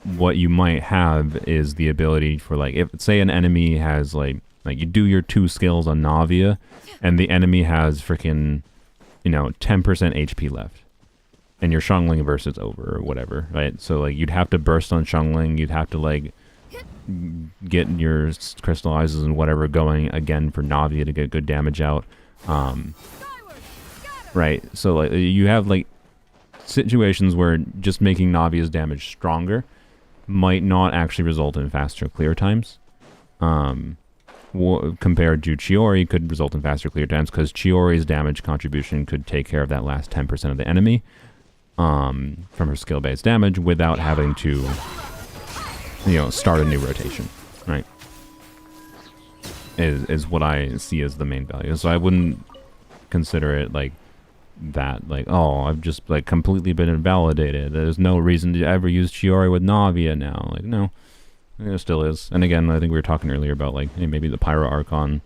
what you might have is the ability for like, if say an enemy has like you do your 2 skills on Navia and the enemy has freaking, you know, 10% HP left. And your Xiangling burst is over or whatever, right? So like you'd have to burst on Xiangling, you'd have to like get your crystallizes and whatever going again for Navia to get good damage out. Right, so like you have like situations where just making Navia's damage stronger might not actually result in faster clear times. Compared to Chiori could result in faster clear times because Chiori's damage contribution could take care of that last 10% of the enemy. From her skill-based damage without having to, you know, start a new rotation, right? Is what I see as the main value. So I wouldn't consider it like that, like, oh, I've just like completely been invalidated. There's no reason to ever use Chiori with Navia now. Like, no, there still is. And again, I think we were talking earlier about like, hey, maybe the Pyro Archon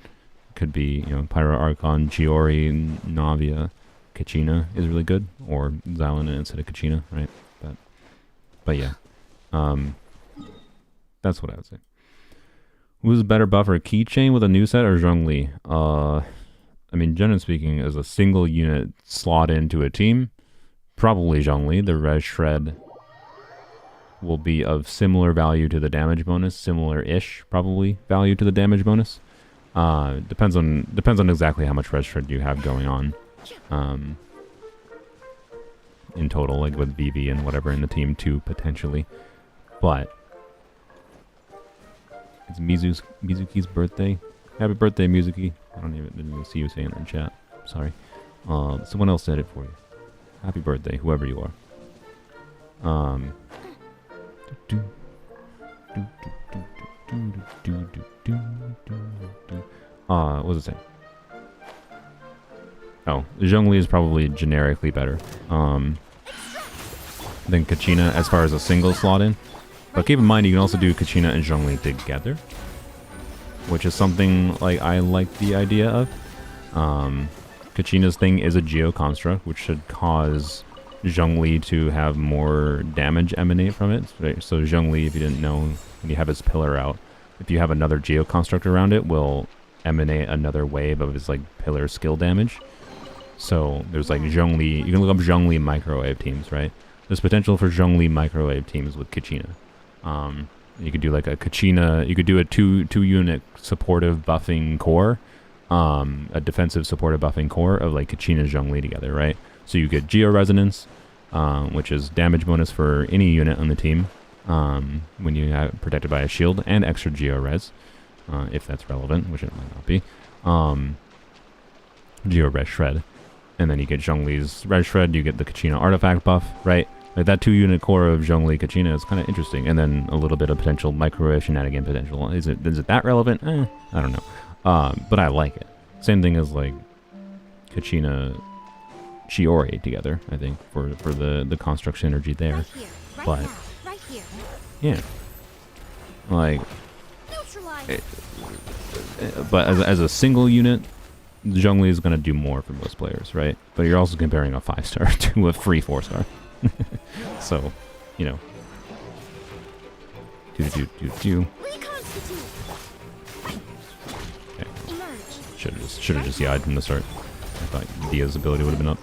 could be, you know, Pyro Archon, Chiori, Navia. Kachina is really good, or Xylan instead of Kachina, right? But yeah, that's what I would say. Who's a better buffer, Keychain with a new set or Zhongli? I mean, generally speaking, as a single unit slot into a team, probably Zhongli. The Res Shred will be of similar value to the damage bonus, similar-ish probably value to the damage bonus. Depends on exactly how much Res Shred you have going on. In total, like with VV and whatever in the team too, potentially. But it's Mizuki's birthday. Happy birthday, Mizuki. Didn't even see you saying it in chat. Sorry. Someone else said it for you. Happy birthday, whoever you are. What was it saying? Oh, Zhongli is probably generically better than Kachina as far as a single slot in. But keep in mind, you can also do Kachina and Zhongli together, which is something like I like the idea of. Kachina's thing is a Geo Construct, which should cause Zhongli to have more damage emanate from it. So Zhongli, if you didn't know, when you have his pillar out, if you have another Geo Construct around it, will emanate another wave of his like pillar skill damage. So there's like Zhongli, you can look up Zhongli microwave teams, right? There's potential for Zhongli microwave teams with Kachina. You could do like a Kachina, you could do a two unit supportive buffing core, a defensive supportive buffing core of like Kachina Zhongli together, right? So you get Geo Resonance, which is damage bonus for any unit on the team when you have protected by a shield, and extra Geo Res, if that's relevant, which it might not be. Geo Res Shred. And then you get Zhongli's Res Shred, you get the Kachina artifact buff, right? Like that 2-unit core of Zhongli Kachina is kind of interesting, and then a little bit of potential microwave shenanigan potential. Is it that relevant? I don't know. But I like it. Same thing as like Kachina Shiori together, I think, for the construct synergy there. Right here, right But now, right here. yeah, like, Neutralize. but as a single unit, Zhongli is gonna do more for most players, right? But you're also comparing a 5-star to a free 4-star, so you know. Do. Reconstitute. Okay. Emerge. Should have just yied from the start. I thought Dia's ability would have been up.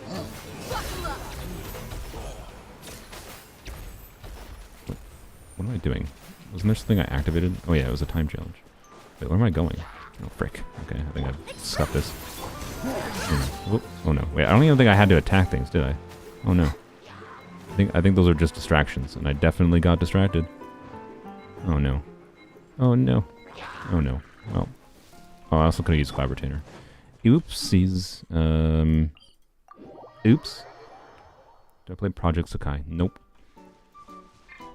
What am I doing? Wasn't there something I activated? Oh yeah, it was a time challenge. Wait, where am I going? Oh frick. Okay, I think I've scuffed this. Whoop. Oh no. Wait, I don't even think I had to attack things, did I? Oh no. I think those are just distractions, and I definitely got distracted. Oh no. Oh no. Oh no. Well. Oh, I also could have used Cloud Retainer. Oopsies. Oops. Did I play Project Sakai? Nope.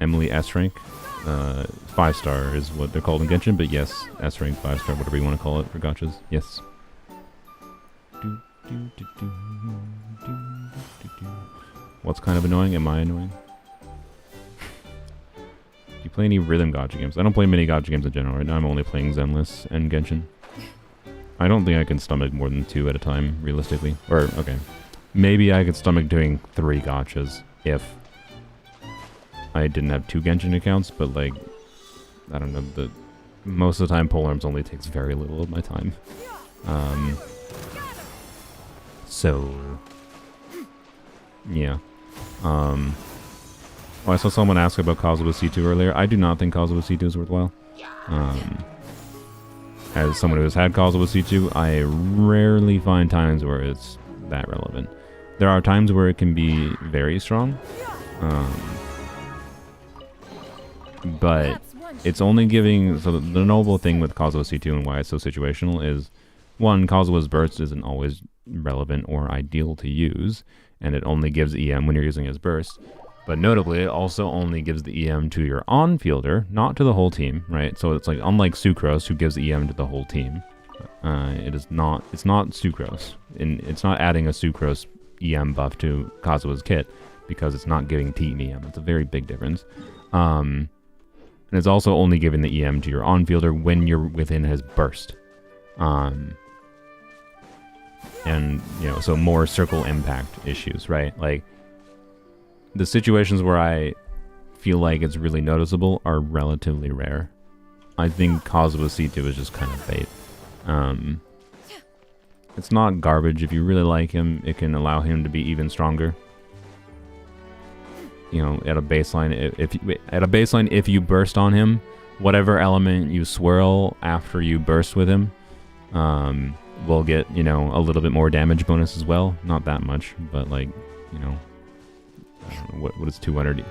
Emily S rank. 5-star is what they're called in Genshin, but yes, S rank, 5-star, whatever you want to call it for gachas. Yes. What's kind of annoying? Am I annoying? Do you play any rhythm gacha games? I don't play many gacha games in general. Right now I'm only playing Zenless and Genshin. I don't think I can stomach more than 2 at a time, realistically. Or, okay. Maybe I could stomach doing 3 gachas if I didn't have 2 Genshin accounts, but like, I don't know, most of the time Polearms only takes very little of my time. So, yeah. Oh, I saw someone ask about Kazuha C2 earlier. I do not think Kazuha C2 is worthwhile. As someone who has had Kazuha C2, I rarely find times where it's that relevant. There are times where it can be very strong, but it's only giving... So the noble thing with Kazuha C2 and why it's so situational is, one, Kazuha's burst isn't always relevant or ideal to use, and it only gives EM when you're using his burst. But notably, it also only gives the EM to your on-fielder, not to the whole team, right? So it's like, unlike Sucrose, who gives EM to the whole team, it's not Sucrose. And it's not adding a Sucrose EM buff to Kazuha's kit, because it's not giving team EM. It's a very big difference. And it's also only giving the EM to your on-fielder when you're within his burst. And, you know, so more circle impact issues, right? Like, the situations where I feel like it's really noticeable are relatively rare. I think Kazuha C2 is just kind of bait. It's not garbage. If you really like him, it can allow him to be even stronger. You know, at a baseline, if you burst on him, whatever element you swirl after you burst with him, will get, you know, a little bit more damage bonus as well. Not that much, but like, you know, I don't know, what is 200?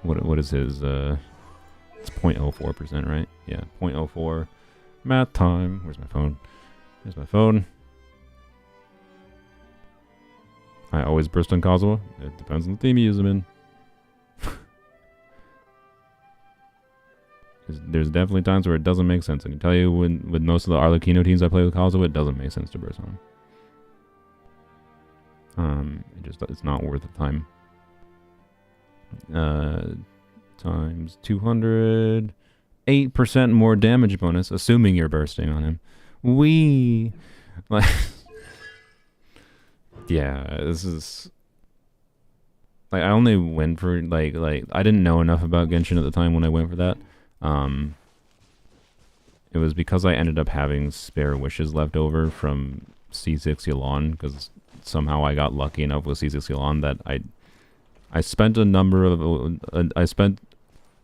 What is his? It's 0.04%, right? Yeah, 0.04. Math time. Where's my phone? There's my phone. I always burst on Kazuha. It depends on the team you use him in. There's definitely times where it doesn't make sense. I can tell you, with most of the Arlecchino teams I play with Kazuha, it doesn't make sense to burst on him. It's not worth the time. Times 200, 8% more damage bonus, assuming you're bursting on him. Like, yeah, this is like, I only went for like I didn't know enough about Genshin at the time when I went for that. It was because I ended up having spare wishes left over from C6 Yelan, because somehow I got lucky enough with C6 Yelan that I spent a number of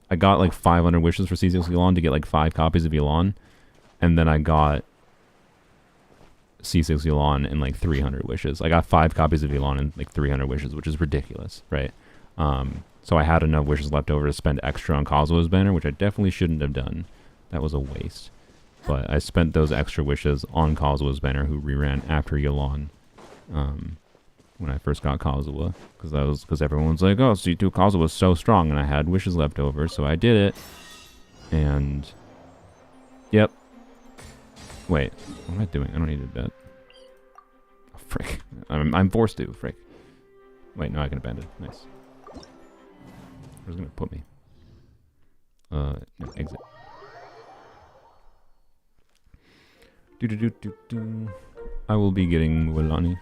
I got like 500 wishes for C6 Yelan to get like 5 copies of Yelan, and then I got C6 Yelan in like 300 wishes. I got 5 copies of Yelan in like 300 wishes, which is ridiculous, right? So I had enough wishes left over to spend extra on Kazuha's banner, which I definitely shouldn't have done. That was a waste. But I spent those extra wishes on Kazuha's banner, who reran after Yelan. when I first got Kazuha, because everyone's like, oh, C2 Kazuha was so strong, and I had wishes left over, so I did it. And yep. Wait, what am I doing? I don't need to bet. Oh, frick. I'm forced to, frick. Wait, no, I can abandon. Nice. Where's it gonna put me? No, exit. I will be getting Mualani.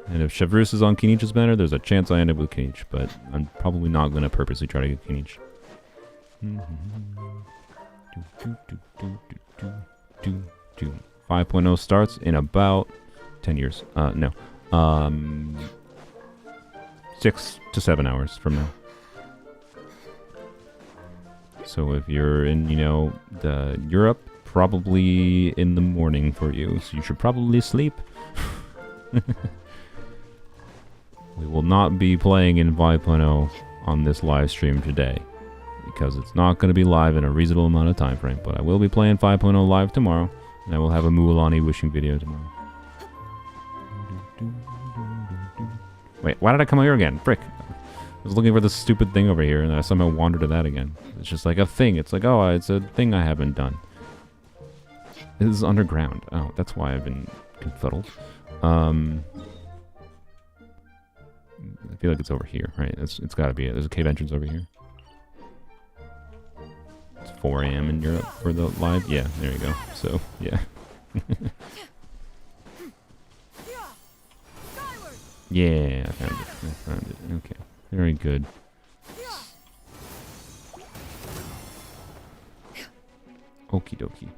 And if Chevrus is on Kinich's banner, there's a chance I end up with Kinich, but I'm probably not going to purposely try to get Kinich. 5.0 starts in about 10 years. No. 6 to 7 hours from now. So if you're in, you know, the Europe, probably in the morning for you. So you should probably sleep. We will not be playing in 5.0 on this live stream today, because it's not going to be live in a reasonable amount of time frame. But I will be playing 5.0 live tomorrow, and I will have a Mualani wishing video tomorrow. Wait, why did I come out here again? Frick. I was looking for this stupid thing over here, and I somehow wandered to that again. It's just like a thing. It's like, oh, it's a thing I haven't done. This is underground. Oh, that's why I've been confuddled. I feel like it's over here, right? It's got to be it. There's a cave entrance over here. It's 4 a.m. in Europe for the live. Yeah, there you go. So, yeah. Yeah, I found it. I found it. Okay. Very good. Okie dokie.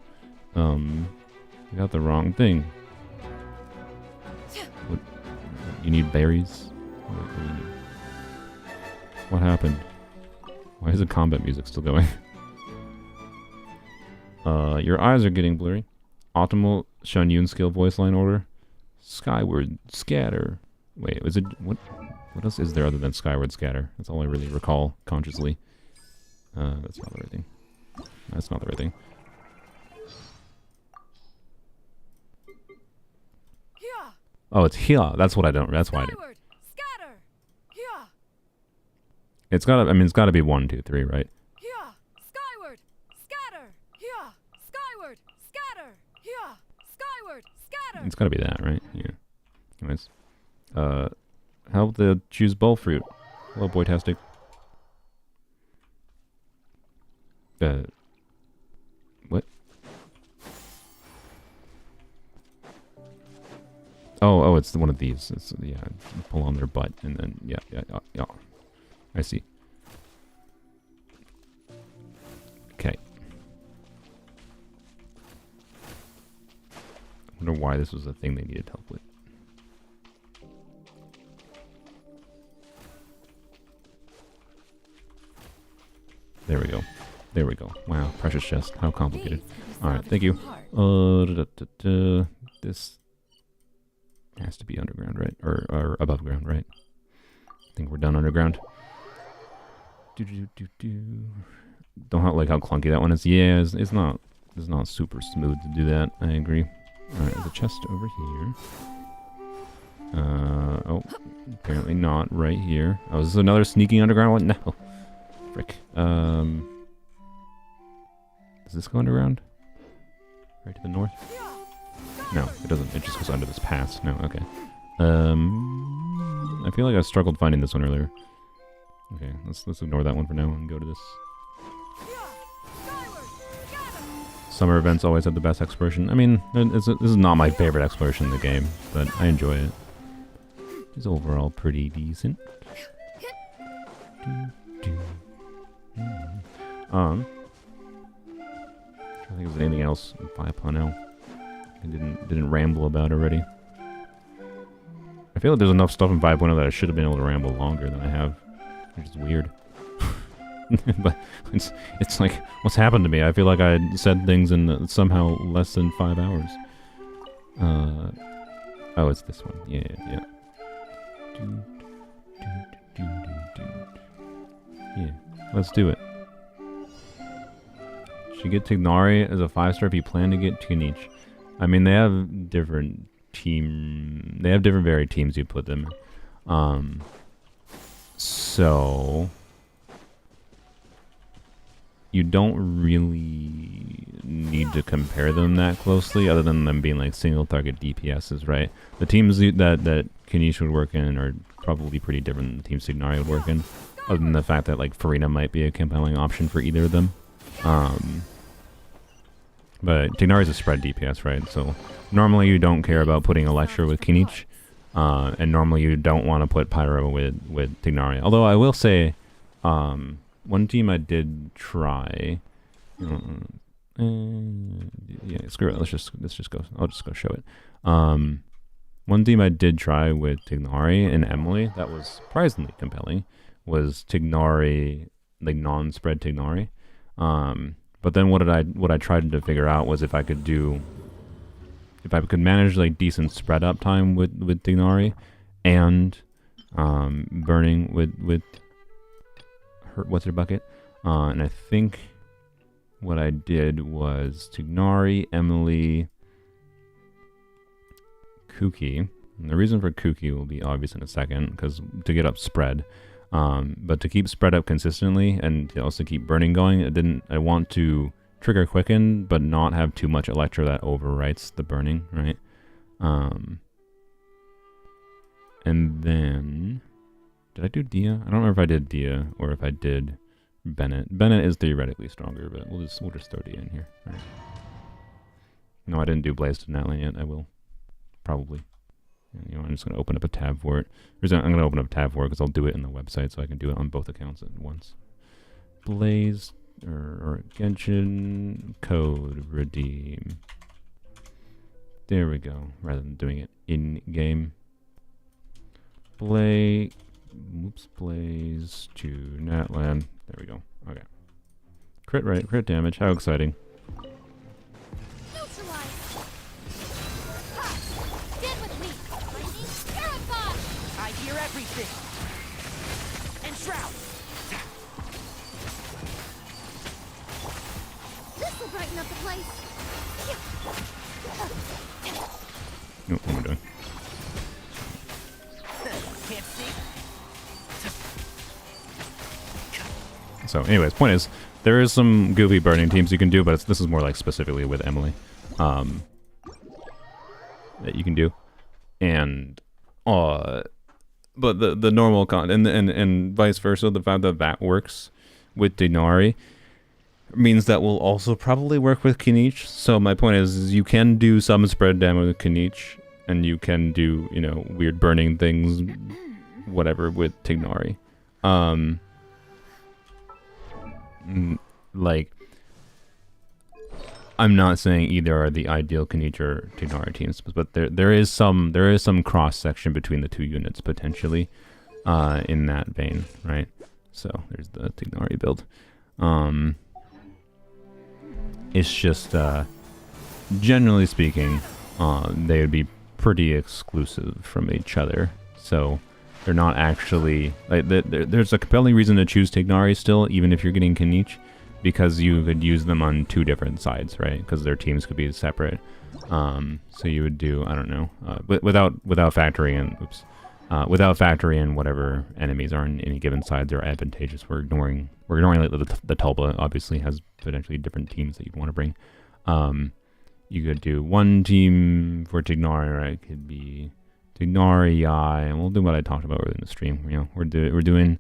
I got the wrong thing. What? You need berries? What do you need? What happened? Why is the combat music still going? Your eyes are getting blurry. Optimal Shunyun skill voice line order. Skyward scatter. Wait, is it what else is there other than skyward scatter? That's all I really recall consciously. That's not the right thing. That's not the right thing. Oh, it's here. That's what I don't. That's why I didn't. It's gotta. I mean, it's gotta be 1, 2, 3, right? Skyward, scatter. Skyward, scatter. Skyward, scatter. It's gotta be that, right? Yeah. Anyways, help the choose bowl fruit. Hello, boy-tastic. What? Oh, it's one of these. It's, yeah, pull on their butt and then yeah. I see. Okay. I wonder why this was a thing they needed help with. There we go. There we go. Wow, precious chest. How complicated. Alright, thank you. This has to be underground, right? Or above ground, right? I think we're done underground. Don't like how clunky that one is. Yeah, it's not super smooth to do that. I agree. Alright, there's a chest over here. Oh, apparently not right here. Oh, is this another sneaking underground one? No. Frick. Does this go underground? Right to the north? No, it doesn't. It just goes under this pass. No, okay. I feel like I struggled finding this one earlier. Okay, let's ignore that one for now and go to this. Summer events always have the best exploration. I mean, this is not my favorite exploration in the game, but I enjoy it. It's overall pretty decent. I think there's anything else in 5.0 I didn't ramble about already. I feel like there's enough stuff in 5.0 that I should have been able to ramble longer than I have, which is weird. But it's like, what's happened to me? I feel like I said things in somehow less than 5 hours. Oh, it's this one. Yeah. Yeah, let's do it. Should get Tignari as a 5-star if you plan to get Tunich. I mean, they have different team. They have different varied teams you put them in. So you don't really need to compare them that closely, other than them being like single target DPSs, right? The teams that Kanish would work in are probably pretty different than the teams Signari would work in, other than the fact that like Farina might be a compelling option for either of them. But Tignari is a spread DPS, right? So normally you don't care about putting Electro with Kinich, and normally you don't want to put Pyro with Tignari. Although I will say, one team I did try. Yeah, screw it. Let's just go. I'll just go show it. One team I did try with Tignari and Emily that was surprisingly compelling was Tignari, like non-spread Tignari. But then what I tried to figure out was if I could manage like decent spread up time with Tignari and burning with her, what's her bucket, and I think what I did was Tignari, Emily, Kuki. And the reason for Kuki will be obvious in a second, because to get up spread. But to keep spread up consistently and to also keep burning going, I want to trigger quicken, but not have too much electro that overwrites the burning, right? And then, did I do Dia? I don't remember if I did Dia or if I did Bennett. Bennett is theoretically stronger, but we'll just throw Dia in here. Right. No, I didn't do Blaze to Natlan yet. I will, probably. You know, I'm just going to open up a tab for it. I'm going to open up a tab for it because I'll do it in the website, so I can do it on both accounts at once. Blaze or Genshin code redeem. There we go. Rather than doing it in game. Blaze to Natlan. There we go. Okay. Crit damage. How exciting. Brighten up the place. Nope, what am I doing? So, anyways, point is, there is some goofy burning teams you can do, but this is more like specifically with Emily, that you can do, and but the normal and vice versa, the fact that works with Denari means that will also probably work with Kinich. So my point is you can do some spread damage with Kinich, and you can do, you know, weird burning things, whatever, with Tignari. Like, I'm not saying either are the ideal Kinich or Tignari teams, but there is some cross section between the two units potentially, in that vein, right? So there's the Tignari build. It's just, generally speaking, they would be pretty exclusive from each other. So they're not actually, like, there's a compelling reason to choose Tignari still, even if you're getting Kinich, because you could use them on two different sides, right? Because their teams could be separate. So you would do, I don't know, without factoring in, without factoring in whatever enemies are on any given side, they're advantageous. We're ignoring like the Tulba obviously has potentially different teams that you'd want to bring. You could do one team for Tignari, right? Could be Tignari, Yai, and we'll do what I talked about earlier in the stream. You know, we're doing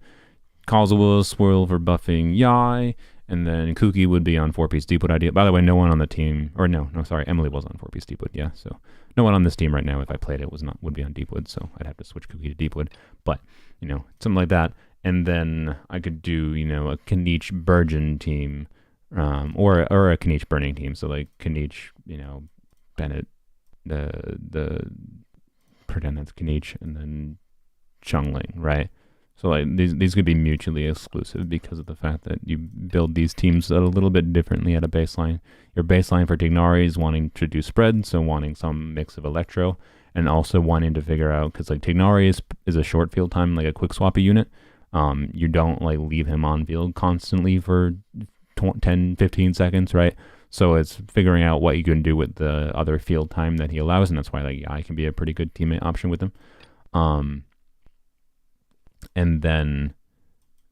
Kazuha Swirl for buffing Yai, and then Kuki would be on 4-piece Deepwood idea. By the way, no one on the team, or no, sorry, Emily was on 4-piece Deepwood, yeah. So no one on this team right now, if I played it, would be on Deepwood, so I'd have to switch Kuki to Deepwood. But, you know, something like that. And then I could do, you know, a Kinich Burgeon team, or a Kinich Burning team. So like Kinich, you know, Bennett, the pretend that's Kinich, and then Chungling, right? So like these could be mutually exclusive because of the fact that you build these teams a little bit differently at a baseline. Your baseline for Tignari is wanting to do spread, so wanting some mix of electro, and also wanting to figure out, because like Tignari is a short field time, like a quick swappy unit. You don't like leave him on field constantly for 10, 15 seconds, right? So it's figuring out what you can do with the other field time that he allows, and that's why like I can be a pretty good teammate option with him. And then,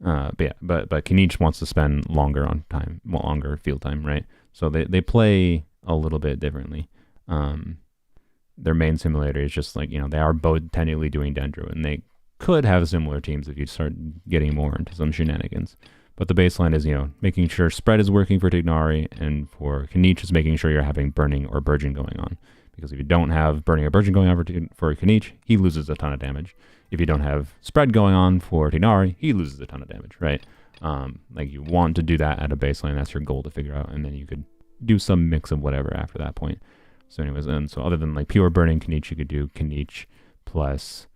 but Kanich wants to spend longer on time, longer field time, right? So they play a little bit differently. Their main simulator is just like, they are both technically doing Dendro, and they could have similar teams if you start getting more into some shenanigans. But the baseline is, making sure spread is working for Tignari, and for Kanich is making sure you're having burning or burgeon going on. Because if you don't have burning or burgeon going on for Kanich, he loses a ton of damage. If you don't have spread going on for Tignari, he loses a ton of damage, right? Like you want to do that at a baseline. That's your goal to figure out, and then you could do some mix of whatever after that point. So anyways, and so other than like pure burning Kanich, you could do Kanich plus,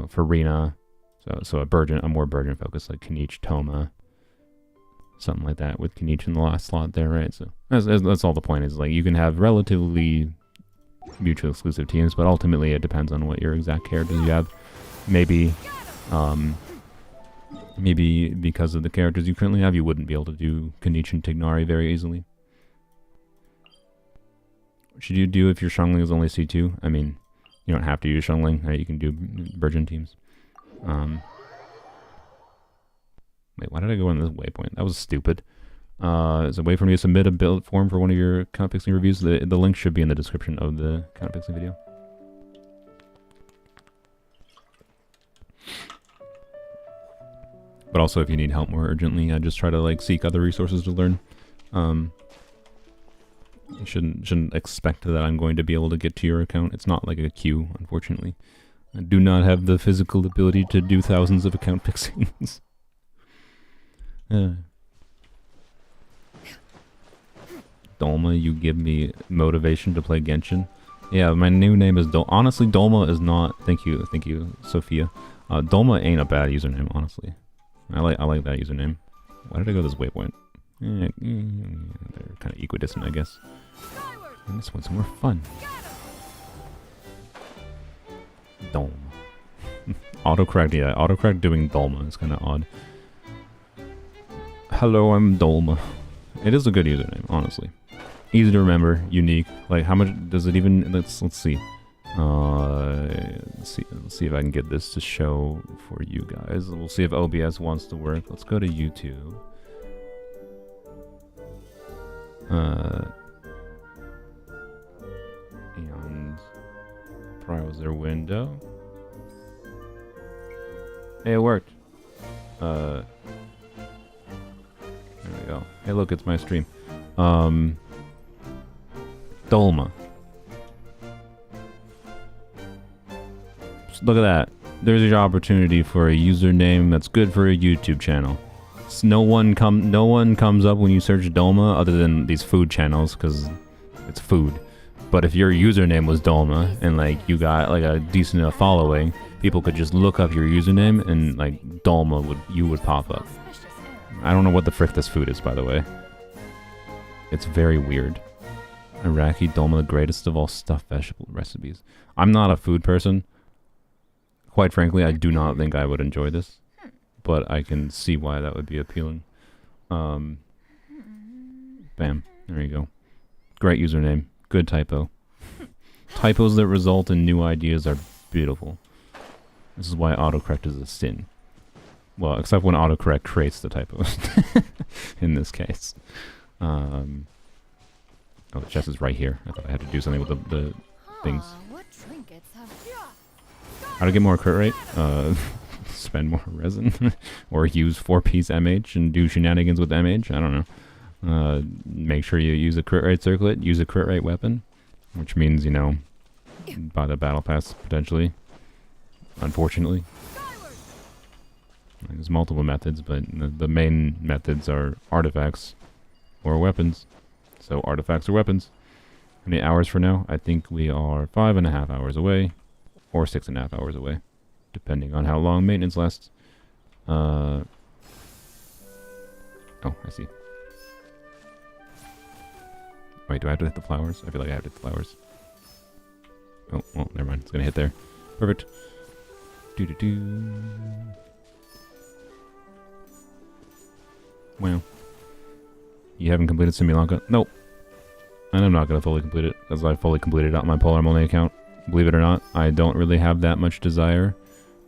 Farina. So a more burden focus like Kanich, Toma, something like that with Kanich in the last slot there, right? So that's all the point is, like you can have relatively mutually exclusive teams, but ultimately it depends on what your exact characters you have. Maybe because of the characters you currently have, you wouldn't be able to do Kanich and Tignari very easily. What should you do if your Shungling is only C2? I mean, you don't have to use Shungling, right? You can do Virgin teams. Wait, why did I go on this waypoint? That was stupid. Is a way for me to submit a build form for one of your count pixeling reviews. The link should be in the description of the count pixeling video. But also, if you need help more urgently, I just try to like seek other resources to learn. You shouldn't expect that I'm going to be able to get to your account. It's not like a queue, unfortunately. I do not have the physical ability to do thousands of account fixings. Dolma, you give me motivation to play Genshin. Yeah, my new name is Dolma. Honestly, Dolma is not. Thank you, Sophia. Dolma ain't a bad username, honestly. I like that username. Why did I go this waypoint? They're kind of equidistant, I guess. And this one's more fun. Dolma. Autocorrect, yeah. Autocorrect doing Dolma is kind of odd. Hello, I'm Dolma. It is a good username, honestly. Easy to remember, unique. Like, how much does it even... Let's see. Let's see if I can get this to show for you guys. We'll see if OBS wants to work. Let's go to YouTube. And browser window. Hey, it worked. There we go. Hey, look, it's my stream. Dolma. Look at that. There's your opportunity for a username that's good for a YouTube channel. No one comes up when you search Dolma other than these food channels because it's food. But if your username was Dolma and like you got like a decent enough following, people could just look up your username and like Dolma would pop up. I don't know what the frick this food is, by the way. It's very weird. Iraqi Dolma, the greatest of all stuffed vegetable recipes. I'm not a food person. Quite frankly, I do not think I would enjoy this. But I can see why that would be appealing. Bam. There you go. Great username. Good typo. Typos that result in new ideas are beautiful. This is why autocorrect is a sin. Well, except when autocorrect creates the typos. In this case. Oh, the chest is right here. I thought I had to do something with the things. What trinkets have... How to get more crit rate? Spend more resin. Or use 4-piece MH and do shenanigans with MH. I don't know. Make sure you use a crit rate circlet. Use a crit rate weapon. Which means, buy the battle pass, potentially. Unfortunately. There's multiple methods, but the main methods are artifacts or weapons. So artifacts or weapons. How many hours for now? I think we are 5.5 hours away. Or 6.5 hours away. Depending on how long maintenance lasts. Oh, I see. Wait, do I have to hit the flowers? I feel like I have to hit the flowers. Oh, well, never mind. It's gonna hit there. Perfect. Doo-doo-doo. Well. You haven't completed Simulanka? Nope. And I'm not going to fully complete it, as I fully completed it on my Polar Only account. Believe it or not, I don't really have that much desire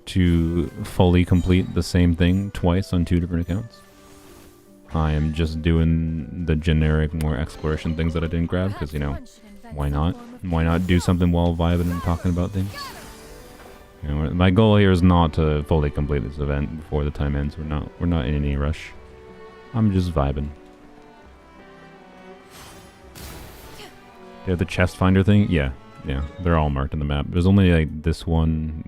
to fully complete the same thing twice on 2 different accounts. I am just doing the generic, more exploration things that I didn't grab, because, you know, why not? Why not do something while vibing and talking about things? You know, my goal here is not to fully complete this event before the time ends. We're not in any rush. I'm just vibing. Yeah, the chest finder thing? Yeah. Yeah, they're all marked on the map. There's only like this one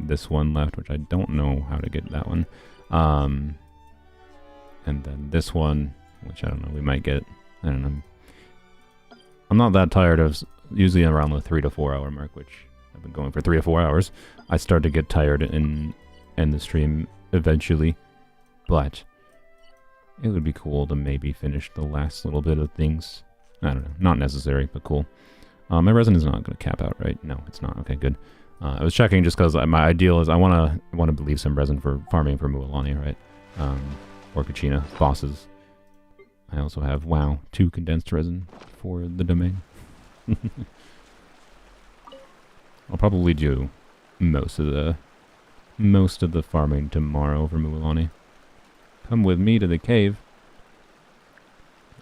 left, which I don't know how to get that one. And then this one, which I don't know, we might get. I don't know. I'm not that tired of, usually around the 3 to 4 hour mark, which I've been going for 3 or 4 hours. I start to get tired and end the stream eventually, but it would be cool to maybe finish the last little bit of things. I don't know, not necessary, but cool. My resin is not going to cap out, right? No, it's not. Okay, good. I was checking just because my ideal is I want to leave some resin for farming for Mualani, right? Or Kachina bosses. I also have 2 condensed resin for the domain. I'll probably do most of the farming tomorrow for Mualani. Come with me to the cave.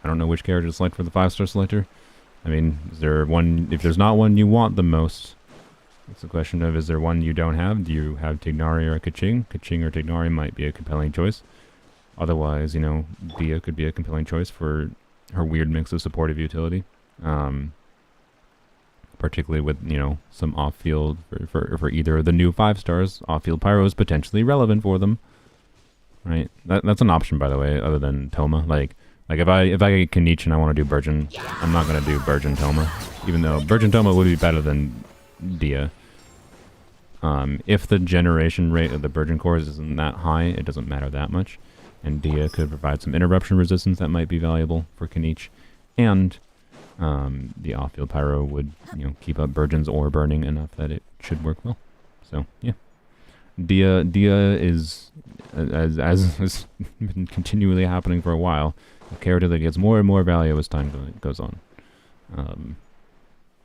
I don't know which character to select for the 5-star selector. I mean, is there one, if there's not one you want the most, it's a question of, is there one you don't have? Do you have Tignari or Kaching? Kaching or Tignari might be a compelling choice. Otherwise, you know, Dia could be a compelling choice for her weird mix of supportive utility. Particularly with, you know, some off-field for either of the new 5-stars. Off-field Pyro is potentially relevant for them. Right? That's an option, by the way, other than Toma. Like if I get Kanich and I want to do Burgeon, I'm not going to do Burgeon Toma. Even though Burgeon Toma would be better than Dia. If the generation rate of the Burgeon cores isn't that high, it doesn't matter that much. And Dia could provide some interruption resistance that might be valuable for Kanich. And the off-field Pyro would, you know, keep up Burgeon's ore burning enough that it should work well. So, yeah. Dia is, as has been continually happening for a while, a character that gets more and more value as time goes on.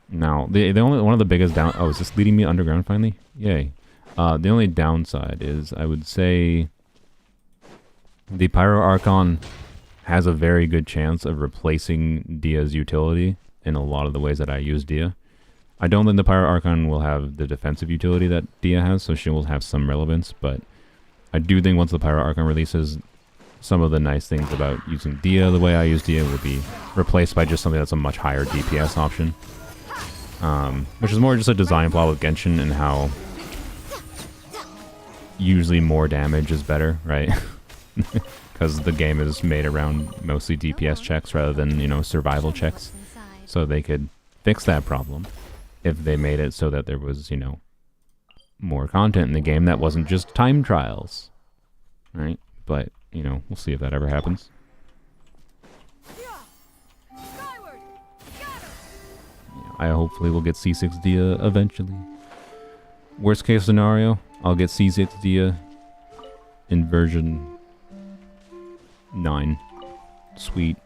Now, the only one of the biggest down... Oh, is this leading me underground finally? Yay. The only downside is, I would say, the Pyro Archon has a very good chance of replacing Dia's utility in a lot of the ways that I use Dia. I don't think the Pyro Archon will have the defensive utility that Dia has, so she will have some relevance, but I do think once the Pyro Archon releases, some of the nice things about using Dia the way I use Dia will be replaced by just something that's a much higher DPS option. Which is more just a design flaw with Genshin and how usually more damage is better, right? Because the game is made around mostly DPS checks rather than, you know, survival checks. So they could fix that problem if they made it so that there was, you know, more content in the game that wasn't just time trials, right? But, you know, we'll see if that ever happens. I hopefully will get C6 Dia eventually. Worst case scenario, I'll get C6 Dia in version 9. Sweet.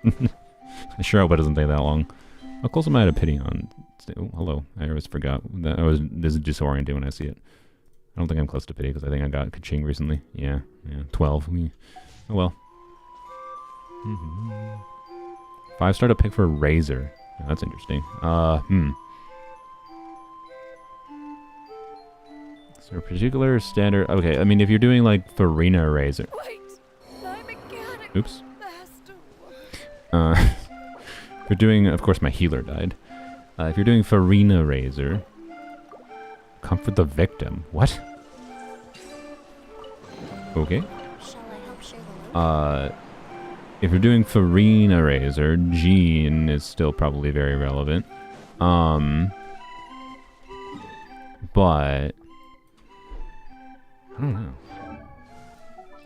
I sure hope it doesn't take that long. How close am I to pity on? Oh, hello. I always forgot. This is disorienting when I see it. I don't think I'm close to pity because I think I got Kaching recently. Yeah. 12. Oh well. 5-star to pick for Razor. Oh, that's interesting. Is there a particular standard? Okay, I mean, if you're doing like Farina Razor. Wait, my mechanic. Oops. If you're doing, of course, my healer died. If you're doing Farina Razor, comfort the victim. What? Okay. If you're doing Farina Razor, Jean is still probably very relevant. But I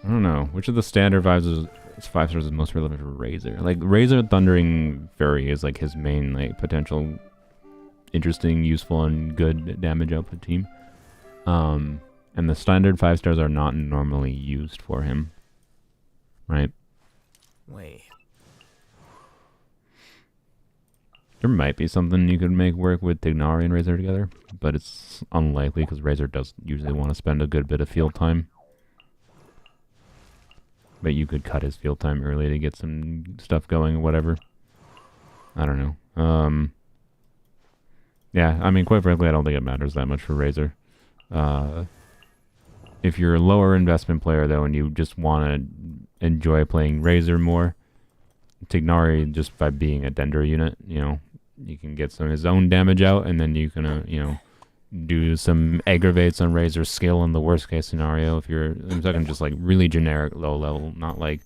don't know. Which of the standard 5-stars is most relevant for Razor? Like Razor Thundering Fury is like his main like potential interesting, useful, and good damage output team. And the standard 5-stars are not normally used for him. Right? Wait, There might be something you could make work with Tignari and Razor together, but it's unlikely because Razor does usually want to spend a good bit of field time. But you could cut his field time early to get some stuff going or whatever. I don't know. Yeah, I mean, quite frankly, I don't think it matters that much for Razor. If you're a lower investment player, though, and you just want to enjoy playing Razor more, Tignari, just by being a Dendro unit, you know, you can get some of his own damage out, and then you can, you know, do some aggravates on Razor's skill in the worst case scenario. If you're, I'm talking just like really generic low level, not like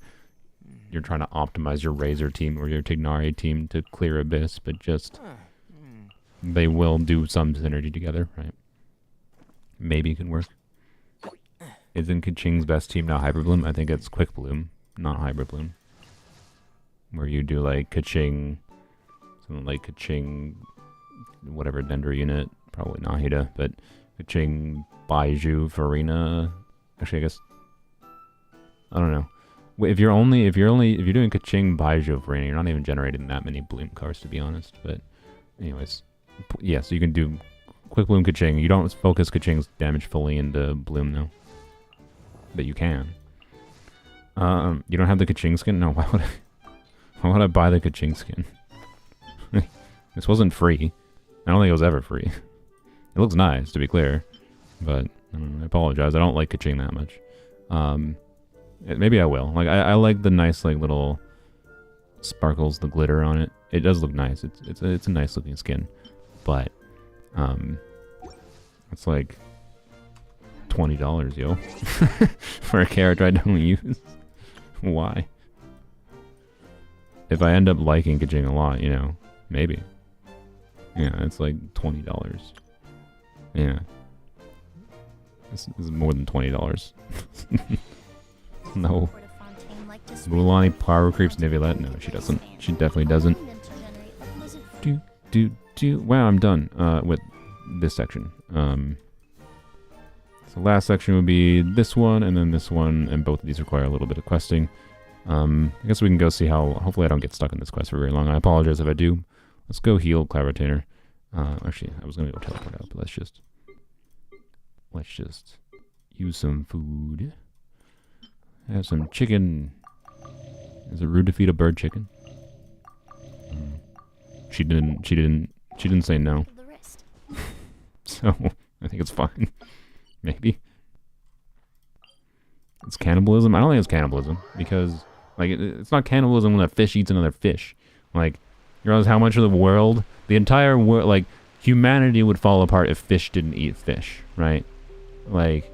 you're trying to optimize your Razor team or your Tignari team to clear Abyss, but just they will do some synergy together, right? Maybe it can work. Isn't Kaching's best team now Hyper Bloom? I think it's Quick Bloom, not Hyper Bloom. Where you do like Kaching, something like Kaching, whatever Dendro unit, probably Nahida, but Kaching, Baiju, Farina. Actually, I guess I don't know. If you're doing Kaching, Baiju, Farina, you're not even generating that many Bloom cards, to be honest. But anyways, yeah, so you can do Quick Bloom Kaching. You don't focus Kaching's damage fully into Bloom though, but you can. You don't have the Kaching skin? No, why would I buy the Kaching skin? This wasn't free. I don't think it was ever free. It looks nice, to be clear, but I apologize. I don't like Kaching that much. Maybe I will. Like I like the nice like little sparkles, the glitter on it. It does look nice. It's a nice looking skin, but it's like $20, yo, for a character I don't use. Why? If I end up liking Kaching a lot, you know, maybe. Yeah, it's like $20. Yeah. This is more than $20. No. Mulan power creeps Nivelette? No, she doesn't. She definitely doesn't. Wow, I'm done with this section. So last section would be this one, and then this one, and both of these require a little bit of questing. I guess we can go see how. Hopefully, I don't get stuck in this quest for very long. I apologize if I do. Let's go heal Clavitainer. Actually, I was gonna go teleport out, but let's just use some food. Have some chicken. Is it rude to feed a bird chicken? She didn't say no. So I think it's fine. Maybe. It's cannibalism? I don't think it's cannibalism, because like it's not cannibalism when a fish eats another fish. Like, you realize how much of the world, the entire world, like humanity would fall apart if fish didn't eat fish, right? Like,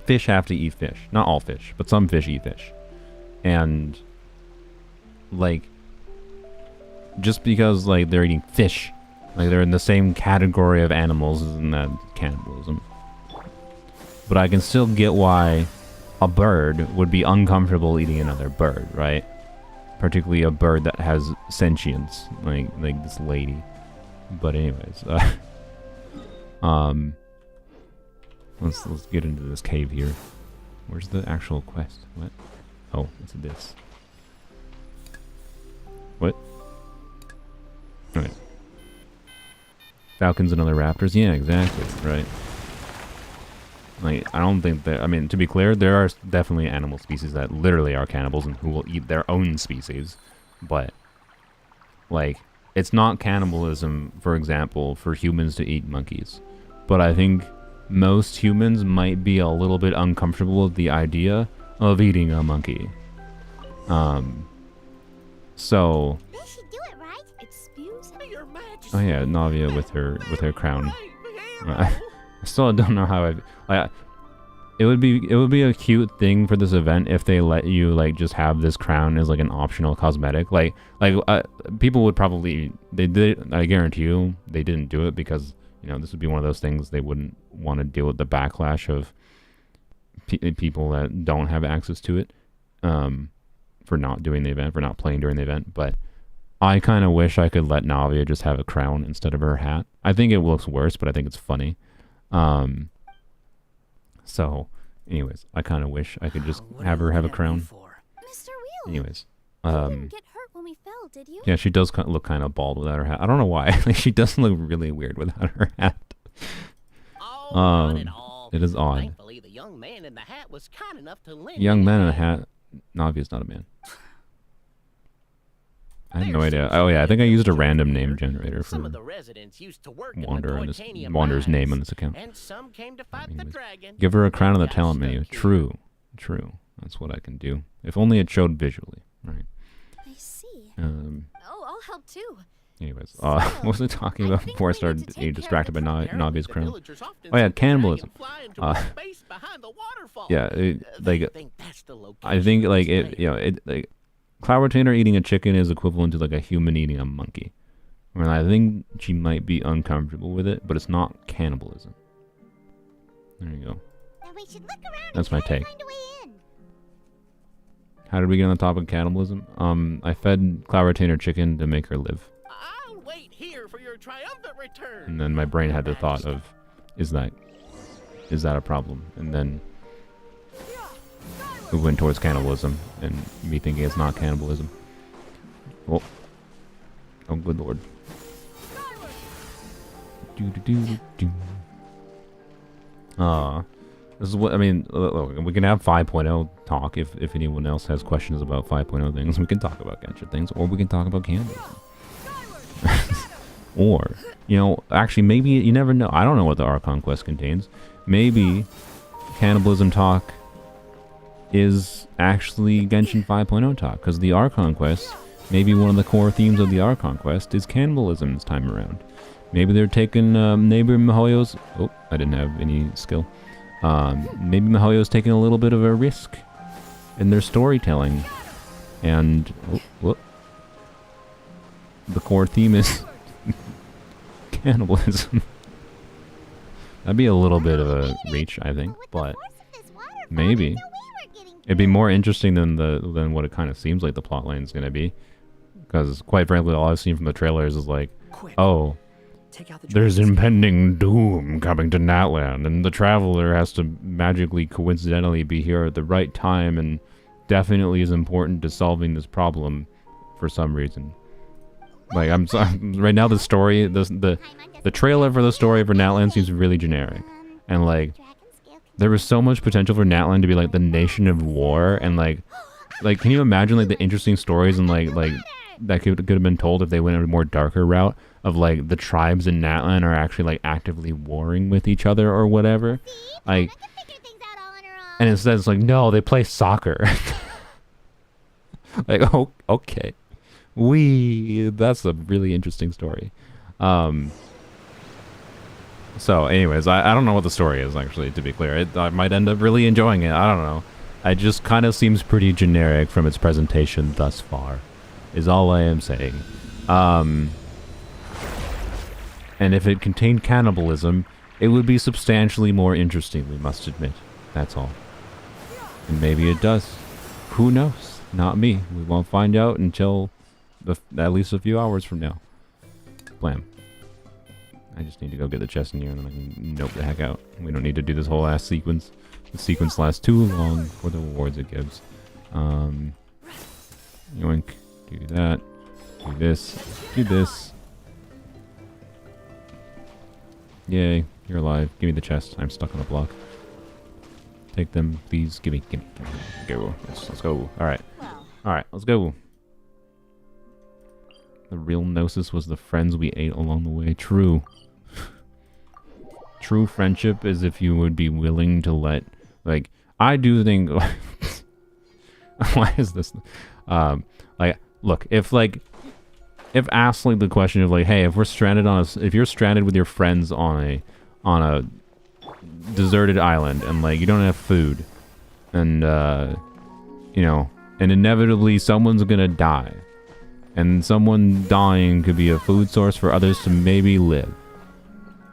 fish have to eat fish. Not all fish, but some fish eat fish. And like, just because like they're eating fish, like they're in the same category of animals, isn't that cannibalism? But I can still get why a bird would be uncomfortable eating another bird, right? Particularly a bird that has sentience, like this lady. But anyways, let's get into this cave here. Where's the actual quest? What? Oh, it's this. What? Alright. Falcons and other raptors? Yeah, exactly, right. Like, I don't think that, I mean, to be clear, there are definitely animal species that literally are cannibals and who will eat their own species. But, like, it's not cannibalism, for example, for humans to eat monkeys. But I think most humans might be a little bit uncomfortable with the idea of eating a monkey. So... They should do it, right? It spews. Oh yeah, Navia with her crown. I still don't know how it would be a cute thing for this event if they let you like just have this crown as like an optional cosmetic. Like people would probably, they did, I guarantee you they didn't do it because, you know, this would be one of those things they wouldn't want to deal with the backlash of people that don't have access to it, for not doing the event, for not playing during the event. But I kind of wish I could let Navia just have a crown instead of her hat. I think it looks worse, but I think it's funny. So, anyways, I kind of wish I could just have her have a crown. Mr. Wheeler. Anyways, We didn't get hurt when we fell, bald, did you? Yeah, she does look kind of bald without her hat. I don't know why. Like, she does look really weird without her hat. It is odd. Thankfully, the young man in the hat was kind enough to lend Young me man in a hand. hat. Navi's not a man. I have no idea. Oh yeah, I think I used a random name generator for Some of the residents used to work in the Wander and this titanium Wander's name on mines, this account. and some came to fight the dragon. Give her a crown on the Got talent stuck menu. here. True. True. That's what I can do. If only it showed visually. Right. I see. Um. Oh, I'll help too. Anyways, what was I talking about before I started getting distracted by Navi's The crown? villagers often Oh yeah, see the cannibalism. dragon fly into Uh, a space behind the waterfall. Yeah, They like think that's the I think location like of his it. You know, lair. it like Cloud Retainer eating a chicken is equivalent to like a human eating a monkey. I mean, I think she might be uncomfortable with it, but it's not cannibalism. There you go. Then we should look around That's and my try to take. find a way in. How did we get on the topic of cannibalism? I fed Cloud Retainer chicken to make her live. I'll wait here for your triumphant return. And then my brain had the thought of, is that a problem? And then we went towards cannibalism, and me thinking it's not cannibalism. Oh, oh, good lord. This is what I mean. Look, we can have 5.0 talk if anyone else has questions about 5.0 things. We can talk about Genshin things, or we can talk about cannibalism. Or, you know, actually, maybe you never know. I don't know what the Archon quest contains. Maybe cannibalism talk is actually Genshin 5.0 talk, because the Archon quest, maybe one of the core themes of the Archon quest is cannibalism this time around. Maybe they're taking neighbor Mihoyo's. Oh, I didn't have any skill. Maybe Mihoyo's taking a little bit of a risk in their storytelling, and the core theme is cannibalism. That'd be a little bit of a reach, I think, but maybe it'd be more interesting than what it kind of seems like the plotline is gonna be. Because quite frankly, all I've seen from the trailers is like, oh, there's impending doom coming to Natlan, and the traveler has to magically, coincidentally be here at the right time, and definitely is important to solving this problem for some reason. Like, I'm sorry, right now the story, the trailer for the story for Natlan seems really generic, and like, there was so much potential for Natlan to be like the nation of war, and like, can you imagine like the interesting stories and like that could have been told if they went a more darker route of like the tribes in Natlan are actually like actively warring with each other or whatever, like, and instead it's like, no, they play soccer. Like, oh, okay, that's a really interesting story. So anyways, I don't know what the story is, actually, to be clear. I might end up really enjoying it. I don't know. It just kind of seems pretty generic from its presentation thus far, is all I am saying. And if it contained cannibalism, it would be substantially more interesting, we must admit. That's all. And maybe it does. Who knows? Not me. We won't find out until at least a few hours from now. Blam. I just need to go get the chest in here and then I can nope the heck out. We don't need to do this whole ass sequence. The sequence lasts too long for the rewards it gives. Yoink. Do that. Do this. Do this. Yay. You're alive. Give me the chest. I'm stuck on a block. Take them, please. Gimme. Go. Let's go. Alright. Alright, let's go. The real gnosis was the friends we ate along the way. True. True friendship is if you would be willing to let, like, I do think, why is this, like, look, if asked, like, the question of, like, hey, if we're stranded if you're stranded with your friends on a deserted island, and, like, you don't have food, and, you know, and inevitably someone's gonna die, and someone dying could be a food source for others to maybe live.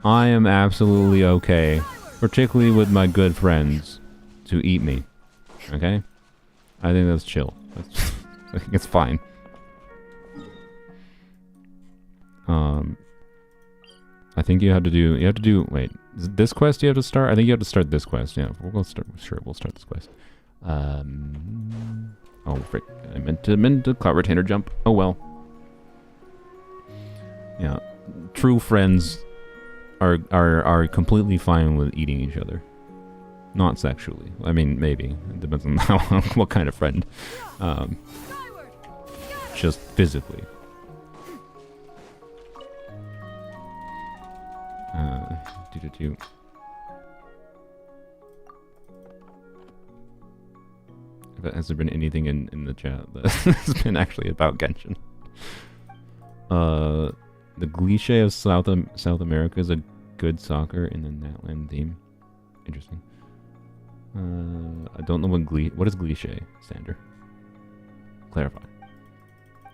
I am absolutely okay, particularly with my good friends, to eat me. Okay? I think that's chill. I think it's fine. I think you have to do, wait, is it this quest you have to start? I think you have to start this quest, yeah. We'll start this quest. Oh, frick. I meant to Cloud Retainer jump. Oh well. Yeah, true friends are completely fine with eating each other. Not sexually. I mean, maybe. It depends on what kind of friend. Just physically. Do. Has there been anything in the chat that has been actually about Genshin? The cliche of South America is a good soccer in the natlan theme. Interesting. I don't know what is cliche, Sander? Clarify.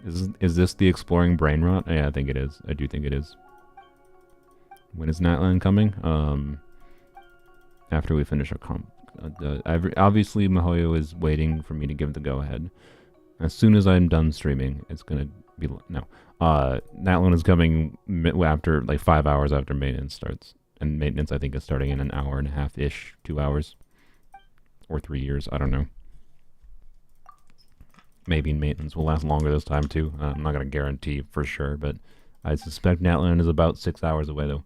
Is this the exploring brain rot? Yeah, I think it is. I do think it is. When is natlan coming? After we finish our comp. Obviously, Mihoyo is waiting for me to give the go-ahead. As soon as I'm done streaming, it's gonna be... No. Natlan is coming after, like, 5 hours after maintenance starts. And maintenance, I think, is starting in an hour and a half-ish. 2 hours. Or 3 years. I don't know. Maybe maintenance will last longer this time, too. I'm not gonna guarantee for sure, but I suspect Natlan is about 6 hours away, though.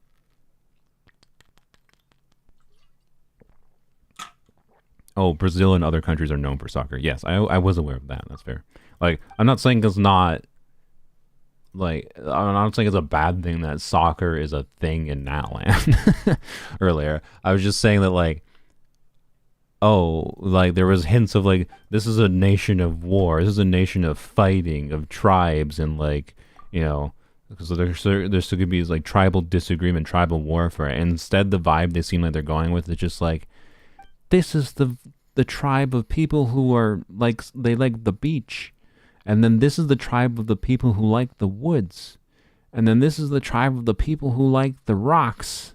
Oh, Brazil and other countries are known for soccer. Yes, I was aware of that. That's fair. Like, I'm not saying it's not... Like, I'm not saying it's a bad thing that soccer is a thing in Natlan earlier. I was just saying that, like... Oh, like, there was hints of, like, this is a nation of war. This is a nation of fighting, of tribes, and, like, you know... Because there's still going to be, like, tribal disagreement, tribal warfare. And instead, the vibe they seem like they're going with is just, like... This is the tribe of people who are like they like the beach, and then this is the tribe of the people who like the woods, and then this is the tribe of the people who like the rocks,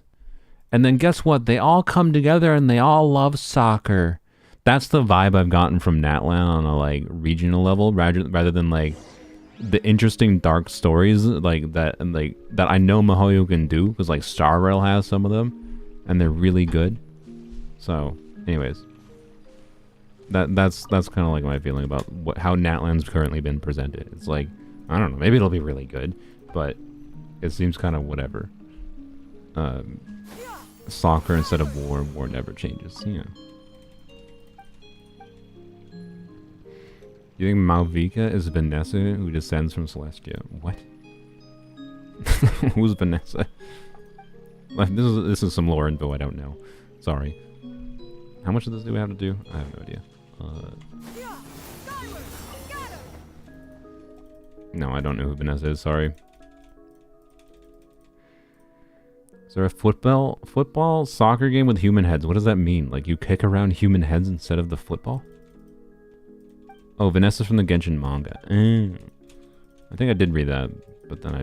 and then guess what? They all come together and they all love soccer. That's the vibe I've gotten from Natlan on a like regional level, rather than like the interesting dark stories like that I know Mihoyo can do, because like Star Rail has some of them, and they're really good. So. Anyways, that's kind of like my feeling about how Natlan's currently been presented. It's like, I don't know, maybe it'll be really good, but it seems kind of whatever. Soccer instead of war, war never changes. Yeah. You think Malvika is Vanessa who descends from Celestia? What? Who's Vanessa? Like, this is some lore info I don't know. Sorry. How much of this do we have to do? I have no idea. No, I don't know who Vanessa is, sorry. Is there a football soccer game with human heads? What does that mean? Like, you kick around human heads instead of the football? Oh, Vanessa's from the Genshin manga. I think I did read that, but then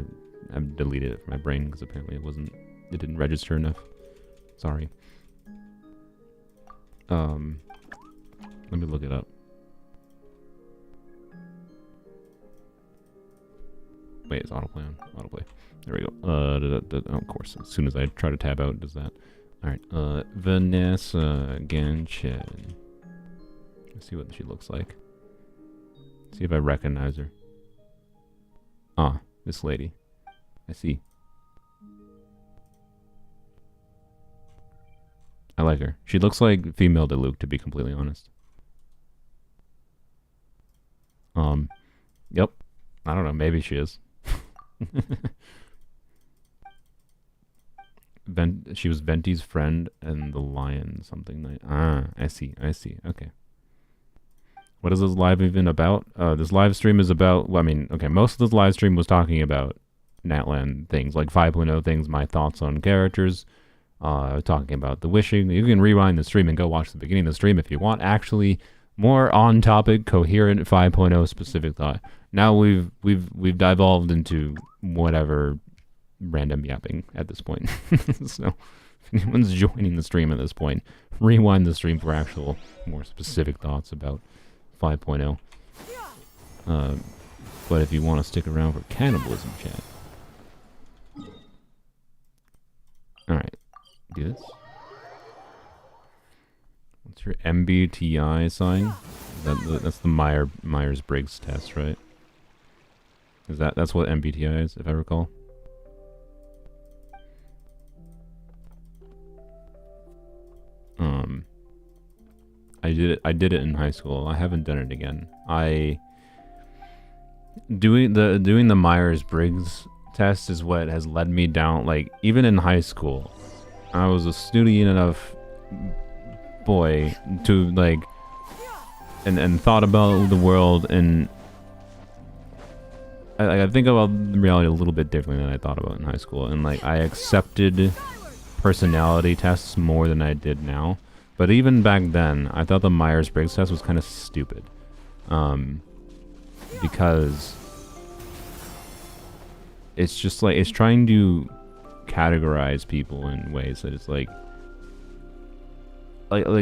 I deleted it from my brain because apparently it didn't register enough. Sorry. Let me look it up. Wait, it's autoplay on? Autoplay. There we go. Oh, of course, as soon as I try to tab out, it does that. Alright, Vanessa Genshin. Let's see what she looks like. See if I recognize her. Ah, this lady. I see. I like her. She looks like female Diluc, to be completely honest. Yep. I don't know. Maybe she is. She was Venti's friend and the lion something like... Ah, I see. Okay. What is this live even about? This live stream is about... Well, I mean, okay, most of this live stream was talking about Natlan things, like 5.0 things, my thoughts on characters, talking about the wishing. You can rewind the stream and go watch the beginning of the stream if you want. Actually, more on-topic, coherent 5.0 specific thought. Now we've devolved into whatever random yapping at this point. So if anyone's joining the stream at this point, rewind the stream for actual more specific thoughts about 5.0. But if you want to stick around for cannibalism chat. Alright, do this. What's your MBTI sign? That's the Myers-Briggs test, right? That's what MBTI is, if I recall? I did it in high school. I haven't done it again. Doing the Myers-Briggs test is what has led me down, like, even in high school. I was a studious enough boy to, like, and thought about the world, and I think about reality a little bit differently than I thought about in high school, and like I accepted personality tests more than I did now. But even back then, I thought the Myers-Briggs test was kind of stupid, because it's just like it's trying to categorize people in ways that it's like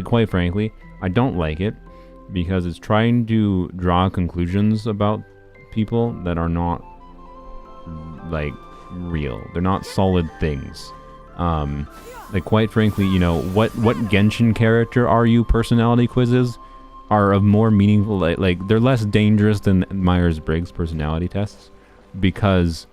quite frankly, I don't like it because it's trying to draw conclusions about people that are not like real. They're not solid things. Like quite frankly, you know, what Genshin character are you personality quizzes are of more meaningful, like they're less dangerous than Myers-Briggs personality tests because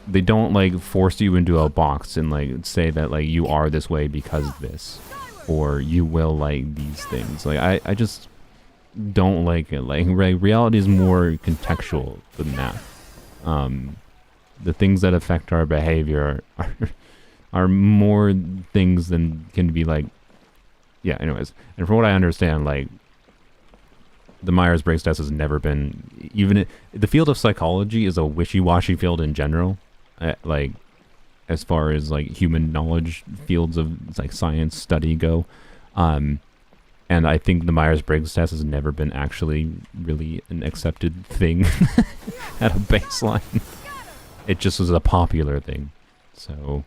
they don't like force you into a box and like say that like you are this way because of this or you will like these things. Like I just don't like it. Like reality is more contextual than that. The things that affect our behavior are more things than can be like, yeah, anyways. And from what I understand, like the Myers-Briggs test has never been, even the field of psychology is a wishy-washy field in general, like as far as like human knowledge fields of like science study go. And I think the Myers-Briggs test has never been actually really an accepted thing at a baseline. It just was a popular thing. So,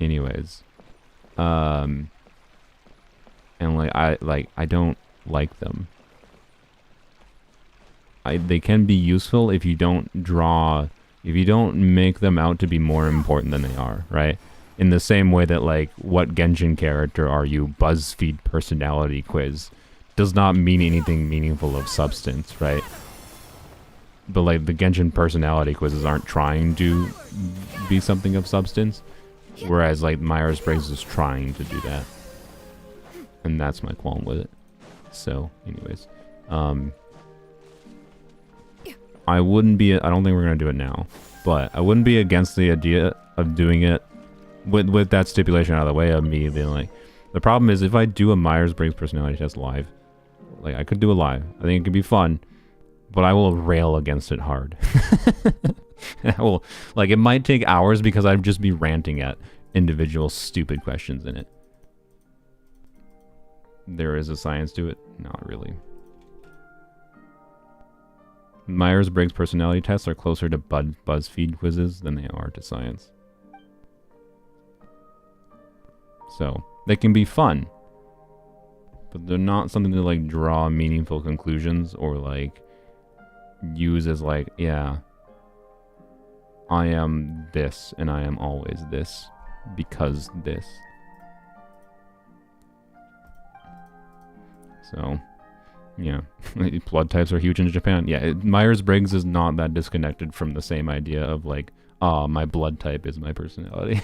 anyways, and I don't like them. They can be useful if you don't make them out to be more important than they are, right? In the same way that, like, what Genshin character are you BuzzFeed personality quiz does not mean anything meaningful of substance, right? But, like, the Genshin personality quizzes aren't trying to be something of substance, whereas, like, Myers-Briggs is trying to do that. And that's my qualm with it. So, anyways. I don't think we're going to do it now, but I wouldn't be against the idea of doing it with that stipulation out of the way of me being like, the problem is if I do a Myers-Briggs personality test live, like I could do it live. I think it could be fun, but I will rail against it hard. It might take hours because I'd just be ranting at individual stupid questions in it. There is a science to it? Not really. Myers-Briggs personality tests are closer to BuzzFeed quizzes than they are to science. So, they can be fun, but they're not something to like draw meaningful conclusions or like use as like, yeah, I am this and I am always this because this. So, yeah, blood types are huge in Japan. Yeah, Myers-Briggs is not that disconnected from the same idea of like, my blood type is my personality.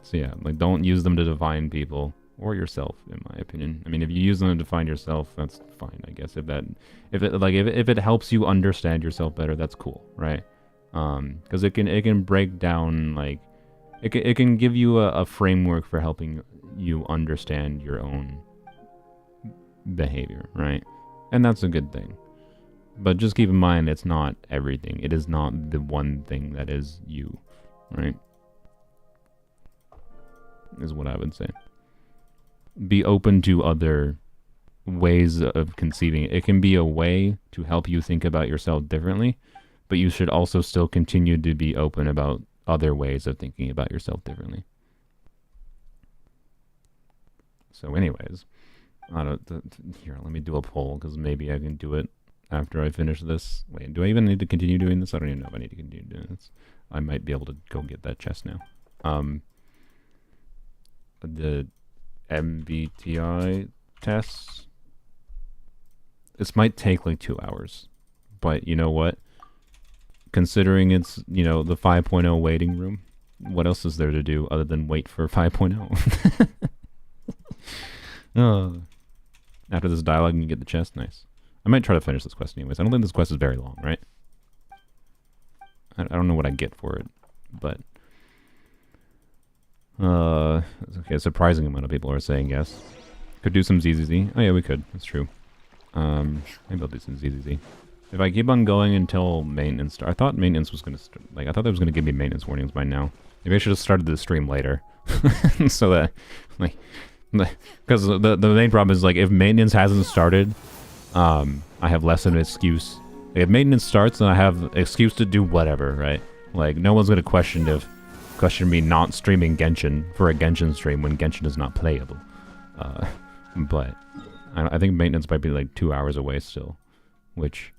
So yeah, like don't use them to define people or yourself, in my opinion. I mean, if you use them to define yourself, that's fine, I guess. If it helps you understand yourself better, that's cool, right? Because it can break down like it can give you a framework for helping you understand your own behavior, right? And that's a good thing. But just keep in mind, it's not everything. It is not the one thing that is you, right? Is what I would say. Be open to other ways of conceiving it. It can be a way to help you think about yourself differently, but you should also still continue to be open about other ways of thinking about yourself differently. So anyways, here, let me do a poll, because maybe I can do it after I finish this. Wait, do I even need to continue doing this? I don't even know if I need to continue doing this. I might be able to go get that chest now. The MBTI tests. This might take like 2 hours, but you know what? Considering it's, you know, the 5.0 waiting room, what else is there to do other than wait for 5.0? Oh, After this dialogue, you can get the chest. Nice. I might try to finish this quest anyways. I don't think this quest is very long, right? I don't know what I get for it, but okay. A surprising amount of people are saying yes. Could do some ZZZ. Oh yeah, we could. That's true. Maybe I'll do some ZZZ. If I keep on going until maintenance, I thought maintenance was gonna I thought that was gonna give me maintenance warnings by now. Maybe I should have started the stream later, so that because the main problem is like if maintenance hasn't started, I have less of an excuse. If maintenance starts, then I have an excuse to do whatever, right? Like no one's gonna question me not streaming Genshin for a Genshin stream when Genshin is not playable. But I think maintenance might be like 2 hours away still, which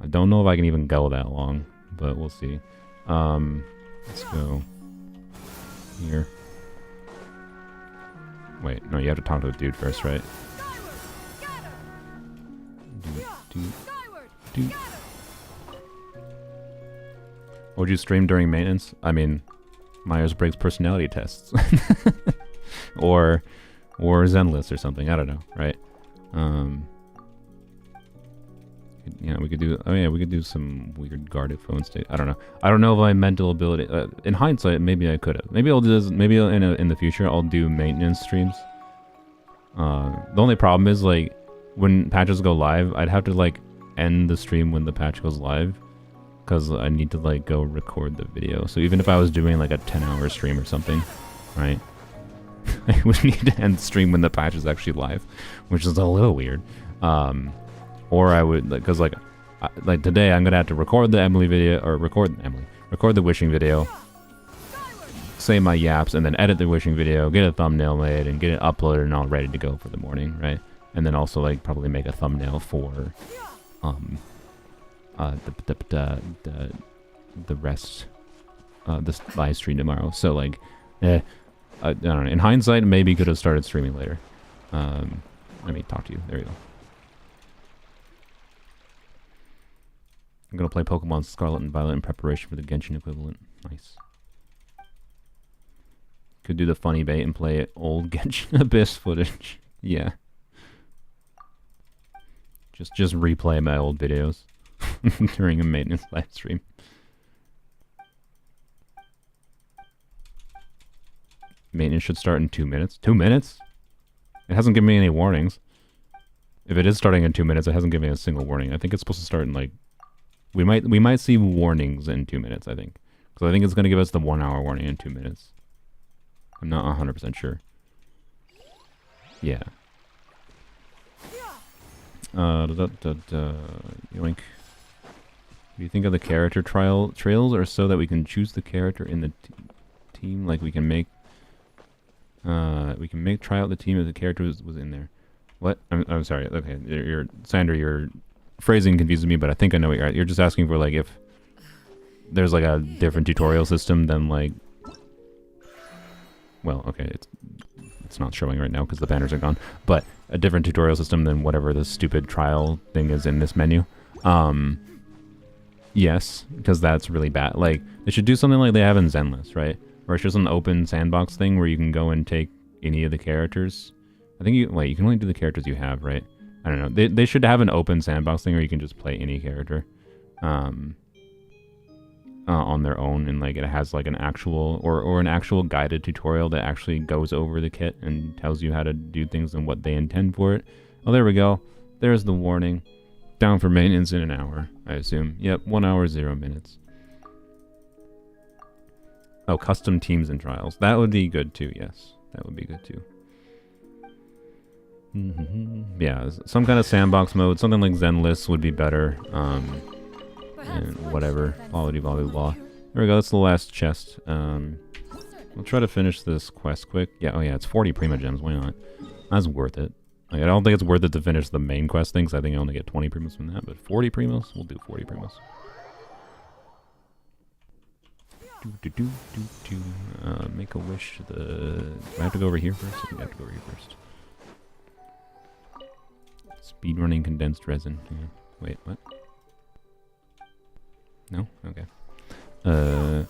I don't know if I can even go that long, but we'll see. Let's go here. Wait, no, you have to talk to the dude first, right? Dude. What would you stream during maintenance? I mean, Myers-Briggs personality tests. or Zenless or something, I don't know, right? Yeah, we could do. Oh yeah, we could do some weird guarded phone state. I don't know. I don't know if my mental ability. In hindsight, maybe I could have. Maybe I'll do this. Maybe in the future I'll do maintenance streams. The only problem is like when patches go live, I'd have to like end the stream when the patch goes live, because I need to like go record the video. So even if I was doing like a 10-hour stream or something, right? I would need to end the stream when the patch is actually live, which is a little weird. Or I would, because like today I'm gonna have to record the Emily video, or record the wishing video, say my yaps, and then edit the wishing video, get a thumbnail made, and get it uploaded and all ready to go for the morning, right? And then also like probably make a thumbnail for the rest this live stream tomorrow. So like, I don't know. In hindsight, maybe could have started streaming later. Let me talk to you. There you go. I'm gonna play Pokemon Scarlet and Violet in preparation for the Genshin equivalent. Nice. Could do the funny bait and play old Genshin Abyss footage. Yeah. Just replay my old videos during a maintenance live stream. Maintenance should start in 2 minutes. 2 minutes? It hasn't given me any warnings. If it is starting in 2 minutes, it hasn't given me a single warning. I think it's supposed to start in like... We might see warnings in 2 minutes, I think. Because I think it's going to give us the 1 hour warning in 2 minutes. I'm not 100% sure. Yeah. Yoink. What do you think of the character trails, or so that we can choose the character in the team? Like we can make try out the team if the character was in there. What? I'm sorry. Okay, Sandra, your phrasing confuses me, but I think I know what you're just asking for, like if there's like a different tutorial system than like. Well, okay, it's not showing right now because the banners are gone, but a different tutorial system than whatever the stupid trial thing is in this menu. Yes, because that's really bad. Like, they should do something like they have in Zenless, right? Where it's just an open sandbox thing where you can go and take any of the characters. I think you can only do the characters you have, right? I don't know. They should have an open sandbox thing where you can just play any character. On their own, and like it has like an actual or an actual guided tutorial that actually goes over the kit and tells you how to do things and what they intend for it. Oh, there we go. There's the warning. Down for maintenance in an hour, I assume. Yep, 1 hour, 0 minutes. Oh, custom teams and trials. That would be good too, yes. That would be good too. Yeah, some kind of sandbox mode, something like Zenless would be better. And whatever, blah blah blah blah. There we go. That's the last chest. We'll try to finish this quest quick. Yeah, oh yeah, it's 40 Prima Gems. Why not? That's worth it. Like, I don't think it's worth it to finish the main quest thing, because I think I only get 20 Primas from that. But 40 Primas, we'll do 40 Primas. Make a wish. Do I have to go over here first? I think I have to go over here first. Speedrunning condensed resin. Yeah. Wait, what? No? Okay. Go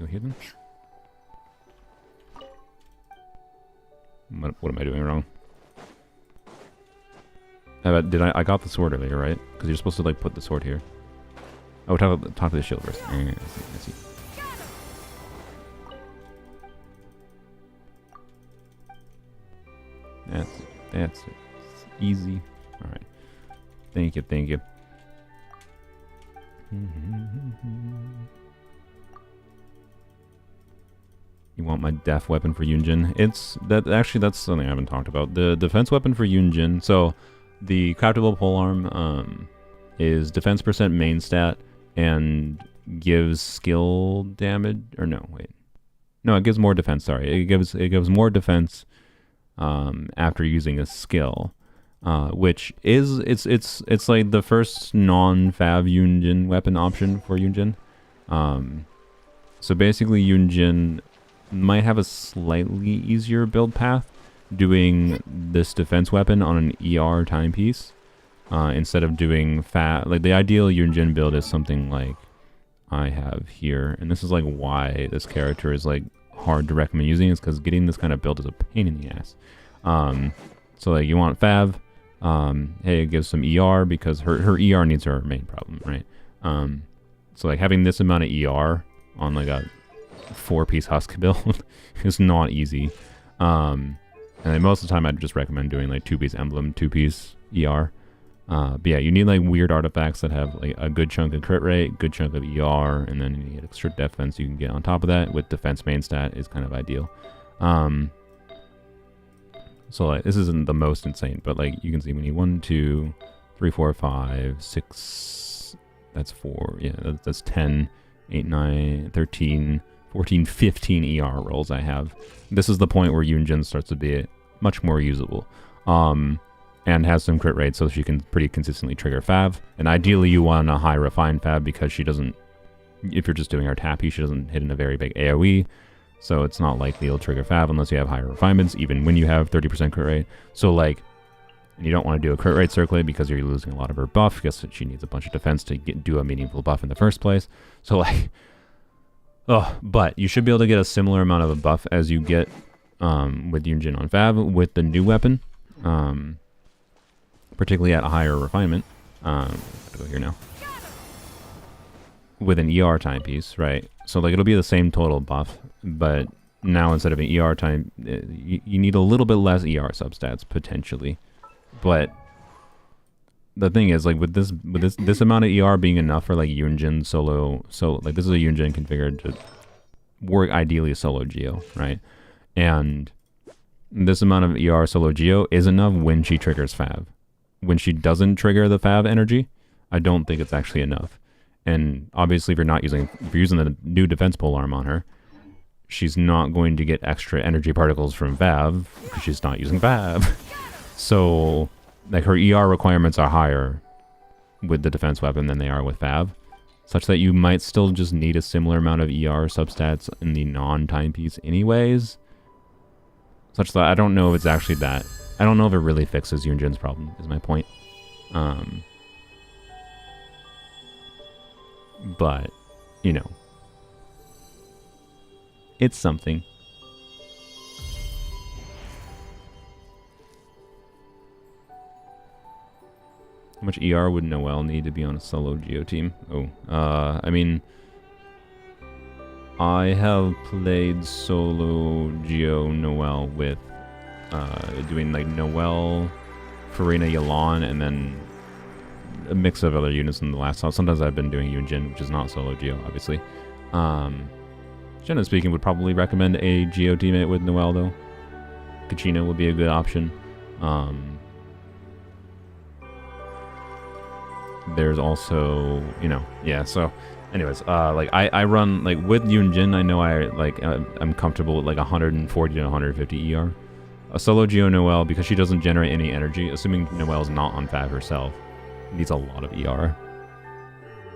here then. What am I doing wrong? I got the sword earlier, right? Because you're supposed to like put the sword here. Oh, talk to the shield first. I see. That's it. It's easy. All right. Thank you. You want my def weapon for Yunjin? That's something I haven't talked about. The defense weapon for Yunjin. So the craftable polearm is defense percent main stat and gives skill damage. Or no, wait. No, it gives more defense. Sorry, it gives more defense after using a skill, which is it's like the first non-fav Yunjin weapon option for Yunjin. So basically, Yunjin might have a slightly easier build path doing this defense weapon on an ER timepiece instead of doing fat. Like the ideal Yunjin build is something like I have here, and this is like why this character is like hard to recommend using, is because getting this kind of build is a pain in the ass. So like you want fav, hey, it gives some ER because her ER needs her main problem, right? So like having this amount of ER on like a 4-piece husk build is not easy. And then most of the time I'd just recommend doing like 2-piece emblem, 2-piece ER. But yeah, you need like weird artifacts that have like a good chunk of crit rate, good chunk of ER, and then you get extra defense you can get on top of that with defense main stat is kind of ideal. So like this isn't the most insane, but like you can see we need 1, 2, 3, 4, 5, 6, that's 4, yeah, that's 10, 8, 9, 13, 14, 15 ER rolls I have. This is the point where Yunjin starts to be much more usable. And has some crit rate so she can pretty consistently trigger Fav. And ideally you want a high refined Fav because she doesn't, if you're just doing her tappy, she doesn't hit in a very big AoE. So it's not likely you'll trigger Fav unless you have higher refinements, even when you have 30% crit rate. So like, and you don't want to do a crit rate circlet because you're losing a lot of her buff because she needs a bunch of defense to do a meaningful buff in the first place. So like, but you should be able to get a similar amount of a buff as you get with Yunjin on Fav with the new weapon. Particularly at a higher refinement. Gotta go here now. With an ER timepiece, right? So like it'll be the same total buff, but now instead of an ER time, you need a little bit less ER substats potentially. But the thing is, like with this amount of ER being enough for like Yunjin solo, so like this is a Yunjin configured to work ideally solo Geo, right? And this amount of ER solo Geo is enough when she triggers Fav. When she doesn't trigger the Fav energy, I don't think it's actually enough. And obviously, if you're using the new defense polearm on her, she's not going to get extra energy particles from Fav because she's not using Fav. So, like her ER requirements are higher with the defense weapon than they are with Fav, such that you might still just need a similar amount of ER substats in the non-timepiece anyways. Such that I don't know if it's actually that. I don't know if it really fixes Yunjin's problem, is my point. But, you know. It's something. How much ER would Noelle need to be on a solo Geo team? I mean, I have played solo Geo Noelle with doing like Noelle, Farina, Yalan, and then a mix of other units in the last time. Sometimes I've been doing Yunjin, which is not solo Geo, obviously. Generally speaking, would probably recommend a Geo teammate with Noelle though. Kachina would be a good option. There's also, you know, yeah, so anyways, like I run like with Yunjin, I know I'm comfortable with like 140 to 150 ER. A solo Geo Noelle, because she doesn't generate any energy, assuming Noelle's not on Fav herself, needs a lot of ER.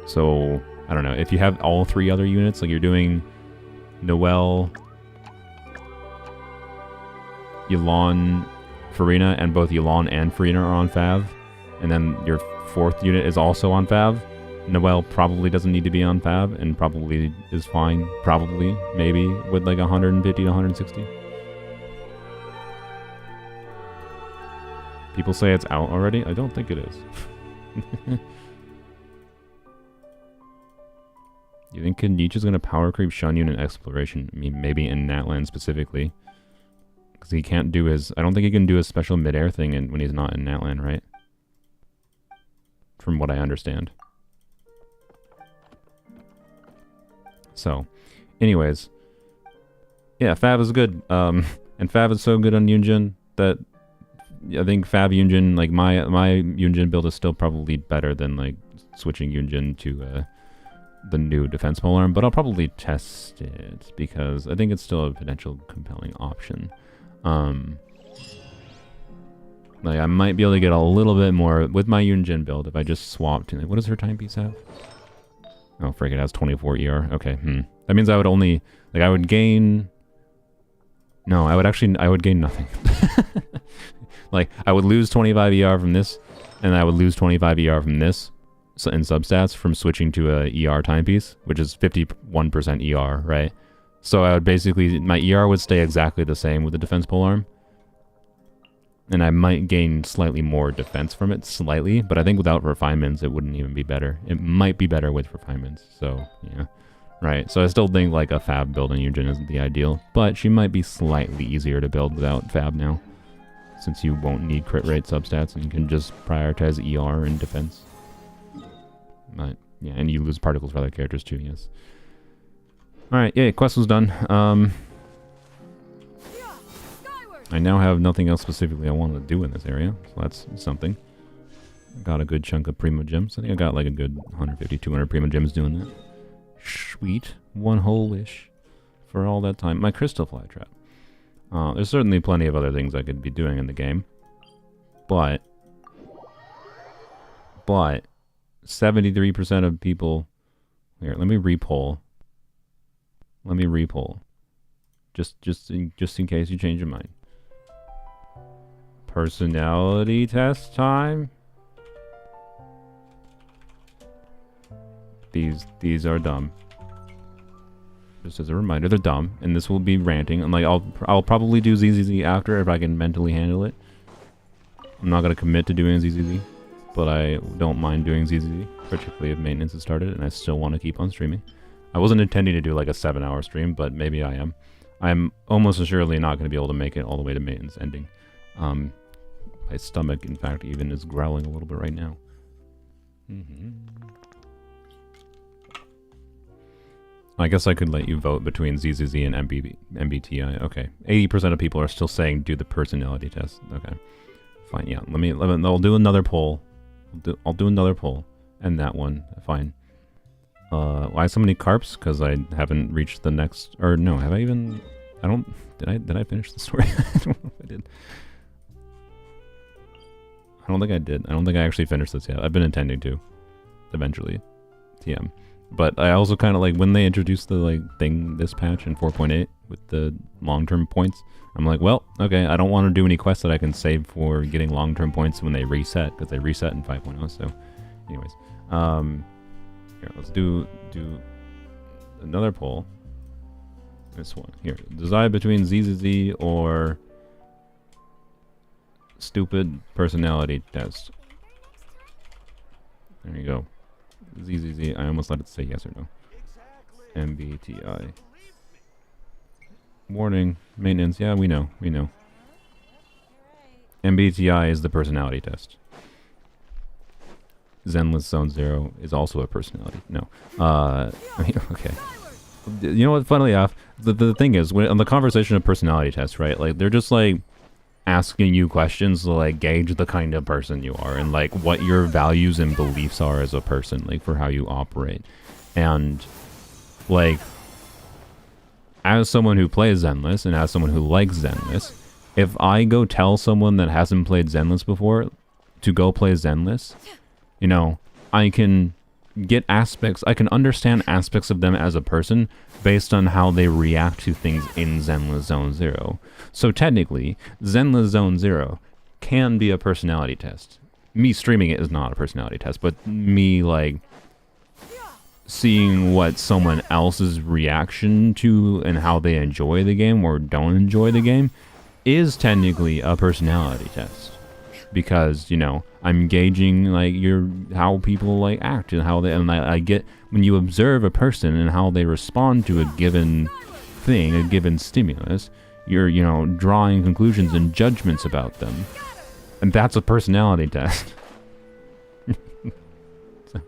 So, I don't know, if you have all 3 other units, like you're doing Noelle, Yalan, Farina, and both Yalan and Farina are on Fav, and then your 4th unit is also on Fav, Noelle probably doesn't need to be on Fav, and probably is fine, probably, maybe, with like 150 to 160. People say it's out already. I don't think it is. You think Nietzsche's gonna power creep Shunyun in exploration? I mean, maybe in Natlan specifically. Because he can't do his... I don't think he can do his special midair thing when he's not in Natlan, right? From what I understand. So, anyways. Yeah, Fab is good. And Fab is so good on Yunjin that I think Fab Yunjin, like my Yunjin build is still probably better than like switching Yunjin to the new defense polearm, but I'll probably test it because I think it's still a potential compelling option. Like I might be able to get a little bit more with my Yunjin build if I just swapped. Like, what does her timepiece have? Oh, frick! It has 24 ER. Okay, that means I would only like I would gain. No, I would gain nothing. Like I would lose 25 ER from this, and I would lose 25 ER from this. So in substats from switching to a ER timepiece, which is 51% ER, right? So I would basically, my ER would stay exactly the same with the defense polearm. And I might gain slightly more defense from it, slightly, but I think without refinements, it wouldn't even be better. It might be better with refinements, so yeah. Right, so I still think like a Fab build in Yujin isn't the ideal, but she might be slightly easier to build without Fab now, since you won't need crit rate substats and you can just prioritize ER and defense. But yeah, and you lose particles for other characters too, yes. Alright, yeah, quest was done. I now have nothing else specifically I wanted to do in this area, so that's something. Got a good chunk of Primo Gems. I think I got like a good 150, 200 Primo Gems doing that. Sweet. One whole wish for all that time. My Crystal Fly Trap. There's certainly plenty of other things I could be doing in the game. But 73% of people... Here, let me repoll. Just in case you change your mind. Personality test time? These are dumb. Just as a reminder, they're dumb, and this will be ranting. And like I'll probably do ZZZ after if I can mentally handle it. I'm not gonna commit to doing ZZZ, but I don't mind doing ZZZ, particularly if maintenance has started and I still want to keep on streaming. I wasn't intending to do like a 7-hour stream, but maybe I am. I'm almost assuredly not going to be able to make it all the way to maintenance ending. My stomach, in fact, even is growling a little bit right now. I guess I could let you vote between ZZZ and MBTI. Okay. 80% of people are still saying do the personality test. Okay. Fine, yeah. I'll do another poll. I'll do another poll. And that one. Fine. Why so many carps? Because I haven't reached the next... Or no, have I even... Did I finish the story? I don't know if I did. I don't think I did. I don't think I actually finished this yet. I've been intending to. Eventually. TM. But I also kind of like... When they introduced the like thing this patch in 4.8 with the long-term points, I'm like, well, okay, I don't want to do any quests that I can save for getting long-term points when they reset, because they reset in 5.0, so... Anyways. Here, let's do another poll. This one. Here. Decide between ZZZ or stupid personality test. There you go. ZZZ. I almost let it say yes or no. MBTI. Warning. Maintenance. Yeah, we know. We know. MBTI is the personality test. Zenless Zone Zero is also a personality. No. Okay. You know what, funnily enough, the thing is, on the conversation of personality tests, right, like, they're just, like, asking you questions to, like, gauge the kind of person you are and, like, what your values and beliefs are as a person, like, for how you operate. And, like, as someone who plays Zenless and as someone who likes Zenless, if I go tell someone that hasn't played Zenless before to go play Zenless... You know, I can get aspects, I can understand aspects of them as a person based on how they react to things in Zenless Zone Zero. So technically, Zenless Zone Zero can be a personality test. Me streaming it is not a personality test, but me, like, seeing what someone else's reaction to and how they enjoy the game or don't enjoy the game is technically a personality test. because, you know, I'm gauging like how people like act and how they, and I get, when you observe a person and how they respond to a given thing, a given stimulus, you're, you know, drawing conclusions and judgments about them. And that's a personality test. So,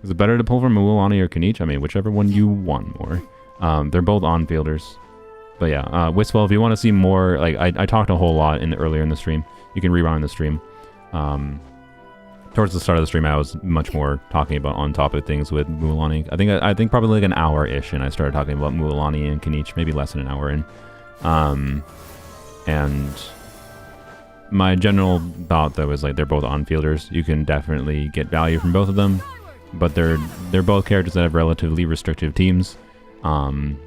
is it better to pull from Mualani or Kanichi? I mean, whichever one you want more. They're both on-fielders. But yeah, Wiswell, if you want to see more, like, I talked a whole lot earlier in the stream. You can rewind the stream. Towards the start of the stream, I was much more talking about on-topic things with Mualani. I think probably like an hour-ish, and I started talking about Mualani and Kanichi, maybe less than an hour in. And my general thought, though, is like they're both on-fielders. You can definitely get value from both of them, but they're both characters that have relatively restrictive teams. And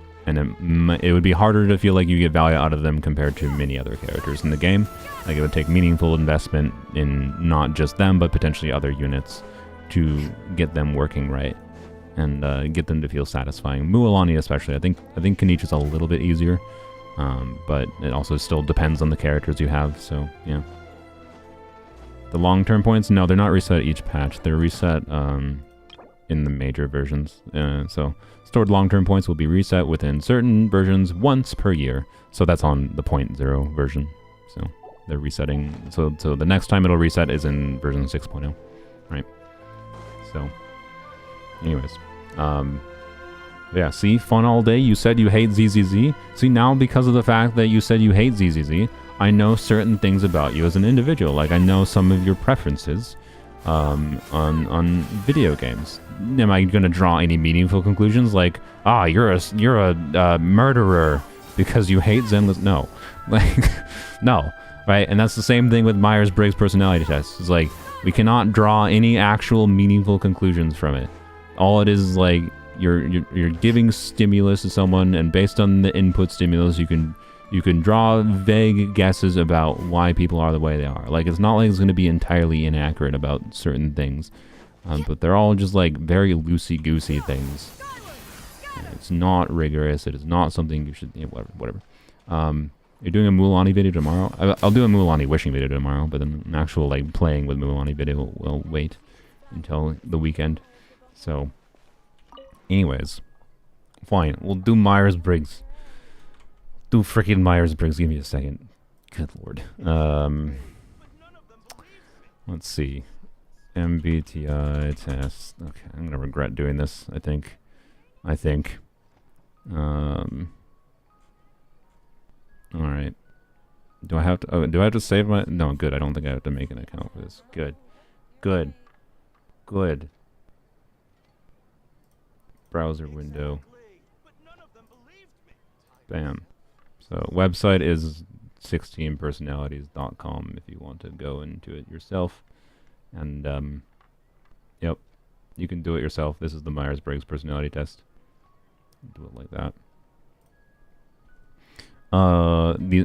it would be harder to feel like you get value out of them compared to many other characters in the game. Like, it would take meaningful investment in not just them, but potentially other units to get them working right and get them to feel satisfying. Mualani especially, I think Kanichi is a little bit easier, but it also still depends on the characters you have. So yeah, the long-term points, no, they're not reset each patch. They're reset in the major versions. So stored long-term points will be reset within certain versions once per year. So that's on the 0.0 version. So they're resetting. So the next time it'll reset is in version 6.0, right? So, anyways, yeah. See, fun all day. You said you hate ZZZ. See, now because of the fact that you said you hate ZZZ, I know certain things about you as an individual. Like, I know some of your preferences on video games. Am I going to draw any meaningful conclusions like, you're a murderer because you hate Zenless? No. Like, no. Right? And that's the same thing with Myers-Briggs personality tests. It's like, we cannot draw any actual meaningful conclusions from it. All it is like, you're giving stimulus to someone, and based on the input stimulus, you can draw vague guesses about why people are the way they are. Like, it's not like it's going to be entirely inaccurate about certain things. But they're all just like very loosey-goosey things. It's not rigorous. It is not something you should, whatever. You're doing a Mualani video tomorrow? I'll do a Mualani wishing video tomorrow, but then an actual like playing with Mualani video will wait until the weekend. So, anyways, fine. We'll do Myers-Briggs. Do freaking Myers-Briggs. Give me a second. Good lord. Let's see. MBTI test. Okay, I'm gonna regret doing this. I think. All right. Do I have to? Oh, do I have to save my? No, good. I don't think I have to make an account for this. Good. Browser window. Bam. So website is 16personalities.com if you want to go into it yourself. And yep, you can do it yourself. This is the Myers-Briggs personality test. Do it like that.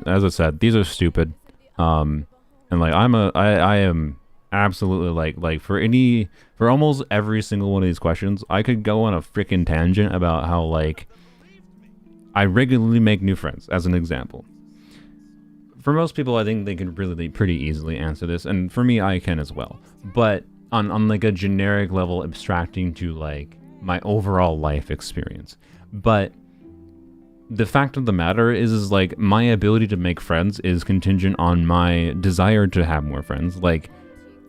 As I said, these are stupid. And like I am absolutely like for almost every single one of these questions, I could go on a freaking tangent about how like I regularly make new friends, as an example. For most people, I think they can really pretty easily answer this, and for me, I can as well. But on like a generic level, abstracting to like my overall life experience. But the fact of the matter is like my ability to make friends is contingent on my desire to have more friends. Like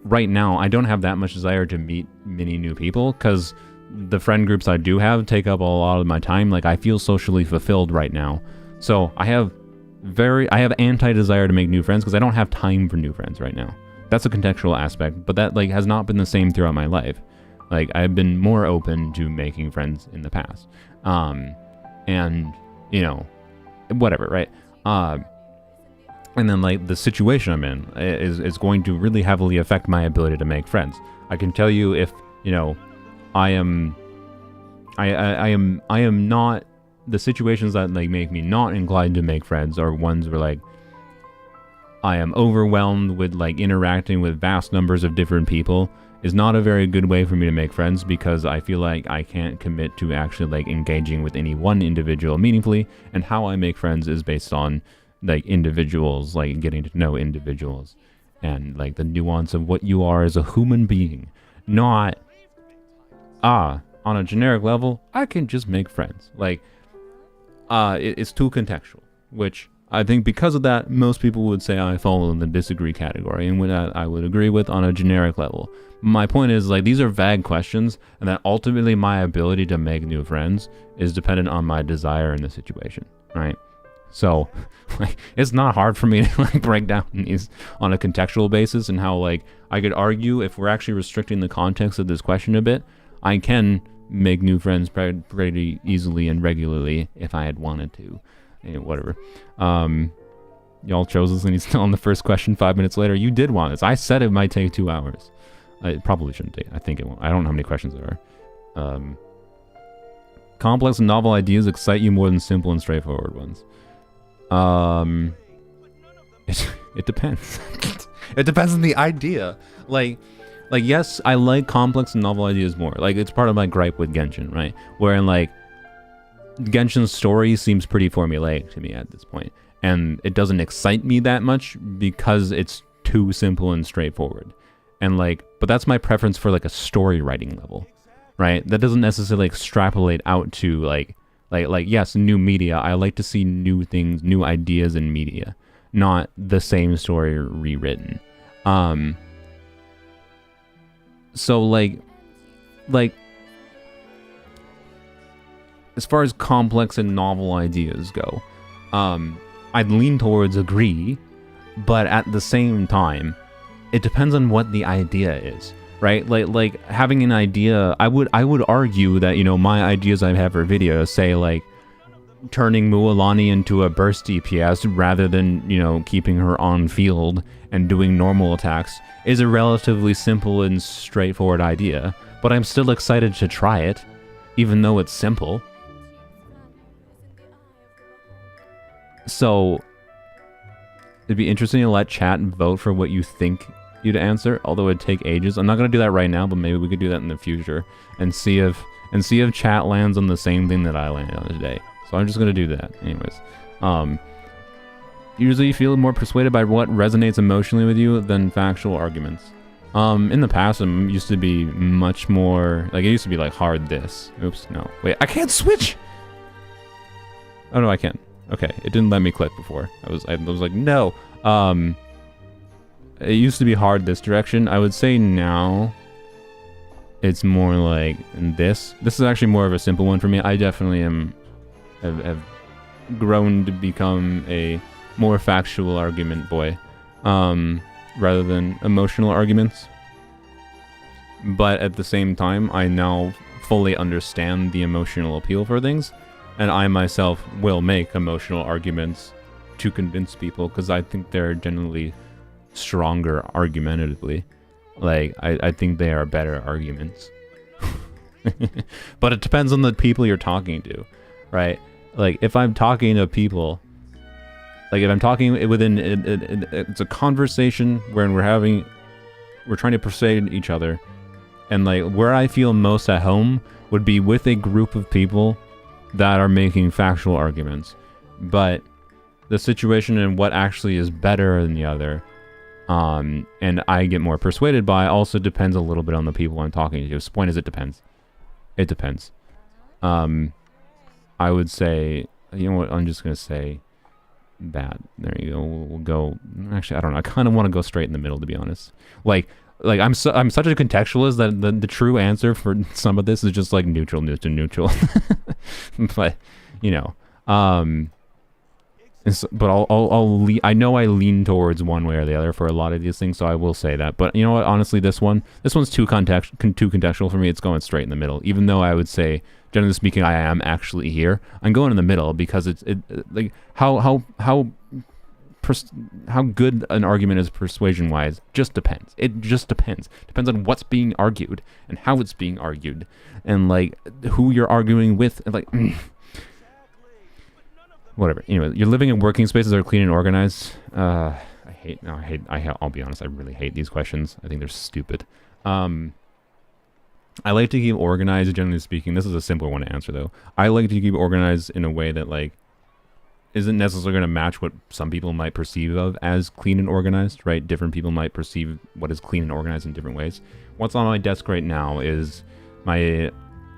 right now, I don't have that much desire to meet many new people because the friend groups I do have take up a lot of my time. Like I feel socially fulfilled right now, so I have anti-desire to make new friends because I don't have time for new friends right now. That's a contextual aspect, but that like has not been the same throughout my life. Like I've been more open to making friends in the past, and you know, whatever, right? And then like the situation I'm in is going to really heavily affect my ability to make friends. I can tell you if you know, I am not. The situations that like make me not inclined to make friends are ones where like I am overwhelmed with like interacting with vast numbers of different people is not a very good way for me to make friends because I feel like I can't commit to actually like engaging with any one individual meaningfully, and how I make friends is based on like individuals, like getting to know individuals. and like the nuance of what you are as a human being, not on a generic level I can just make friends. Like it's too contextual, which I think because of that most people would say I fall in the disagree category, and with that I would agree with on a generic level. My point is, like, these are vague questions, and that ultimately my ability to make new friends is dependent on my desire in the situation, right? So, like, it's not hard for me to like break down these on a contextual basis, and how like I could argue if we're actually restricting the context of this question a bit, I can make new friends pretty easily and regularly if I had wanted to. Whatever. Y'all chose this and he's still on the first question 5 minutes later. You did want this. I said it might take 2 hours. It probably shouldn't take. I think it won't. I don't know how many questions there are. Complex and novel ideas excite you more than simple and straightforward ones. It depends. It depends on the idea. Like yes, I like complex and novel ideas more. Like, it's part of my gripe with Genshin, right? Wherein like Genshin's story seems pretty formulaic to me at this point, and it doesn't excite me that much because it's too simple and straightforward. And like, but that's my preference for like a story writing level, right? That doesn't necessarily extrapolate out to like yes, new media. I like to see new things, new ideas in media, not the same story rewritten. So like as far as complex and novel ideas go, I'd lean towards agree, but at the same time, it depends on what the idea is, right? Like having an idea, I would argue that, you know, my ideas I have for videos, say like turning Mualani into a burst DPS rather than, you know, keeping her on field and doing normal attacks, is a relatively simple and straightforward idea, but I'm still excited to try it, even though it's simple. So it'd be interesting to let chat vote for what you think you'd answer, although it'd take ages. I'm not gonna do that right now, but maybe we could do that in the future and see if chat lands on the same thing that I landed on today. So I'm just gonna do that anyways. Usually you feel more persuaded by what resonates emotionally with you than factual arguments. In the past, I used to be much more like, it used to be like hard this. Oops, no, wait, I can't switch. Oh no, I can. Okay, it didn't let me click before. I was like, no. It used to be hard this direction. I would say now it's more like this. This is actually more of a simple one for me. I definitely have grown to become a more factual argument boy, rather than emotional arguments. But at the same time, I now fully understand the emotional appeal for things. And I myself will make emotional arguments to convince people because I think they're generally stronger argumentatively. Like, I think they are better arguments. But it depends on the people you're talking to, right? Like, if I'm talking to people, like if I'm talking within, it's a conversation where we're trying to persuade each other. And like, where I feel most at home would be with a group of people that are making factual arguments, but the situation and what actually is better than the other, and I get more persuaded by, also depends a little bit on the people I'm talking to. The point is, it depends. It depends. I would say, you know what, I'm just gonna say that. There you go. We'll go. Actually, I don't know. I kind of want to go straight in the middle, to be honest. Like I'm such a contextualist that the true answer for some of this is just like neutral. But you know, but I know I lean towards one way or the other for a lot of these things, so I will say that. But you know what? Honestly, this one's too contextual for me. It's going straight in the middle. Even though I would say, generally speaking, I am actually here. I'm going in the middle because it's like how good an argument is persuasion-wise just depends. It just depends. Depends on what's being argued and how it's being argued, and like who you're arguing with, and like whatever. Anyway, you're living in working spaces that are clean and organized. I'll be honest, I really hate these questions. I think they're stupid. I like to keep organized, generally speaking. This is a simpler one to answer though. I like to keep organized in a way that like isn't necessarily going to match what some people might perceive of as clean and organized, right? Different people might perceive what is clean and organized in different ways. What's on my desk right now is I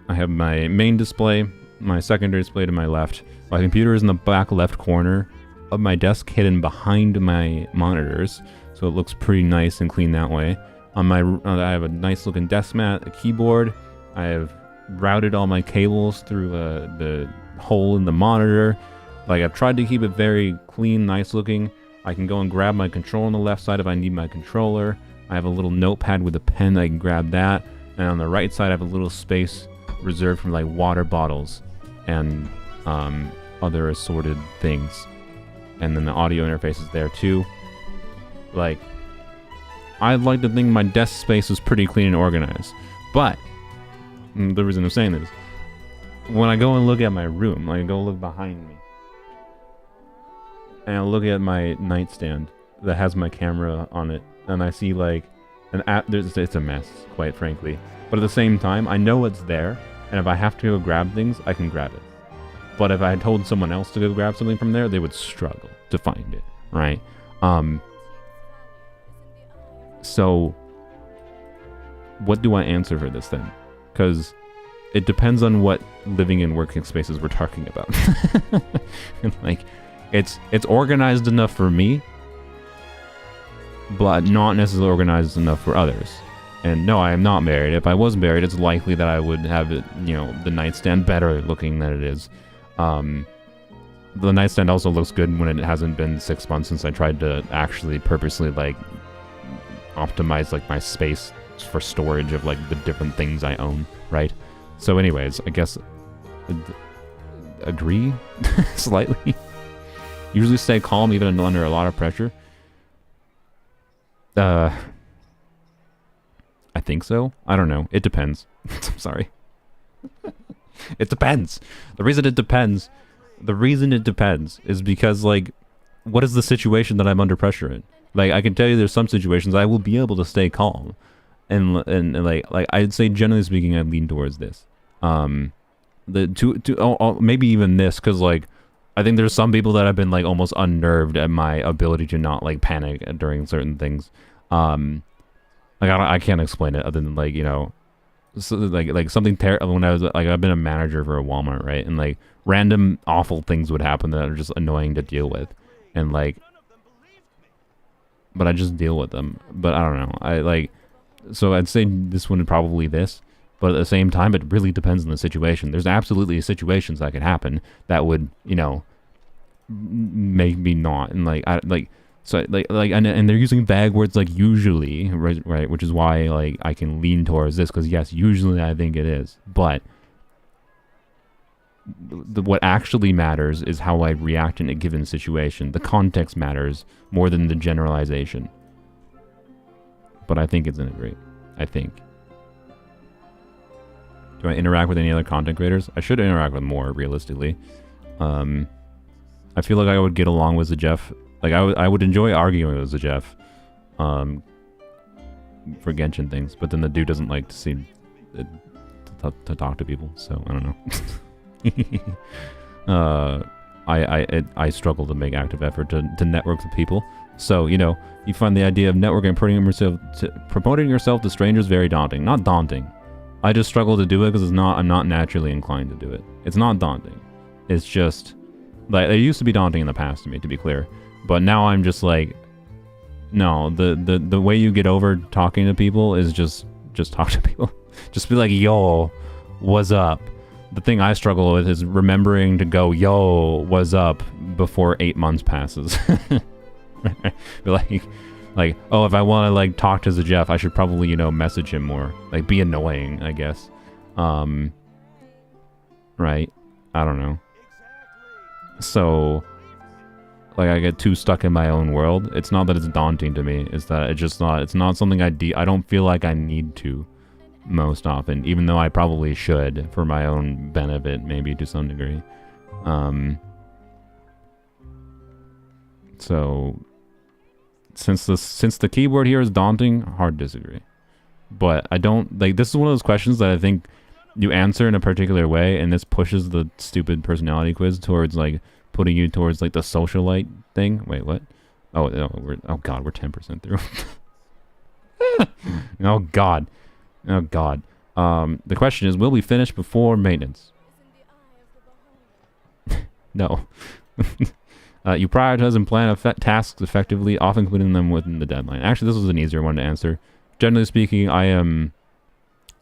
have my main display, my secondary display to my left. My computer is in the back left corner of my desk, hidden behind my monitors, so it looks pretty nice and clean that way. I have a nice looking desk mat, a keyboard. I have routed all my cables through the hole in the monitor. Like, I've tried to keep it very clean, nice looking. I can go and grab my controller on the left side if I need my controller. I have a little notepad with a pen, I can grab that. And on the right side, I have a little space reserved for like water bottles and other assorted things. And then the audio interface is there too. Like, I'd like to think my desk space is pretty clean and organized. But the reason I'm saying this, when I go and look at my room, like I go look behind me, and I look at my nightstand that has my camera on it, and I see like it's a mess, quite frankly. But at the same time, I know it's there, and if I have to go grab things, I can grab it. But if I told someone else to go grab something from there, they would struggle to find it, right? So what do I answer for this then? Because it depends on what living in working spaces we're talking about. Like, it's organized enough for me, but not necessarily organized enough for others. And no, I am not married. If I was married, it's likely that I would have it, you know, the nightstand better looking than it is. The nightstand also looks good when it hasn't been 6 months since I tried to actually purposely like optimize like my space for storage of like the different things I own, right? So anyways, I guess agree slightly. Usually stay calm even under a lot of pressure. I think so. I don't know. It depends. I'm sorry. It depends. The reason it depends is because, like, what is the situation that I'm under pressure in? Like, I can tell you there's some situations I will be able to stay calm. And like I'd say generally speaking, I lean towards this. Maybe even this, because like I think there's some people that have been like almost unnerved at my ability to not like panic during certain things. Like I can't explain it other than like, you know, so like something terrible. When I was like, I've been a manager for a Walmart, right? And like random awful things would happen that are just annoying to deal with, and like, but I just deal with them. But I don't know. So I'd say this one probably this, but at the same time, it really depends on the situation. There's absolutely situations that could happen that would, you know, make me not, and like and they're using vague words like usually, right? Which is why like I can lean towards this, because yes, usually I think it is, but what actually matters is how I react in a given situation. The context matters more than the generalization. But I think it's an agree. I think. Do I interact with any other content creators? I should interact with more, realistically. I feel like I would get along with the Jeff. Like I would enjoy arguing with the Jeff, for Genshin things. But then the dude doesn't like to see to talk to people. So I don't know. I struggle to make active effort to network with people. So, you know, you find the idea of networking, promoting yourself to strangers very daunting. Not daunting. I just struggle to do it because I'm not naturally inclined to do it. It's not daunting. It's just, like, it used to be daunting in the past to me, to be clear. But now I'm just like, no, the way you get over talking to people is just talk to people. Just be like, yo, what's up? The thing I struggle with is remembering to go, yo, what's up, before 8 months passes. Be like, oh, if I want to like talk to the Jeff, I should probably, you know, message him more. Like, be annoying, I guess. Right? I don't know. So, like, I get too stuck in my own world. It's not that it's daunting to me. It's that it's not something I don't feel like I need to most often, even though I probably should for my own benefit, maybe to some degree. So since the keyboard here is daunting, hard to disagree. But I don't like, this is one of those questions that I think you answer in a particular way, and this pushes the stupid personality quiz towards like putting you towards like the socialite thing. Wait, what? Oh, no, oh god, we're 10% through. Oh god. Oh god. The question is, will we finish before maintenance? No. You prioritize and plan tasks effectively, often including them within the deadline. Actually, this was an easier one to answer. Generally speaking,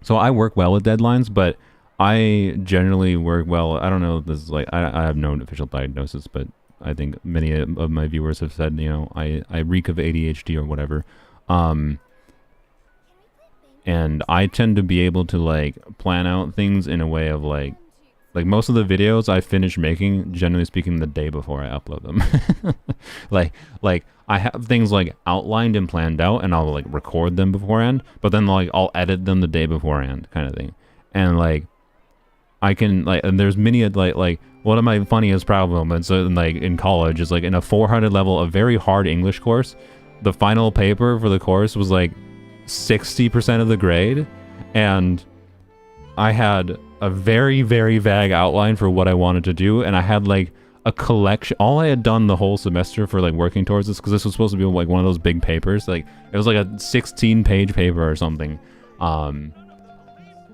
so I work well with deadlines, but I generally work well. I don't know if this is like, I have no official diagnosis, but I think many of my viewers have said, you know, I reek of ADHD or whatever. And I tend to be able to like plan out things in a way of like most of the videos I finish making, generally speaking, the day before I upload them. like I have things like outlined and planned out, and I'll like record them beforehand, but then like I'll edit them the day beforehand, kind of thing. And like I can like, and there's many like one of my funniest proud moments like in college is like in a 400 level, a very hard English course. The final paper for the course was like 60% of the grade, and I had a very, very vague outline for what I wanted to do, and I had like a collection. All I had done the whole semester for like working towards this, because this was supposed to be like one of those big papers, like it was like a 16-page paper or something,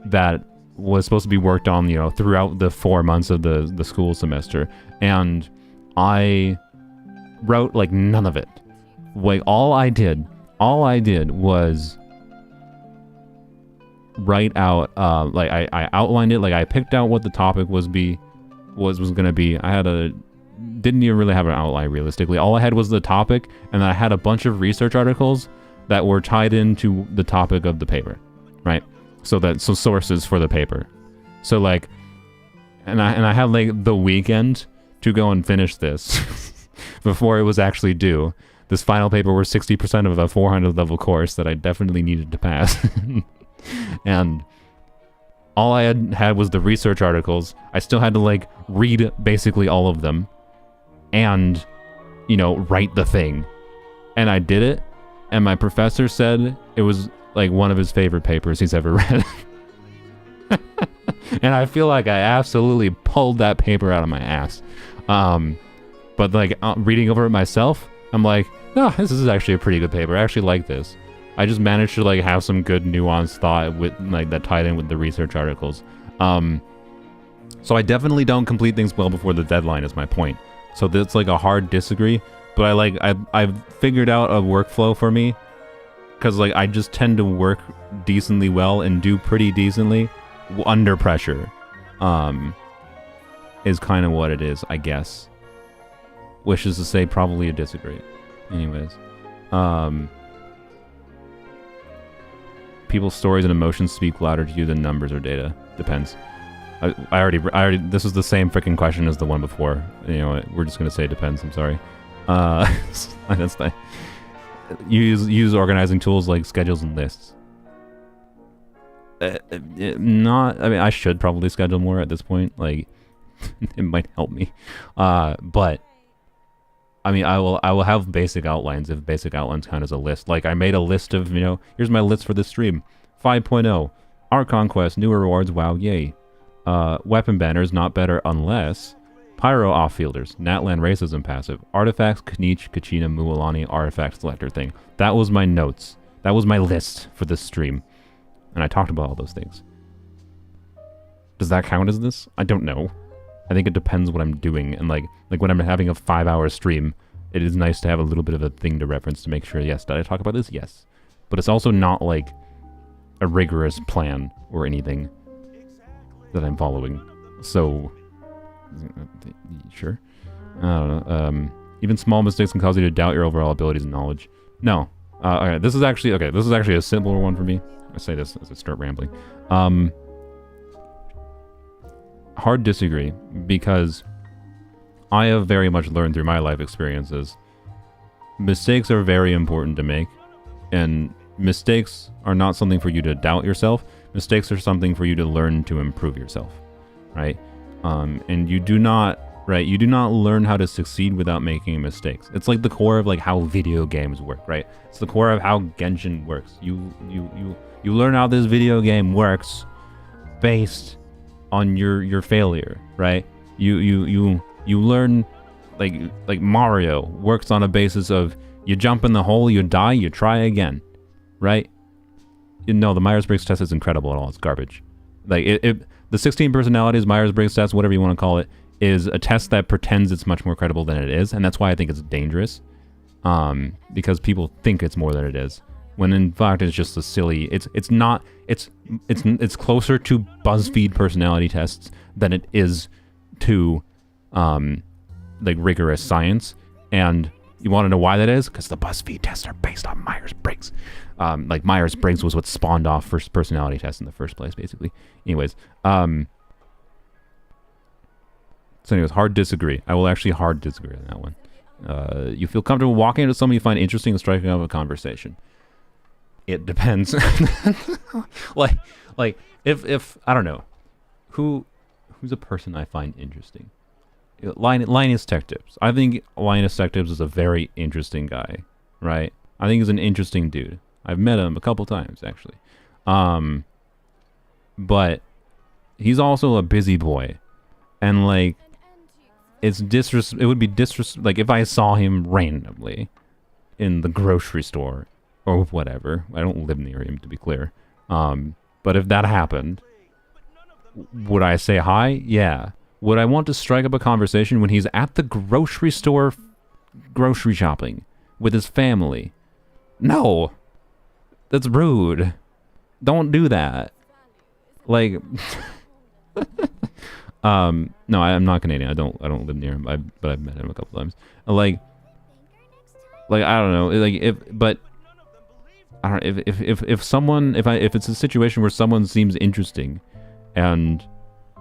that was supposed to be worked on, you know, throughout the 4 months of the school semester, and I wrote like none of it. Like all I did was write out like I outlined it, like I picked out what the topic was gonna be. I didn't even really have an outline realistically. All I had was the topic, and then I had a bunch of research articles that were tied into the topic of the paper, right? So sources for the paper. So like, and I had like the weekend to go and finish this before it was actually due. This final paper was 60% of a 400 level course that I definitely needed to pass. And all I had was the research articles. I still had to like read basically all of them and, you know, write the thing. And I did it, and my professor said it was like one of his favorite papers he's ever read. And I feel like I absolutely pulled that paper out of my ass. But like reading over it myself, I'm like, no, this is actually a pretty good paper. I actually like this. I just managed to like have some good nuanced thought with like that tied in with the research articles. So I definitely don't complete things well before the deadline is my point. So that's like a hard disagree, but I've figured out a workflow for me, because like I just tend to work decently well and do pretty decently under pressure. Is kind of what it is, I guess. Which is to say, probably a disagree. Anyways, people's stories and emotions speak louder to you than numbers or data. Depends. I already. This is the same freaking question as the one before. You know, we're just gonna say depends. I'm sorry. That's not. Use organizing tools like schedules and lists. Not. I mean, I should probably schedule more at this point. Like, it might help me. But. I mean, I will have basic outlines, if basic outlines count as a list. Like, I made a list of, you know, here's my list for this stream. 5.0, Art Conquest, new rewards, wow, yay. Weapon banners, not better unless. Pyro off-fielders, natlan racism passive. Artifacts, Kniche, Kachina, Mualani, artifact selector thing. That was my notes. That was my list for this stream. And I talked about all those things. Does that count as this? I don't know. I think it depends what I'm doing, and like when I'm having a 5-hour stream, it is nice to have a little bit of a thing to reference to make sure, yes, did I talk about this? Yes. But it's also not like a rigorous plan or anything that I'm following. So, sure. I don't know. Even small mistakes can cause you to doubt your overall abilities and knowledge. No. Alright, this is actually a simpler one for me. I say this as I start rambling. Hard disagree, because I have very much learned through my life experiences. Mistakes are very important to make, and mistakes are not something for you to doubt yourself. Mistakes are something for you to learn to improve yourself, right? And you do not learn how to succeed without making mistakes. It's like the core of like how video games work, right? It's the core of how Genshin works. You learn how this video game works based on your failure, right? You learn like Mario works on a basis of you jump in the hole, you die, you try again, right? No, the Myers-Briggs test is incredible at all. It's garbage. Like the 16 personalities, Myers-Briggs test, whatever you want to call it, is a test that pretends it's much more credible than it is, and that's why I think it's dangerous. Because people think it's more than it is, when in fact it's just a silly. It's not. It's closer to BuzzFeed personality tests than it is to like rigorous science. And you want to know why that is? Because the BuzzFeed tests are based on Myers-Briggs. Like Myers-Briggs was what spawned off first personality tests in the first place, basically. Anyways, so anyways, hard disagree. I will actually hard disagree on that one. You feel comfortable walking into someone you find interesting and striking up a conversation. It depends. like if I don't know who's a person I find interesting. Linus Tech Tips. I think Linus Tech Tips is a very interesting guy, right? I think he's an interesting dude. I've met him a couple times actually. But he's also a busy boy, and like it would be like if I saw him randomly in the grocery store or whatever. I don't live near him, to be clear. But if that happened, would I say hi? Yeah. Would I want to strike up a conversation when he's at the grocery store grocery shopping with his family? No. That's rude. Don't do that. Like no, I'm not Canadian. I don't live near him. But I've met him a couple times. Like I don't know. Like I don't if it's a situation where someone seems interesting and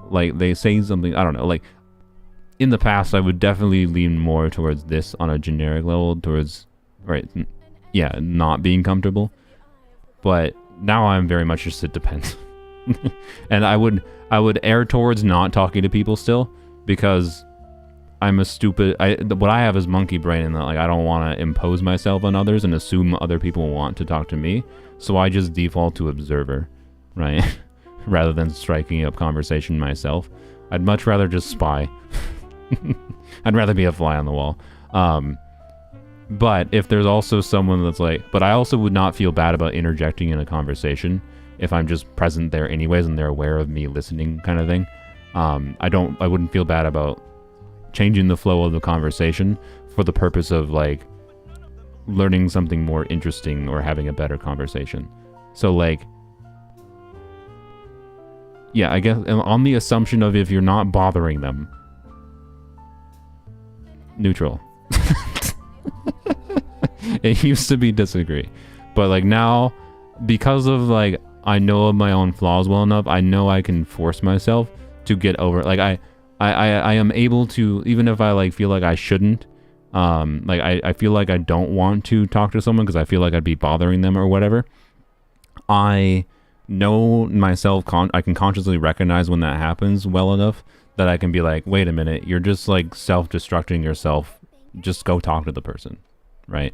like they say something, I don't know, like in the past I would definitely lean more towards this on a generic level, towards not being comfortable. But now I'm very much just, it depends. And I would err towards not talking to people still, because I'm a stupid, what I have is monkey brain, and like I don't want to impose myself on others and assume other people want to talk to me, so I just default to observer, right? Rather than striking up conversation myself. I'd much rather just spy. I'd rather be a fly on the wall. But if there's also someone that's like, but I also would not feel bad about interjecting in a conversation if I'm just present there anyways and they're aware of me listening, kind of thing. I wouldn't feel bad about changing the flow of the conversation for the purpose of like learning something more interesting or having a better conversation. So like, yeah, I guess on the assumption of if you're not bothering them, neutral. It used to be disagree, but like now, because of like I know of my own flaws well enough, I know I can force myself to get over. Like I am able to, even if I like feel like I shouldn't, like I feel like I don't want to talk to someone because I feel like I'd be bothering them or whatever. I know myself, I can consciously recognize when that happens well enough that I can be like, wait a minute, you're just like self-destructing yourself. Just go talk to the person, right?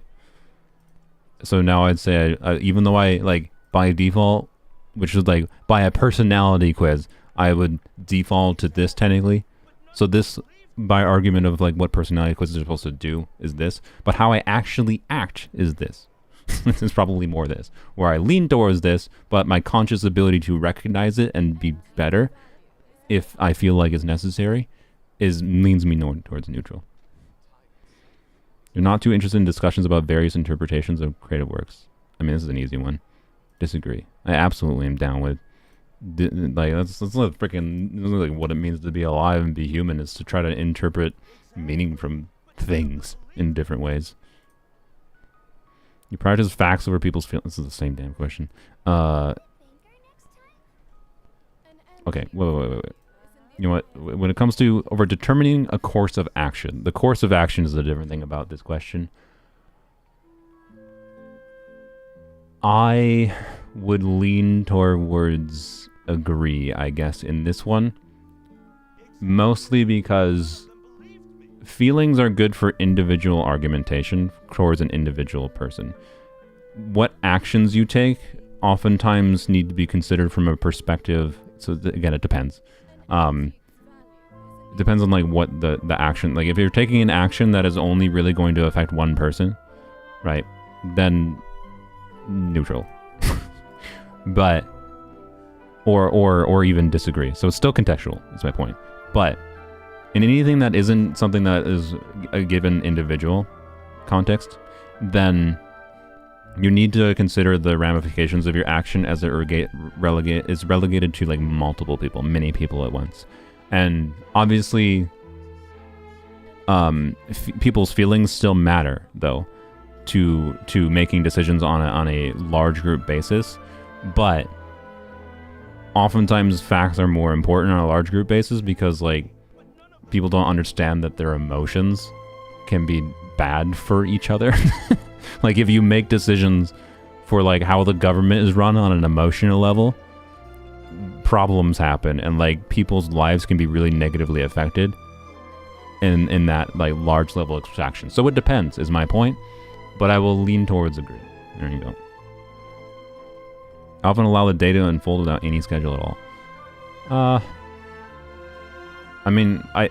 So now I'd say, even though I like by default, which is like by a personality quiz, I would default to this technically. So this, by argument of like what personality quizzes are supposed to do, is this. But how I actually act is this. This is probably more this, where I lean towards this, but my conscious ability to recognize it and be better, if I feel like it's necessary, leans me towards neutral. You're not too interested in discussions about various interpretations of creative works. I mean, this is an easy one. Disagree. I absolutely am down with. Like that's like what it means to be alive and be human, is to try to interpret meaning from things in different ways. You prioritize facts over people's feelings. This is the same damn question. Okay, wait. You know what? When it comes to over determining a course of action, the course of action is a different thing about this question. I would lean towards agree, I guess, in this one. Mostly because feelings are good for individual argumentation towards an individual person. What actions you take oftentimes need to be considered from a perspective. So again, it depends. It depends on like what the action, like if you're taking an action that is only really going to affect one person, right, then neutral. But or even disagree. So it's still contextual, is my point. But in anything that isn't something that is a given individual context, then you need to consider the ramifications of your action as it is relegated to like multiple people, many people at once. And obviously, people's feelings still matter, though, to making decisions on a large group basis. But oftentimes, facts are more important on a large group basis because like people don't understand that their emotions can be bad for each other. Like if you make decisions for like how the government is run on an emotional level, problems happen and like people's lives can be really negatively affected in that like large level extraction. So it depends is my point, but I will lean towards agree. There you go. I often allow the day to unfold without any schedule at all. I mean, I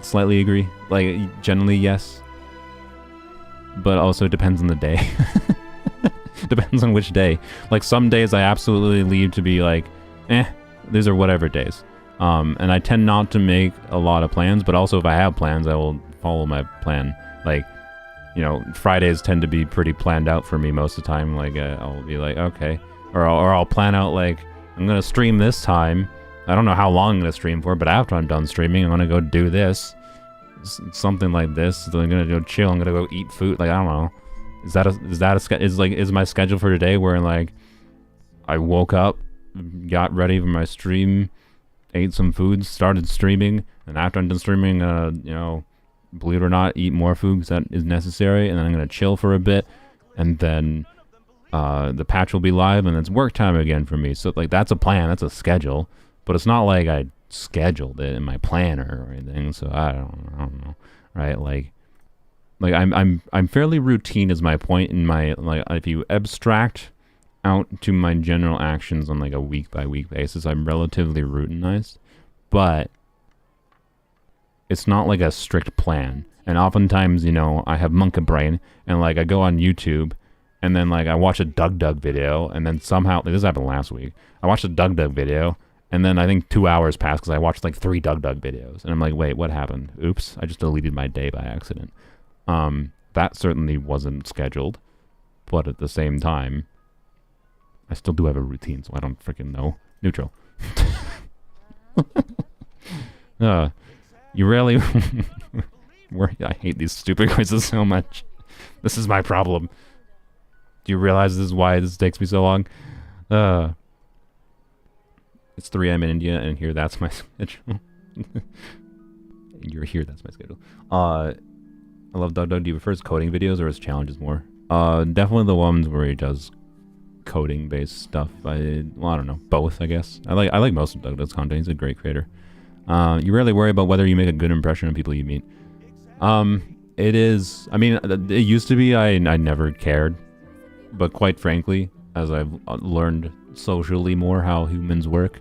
slightly agree. Like generally yes, but also it depends on the day. Depends on which day. Like some days I absolutely leave to be like, these are whatever days. And I tend not to make a lot of plans, but also if I have plans, I will follow my plan. Like, you know, Fridays tend to be pretty planned out for me most of the time. Like I'll be like, okay, or I'll plan out like, I'm gonna stream this time. I don't know how long I'm gonna stream for, but after I'm done streaming, I'm gonna go do this. Something like this. Then I'm gonna go chill. I'm gonna go eat food. Like I don't know. Is my schedule for today where like I woke up, got ready for my stream, ate some food, started streaming, and after I'm done streaming, you know, believe it or not, eat more food because that is necessary, and then I'm gonna chill for a bit, and then the patch will be live, and it's work time again for me. So like that's a plan, that's a schedule, but it's not like I scheduled it in my planner or anything. So I don't know, right? Like I'm fairly routine is my point in my, like, if you abstract out to my general actions on like a week by week basis, I'm relatively routinized, but it's not like a strict plan. And oftentimes, you know, I have monkey brain and like I go on YouTube and then like I watch a Doug video and then somehow, like, this happened last week, I watched a Doug video and then I think 2 hours passed because I watched like 3 Doug videos and I'm like, wait, what happened? Oops, I just deleted my day by accident. That certainly wasn't scheduled, but at the same time, I still do have a routine, so I don't freaking know. Neutral. You really... I hate these stupid quizzes so much. This is my problem. Do you realize this is why this takes me so long? It's 3 a.m. in India, and here that's my schedule. You're here, that's my schedule. I love Doug. Do you prefer his coding videos or his challenges more? Definitely the ones where he does coding-based stuff. I don't know. Both, I guess. I like most of Doug's content. He's a great creator. You rarely worry about whether you make a good impression on people you meet. It is... I mean, it used to be I never cared. But quite frankly, as I've learned socially more how humans work,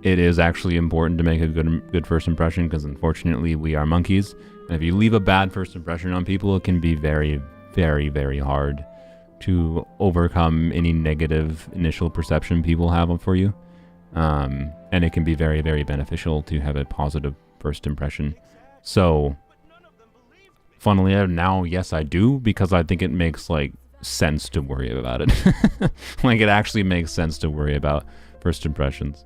it is actually important to make a good first impression because unfortunately we are monkeys. And if you leave a bad first impression on people, it can be very, very, very hard to overcome any negative initial perception people have for you. And it can be very, very beneficial to have a positive first impression. So, funnily enough, now, yes, I do, because I think it makes, like, sense to worry about it. Like, it actually makes sense to worry about first impressions.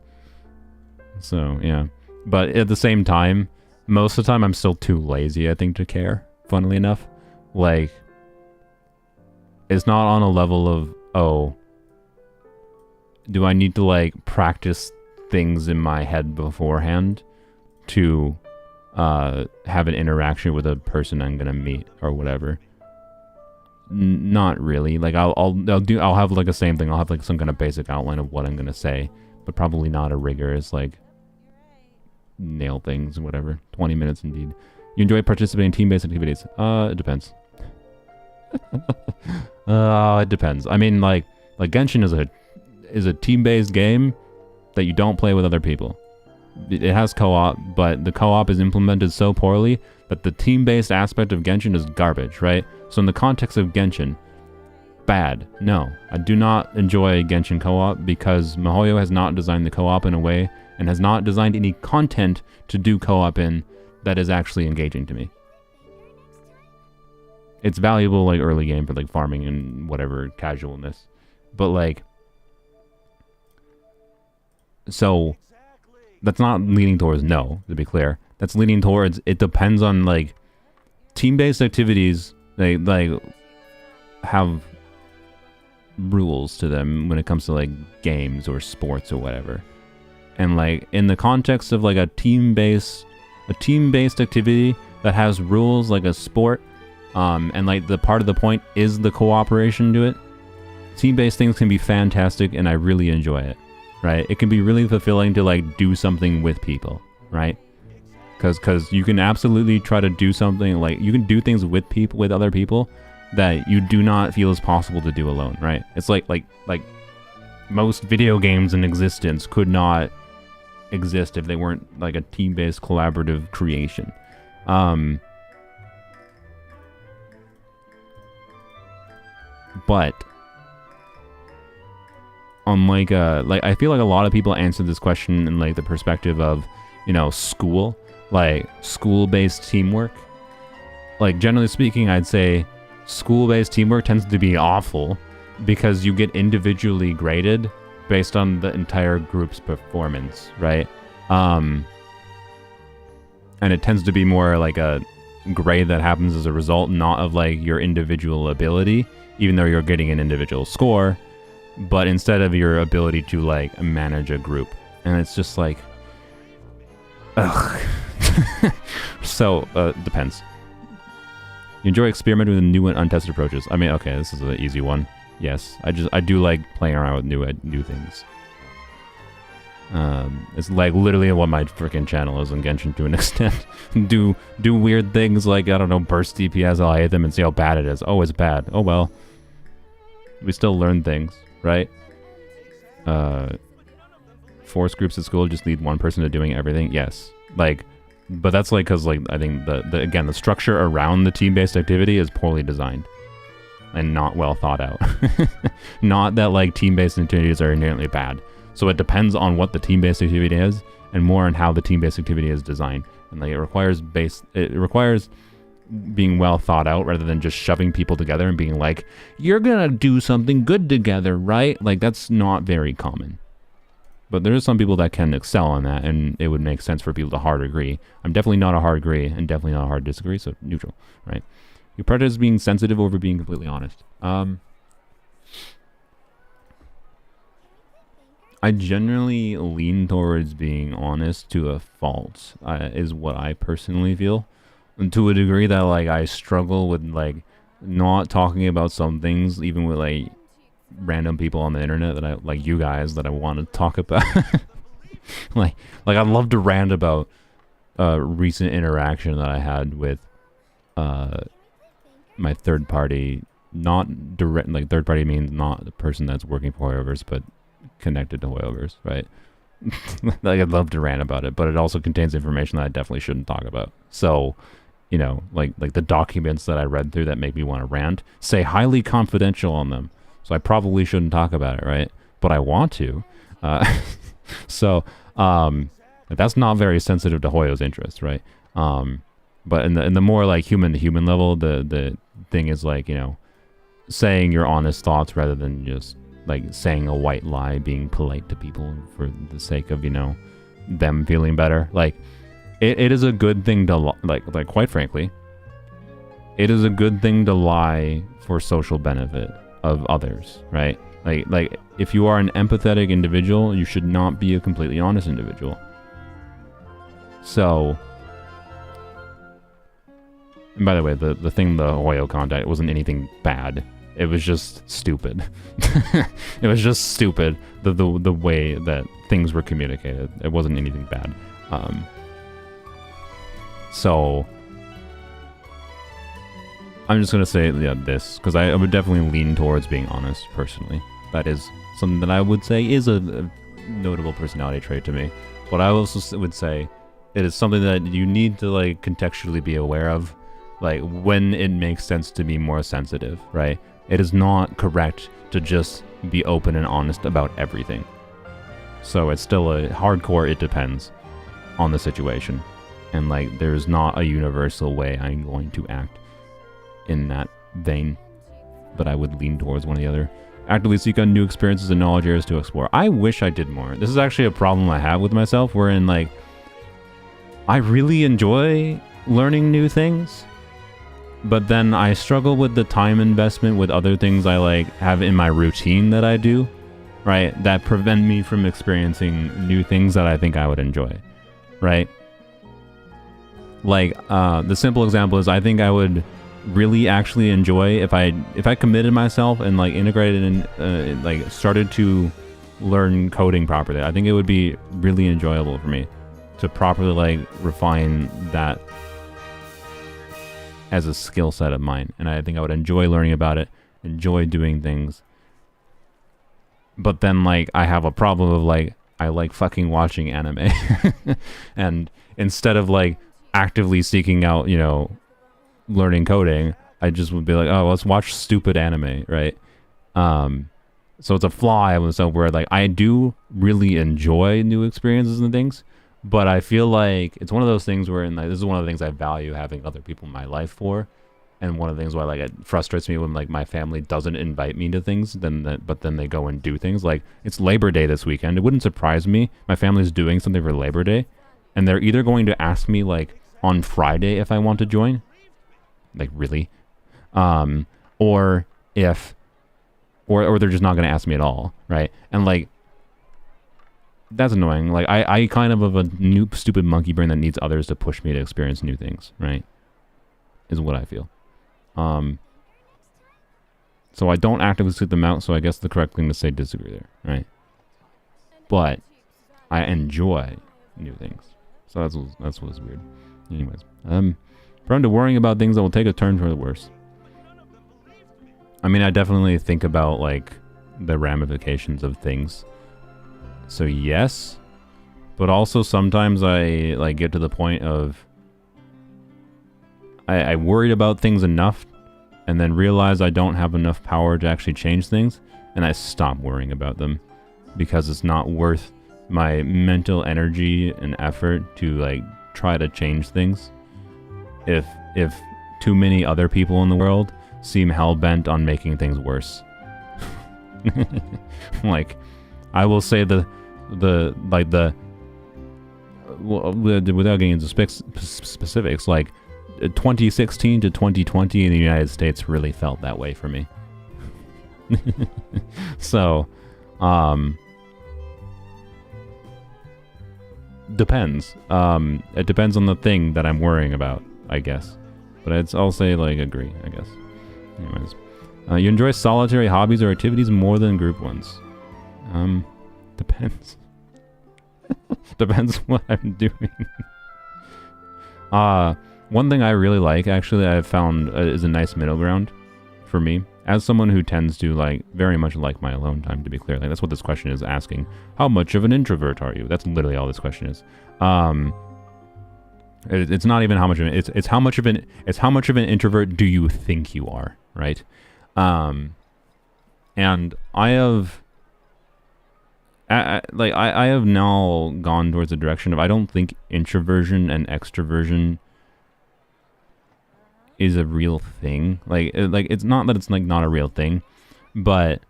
So, yeah. But at the same time, most of the time I'm still too lazy, I think, to care, funnily enough. Like, it's not on a level of, oh, do I need to, like, practice things in my head beforehand to have an interaction with a person I'm gonna meet or whatever? Not really. Like, I'll have, like, the same thing. I'll have, like, some kind of basic outline of what I'm gonna say, but probably not a rigorous, like, nail things or whatever. 20 minutes indeed. You enjoy participating in team-based activities? It depends. It depends. I mean, like Genshin is a team-based game, that you don't play with other people. It has co-op, but the co-op is implemented so poorly that the team-based aspect of Genshin is garbage, right? So in the context of Genshin, bad. No, I do not enjoy Genshin co-op because MiHoYo has not designed the co-op in a way and has not designed any content to do co-op in that is actually engaging to me. It's valuable like early game for like farming and whatever casualness, but like, so that's not leaning towards no, to be clear. That's leaning towards it depends on like team-based activities. They like have rules to them when it comes to like games or sports or whatever. And like in the context of like a team-based activity that has rules like a sport, and like the part of the point is the cooperation to it. Team-based things can be fantastic and I really enjoy it, right? It can be really fulfilling to like do something with people, right? Because you can absolutely try to do something, like you can do things with people, with other people that you do not feel is possible to do alone, right? It's like most video games in existence could not exist if they weren't like a team-based collaborative creation. But on like I feel like a lot of people answer this question in like the perspective of, you know, school-based teamwork. Like generally speaking, I'd say school-based teamwork tends to be awful because you get individually graded based on the entire group's performance, right? And it tends to be more like a grade that happens as a result, not of like your individual ability, even though you're getting an individual score, but instead of your ability to like manage a group. And it's just like, ugh. So, depends. You enjoy experimenting with new and untested approaches. I mean, okay, this is an easy one. Yes, I do like playing around with new things. It's like literally what my freaking channel is in Genshin to an extent. do weird things like, I don't know, burst DPS, I'll hate them and see how bad it is. Oh, it's bad. Oh well. We still learn things, right? Force groups at school just need one person to doing everything. Yes. Like, but that's like because like I think the structure around the team-based activity is poorly designed and not well thought out. Not that like team-based activities are inherently bad. So it depends on what the team-based activity is and more on how the team-based activity is designed. And like it requires being well thought out rather than just shoving people together and being like, you're gonna do something good together, right? Like that's not very common. But there are some people that can excel on that, and it would make sense for people to hard agree. I'm definitely not a hard agree, and definitely not a hard disagree, so neutral, right? You prioritize being sensitive over being completely honest. I generally lean towards being honest to a fault, is what I personally feel. And to a degree that, like, I struggle with, like, not talking about some things, even with, like, random people on the internet that I, like you guys, that I want to talk about. like I'd love to rant about a recent interaction that I had with my third party, not direct, like third party means not the person that's working for Hoyoverse, but connected to Hoyoverse, right? Like I'd love to rant about it, but it also contains information that I definitely shouldn't talk about. So, you know, like the documents that I read through that make me want to rant say highly confidential on them. So I probably shouldn't talk about it, right? But I want to. So that's not very sensitive to Hoyo's interest, right? But in the more like human to human level, the thing is like, you know, saying your honest thoughts rather than just like saying a white lie, being polite to people for the sake of, you know, them feeling better. Like it is a good thing to like quite frankly, it is a good thing to lie for social benefit of others, right? Like if you are an empathetic individual, you should not be a completely honest individual. So, and by the way, the thing, the Hoyo contact, it wasn't anything bad. It was just stupid. It was just stupid, the way that things were communicated. It wasn't anything bad. So I'm just gonna say this because I would definitely lean towards being honest personally. That is something that I would say is a notable personality trait to me. But I also would say it is something that you need to like contextually be aware of, like when it makes sense to be more sensitive, right? It is not correct to just be open and honest about everything. So it's still a hardcore it depends on the situation. And like there's not a universal way I'm going to act in that vein, but I would lean towards one or the other. Actively seek out new experiences and knowledge areas to explore. I wish I did more. This is actually a problem I have with myself, wherein like I really enjoy learning new things, but then I struggle with the time investment with other things I like have in my routine that I do, right? That prevent me from experiencing new things that I think I would enjoy, right? Like the simple example is I think I would really actually enjoy if I committed myself and like integrated and like started to learn coding properly. I think it would be really enjoyable for me to properly like refine that as a skill set of mine, and I think I would enjoy learning about it, enjoy doing things. But then like I have a problem of like I like fucking watching anime and instead of like actively seeking out, you know, learning coding, I just would be like, oh, let's watch stupid anime, right? So it's a flaw I was where like I do really enjoy new experiences and things, but I feel like it's one of those things where like, this is one of the things I value having other people in my life for, and one of the things why like it frustrates me when like my family doesn't invite me to things, but then they go and do things. Like it's Labor Day this weekend. It wouldn't surprise me. My family's doing something for Labor Day, and they're either going to ask me like on Friday if I want to join. Like really, or if, or they're just not going to ask me at all, right? And like, that's annoying. Like I kind of have a new stupid monkey brain that needs others to push me to experience new things, right? Is what I feel. So I don't actively seek them out. So I guess the correct thing to say disagree there, right? But I enjoy new things. So that's what's weird. Anyways, prone to worrying about things that will take a turn for the worse. I mean, I definitely think about like the ramifications of things. So yes, but also sometimes I like get to the point of I worried about things enough and then realize I don't have enough power to actually change things, and I stop worrying about them because it's not worth my mental energy and effort to like try to change things. If too many other people in the world seem hell-bent on making things worse. Like, I will say without getting into specifics, like 2016 to 2020 in the United States really felt that way for me. So, depends. It depends on the thing that I'm worrying about, I guess. But I'll say like agree, I guess. Anyways, you enjoy solitary hobbies or activities more than group ones? Depends. Depends what I'm doing. One thing I really like, actually, I've found is a nice middle ground for me. As someone who tends to like very much like my alone time, to be clear, like that's what this question is asking. How much of an introvert are you? That's literally all this question is. It's not even how much of an it's how much of an introvert do you think you are, right? And I have I have now gone towards the direction of I don't think introversion and extroversion is a real thing. Like it's not that it's like not a real thing, but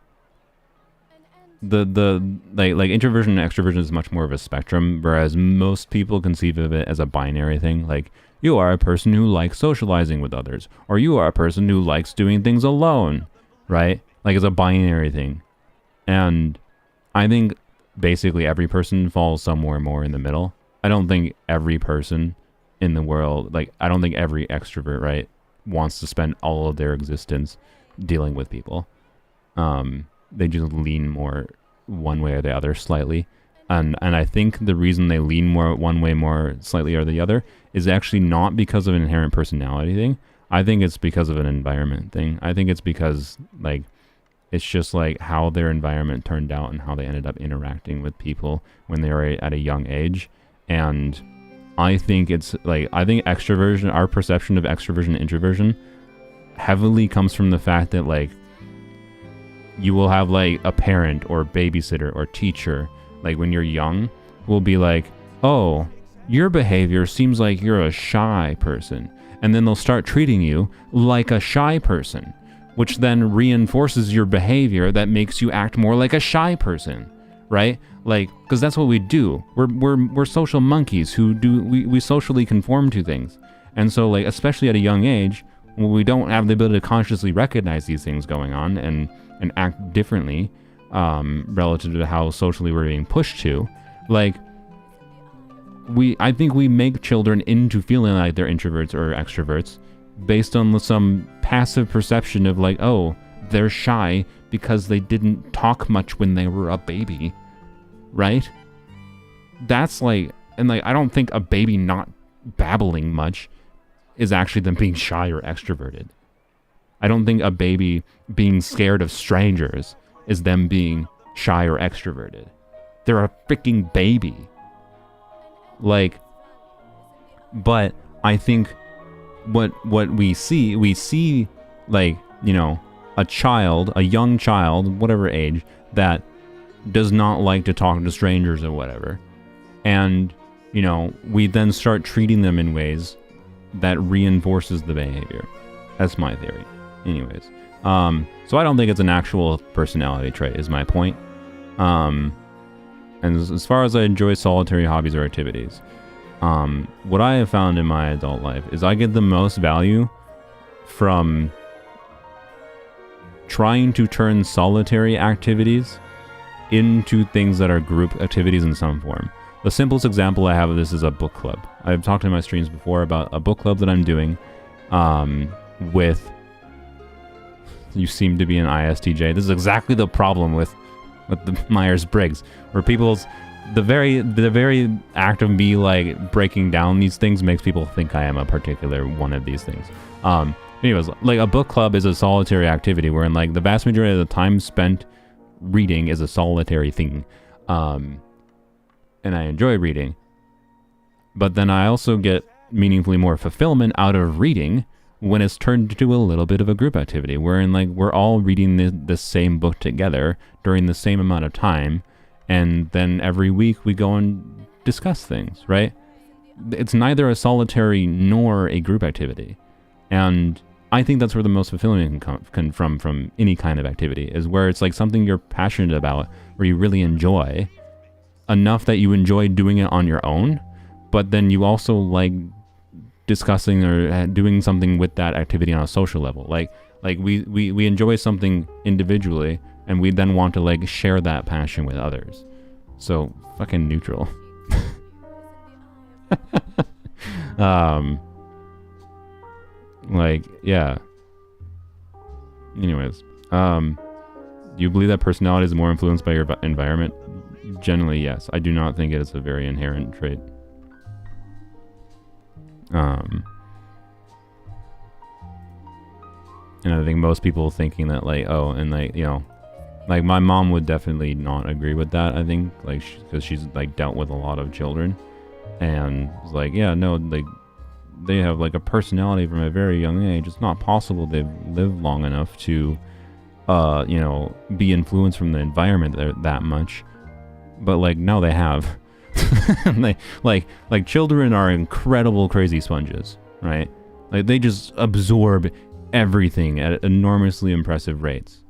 the like introversion and extroversion is much more of a spectrum, whereas most people conceive of it as a binary thing. Like you are a person who likes socializing with others, or you are a person who likes doing things alone, right? Like it's a binary thing. And I think basically every person falls somewhere more in the middle. I don't think every person in the world, like I don't think every extrovert, right, wants to spend all of their existence dealing with people. They just lean more one way or the other slightly. And I think the reason they lean more one way more slightly or the other is actually not because of an inherent personality thing. I think it's because of an environment thing. I think it's because like It's just like how their environment turned out and how they ended up interacting with people when they were at a young age. And I think it's like, I think extroversion, our perception of extroversion and introversion heavily comes from the fact that like you will have like a parent or babysitter or teacher, like when you're young, will be like, oh, your behavior seems like you're a shy person. And then they'll start treating you like a shy person, which then reinforces your behavior that makes you act more like a shy person, right? Like, because that's what we do. We're social monkeys who we socially conform to things. And so like, especially at a young age, when we don't have the ability to consciously recognize these things going on and act differently relative to how socially we're being pushed to, like, I think we make children into feeling like they're introverts or extroverts based on some passive perception of like, oh, they're shy because they didn't talk much when they were a baby, right? That's like, and like, I don't think a baby not babbling much is actually them being shy or extroverted. I don't think a baby being scared of strangers is them being shy or extroverted. They're a freaking baby. Like, but I think what we see like, you know, a young child, whatever age, that does not like to talk to strangers or whatever. And, you know, we then start treating them in ways that reinforces the behavior. That's my theory. Anyways. So I don't think it's an actual personality trait is my point. And as far as I enjoy solitary hobbies or activities, what I have found in my adult life is I get the most value from trying to turn solitary activities into things that are group activities in some form. The simplest example I have of this is a book club. I've talked in my streams before about a book club that I'm doing with... You seem to be an ISTJ. This is exactly the problem with the Myers-Briggs, where the very act of me like breaking down these things makes people think I am a particular one of these things. Anyways, like a book club is a solitary activity wherein like the vast majority of the time spent reading is a solitary thing. And I enjoy reading. But then I also get meaningfully more fulfillment out of reading when it's turned into a little bit of a group activity, wherein like we're all reading the same book together during the same amount of time, and then every week we go and discuss things, right? It's neither a solitary nor a group activity. And I think that's where the most fulfillment can come from any kind of activity, is where it's like something you're passionate about, where you really enjoy, enough that you enjoy doing it on your own, but then you also like discussing or doing something with that activity on a social level. Like we enjoy something individually, and we then want to like share that passion with others. So fucking neutral. Like, yeah. Anyways, do you believe that personality is more influenced by your environment? Generally, yes. I do not think it is a very inherent trait. And I think most people thinking that like, oh, and like, you know, like my mom would definitely not agree with that. I think like because she's like dealt with a lot of children, and it's like, yeah, no, like they have like a personality from a very young age. It's not possible they've lived long enough to, you know, be influenced from the environment that much. But like, no, they have. They, like children are incredible crazy sponges, right? Like they just absorb everything at enormously impressive rates,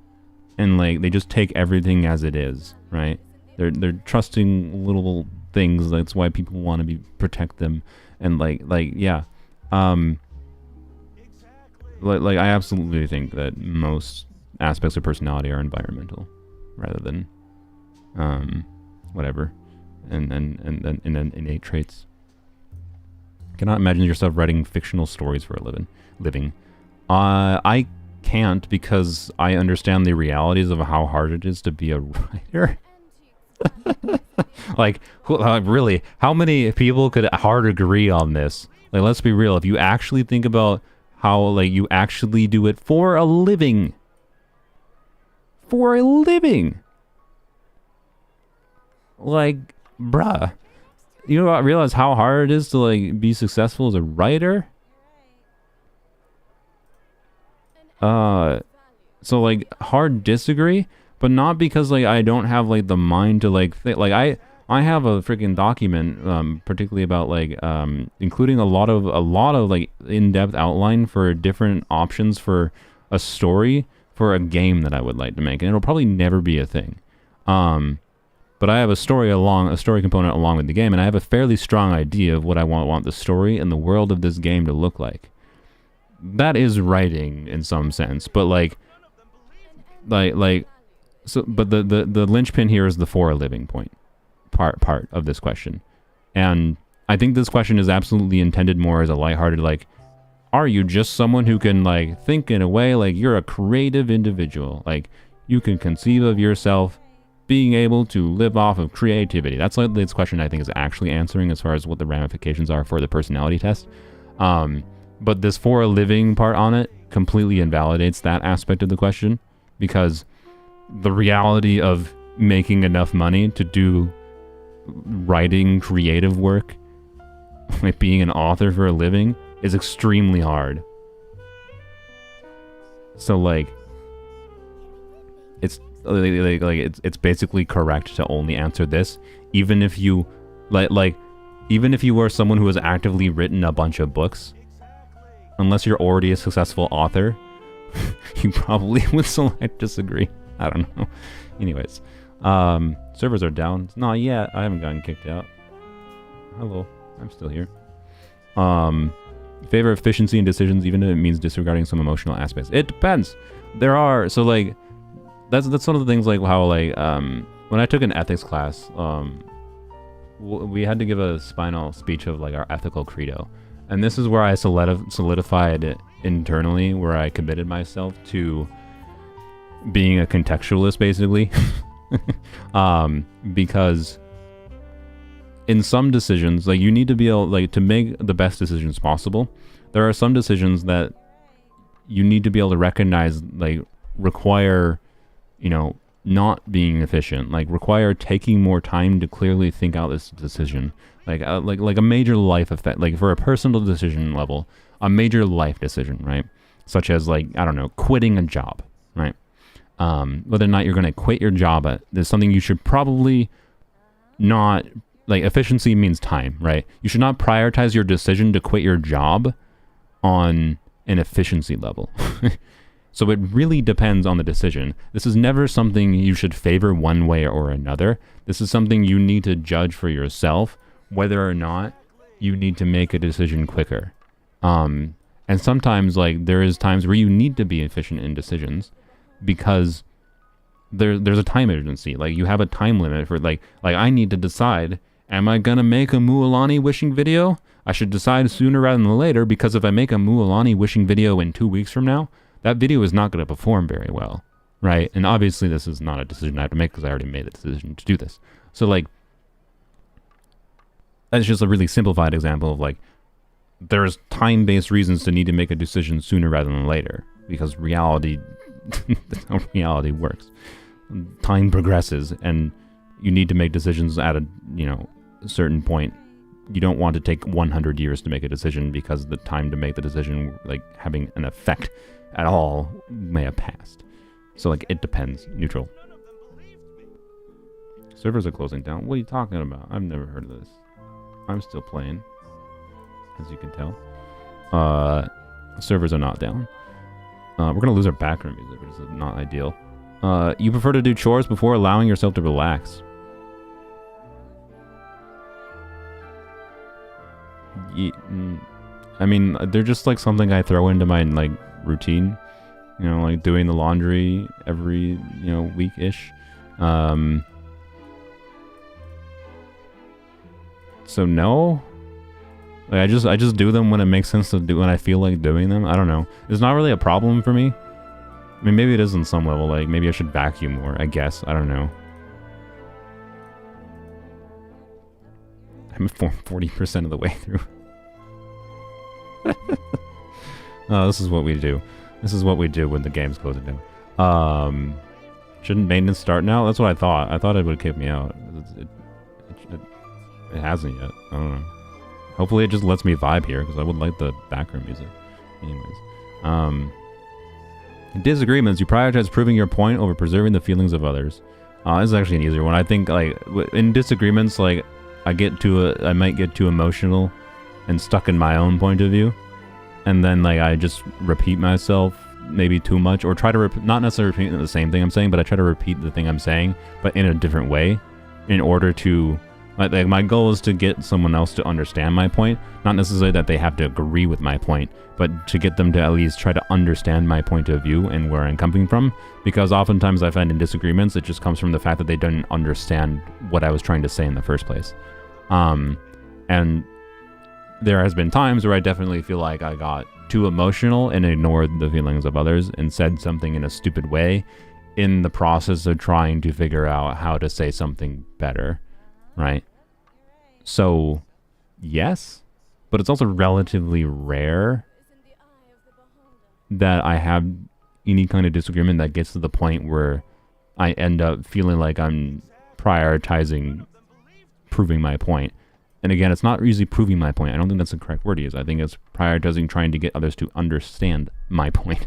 and like they just take everything as it is, right? They're trusting little things. That's why people want to protect them, and like yeah, like I absolutely think that most aspects of personality are environmental rather than whatever. And then innate traits. Cannot imagine yourself writing fictional stories for a living. I can't, because I understand the realities of how hard it is to be a writer. Like, really, how many people could hard agree on this? Like, let's be real. If you actually think about how like you actually do it for a living, for a living. Like, bruh, you know, I realize how hard it is to like be successful as a writer. So like hard disagree, but not because like I don't have like the mind to like think. Like I have a freaking document, particularly about like including a lot of like in-depth outline for different options for a story for a game that I would like to make, and it'll probably never be a thing. But I have a story component along with the game, and I have a fairly strong idea of what I want the story and the world of this game to look like. That is writing in some sense, but like so. But the linchpin here is the for a living part of this question, and I think this question is absolutely intended more as a lighthearted like, are you just someone who can like think in a way like you're a creative individual, like you can conceive of yourself being able to live off of creativity? That's like this question I think is actually answering as far as what the ramifications are for the personality test. But this for a living part on it completely invalidates that aspect of the question, because the reality of making enough money to do writing creative work, like being an author for a living, is extremely hard. So like it's it's basically correct to only answer this, even if you even if you were someone who has actively written a bunch of books. Unless you're already a successful author, you probably would select disagree. I don't know. Anyways, servers are down. It's not yet. I haven't gotten kicked out. Hello, I'm still here. Favor efficiency in decisions, even if it means disregarding some emotional aspects. It depends. There are, so like, that's one of the things, like how like when I took an ethics class, we had to give a spinal speech of like our ethical credo. And this is where I solidified it internally, where I committed myself to being a contextualist, basically. Because in some decisions, like you need to be able, like, to make the best decisions possible, there are some decisions that you need to be able to recognize, like, require, you know, not being efficient, like require taking more time to clearly think out this decision. Like a major life effect, like for a personal decision level, a major life decision, right? Such as like, I don't know, quitting a job, right? Whether or not you're going to quit your job, there's something you should probably not, like efficiency means time, right? You should not prioritize your decision to quit your job on an efficiency level. So it really depends on the decision. This is never something you should favor one way or another. This is something you need to judge for yourself, whether or not you need to make a decision quicker. And sometimes, like, there is times where you need to be efficient in decisions because there's a time urgency. Like, you have a time limit for, like I need to decide, am I gonna make a Mualani wishing video? I should decide sooner rather than later, because if I make a Mualani wishing video in 2 weeks from now, that video is not going to perform very well, right? And obviously this is not a decision I have to make because I already made the decision to do this. So like, that's just a really simplified example of like, there's time-based reasons to need to make a decision sooner rather than later, because reality, that's how reality works. Time progresses and you need to make decisions at a, you know, a certain point. You don't want to take 100 years to make a decision because the time to make the decision, like having an effect at all, may have passed. So like, it depends. Neutral. Servers are closing down. What are you talking about? I've never heard of this. I'm still playing, as you can tell. Servers are not down. We're gonna lose our background music, which is not ideal. You prefer to do chores before allowing yourself to relax? I mean, they're just like something I throw into my like routine, you know, like doing the laundry every, you know, week-ish. So no, like I just do them when it makes sense to do, when I feel like doing them. I don't know. It's not really a problem for me. I mean, maybe it is on some level. Like maybe I should vacuum more, I guess. I don't know. I'm 40% of the way through. Oh, this is what we do. This is what we do when the game's closing down. Shouldn't maintenance start now? That's what I thought. I thought it would kick me out. It hasn't yet. I don't know. Hopefully it just lets me vibe here, because I would like the background music. Anyways. In disagreements, you prioritize proving your point over preserving the feelings of others. This is actually an easier one. I think, like, in disagreements, like, I might get too emotional and stuck in my own point of view. And then, like, I just repeat myself maybe too much, or try to not necessarily repeat the same thing I'm saying, but I try to repeat the thing I'm saying, but in a different way, in order to, like my goal is to get someone else to understand my point, not necessarily that they have to agree with my point, but to get them to at least try to understand my point of view and where I'm coming from, because oftentimes I find in disagreements, it just comes from the fact that they didn't understand what I was trying to say in the first place. And there has been times where I definitely feel like I got too emotional and ignored the feelings of others and said something in a stupid way in the process of trying to figure out how to say something better, right? So, yes, but it's also relatively rare that I have any kind of disagreement that gets to the point where I end up feeling like I'm prioritizing proving my point. And again, it's not usually proving my point. I don't think that's the correct word to use. I think it's prioritizing trying to get others to understand my point.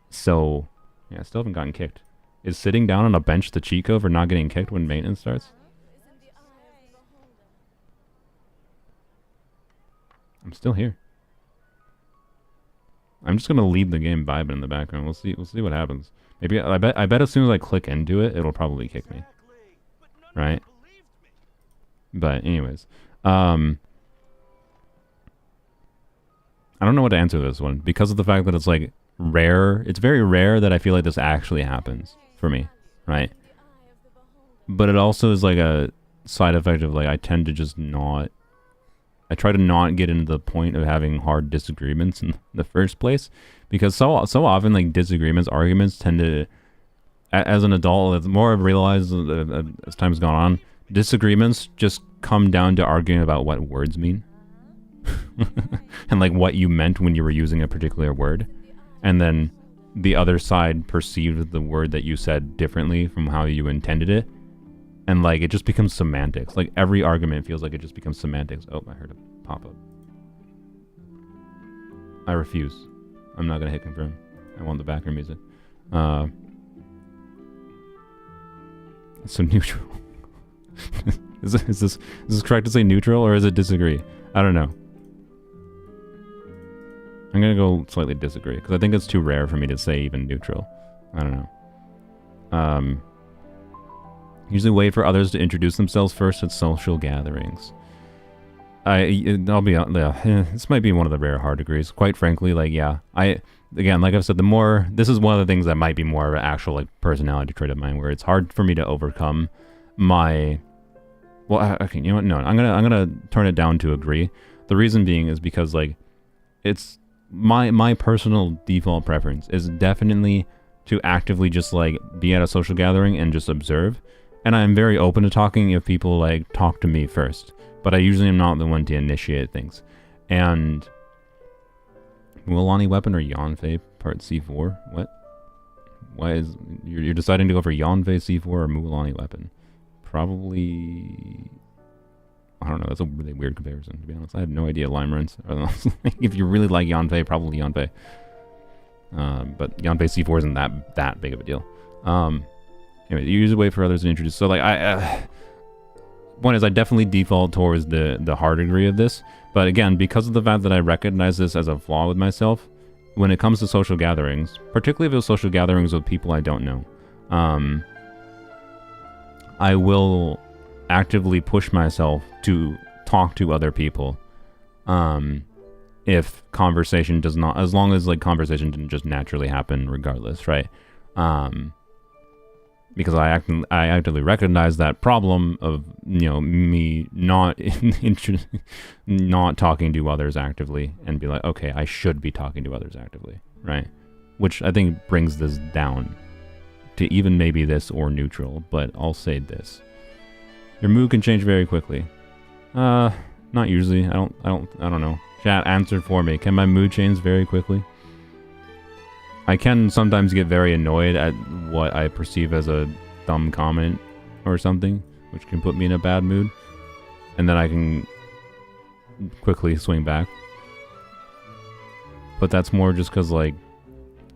So, yeah, I still haven't gotten kicked. Is sitting down on a bench the cheat code for not getting kicked when maintenance starts? I'm still here. I'm just gonna leave the game vibing in the background. We'll see what happens. Maybe I bet as soon as I click into it, it'll probably kick me. Right? But anyways, I don't know what to answer this one because of the fact that it's like rare. It's very rare that I feel like this actually happens for me, right? But it also is like a side effect of like I tend to just not. I try to not get into the point of having hard disagreements in the first place, because so often like disagreements, arguments tend to, as an adult, the more I've realized as time's gone on, disagreements just come down to arguing about what words mean and like what you meant when you were using a particular word, and then the other side perceived the word that you said differently from how you intended it, and like it just becomes semantics. Like every argument feels like it just becomes semantics. Oh, I heard a pop-up. I refuse. I'm not gonna hit confirm. I want the background music. So neutral. Is this correct to say neutral, or is it disagree? I don't know. I'm gonna go slightly disagree because I think it's too rare for me to say even neutral. I don't know. Usually wait for others to introduce themselves first at social gatherings. I'll be this might be one of the rare hard degrees. Quite frankly, like yeah, again, like I've said, this is one of the things that might be more of an actual like personality trait of mine, where it's hard for me to overcome my. Well, okay, you know what? No, I'm gonna turn it down to agree. The reason being is because like, it's my personal default preference is definitely to actively just like be at a social gathering and just observe. And I'm very open to talking if people like talk to me first, but I usually am not the one to initiate things. And Mualani weapon or Yanfei part C4? What? Why is you're deciding to go for Yanfei C4 or Mualani weapon? Probably. I don't know. That's a really weird comparison, to be honest. I have no idea lime runs. If you really like Yanfei, probably Yanfei. But Yanfei C4 isn't that big of a deal. Anyway, you usually wait for others to introduce. So like one is I definitely default towards the hard degree of this. But again, because of the fact that I recognize this as a flaw with myself, when it comes to social gatherings, particularly if it's social gatherings with people I don't know, I will actively push myself to talk to other people. If conversation does not, as long as like conversation didn't just naturally happen regardless, right? Because I actively recognize that problem of, you know, me not not talking to others actively, and be like, okay, I should be talking to others actively, right? Which I think brings this down to even maybe this or neutral, but I'll say this. Your mood can change very quickly. Not usually. I don't know. Chat, answered for me. Can my mood change very quickly? I can sometimes get very annoyed at what I perceive as a dumb comment or something, which can put me in a bad mood. And then I can quickly swing back. But that's more just because, like,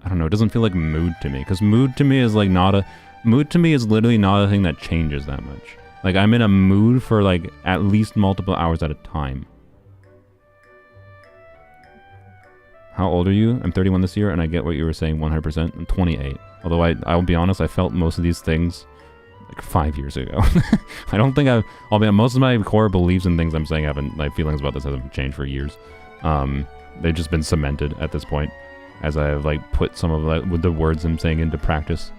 I don't know, it doesn't feel like mood to me. Because mood to me is like not a... Mood to me is literally not a thing that changes that much. Like, I'm in a mood for, like, at least multiple hours at a time. How old are you? I'm 31 this year, and I get what you were saying 100%. I'm 28. Although I'll be honest, I felt most of these things like 5 years ago. I don't think most of my core beliefs and things I'm saying haven't, like, feelings about this haven't changed for years. They've just been cemented at this point, as I've, like, put some of, like, with the words I'm saying into practice.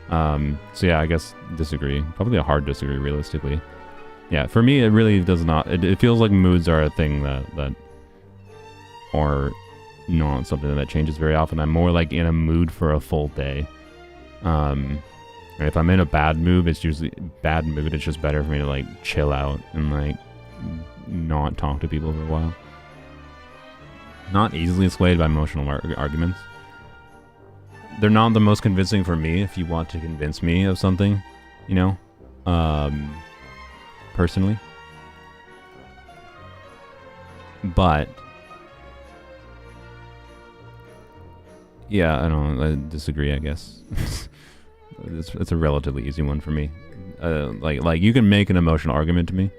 So yeah, I guess disagree. Probably a hard disagree, realistically. Yeah, for me, it really does not. It feels like moods are a thing that are not something that changes very often. I'm more like in a mood for a full day. And if I'm in a bad mood, it's usually bad mood. It's just better for me to, like, chill out and, like, not talk to people for a while. Not easily swayed by emotional arguments. They're not the most convincing for me if you want to convince me of something, you know, personally. But yeah, I disagree, I guess. It's a relatively easy one for me. Like you can make an emotional argument to me,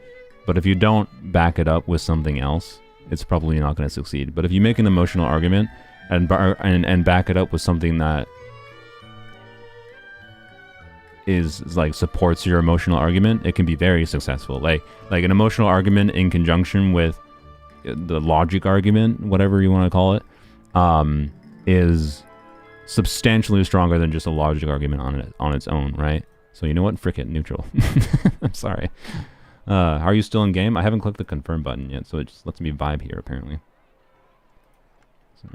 but if you don't back it up with something else, it's probably not going to succeed. But if you make an emotional argument and back it up with something that is like supports your emotional argument, it can be very successful. Like an emotional argument in conjunction with the logic argument, whatever you want to call it, is substantially stronger than just a logic argument on its own, right? So you know what? Frick it, neutral. I'm sorry. Are you still in game? I haven't clicked the confirm button yet, so it just lets me vibe here apparently. So,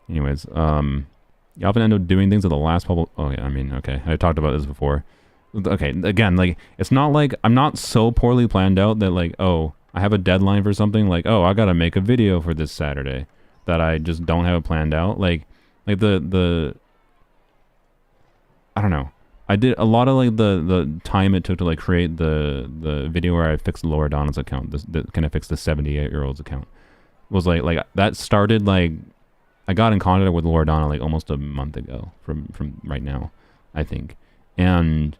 anyways, you often end up doing things at the last public. Oh yeah, I mean, okay, I talked about this before. Okay, again, like, it's not like I'm not so poorly planned out that, like, oh, I have a deadline for something, like, oh, I gotta make a video for this Saturday, that I just don't have it planned out. Like the I don't know. I did a lot of, like, the time it took to, like, create the video where I fixed Loredana's account. Can I fix the 78-year-old's account? Was like that started, like, I got in contact with Loredana like almost a month ago from right now, I think. And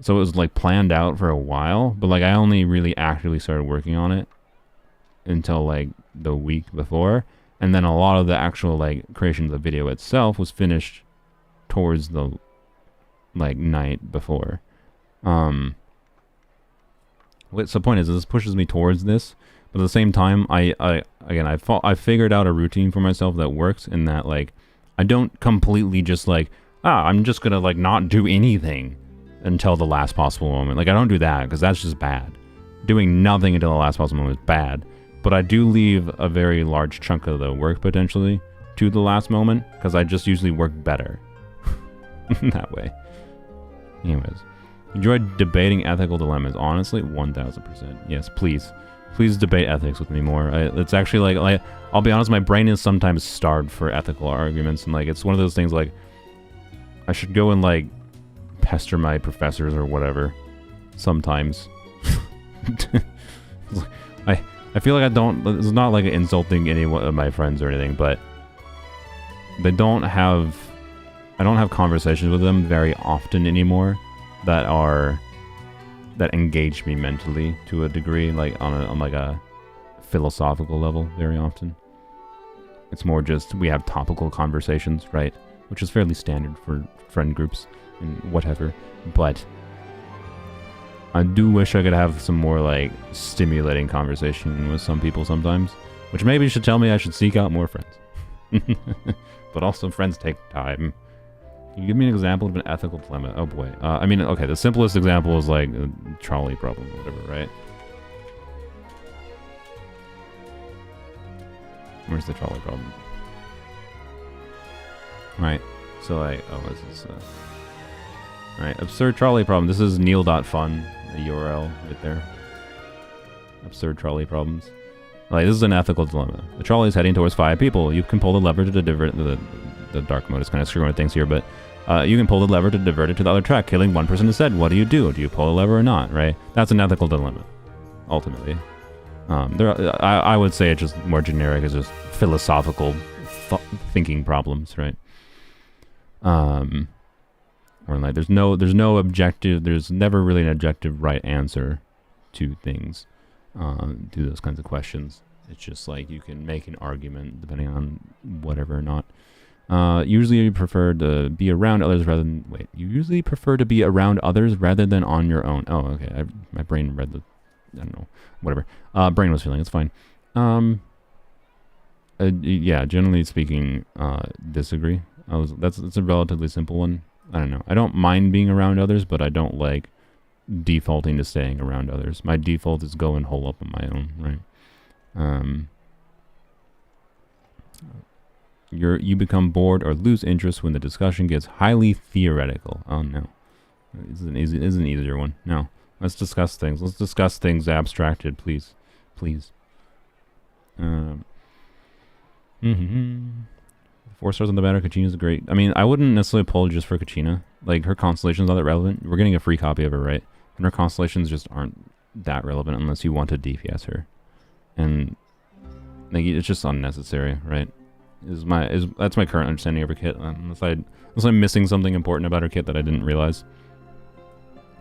so it was, like, planned out for a while, but, like, I only really actually started working on it until, like, the week before. And then a lot of the actual, like, creation of the video itself was finished towards the, like, night before. So the point is, this pushes me towards this, but at the same time, I figured out a routine for myself that works, in that, like, I don't completely just, like, I'm just gonna, like, not do anything until the last possible moment. Like, I don't do that, because that's just bad. Doing nothing until the last possible moment is bad. But I do leave a very large chunk of the work, potentially, to the last moment, because I just usually work better that way. Anyways, enjoy debating ethical dilemmas. Honestly, 1000%. Yes, please. Please debate ethics with me more. It's actually, like, I'll be honest, my brain is sometimes starved for ethical arguments, and, like, it's one of those things, like, I should go and, like, pester my professors or whatever sometimes. I feel like it's not like insulting any of my friends or anything, but I don't have conversations with them very often anymore that engage me mentally to a degree, like on like a philosophical level very often. It's more just we have topical conversations, right? Which is fairly standard for friend groups and whatever, but I do wish I could have some more, like, stimulating conversation with some people sometimes, which maybe should tell me I should seek out more friends. But also, friends take time. Can you give me an example of an ethical dilemma? Oh boy. I mean, okay, the simplest example is, like, a trolley problem or whatever, right? Where's the trolley problem? Right. So, like, oh, what is this? Alright, absurd trolley problem. This is neil.fun, the URL right there. Absurd trolley problems. Like, this is an ethical dilemma. The trolley is heading towards 5 people. You can pull the lever to divert the the dark mode is kind of screwing with things here, but you can pull the lever to divert it to the other track, killing one person instead. What do you do? Do you pull the lever or not, right? That's an ethical dilemma, ultimately. I would say it's just more generic as just philosophical thinking problems, right? Or like there's no objective, there's never really an objective right answer to things, to those kinds of questions. It's just like you can make an argument depending on whatever or not. Usually you prefer to be around others rather than... Wait, you usually prefer to be around others rather than on your own. Oh, okay. My brain read the... I don't know. Whatever. Brain was feeling. It's fine. Yeah, generally speaking, disagree. That's a relatively simple one. I don't know. I don't mind being around others, but I don't like defaulting to staying around others. My default is go and hole up on my own, right? You become bored or lose interest when the discussion gets highly theoretical. Oh no, is an easier one. No, let's discuss things. Let's discuss things abstracted, please. Mm-hmm. 4 stars on the banner. Kachina's great. I mean, I wouldn't necessarily pull just for Kachina. Like, her constellation's not that relevant. We're getting a free copy of her, right? And her constellations just aren't that relevant unless you want to DPS her. And like, it's just unnecessary, right? That's my current understanding of her kit. Unless I'm missing something important about her kit that I didn't realize.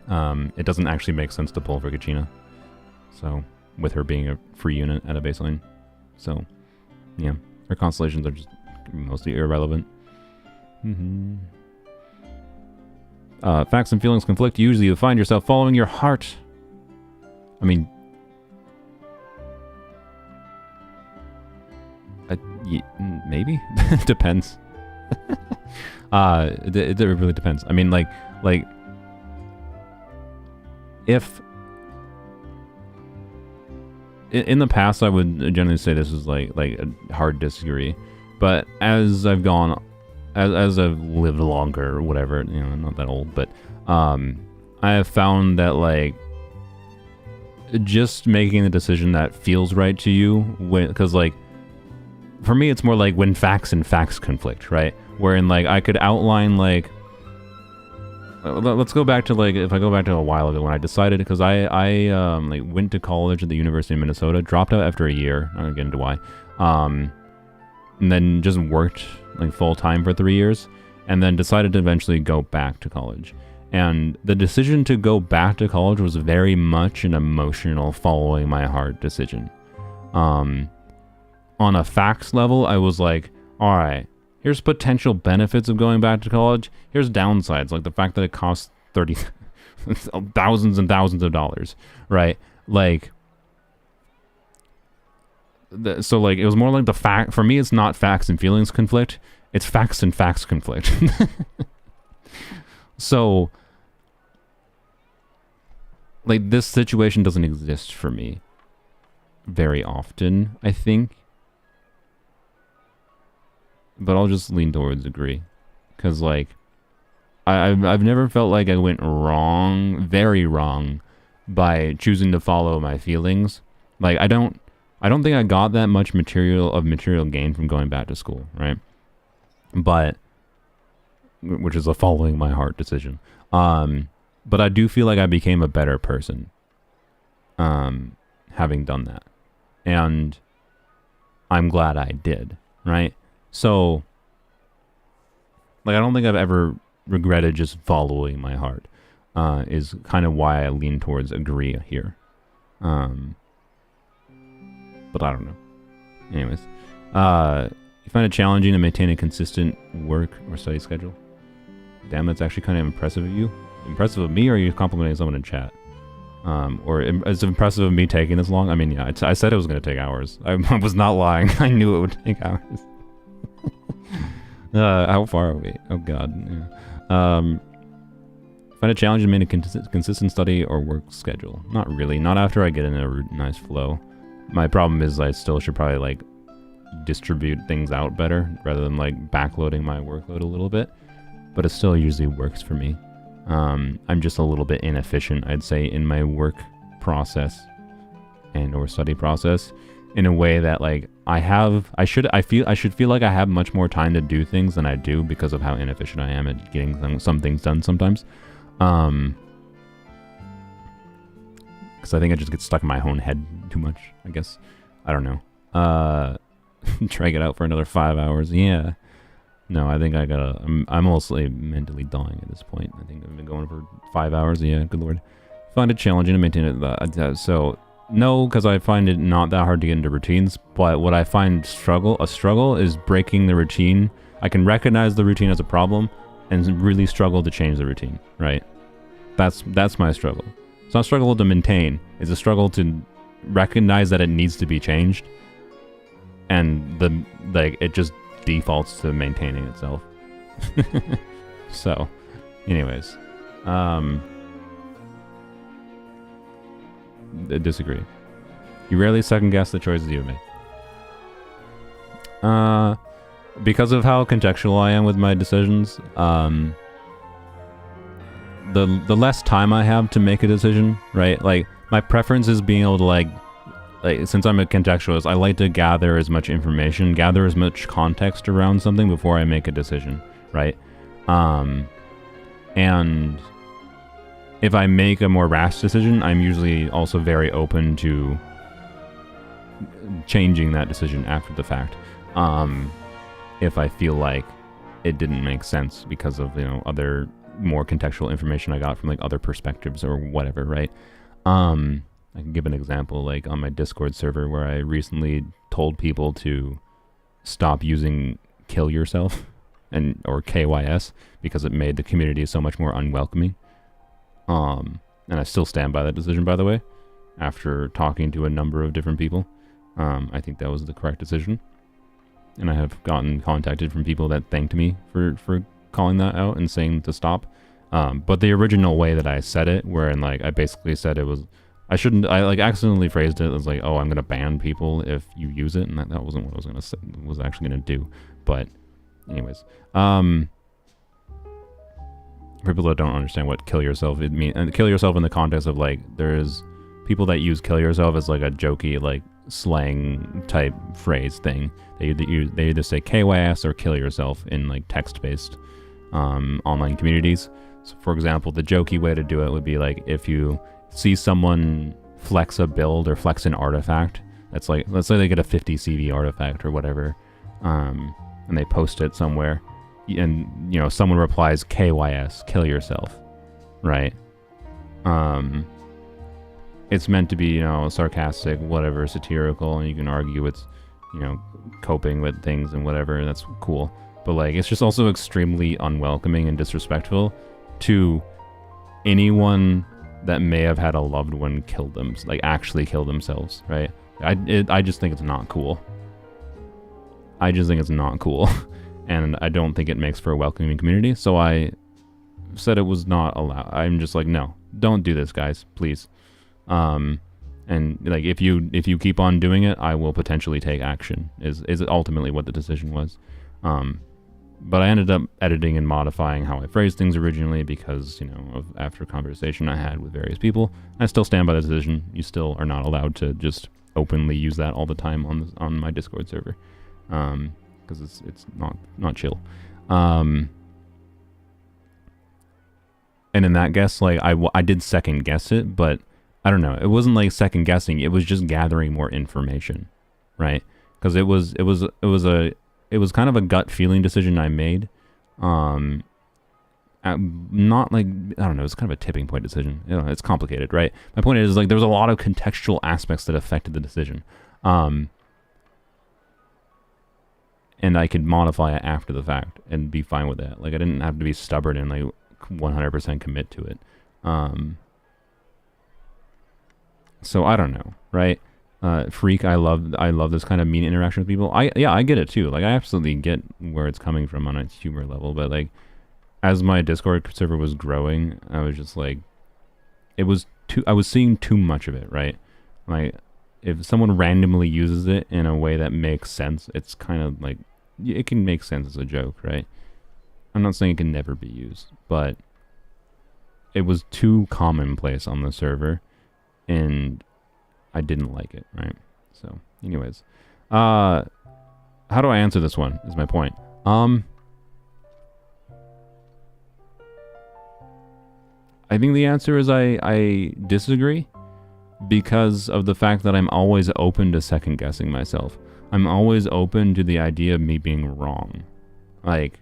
It doesn't actually make sense to pull for Kachina. So, with her being a free unit at a baseline. So, yeah. Her constellations are just mostly irrelevant. Facts and feelings conflict. Usually you find yourself following your heart. I mean... maybe? Depends. It really depends. I mean, like... If... In the past, I would generally say this is like a hard disagree, but as I've gone, as I've lived longer or whatever, you know, I'm not that old, but I have found that like just making the decision that feels right to you, because like for me, it's more like when facts and facts conflict, right? Wherein like I could outline like. Let's go back to like, if I go back to a while ago when I decided, because I like went to college at the University of Minnesota, dropped out after a year, I'm not getting into why, and then just worked like full time for 3 years, and then decided to eventually go back to college. And the decision to go back to college was very much an emotional following my heart decision. On a facts level, I was like, all right, here's potential benefits of going back to college. Here's downsides, like the fact that it costs thousands and thousands of dollars, right? Like, so like it was more like the fact. For me, it's not facts and feelings conflict. It's facts and facts conflict. So, like this situation doesn't exist for me very often, I think. But I'll just lean towards agree, because like I've never felt like I went wrong, very wrong, by choosing to follow my feelings. Like I don't think I got that much material gain from going back to school, right? But which is a following my heart decision. But I do feel like I became a better person, having done that, and I'm glad I did, right? So, like, I don't think I've ever regretted just following my heart, is kind of why I lean towards agree here. But I don't know. Anyways, you find it challenging to maintain a consistent work or study schedule? Damn, that's actually kind of impressive of you. Impressive of me, or are you complimenting someone in chat? Or it's impressive of me taking this long? I mean, yeah, I said it was going to take hours. I was not lying. I knew it would take hours. How far are we? Oh god. Yeah. Find it challenging to maintain a consistent study or work schedule? Not really. Not after I get in a nice flow. My problem is I still should probably like distribute things out better rather than like backloading my workload a little bit. But it still usually works for me. I'm just a little bit inefficient, I'd say, in my work process and or study process. in a way that like I should feel like I have much more time to do things than I do because of how inefficient I am at getting some things done sometimes. Because I think I just get stuck in my own head too much, I guess. I don't know. Drag it out for another 5 hours. Yeah. No, I think I'm mostly mentally dying at this point. I think I've been going for 5 hours. Yeah, good lord. Find it challenging to maintain it. So, no, because I find it not that hard to get into routines. But what I find a struggle is breaking the routine. I can recognize the routine as a problem and really struggle to change the routine, right? That's my struggle. It's not a struggle to maintain. It's a struggle to recognize that it needs to be changed. And it just defaults to maintaining itself. So, anyways, I disagree. You rarely second guess the choices you make. Because of how contextual I am with my decisions, the less time I have to make a decision, right? Like my preference is being able to like since I'm a contextualist, I like to gather as much information, gather as much context around something before I make a decision, right? And if I make a more rash decision, I'm usually also very open to changing that decision after the fact. If I feel like it didn't make sense because of, other more contextual information I got from like other perspectives or whatever, right? I can give an example, like on my Discord server where I recently told people to stop using kill yourself or KYS because it made the community so much more unwelcoming. And I still stand by that decision, by the way, after talking to a number of different people. I think that was the correct decision. And I have gotten contacted from people that thanked me for calling that out and saying to stop. But the original way that I said it, wherein like I basically said it was, I like accidentally phrased it as like, oh, I'm gonna ban people if you use it, and that wasn't what I was gonna say, was actually gonna do. But anyways, for people that don't understand what kill yourself it means, and kill yourself in the context of like there's people that use kill yourself as like a jokey like slang type phrase thing. They either say KYS or kill yourself in like text-based online communities. So for example, the jokey way to do it would be like if you see someone flex a build or flex an artifact that's like, let's say they get a 50 CV artifact or whatever, and they post it somewhere, and someone replies KYS, kill yourself, right? It's meant to be sarcastic, whatever, satirical, and you can argue it's coping with things and whatever, that's cool, but like it's just also extremely unwelcoming and disrespectful to anyone that may have had a loved one kill them, like actually kill themselves, right? I just think it's not cool. I just think it's not cool. And I don't think it makes for a welcoming community, so I said it was not allowed. I'm just like, no, don't do this, guys, please. And like if you keep on doing it, I will potentially take action, is ultimately what the decision was. But I ended up editing and modifying how I phrased things originally because, after a conversation I had with various people. I still stand by the decision. You still are not allowed to just openly use that all the time on my Discord server, because it's not chill. And in that guess, like I did second guess it, but I don't know. It wasn't like second guessing. It was just gathering more information, right? Because it was kind of a gut feeling decision I made. Not like, I don't know, it's kind of a tipping point decision. It's complicated, right? My point is like there was a lot of contextual aspects that affected the decision. And I could modify it after the fact and be fine with that. Like I didn't have to be stubborn and like 100% commit to it. So I don't know, right? Freak, I love this kind of mean interaction with people. I get it too. Like I absolutely get where it's coming from on a humor level, but like as my Discord server was growing, I was just like, I was seeing too much of it, right? Like if someone randomly uses it in a way that makes sense, it's kind of like, it can make sense as a joke, right? I'm not saying it can never be used, but it was too commonplace on the server, and I didn't like it, right? So Anyways, how do I answer this one? Is my point. I think the answer is I disagree because of the fact that I'm always open to second guessing myself. I'm always open to the idea of me being wrong. Like,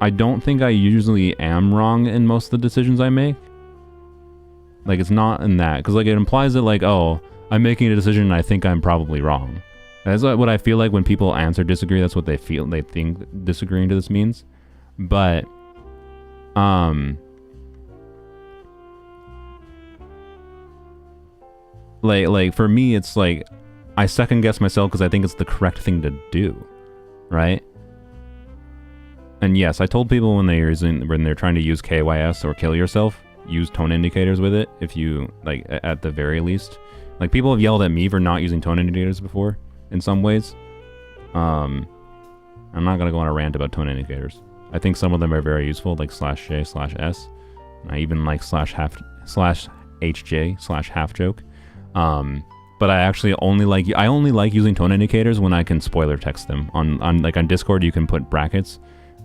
I don't think I usually am wrong in most of the decisions I make. Like, it's not in that, because like it implies that like, oh, I'm making a decision and I think I'm probably wrong. That's what I feel like when people answer disagree. That's what they feel. They think disagreeing to this means. But, like for me, it's like I second guess myself because I think it's the correct thing to do, right? And yes, I told people when they're trying to use KYS or kill yourself, use tone indicators with it. If you like, at the very least, like people have yelled at me for not using tone indicators before. In some ways, I'm not gonna go on a rant about tone indicators. I think some of them are very useful, like /J/S. And I even like /HJ/half joke. But I actually only like using tone indicators when I can spoiler text them. On Discord, you can put brackets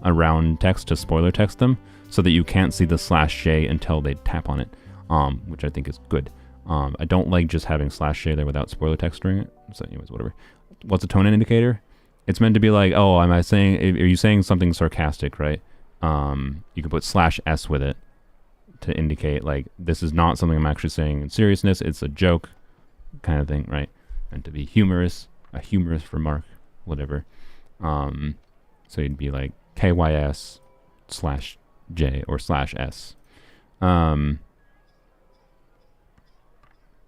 around text to spoiler text them so that you can't see the /J until they tap on it, which I think is good. I don't like just having /J there without spoiler text during it. So anyways, whatever. What's a tone indicator? It's meant to be like, oh, are you saying something sarcastic, right? You can put /S with it to indicate like this is not something I'm actually saying in seriousness. It's a joke kind of thing, right? And to be humorous, a humorous remark, whatever. So you'd be like KYS /J or /S.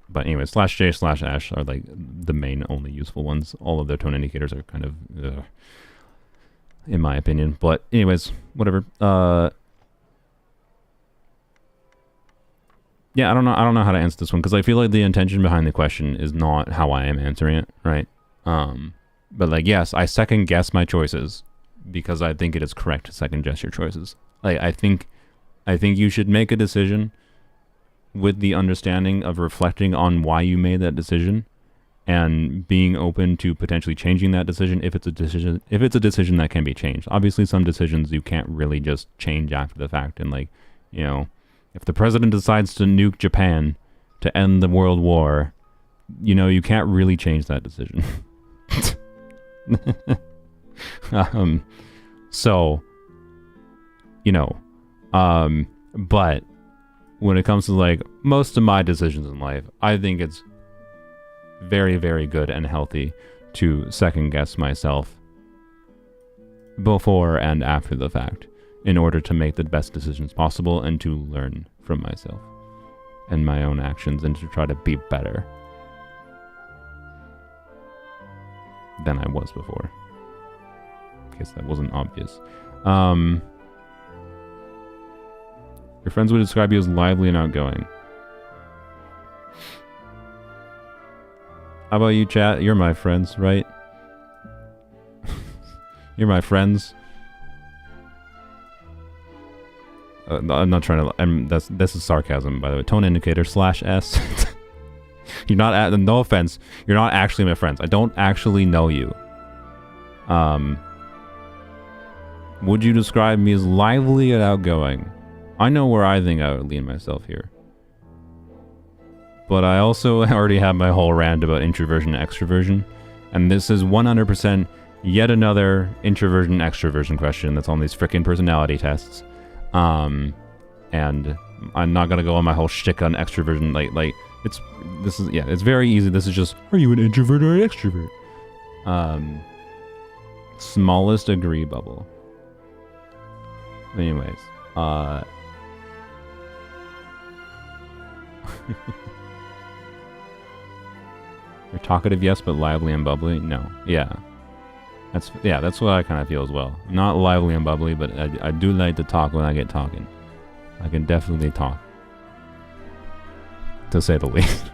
But anyway, /J/S are like the main only useful ones. All of their tone indicators are kind of, in my opinion. But anyways, whatever. Yeah, I don't know how to answer this one because I feel like the intention behind the question is not how I am answering it, right? But like, yes, I second guess my choices because I think it is correct to second guess your choices. Like, I think you should make a decision with the understanding of reflecting on why you made that decision and being open to potentially changing that decision if it's a decision that can be changed. Obviously, some decisions you can't really just change after the fact. And like, you know, if the president decides to nuke Japan to end the world war, you know, you can't really change that decision. So, you know, but when it comes to like most of my decisions in life, I think it's very, very good and healthy to second guess myself before and after the fact in order to make the best decisions possible and to learn from myself and my own actions and to try to be better than I was before. In case that wasn't obvious. Your friends would describe you as lively and outgoing. How about you, chat? You're my friends, right? You're my friends. I'm not trying to. This is sarcasm, by the way. Tone indicator /S. You're not. No offense. You're not actually my friends. I don't actually know you. Would you describe me as lively and outgoing? I know where I think I would lean myself here. But I also already have my whole rant about introversion and extroversion. And this is 100% yet another introversion extroversion question that's on these frickin' personality tests. And I'm not gonna go on my whole shtick on extroversion. Like it's very easy. This is just, are you an introvert or an extrovert? Smallest agree bubble. Anyways, you're talkative, yes, but lively and bubbly? No. Yeah. That's what I kind of feel as well. Not lively and bubbly, but I do like to talk when I get talking. I can definitely talk. To say the least.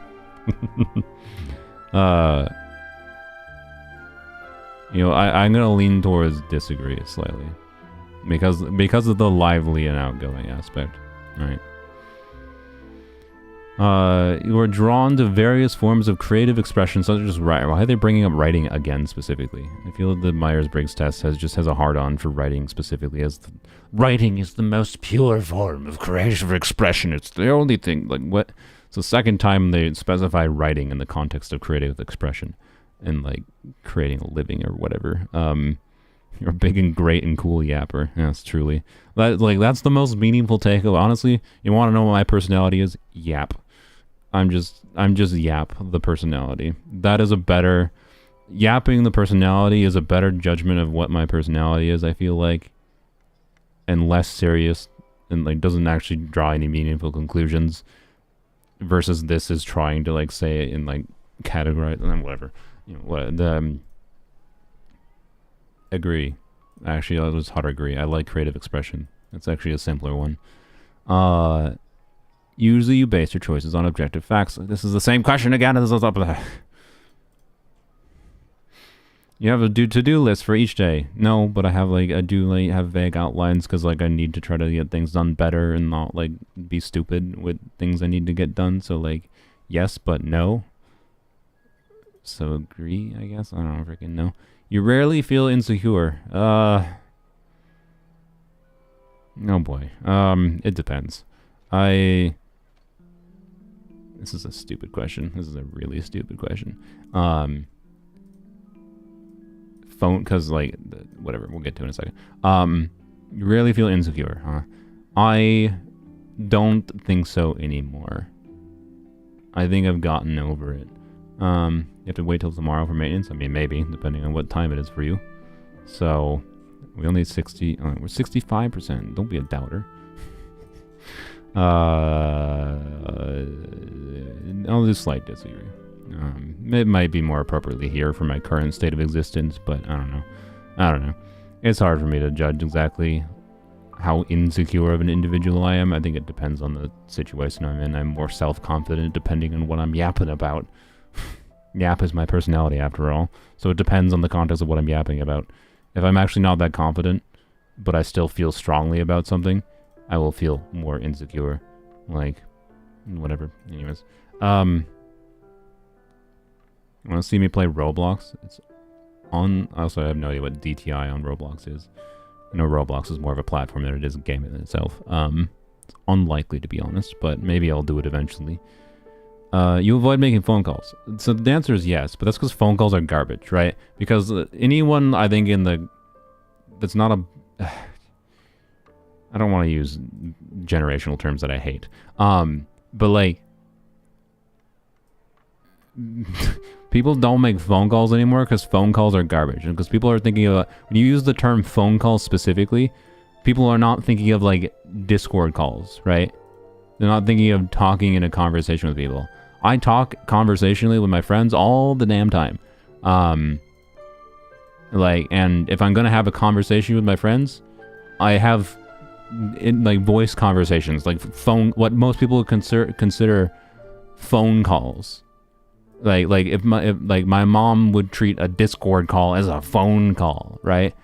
You know, I'm gonna lean towards disagree slightly. Because of the lively and outgoing aspect. Right? You are drawn to various forms of creative expression, such as writing. Why are they bringing up writing again specifically? I feel that the Myers-Briggs test has a hard-on for writing specifically, as writing is the most pure form of creative expression. It's the only thing. Like, what? It's the second time they specify writing in the context of creative expression and like creating a living or whatever. You're a big and great and cool yapper. Yes, truly. That's the most meaningful takeaway. Honestly, you want to know what my personality is? Yap. I'm just Yap, the personality. That is a better... Yapping the personality is a better judgment of what my personality is, I feel like. And less serious, and like doesn't actually draw any meaningful conclusions. Versus this is trying to like say it in like categorize, whatever. You know, what agree. Actually, I was hard to agree. I like creative expression. It's actually a simpler one. Usually you base your choices on objective facts. This is the same question again. This is up there. You have a to-do list for each day. No, but I do have vague outlines because like I need to try to get things done better and not like be stupid with things I need to get done. So like yes, but no. So agree, I guess. I don't freaking know. You rarely feel insecure. Oh boy. It depends. This is a stupid question. This is a really stupid question. Because like whatever, we'll get to it in a second. You rarely feel insecure, huh? I don't think so anymore. I think I've gotten over it. You have to wait till tomorrow for maintenance. I mean, maybe depending on what time it is for you. So we only 60. We're 65%. Don't be a doubter. I'll do slight disagree. It might be more appropriately here for my current state of existence, but I don't know. It's hard for me to judge exactly how insecure of an individual I am. I think it depends on the situation I'm in. I'm more self-confident depending on what I'm yapping about. Yap is my personality after all, so it depends on the context of what I'm yapping about. If I'm actually not that confident, but I still feel strongly about something, I will feel more insecure. Like, whatever. Anyways. Want to see me play Roblox? It's on... Also, I have no idea what DTI on Roblox is. I know Roblox is more of a platform than it is a game in itself. It's unlikely, to be honest, but maybe I'll do it eventually. You avoid making phone calls. So the answer is yes, but that's because phone calls are garbage, right? Because anyone, I think, that's not a... I don't want to use generational terms that I hate. But like... people don't make phone calls anymore because phone calls are garbage. And because people are thinking of... when you use the term phone call specifically, people are not thinking of like Discord calls, right? They're not thinking of talking in a conversation with people. I talk conversationally with my friends all the damn time. Like, and if I'm gonna have a conversation with my friends, I have like voice conversations, like phone, what most people would consider phone calls. Like if my mom would treat a Discord call as a phone call, right?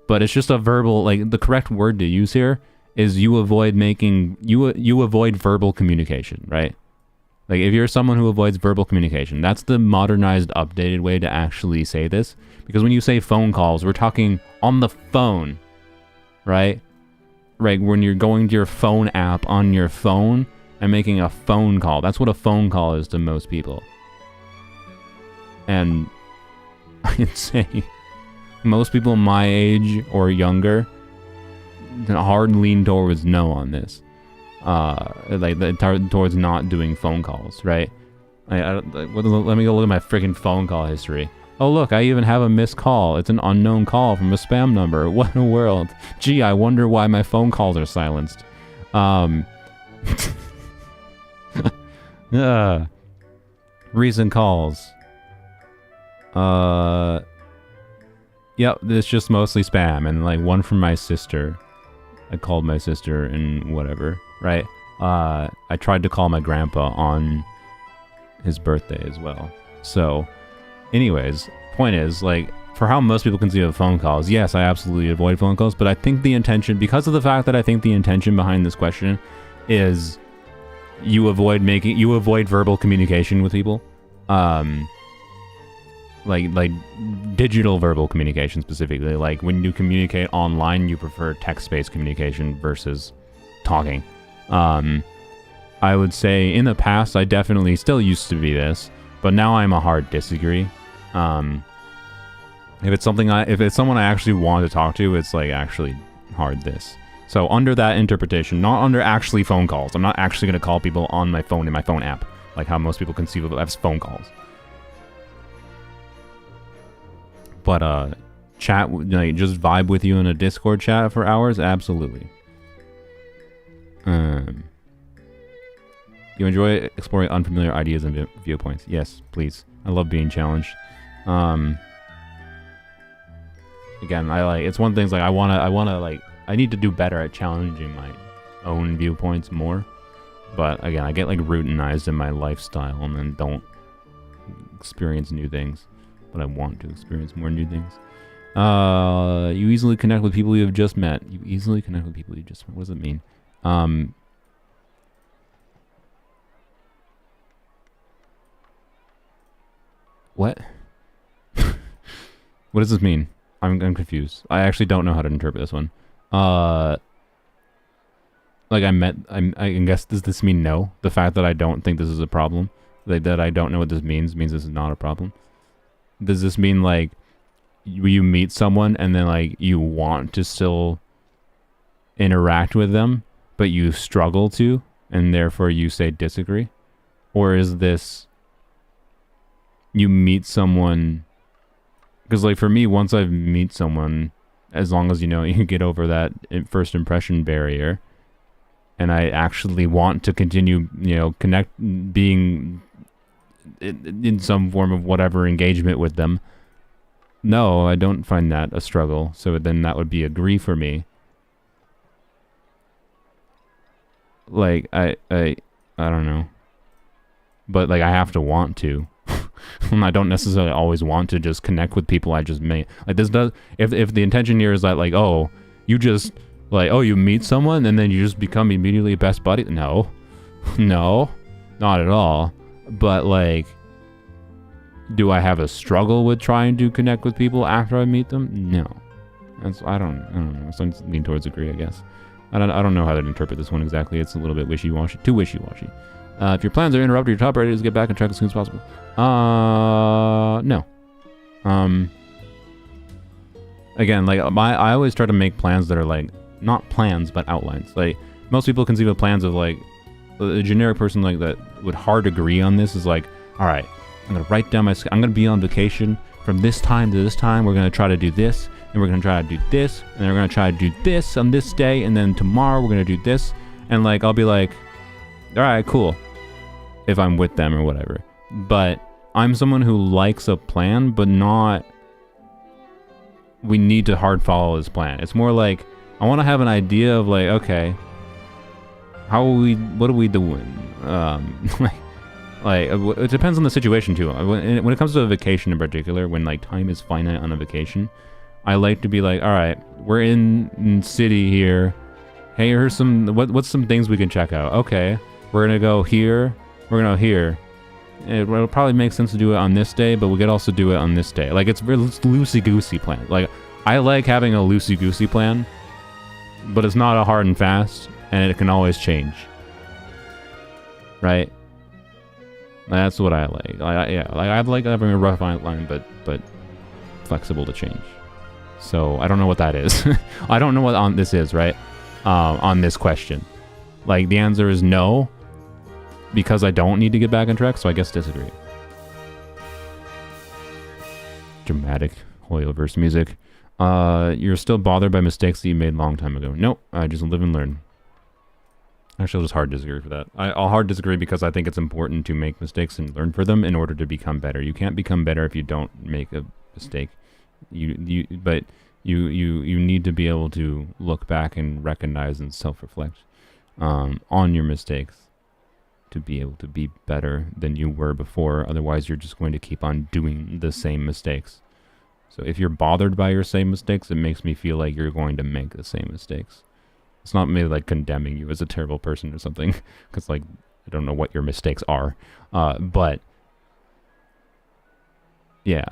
But it's just a verbal, like the correct word to use here is you avoid verbal communication, right? Like if you're someone who avoids verbal communication, that's the modernized, updated way to actually say this. Because when you say phone calls, we're talking on the phone, right? Right, when you're going to your phone app on your phone and making a phone call. That's what a phone call is to most people. And I'd say most people my age or younger hard lean towards no on this. Towards not doing phone calls, right? Let me go look at my freaking phone call history. Oh look, I even have a missed call. It's an unknown call from a spam number. What in the world? Gee, I wonder why my phone calls are silenced. Recent calls. Yep, it's just mostly spam, and like one from my sister. I called my sister and whatever, right? I tried to call my grandpa on his birthday as well. So, anyways, point is, like, for how most people conceive of phone calls, yes, I absolutely avoid phone calls, but I think the intention, because of the fact that I think the intention behind this question is you avoid verbal communication with people. Like digital verbal communication specifically. Like when you communicate online, you prefer text-based communication versus talking. I would say in the past, I definitely still used to be this, but now I'm a hard disagree. If it's someone I actually want to talk to, it's like actually hard this. So under that interpretation, not under actually phone calls. I'm not actually going to call people on my phone in my phone app, like how most people conceive of it as phone calls. But chat, like just vibe with you in a Discord chat for hours, absolutely. You enjoy exploring unfamiliar ideas and viewpoints? Yes, please. I love being challenged. Again, it's one of the things like I need to do better at challenging my own viewpoints more. But again, I get like routinized in my lifestyle and then don't experience new things. But I want to experience more new things. You easily connect with people you have just met. You easily connect with people you just met. What does it mean? What? What does this mean? I'm confused. I actually don't know how to interpret this one. Like I guess, does this mean no? The fact that I don't think this is a problem, like that I don't know what this means this is not a problem. Does this mean like you meet someone and then like you want to still interact with them, but you struggle to, and therefore you say disagree? Or is this you meet someone, because like for me, once I meet someone, as long as you get over that first impression barrier, and I actually want to continue, connect, being in some form of whatever engagement with them, no, I don't find that a struggle. So then that would be agree for me. Like I don't know, but like I have to want to. I don't necessarily always want to just connect with people I just met. Like this does, if the intention here is that like, oh, you just like, oh, you meet someone and then you just become immediately best buddy. No, no, not at all. But like, do I have a struggle with trying to connect with people after I meet them? No. I don't know. So I lean towards agree, I guess. I don't know how to interpret this one exactly. It's a little bit wishy-washy. Too wishy-washy. If your plans are interrupted, your top priority is to get back on track as soon as possible. No. Again, like I always try to make plans that are like not plans but outlines. Like most people conceive of plans of like a generic person like that would hard agree on this is like, all right, I'm gonna write down I'm gonna be on vacation from this time to this time. We're gonna try to do this, and we're gonna try to do this, and then we're gonna try to do this on this day, and then tomorrow we're gonna do this, and like I'll be like, all right, cool, if I'm with them or whatever. But I'm someone who likes a plan, but not we need to hard follow this plan. It's more like I want to have an idea of like, okay, what are we doing? Like it depends on the situation too. When it comes to a vacation in particular, when like time is finite on a vacation, I like to be like, all right, we're in city here. Hey, here's what's some things we can check out. Okay, we're gonna go here. We're gonna go here. It'll probably make sense to do it on this day, but we could also do it on this day. Like it's very loosey-goosey plan. Like I like having a loosey-goosey plan, but it's not a hard and fast, and it can always change. Right? That's what I like. I like having a rough outline, but flexible to change. So I don't know what that is. I don't know what this is, right? On this question, like the answer is no, because I don't need to get back on track. So I guess disagree. Dramatic Hoyle-verse music. You're still bothered by mistakes that you made a long time ago. Nope, I just live and learn. Actually, I'll just hard disagree for that. I'll hard disagree because I think it's important to make mistakes and learn for them in order to become better. You can't become better if you don't make a mistake. You need to be able to look back and recognize and self-reflect on your mistakes to be able to be better than you were before. Otherwise, you're just going to keep on doing the same mistakes. So if you're bothered by your same mistakes, it makes me feel like you're going to make the same mistakes. It's not me like condemning you as a terrible person or something, because like I don't know what your mistakes are, but yeah,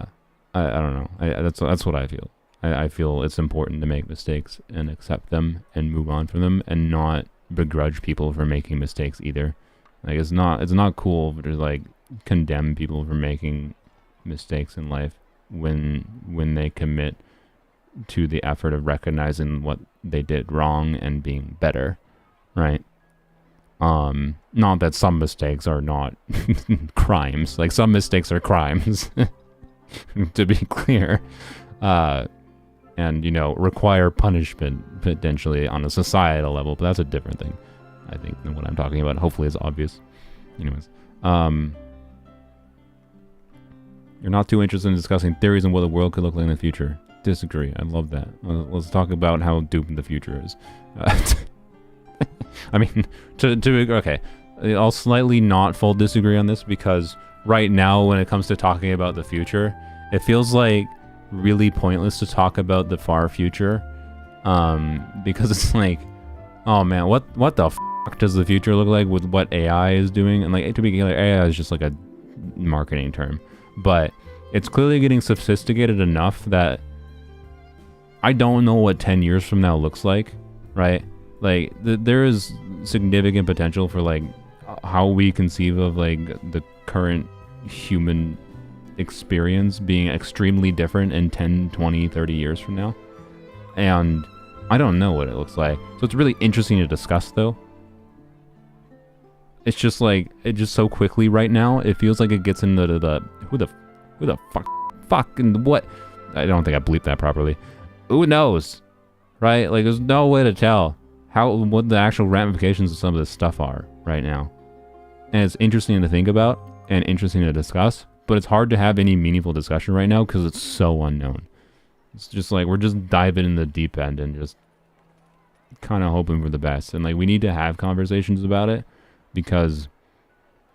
I don't know. That's what I feel. I feel it's important to make mistakes and accept them and move on from them and not begrudge people for making mistakes either. Like it's not cool to like condemn people for making mistakes in life when they commit to the effort of recognizing what they did wrong and being better, right? Not that some mistakes are not crimes. Like some mistakes are crimes, to be clear. And, you know, require punishment potentially on a societal level, but that's a different thing, I think, than what I'm talking about. Hopefully it's obvious. Anyways, you're not too interested in discussing theories on what the world could look like in the future. Disagree. I love that. Let's talk about how doomed the future is. I mean, okay, I'll slightly not full disagree on this because right now when it comes to talking about the future, it feels like really pointless to talk about the far future, because it's like, oh man, what the fuck does the future look like with what AI is doing? And like, to be clear, AI is just like a marketing term, but it's clearly getting sophisticated enough that I don't know what 10 years from now looks like, right? Like there is significant potential for like how we conceive of like the current human experience being extremely different in 10, 20, 30 years from now. And I don't know what it looks like. So it's really interesting to discuss though. It's just like, it just so quickly right now, it feels like it gets into the who the fuck and what? I don't think I bleeped that properly. Who knows? Right? Like there's no way to tell what the actual ramifications of some of this stuff are right now. And it's interesting to think about and interesting to discuss, but it's hard to have any meaningful discussion right now because it's so unknown. It's just like we're just diving in the deep end and just kind of hoping for the best. And like we need to have conversations about it because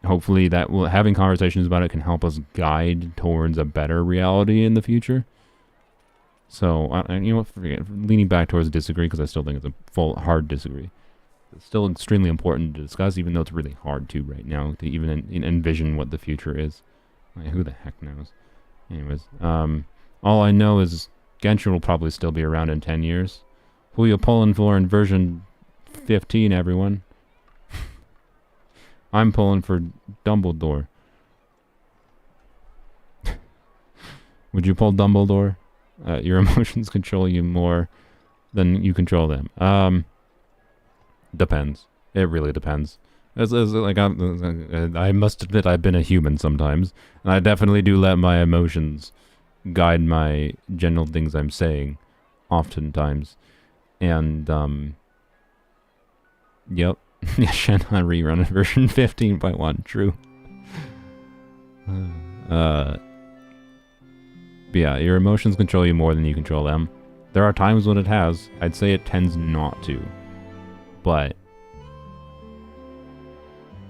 hopefully having conversations about it can help us guide towards a better reality in the future. So, you know what, leaning back towards disagree because I still think it's a full hard disagree. It's still extremely important to discuss, even though it's really hard to right now to even envision what the future is. Like, who the heck knows? Anyways, all I know is Genshin will probably still be around in 10 years. Who you pulling for in version 15, everyone? I'm pulling for Dumbledore. Would you pull Dumbledore? Your emotions control you more than you control them. Depends. It really depends. Like I must admit I've been a human sometimes, and I definitely do let my emotions guide my general things I'm saying, oftentimes. And yep, Shenhe rerun version 15.1. True. But yeah, your emotions control you more than you control them. There are times when it has. I'd say it tends not to. But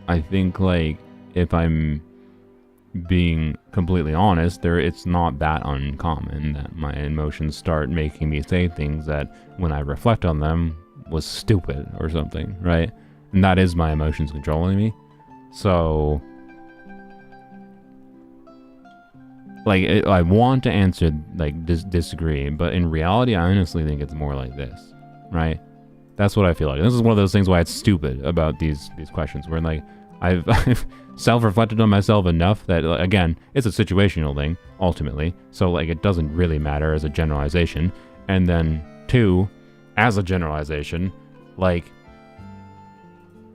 I think, like, if I'm being completely honest, it's not that uncommon that my emotions start making me say things that, when I reflect on them, was stupid or something, right? And that is my emotions controlling me. So like, I want to answer, like, disagree, but in reality, I honestly think it's more like this, right? That's what I feel like. This is one of those things why it's stupid about these questions, where, like, I've self-reflected on myself enough that, again, it's a situational thing, ultimately, so, like, it doesn't really matter as a generalization. And then, two, as a generalization, like,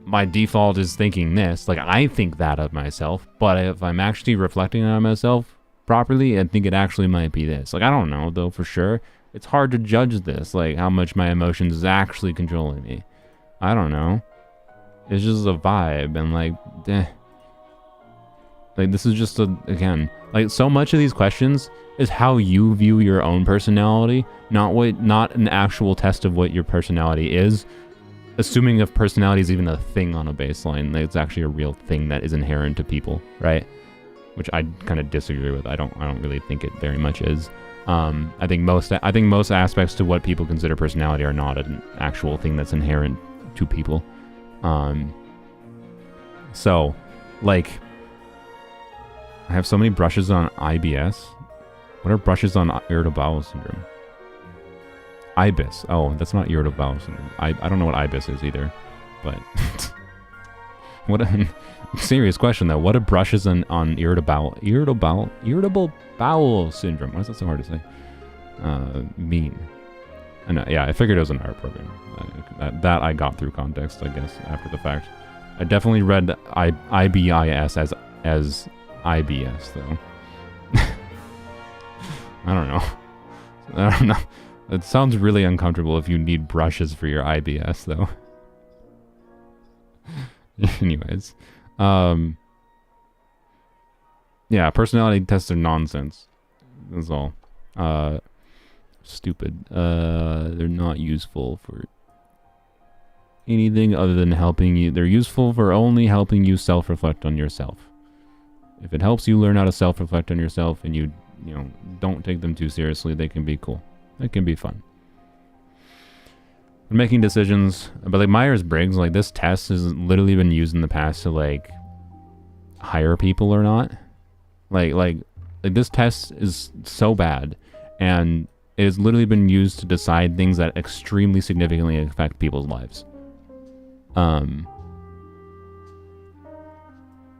my default is thinking this, like, I think that of myself, but if I'm actually reflecting on myself properly, I think it actually might be this. Like, I don't know, though, for sure. It's hard to judge this, like, how much my emotions is actually controlling me. I don't know. It's just a vibe, and, like, like, this is just again, like, so much of these questions is how you view your own personality, not an actual test of what your personality is, assuming if personality is even a thing on a baseline, like, it's actually a real thing that is inherent to people, right? Which I kind of disagree with. I don't really think it very much is. I think most aspects to what people consider personality are not an actual thing that's inherent to people. So, like, I have so many brushes on IBS. What are brushes on irritable bowel syndrome? IBIS. Oh, that's not irritable bowel syndrome. I don't know what IBIS is either. But what a serious question though. What are brushes on irritable bowel syndrome? Why is that so hard to say? Mean. I know, yeah, I figured it was an art program. That I got through context, I guess, after the fact. I definitely read IBIS as IBS though. I don't know. It sounds really uncomfortable if you need brushes for your IBS though. Anyways, yeah, personality tests are nonsense. That's all. Stupid. They're not useful for anything other than helping you. They're useful for only helping you self-reflect on yourself. If it helps you learn how to self-reflect on yourself and you know, don't take them too seriously, they can be cool. They can be fun. When making decisions, but like Myers-Briggs, like this test has literally been used in the past to like hire people or not. Like this test is so bad, and it has literally been used to decide things that extremely significantly affect people's lives.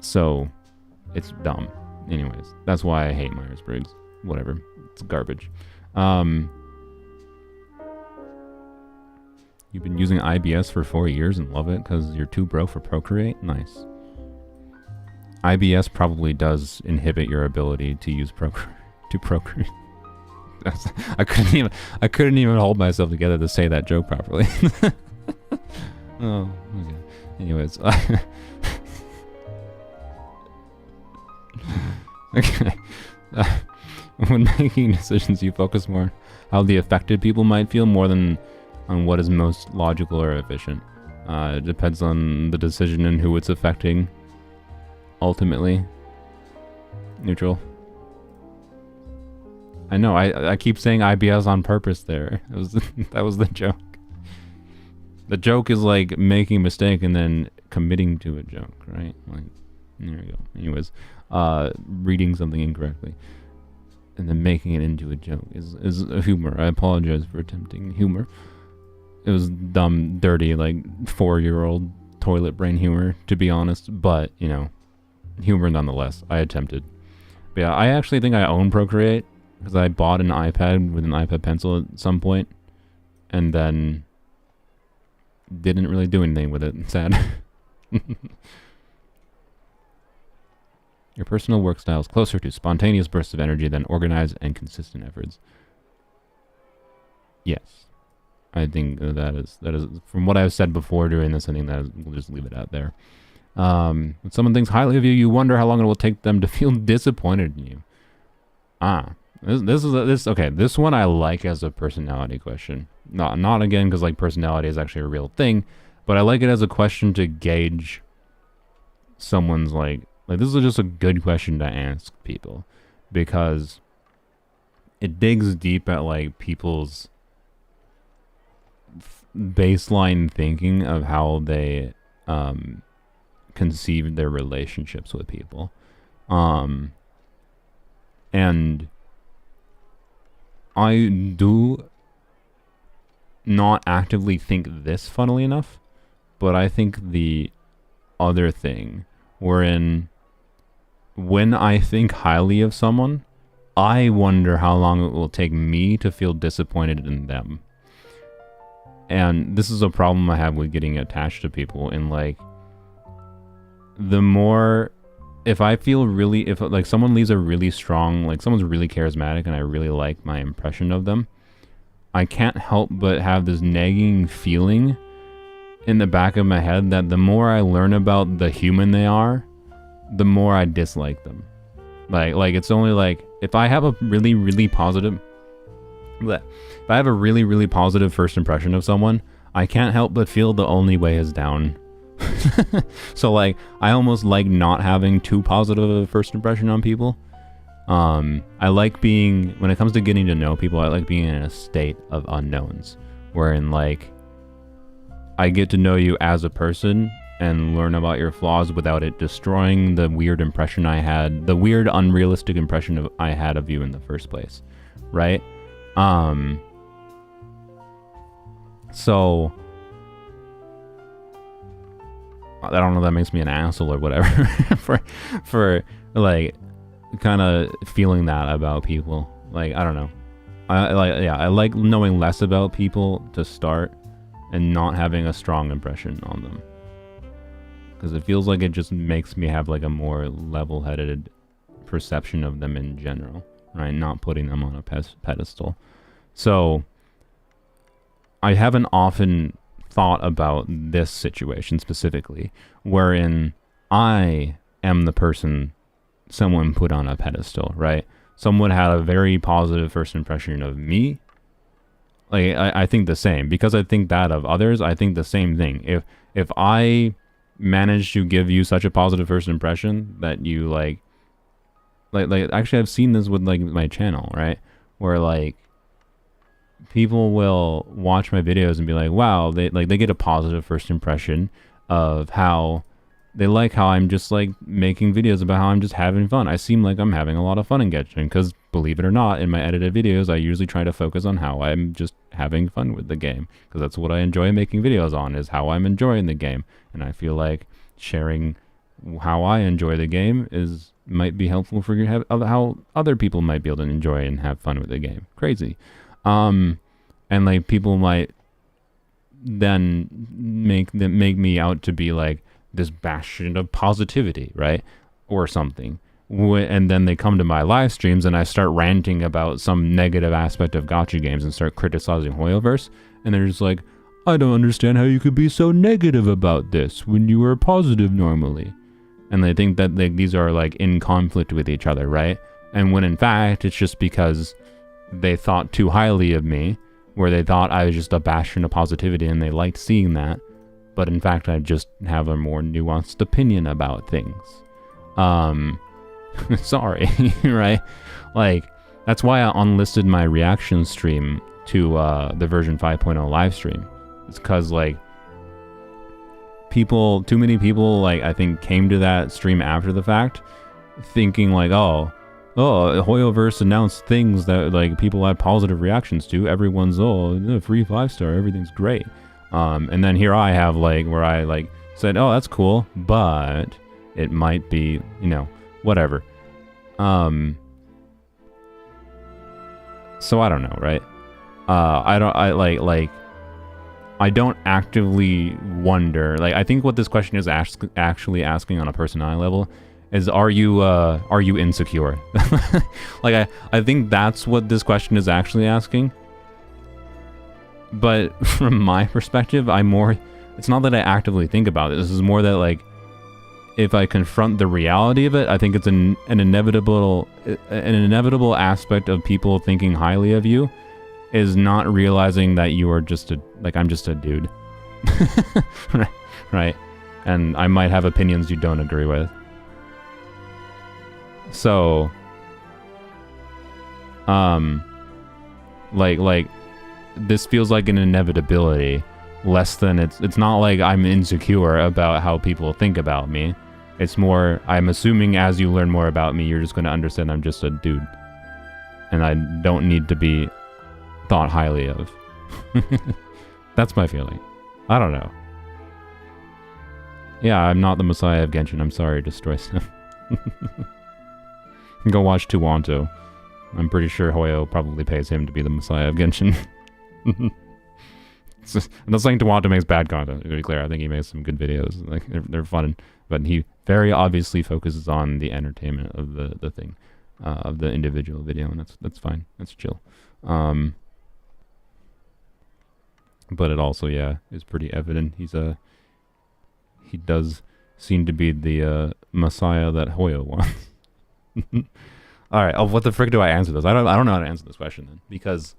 So it's dumb. Anyways, that's why I hate Myers-Briggs. Whatever. It's garbage. You've been using IBS for 4 years and love it because you're too broke for Procreate? Nice. IBS probably does inhibit your ability to use Procreate. I couldn't even hold myself together to say that joke properly. Oh, okay. Anyways. Okay. When making decisions, you focus more on how the affected people might feel more than on what is most logical or efficient. It depends on the decision and who it's affecting. Ultimately. Neutral. I know, I keep saying IBS on purpose there. That was the joke. The joke is like making a mistake and then committing to a joke, right? Like, there we go. Anyways, reading something incorrectly and then making it into a joke is a humor. I apologize for attempting humor. It was dumb, dirty, like 4-year-old toilet brain humor, to be honest. But, you know, humor nonetheless. I attempted. But yeah, I actually think I own Procreate because I bought an iPad with an iPad Pencil at some point and then didn't really do anything with it. Sad. Your personal work style is closer to spontaneous bursts of energy than organized and consistent efforts. Yes. I think that is from what I've said before during this, I think that we'll just leave it out there. When someone thinks highly of you, you wonder how long it will take them to feel disappointed in you. This one I like as a personality question. Not again because like personality is actually a real thing, but I like it as a question to gauge someone's like this is just a good question to ask people because it digs deep at like people's baseline thinking of how they conceive their relationships with people. And I do not actively think this, funnily enough, but I think the other thing wherein when I think highly of someone, I wonder how long it will take me to feel disappointed in them. And this is a problem I have with getting attached to people. And like, the more, if like someone leaves a really strong, like someone's really charismatic and I really like my impression of them, I can't help but have this nagging feeling in the back of my head that the more I learn about the human they are, the more I dislike them. Like it's only like, if I have a really, really positive, if I have a really, really positive first impression of someone, I can't help but feel the only way is down. So like, I almost like not having too positive of a first impression on people. I like being, when it comes to getting to know people, I like being in a state of unknowns, wherein like, I get to know you as a person, and learn about your flaws without it destroying the weird impression I had, the weird unrealistic impression I had of you in the first place, right? So I don't know, that makes me an asshole or whatever for like kind of feeling that about people. Like, I don't know. I like knowing less about people to start and not having a strong impression on them. Because it feels like it just makes me have like a more level-headed perception of them in general, right? Not putting them on a pedestal. So I haven't often thought about this situation specifically, wherein I am the person someone put on a pedestal, right? Someone had a very positive first impression of me. Like, I think the same. Because I think that of others, I think the same thing. If I manage to give you such a positive first impression that you like actually I've seen this with like my channel, right? Where like people will watch my videos and be like, wow, they get a positive first impression of how they like how I'm just like making videos about how I'm just having fun. I seem like I'm having a lot of fun in Genshin because, believe it or not, in my edited videos, I usually try to focus on how I'm just having fun with the game, because that's what I enjoy making videos on, is how I'm enjoying the game. And I feel like sharing how I enjoy the game might be helpful for how other people might be able to enjoy and have fun with the game. Crazy. And like people might then make me out to be like this bastion of positivity, right? Or something. And then they come to my live streams and I start ranting about some negative aspect of gacha games and start criticizing Hoyoverse. And they're just like, I don't understand how you could be so negative about this when you were positive normally. And they think that these are like in conflict with each other, right? And when in fact, it's just because they thought too highly of me, where they thought I was just a bastion of positivity and they liked seeing that. But in fact, I just have a more nuanced opinion about things. Sorry, right? Like, that's why I unlisted my reaction stream to the version 5.0 live stream. It's because, like, too many people, like, I think came to that stream after the fact, thinking like, oh, Hoyoverse announced things that, like, people had positive reactions to. Everyone's, free 5-star, everything's great. And then here I have, like, where I, like, said, oh, that's cool, but it might be, whatever. So I don't know, right? I don't actively wonder, like, I think what this question is actually asking on a personality level is, are you insecure? Like, I think that's what this question is actually asking. But from my perspective, it's not that I actively think about it. This is more that, like, if I confront the reality of it, I think it's an inevitable aspect of people thinking highly of you, is not realizing that you are I'm just a dude. Right? And I might have opinions you don't agree with. So, like, this feels like an inevitability, less than it's not like I'm insecure about how people think about me. It's more, I'm assuming as you learn more about me, you're just going to understand I'm just a dude. And I don't need to be thought highly of. That's my feeling. I don't know. Yeah, I'm not the Messiah of Genshin. I'm sorry, destroy stuff. Go watch Tuwanto. I'm pretty sure Hoyo probably pays him to be the Messiah of Genshin. I'm not saying Tuwanto makes bad content, to be clear. I think he makes some good videos. Like, they're fun. But he very obviously focuses on the entertainment of the thing, of the individual video, and that's fine. That's chill. But it also, yeah, is pretty evident. He does seem to be the Messiah that Hoyo wants. All right. Oh, what the frick do I answer this? I don't know how to answer this question then, because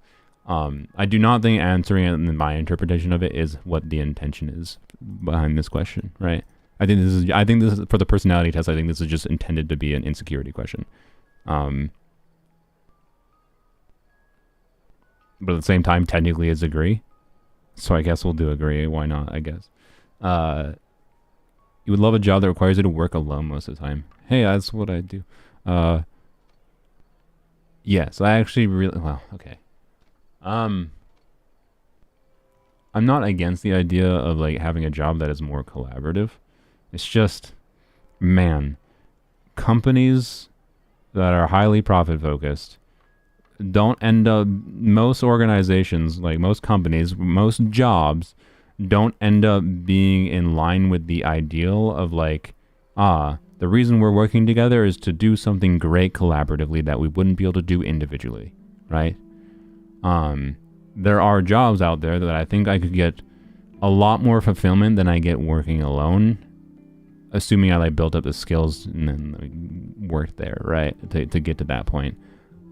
I do not think answering it in my interpretation of it is what the intention is behind this question, right? I think this is for the personality test. I think this is just intended to be an insecurity question. But at the same time, technically it's agree. So I guess we'll do agree. Why not? I guess. You would love a job that requires you to work alone most of the time. Hey, that's what I do. Yes, I actually really, well, okay. I'm not against the idea of like having a job that is more collaborative. It's just, man, companies that are highly profit focused don't end up, most organizations, like most companies, most jobs don't end up being in line with the ideal of like, the reason we're working together is to do something great collaboratively that we wouldn't be able to do individually, right? There are jobs out there that I think I could get a lot more fulfillment than I get working alone, assuming I like built up the skills and then like, worked there, right? To get to that point.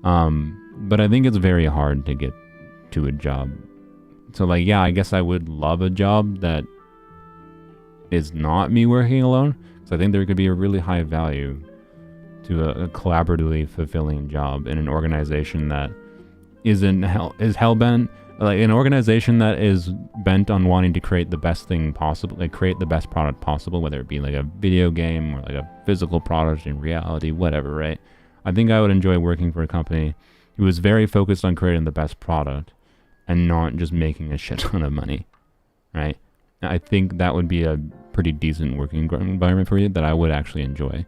But I think it's very hard to get to a job. So like, yeah, I guess I would love a job that is not me working alone. So I think there could be a really high value to a collaboratively fulfilling job in an organization that is hell-bent, like an organization that is bent on wanting to create the best thing possible, like create the best product possible, whether it be like a video game or like a physical product in reality, whatever, right? I think I would enjoy working for a company who is very focused on creating the best product and not just making a shit ton of money, right? I think that would be a pretty decent working environment for you that I would actually enjoy,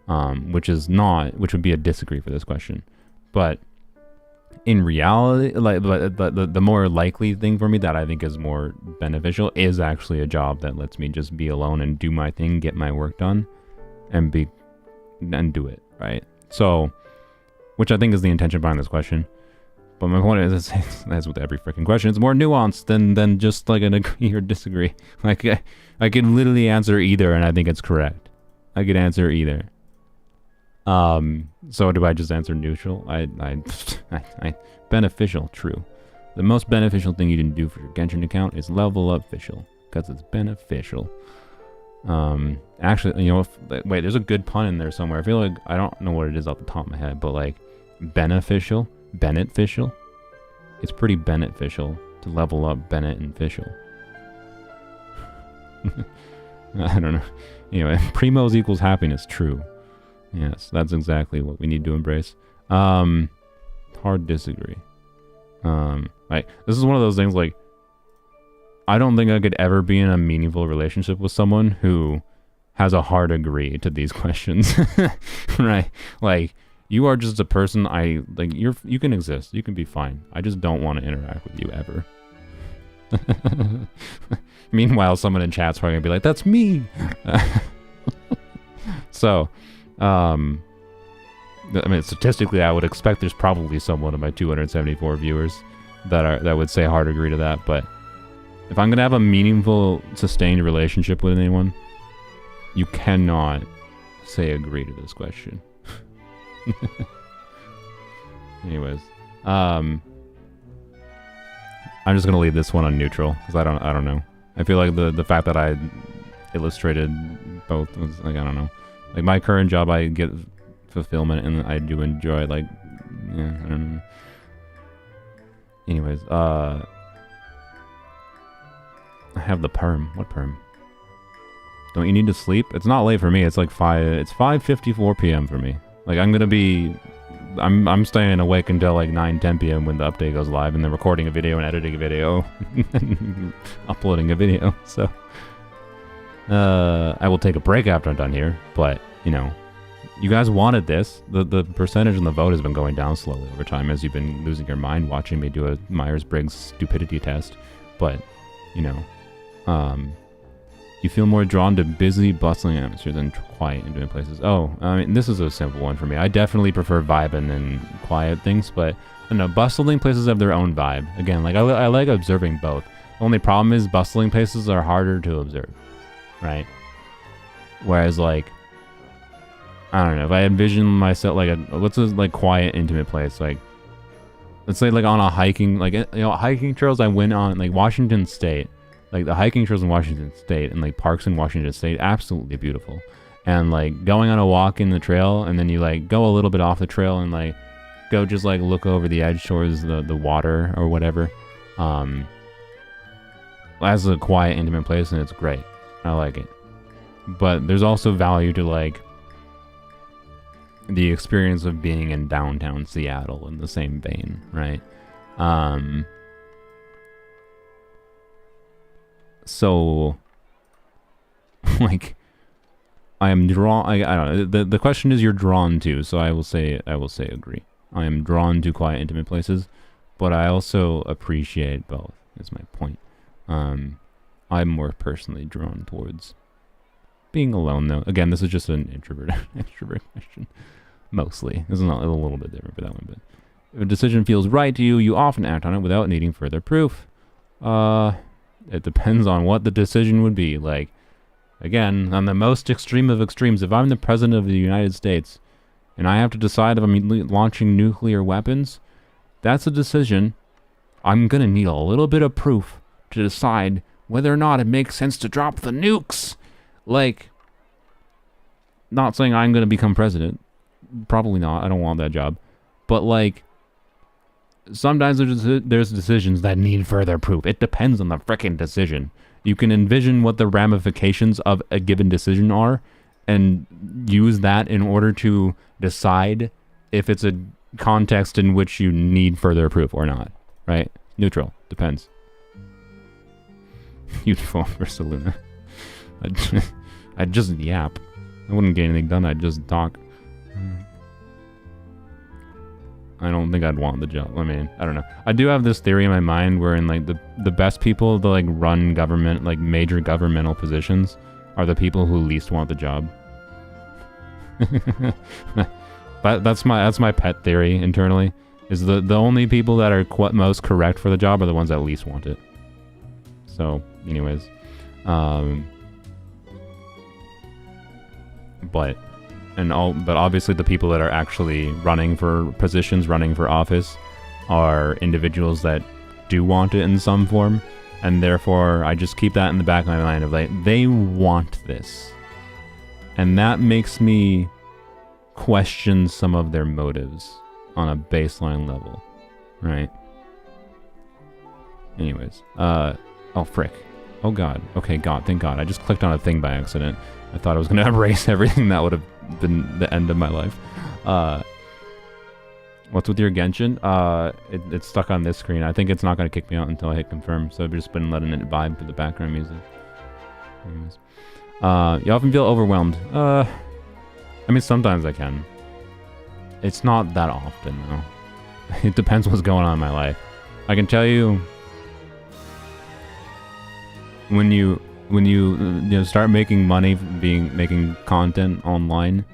which would be a disagree for this question. But in reality, like the more likely thing for me that I think is more beneficial is actually a job that lets me just be alone and do my thing, get my work done, and do it, right? So, which I think is the intention behind this question. But my point is, as with every freaking question, it's more nuanced than just like an agree or disagree. Like I could literally answer either, and I think it's correct. I could answer either. So do I just answer neutral? I beneficial, true. The most beneficial thing you can do for your Genshin account is level up official, because it's beneficial. Actually, you know, wait, there's a good pun in there somewhere. I feel like, I don't know what it is off the top of my head, but like, beneficial, Bennett-ficial. It's pretty Bennett-ficial to level up Bennett and Fischl. I don't know. Anyway, primos equals happiness, true. Yes, that's exactly what we need to embrace. Hard disagree. Like, this is one of those things, like, I don't think I could ever be in a meaningful relationship with someone who has a hard agree to these questions. Right? Like, you are just a person you can exist. You can be fine. I just don't want to interact with you ever. Meanwhile, someone in chat's probably gonna be like, that's me. So, I mean, statistically, I would expect there's probably someone of my 274 viewers that would say hard agree to that. But if I'm gonna have a meaningful, sustained relationship with anyone, you cannot say agree to this question. Anyways, I'm just gonna leave this one on neutral because I don't know. I feel like the fact that I illustrated both was like, I don't know. Like my current job, I get fulfillment and I do enjoy, like, yeah, I don't know. Anyways, I have the perm. What perm? Don't you need to sleep? It's not late for me. It's like 5:54 p.m. for me. Like I'm staying awake until like 9-10 p.m. when the update goes live, and then recording a video and editing a video and uploading a video. So I will take a break after I'm done here, but you know, you guys wanted this. The percentage in the vote has been going down slowly over time as you've been losing your mind watching me do a Myers-Briggs stupidity test. But you know, you feel more drawn to busy, bustling atmospheres than quiet, intimate places. Oh, I mean, this is a simple one for me. I definitely prefer vibing and quiet things, but I don't know, bustling places have their own vibe. Again, like I like observing both. The only problem is bustling places are harder to observe, right? Whereas like, I don't know, if I envision myself like what's a like quiet, intimate place, like let's say like on a hiking, like, you know, hiking trails I went on, like Washington State. Like the hiking trails in Washington State and like parks in Washington State, absolutely beautiful. And like going on a walk in the trail, and then you like go a little bit off the trail and like go just like look over the edge towards the water or whatever. As a quiet, intimate place, and it's great. I like it. But there's also value to, like, the experience of being in downtown Seattle in the same vein, right? So, like, I am drawn. I don't know. The question is, you're drawn to. So I will say agree. I am drawn to quiet, intimate places, but I also appreciate both. Is my point. I'm more personally drawn towards being alone, though. Again, this is just an introvert question. Mostly. This is not a little bit different for that one, but if a decision feels right to you, you often act on it without needing further proof. It depends on what the decision would be. Like, again, on the most extreme of extremes, if I'm the president of the United States and I have to decide if I'm launching nuclear weapons, that's a decision. I'm gonna need a little bit of proof to decide whether or not it makes sense to drop the nukes. Like, not saying I'm gonna become president. Probably not. I don't want that job. But, like, sometimes there's decisions that need further proof. It depends on the frickin' decision. You can envision what the ramifications of a given decision are and use that in order to decide if it's a context in which you need further proof or not. Right? Neutral. Depends. You'd fall for Saluna. I'd just yap. I wouldn't get anything done. I'd just talk. I don't think I'd want the job. I mean, I don't know. I do have this theory in my mind wherein, like, the best people to, like, run government, like, major governmental positions are the people who least want the job. But that's my pet theory internally. Is the only people that are most correct for the job are the ones that least want it. So, anyways, but obviously the people that are actually running for positions, running for office, are individuals that do want it in some form, and therefore I just keep that in the back of my mind of, like, they want this, and that makes me question some of their motives on a baseline level, right? Anyways, oh frick, oh god, okay, god, thank god, I just clicked on a thing by accident. I thought I was gonna erase everything. That would have been the end of my life. What's with your Genshin? It's stuck on this screen. I think it's not gonna kick me out until I hit confirm, so I've just been letting it vibe for the background music. Anyways. You often feel overwhelmed. I mean, sometimes I can. It's not that often, though. It depends what's going on in my life. I can tell you, when you start making money making content online,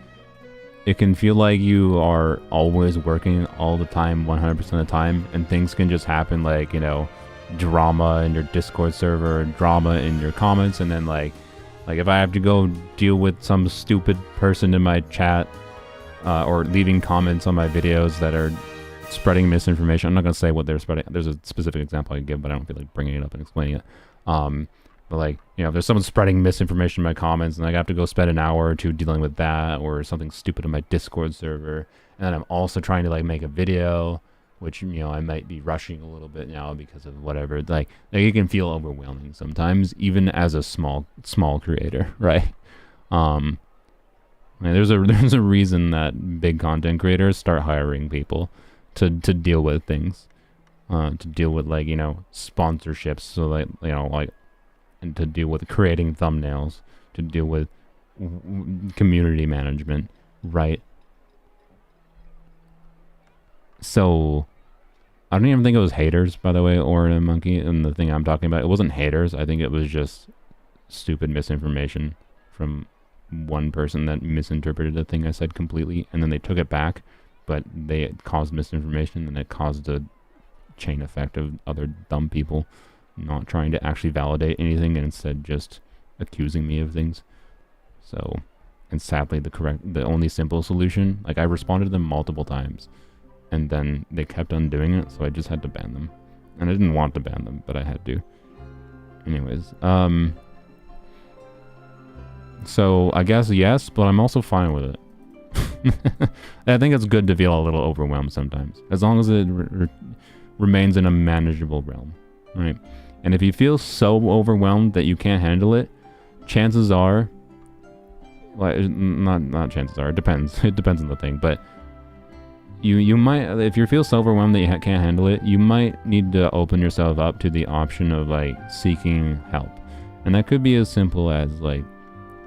it can feel like you are always working all the time, 100% of the time, and things can just happen, like, drama in your Discord server, drama in your comments, and then like if I have to go deal with some stupid person in my chat, or leaving comments on my videos that are spreading misinformation. I'm not going to say what they're spreading. There's a specific example I can give, but I don't feel like bringing it up and explaining it. But, like, if there's someone spreading misinformation in my comments, and I have to go spend an hour or two dealing with that, or something stupid in my Discord server, and then I'm also trying to, like, make a video, which, I might be rushing a little bit now because of whatever. Like it can feel overwhelming sometimes, even as a small creator, right? There's a reason that big content creators start hiring people to deal with things, to deal with, like, sponsorships, so like and to deal with creating thumbnails, to deal with community management, right? So I don't even think it was haters, by the way, or a monkey, and the thing I'm talking about. It wasn't haters. I think it was just stupid misinformation from one person that misinterpreted the thing I said completely, and then they took it back, but they caused misinformation, and it caused a chain effect of other dumb people not trying to actually validate anything, and instead just accusing me of things. So, and sadly, the only simple solution, like, I responded to them multiple times, and then they kept on doing it, so I just had to ban them. And I didn't want to ban them, but I had to. Anyways, so I guess yes, but I'm also fine with it. I think it's good to feel a little overwhelmed sometimes, as long as it remains in a manageable realm, right? And if you feel so overwhelmed that you can't handle it, chances are well, not chances are. It depends. It depends on the thing, but you might, if you feel so overwhelmed that you can't handle it, you might need to open yourself up to the option of like seeking help, and that could be as simple as like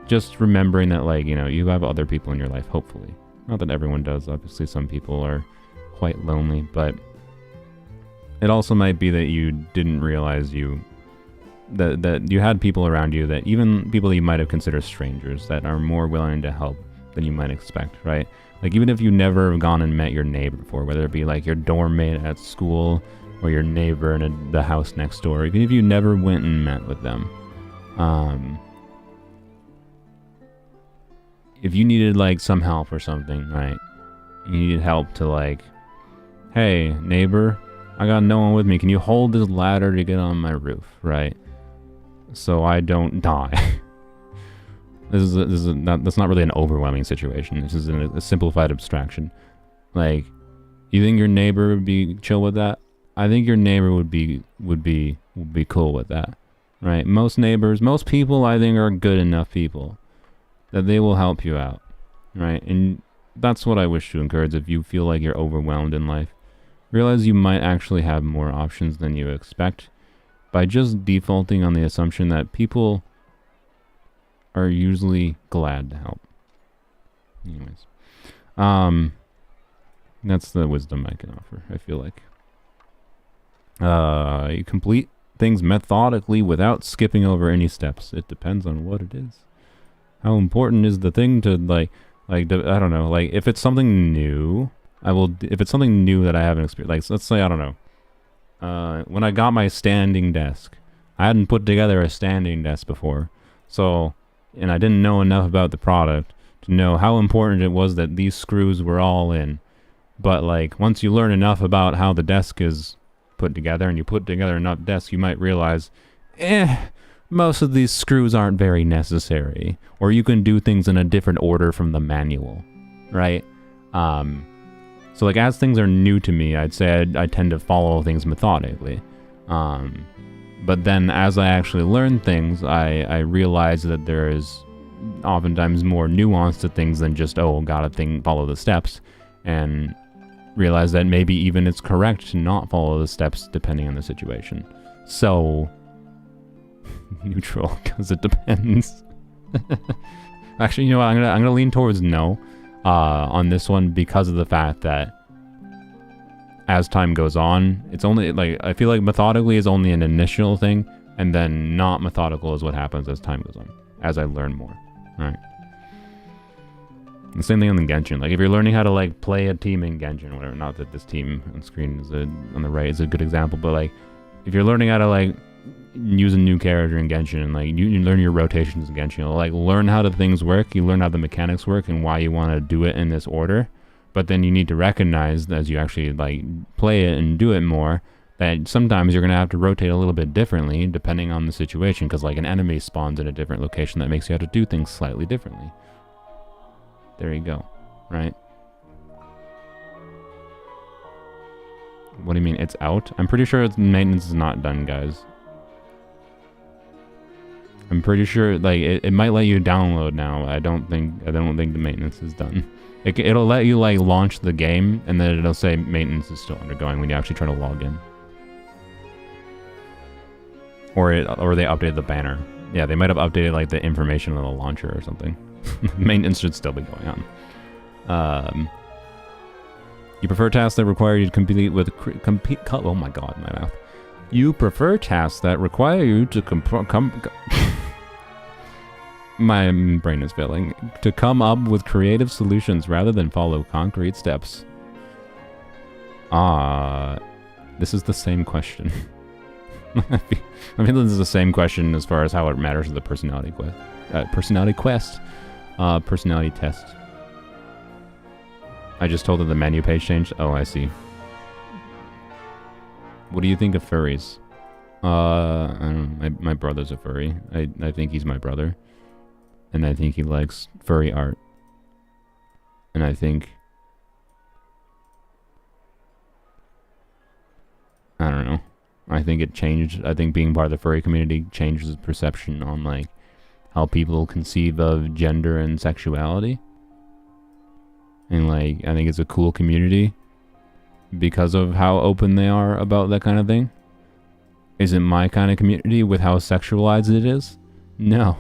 just remembering that, like, you know, you have other people in your life. Hopefully, not that everyone does. Obviously, some people are quite lonely, but it also might be that you didn't realize that you had people around you, that even people that you might have considered strangers, that are more willing to help than you might expect, right? Like, even if you never have gone and met your neighbor before, whether it be like your dorm mate at school or your neighbor in the house next door, even if you never went and met with them, if you needed like some help or something, right? You needed help to like, hey, neighbor, I got no one with me. Can you hold this ladder to get on my roof, right? So I don't die. That's not really an overwhelming situation. This is a simplified abstraction. Like, you think your neighbor would be chill with that? I think your neighbor would be cool with that, right? Most neighbors, most people, I think, are good enough people that they will help you out, right? And that's what I wish to encourage. If you feel like you're overwhelmed in life, realize you might actually have more options than you expect by just defaulting on the assumption that people are usually glad to help. Anyways, that's the wisdom I can offer, I feel like. You complete things methodically without skipping over any steps. It depends on what it is. How important is the thing to I don't know, like if it's something new, if it's something new that I haven't experienced, like let's say, I don't know, when I got my standing desk, I hadn't put together a standing desk before, so, and I didn't know enough about the product to know how important it was that these screws were all in. But like, once you learn enough about how the desk is put together, and you put together enough desks, you might realize, most of these screws aren't very necessary, or you can do things in a different order from the manual, right? So like, as things are new to me, I'd say I tend to follow things methodically. But then as I actually learn things, I realize that there is oftentimes more nuance to things than just, oh, gotta follow the steps, and realize that maybe even it's correct to not follow the steps depending on the situation. So, neutral, because it depends. Actually, you know what, I'm gonna lean towards no on this one, because of the fact that as time goes on, it's only, like, I feel like methodically is only an initial thing, and then not methodical is what happens as time goes on, as I learn more. Alright. The same thing on the Genshin. Like, if you're learning how to, like, play a team in Genshin, whatever, not that this team on screen is on the right is a good example, but, like, if you're learning how to, like, use a new character in Genshin, and, like, you learn your rotations in Genshin, like, learn how the things work, you learn how the mechanics work, and why you want to do it in this order. But then you need to recognize, as you actually, like, play it and do it more, that sometimes you're going to have to rotate a little bit differently depending on the situation, because, like, an enemy spawns in a different location that makes you have to do things slightly differently. There you go, right? What do you mean, it's out? I'm pretty sure its maintenance is not done, guys. I'm pretty sure, like, it might let you download now. I don't think the maintenance is done. It'll let you, like, launch the game, and then it'll say maintenance is still undergoing when you actually try to log in. Or they updated the banner. Yeah, they might have updated, like, the information on the launcher or something. Maintenance should still be going on. You prefer tasks that require you to complete with oh my god, my mouth. You prefer tasks that require you to my brain is failing. To come up with creative solutions rather than follow concrete steps. This is the same question. I feel this is the same question as far as how it matters to the personality test. I just told her the menu page changed. Oh, I see. What do you think of furries? I don't know. My brother's a furry. I think he's my brother. And I think he likes furry art. And I think... I don't know. I think it changed. I think being part of the furry community changes his perception on, like, how people conceive of gender and sexuality. And like, I think it's a cool community because of how open they are about that kind of thing. Is it my kind of community with how sexualized it is? No.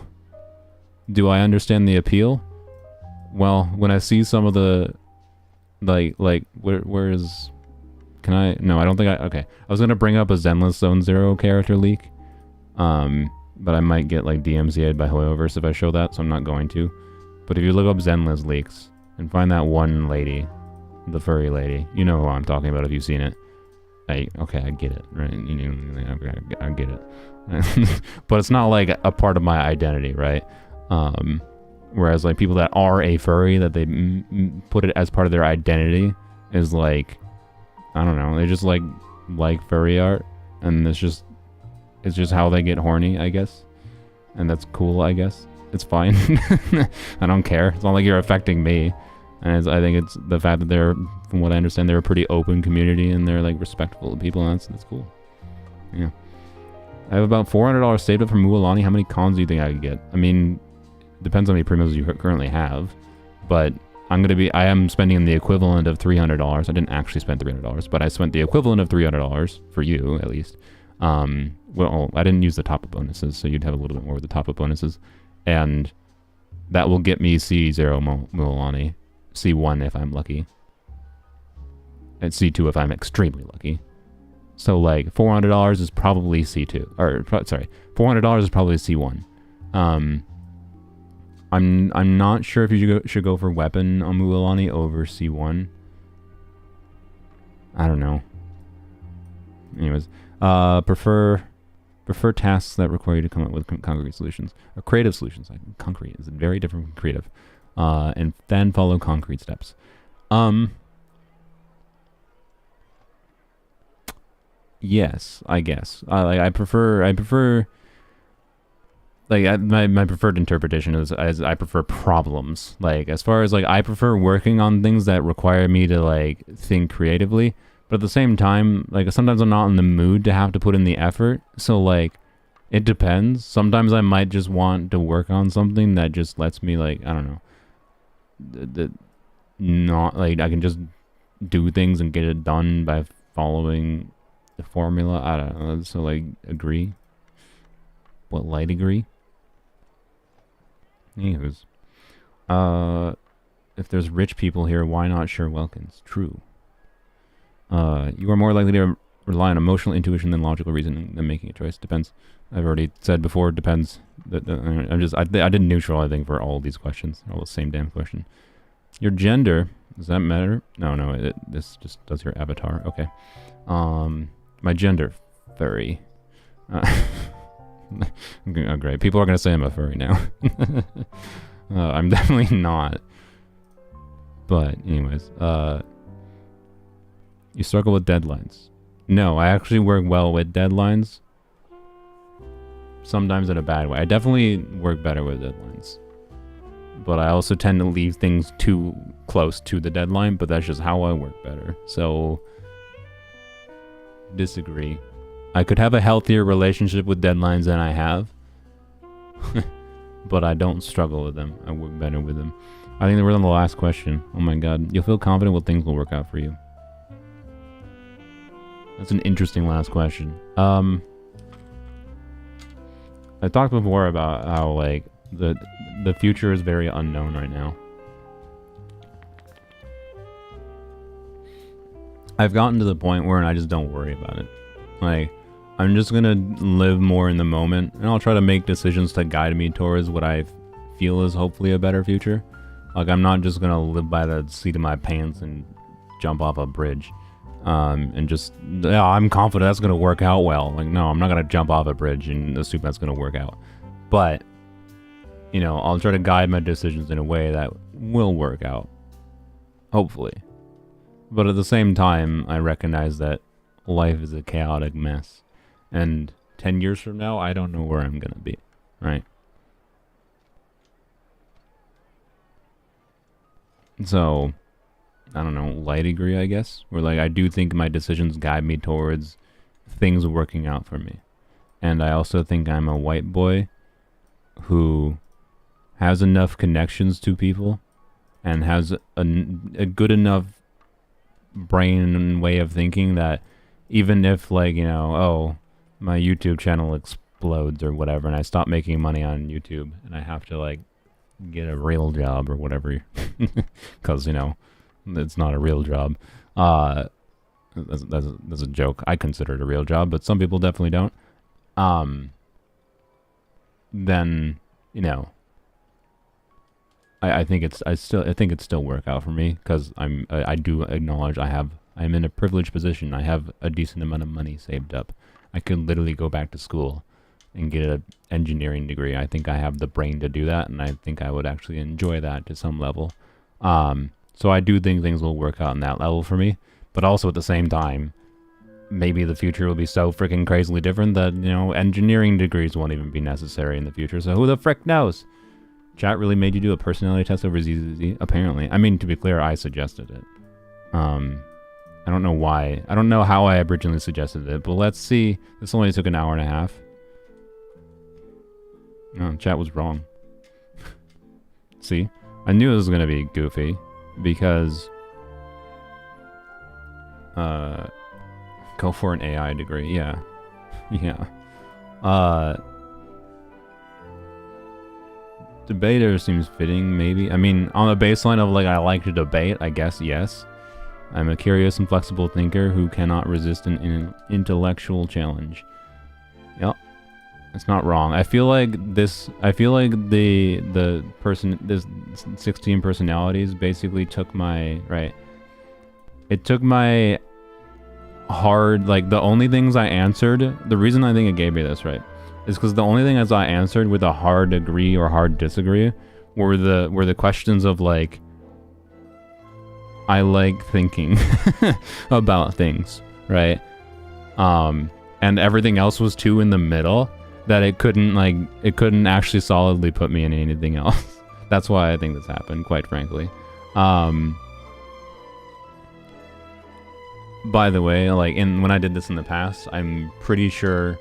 Do I understand the appeal? Well, when I see some of the where is, can I, no, I don't think I, okay. I was gonna bring up a Zenless Zone Zero character leak, but I might get like DMCA'd by Hoyoverse if I show that, so I'm not going to. But if you look up Zenless leaks and find that one lady, the furry lady, you know who I'm talking about if you've seen it. Okay, I get it, right? You know, I get it. But it's not like a part of my identity, right? Whereas like people that are a furry, that they put it as part of their identity, is like, I don't know, they just like furry art, and it's just how they get horny, I guess. And that's cool, I guess. It's fine. I don't care. It's not like you're affecting me. And I think it's the fact that they're, from what I understand, they're a pretty open community and they're like respectful of people, and that's cool. Yeah. I have about $400 saved up for Mualani. How many cons do you think I could get? I mean, depends on how many primos you currently have, but I am spending the equivalent of $300. I didn't actually spend $300, but I spent the equivalent of $300 for you, at least. Well, I didn't use the top-up bonuses, so you'd have a little bit more with the top-up bonuses, and that will get me C0 Mualani, C1 if I'm lucky, and C2 if I'm extremely lucky. So like $400 is probably C2, or sorry, $400 is probably C1. I'm not sure if you should go for weapon on Mualani over C1. I don't know. Anyways, prefer tasks that require you to come up with concrete solutions, or creative solutions. Like concrete is very different from creative, and then follow concrete steps. Yes, I guess. I prefer. Like my preferred interpretation is as I prefer problems. Like as far as like I prefer working on things that require me to like think creatively, but at the same time, like sometimes I'm not in the mood to have to put in the effort. So like it depends. Sometimes I might just want to work on something that just lets me like, I don't know, not like I can just do things and get it done by following the formula. I don't know. So like agree. What, light agree? Anyways, if there's rich people here, why not share Welkins? True. You are more likely to rely on emotional intuition than logical reasoning than making a choice. Depends. I've already said before, depends. I did neutral, I think, for all these questions. All the same damn question. Your gender, does that matter? No, this just does your avatar. Okay. My gender, furry. Oh, great. People are going to say I'm a furry now. I'm definitely not. But anyways, you struggle with deadlines. No, I actually work well with deadlines. Sometimes in a bad way. I definitely work better with deadlines. But I also tend to leave things too close to the deadline, but that's just how I work better. So, disagree. I could have a healthier relationship with deadlines than I have. But I don't struggle with them. I work better with them. I think we're on the last question. Oh my god. You'll feel confident when things will work out for you. That's an interesting last question. I talked before about how like the future is very unknown right now. I've gotten to the point where I just don't worry about it. Like, I'm just gonna live more in the moment, and I'll try to make decisions to guide me towards what I feel is hopefully a better future. Like, I'm not just gonna live by the seat of my pants and jump off a bridge. And just, yeah, I'm confident that's gonna work out well. Like, no, I'm not gonna jump off a bridge and assume that's gonna work out. But, you know, I'll try to guide my decisions in a way that will work out. Hopefully. But at the same time, I recognize that life is a chaotic mess. And 10 years from now, I don't know where I'm gonna be, right? So, I don't know, light agree, I guess? Where, like, I do think my decisions guide me towards things working out for me. And I also think I'm a white boy who has enough connections to people and has a good enough brain and way of thinking that even if, like, you know, oh, my YouTube channel explodes or whatever and I stop making money on YouTube and I have to, like, get a real job or whatever, because, you know, it's not a real job. That's a joke. I consider it a real job, but some people definitely don't. Then, you know, I think it's still work out for me, because I do acknowledge I'm in a privileged position. I have a decent amount of money saved up. I could literally go back to school and get an engineering degree. I think I have the brain to do that, and I think I would actually enjoy that to some level. So I do think things will work out on that level for me, but also at the same time, maybe the future will be so freaking crazily different that, you know, engineering degrees won't even be necessary in the future. So who the frick knows? Chat really made you do a personality test over ZZZ? Apparently. I mean, to be clear, I suggested it. I don't know why. I don't know how I originally suggested it, but let's see. This only took an hour and a half. No, chat was wrong. See? I knew it was going to be goofy, because... go for an AI degree, yeah. Yeah. Debater seems fitting, maybe. I mean, on the baseline of, like, I like to debate, I guess, yes. I'm a curious and flexible thinker who cannot resist an intellectual challenge. Yep. It's not wrong. I feel like the person, this 16 personalities basically took my, right. It took my hard, like, the only things I answered, the reason I think it gave me this, right, is because the only thing as I answered with a hard agree or hard disagree were the questions of, like, I like thinking about things, right? And everything else was too in the middle that it couldn't actually solidly put me in anything else. That's why I think this happened, quite frankly. By the way, like, when I did this in the past, I'm pretty sure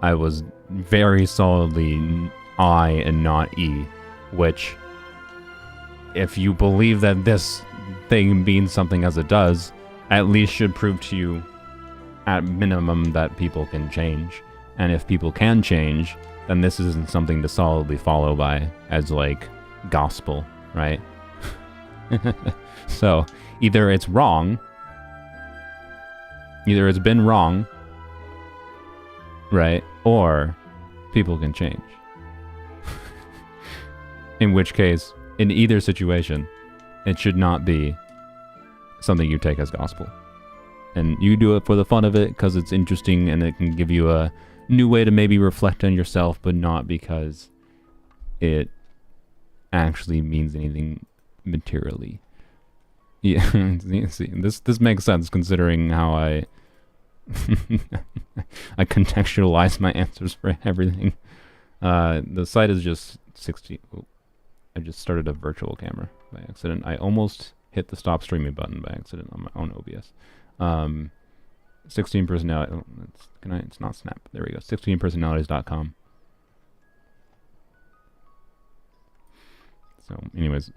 I was very solidly I and not E, which, if you believe that this thing means something as it does, at least should prove to you, at minimum, that people can change. And if people can change, then this isn't something to solidly follow by as, like, gospel, right? So, either it's wrong, either it's been wrong, right, or people can change. In which case, in either situation, it should not be something you take as gospel. And you do it for the fun of it, because it's interesting and it can give you a new way to maybe reflect on yourself, but not because it actually means anything materially. Yeah, see, this makes sense considering how I contextualize my answers for everything. The site is just 60. Oh, I just started a virtual camera by accident. I almost hit the stop streaming button by accident on my own OBS. 16 personality. Oh, it's not Snap. There we go. 16personalities.com. So, anyways,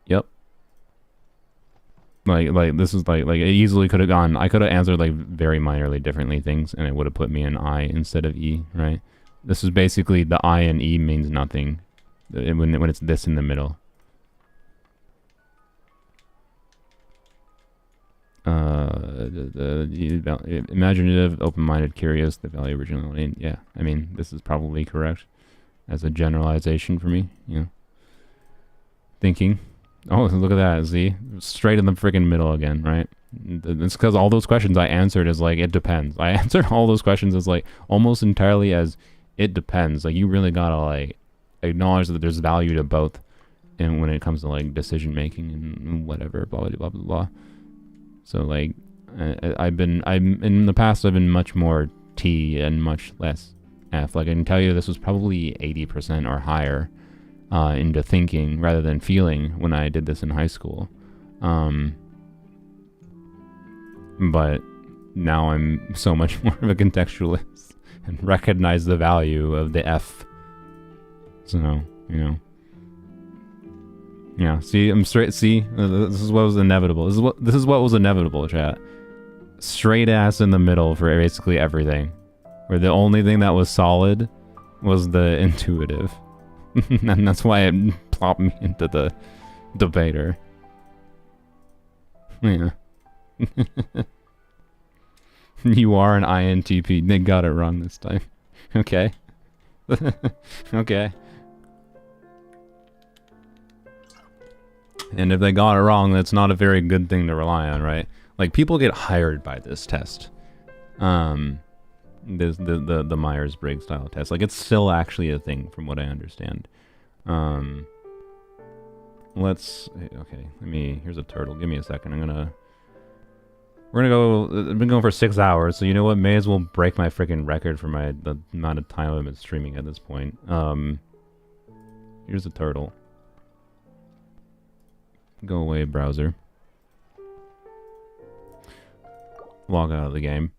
yep. Like this is like it easily could have gone. I could have answered like very minorly differently things, and it would have put me in I instead of E, right? This is basically the I and E means nothing when it's this in the middle. The imaginative, open-minded, curious, the value of originality. Yeah, I mean, this is probably correct as a generalization for me, you know. Thinking. Oh, look at that, see? Straight in the freaking middle again, right? It's because all those questions I answered as, like, it depends. I answered all those questions as, like, almost entirely as, it depends. Like, you really gotta, like, acknowledge that there's value to both, and when it comes to, like, decision-making and whatever, blah, blah, blah, blah, blah. So, like, in the past, I've been much more T and much less F. Like, I can tell you this was probably 80% or higher into thinking rather than feeling when I did this in high school. But now I'm so much more of a contextualist and recognize the value of the F So, you know. Yeah, see, I'm straight. See, this is what was inevitable. This is what was inevitable, chat. Straight ass in the middle for basically everything. Where the only thing that was solid was the intuitive. And that's why it plopped me into the debater. Yeah. You are an INTP. They got it wrong this time. Okay. Okay. And if they got it wrong, that's not a very good thing to rely on, right? Like, people get hired by this test. The Myers-Briggs style test. Like, it's still actually a thing, from what I understand. Here's a turtle. Give me a second. We're gonna go, I've been going for 6 hours, so you know what? May as well break my freaking record for the amount of time I've been streaming at this point. Here's a turtle. Go away, browser. Log out of the game.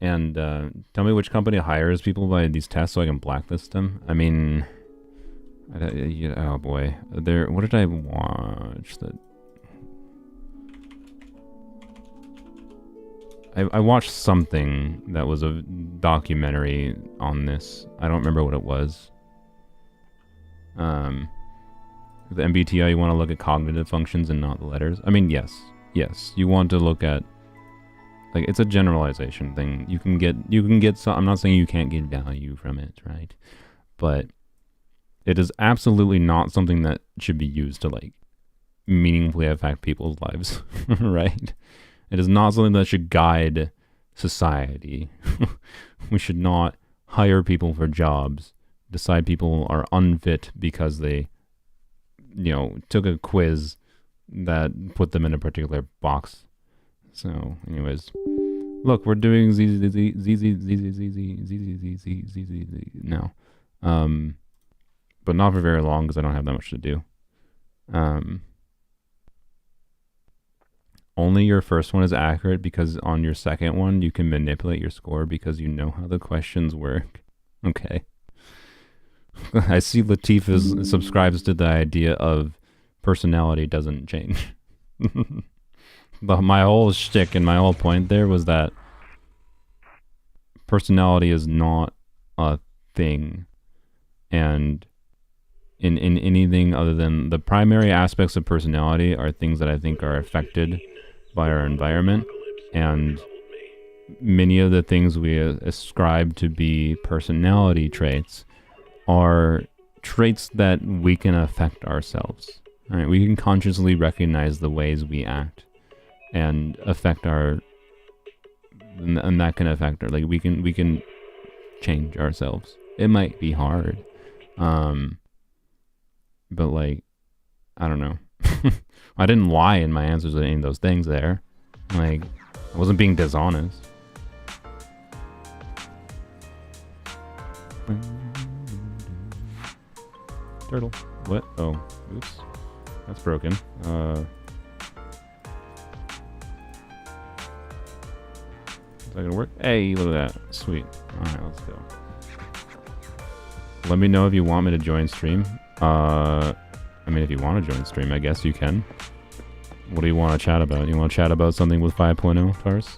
And tell me which company hires people by these tests so I can blacklist them. I mean, oh boy, what did I watch? I watched something that was a documentary on this. I don't remember what it was. The MBTI, you want to look at cognitive functions and not the letters. I mean, yes, you want to look at, like, it's a generalization thing. You can get some. I'm not saying you can't get value from it, right? But it is absolutely not something that should be used to, like, meaningfully affect people's lives, right? It is not something that should guide society. We should not hire people for jobs, decide people are unfit because they, took a quiz that put them in a particular box. So, anyways, look, we're doing ZZ now. But not for very long because I don't have that much to do. Only your first one is accurate because on your second one you can manipulate your score because you know how the questions work. Okay. I see Latifah subscribes to the idea of personality doesn't change. My whole shtick and my whole point there was that personality is not a thing. And in anything other than the primary aspects of personality are things that I think are affected by our environment, and many of the things we ascribe to be personality traits are traits that we can affect ourselves. All right, we can consciously recognize the ways we act and affect and that can affect our, like, we can change ourselves. It might be hard, but, like, I don't know. I didn't lie in my answers to any of those things there. Like, I wasn't being dishonest. Turtle. What? Oh, oops. That's broken. Is that gonna work? Hey, look at that. Sweet. Alright, let's go. Let me know if you want me to join stream. I mean, if you want to join stream, I guess you can. What do you want to chat about? You want to chat about something with 5.0, Tars?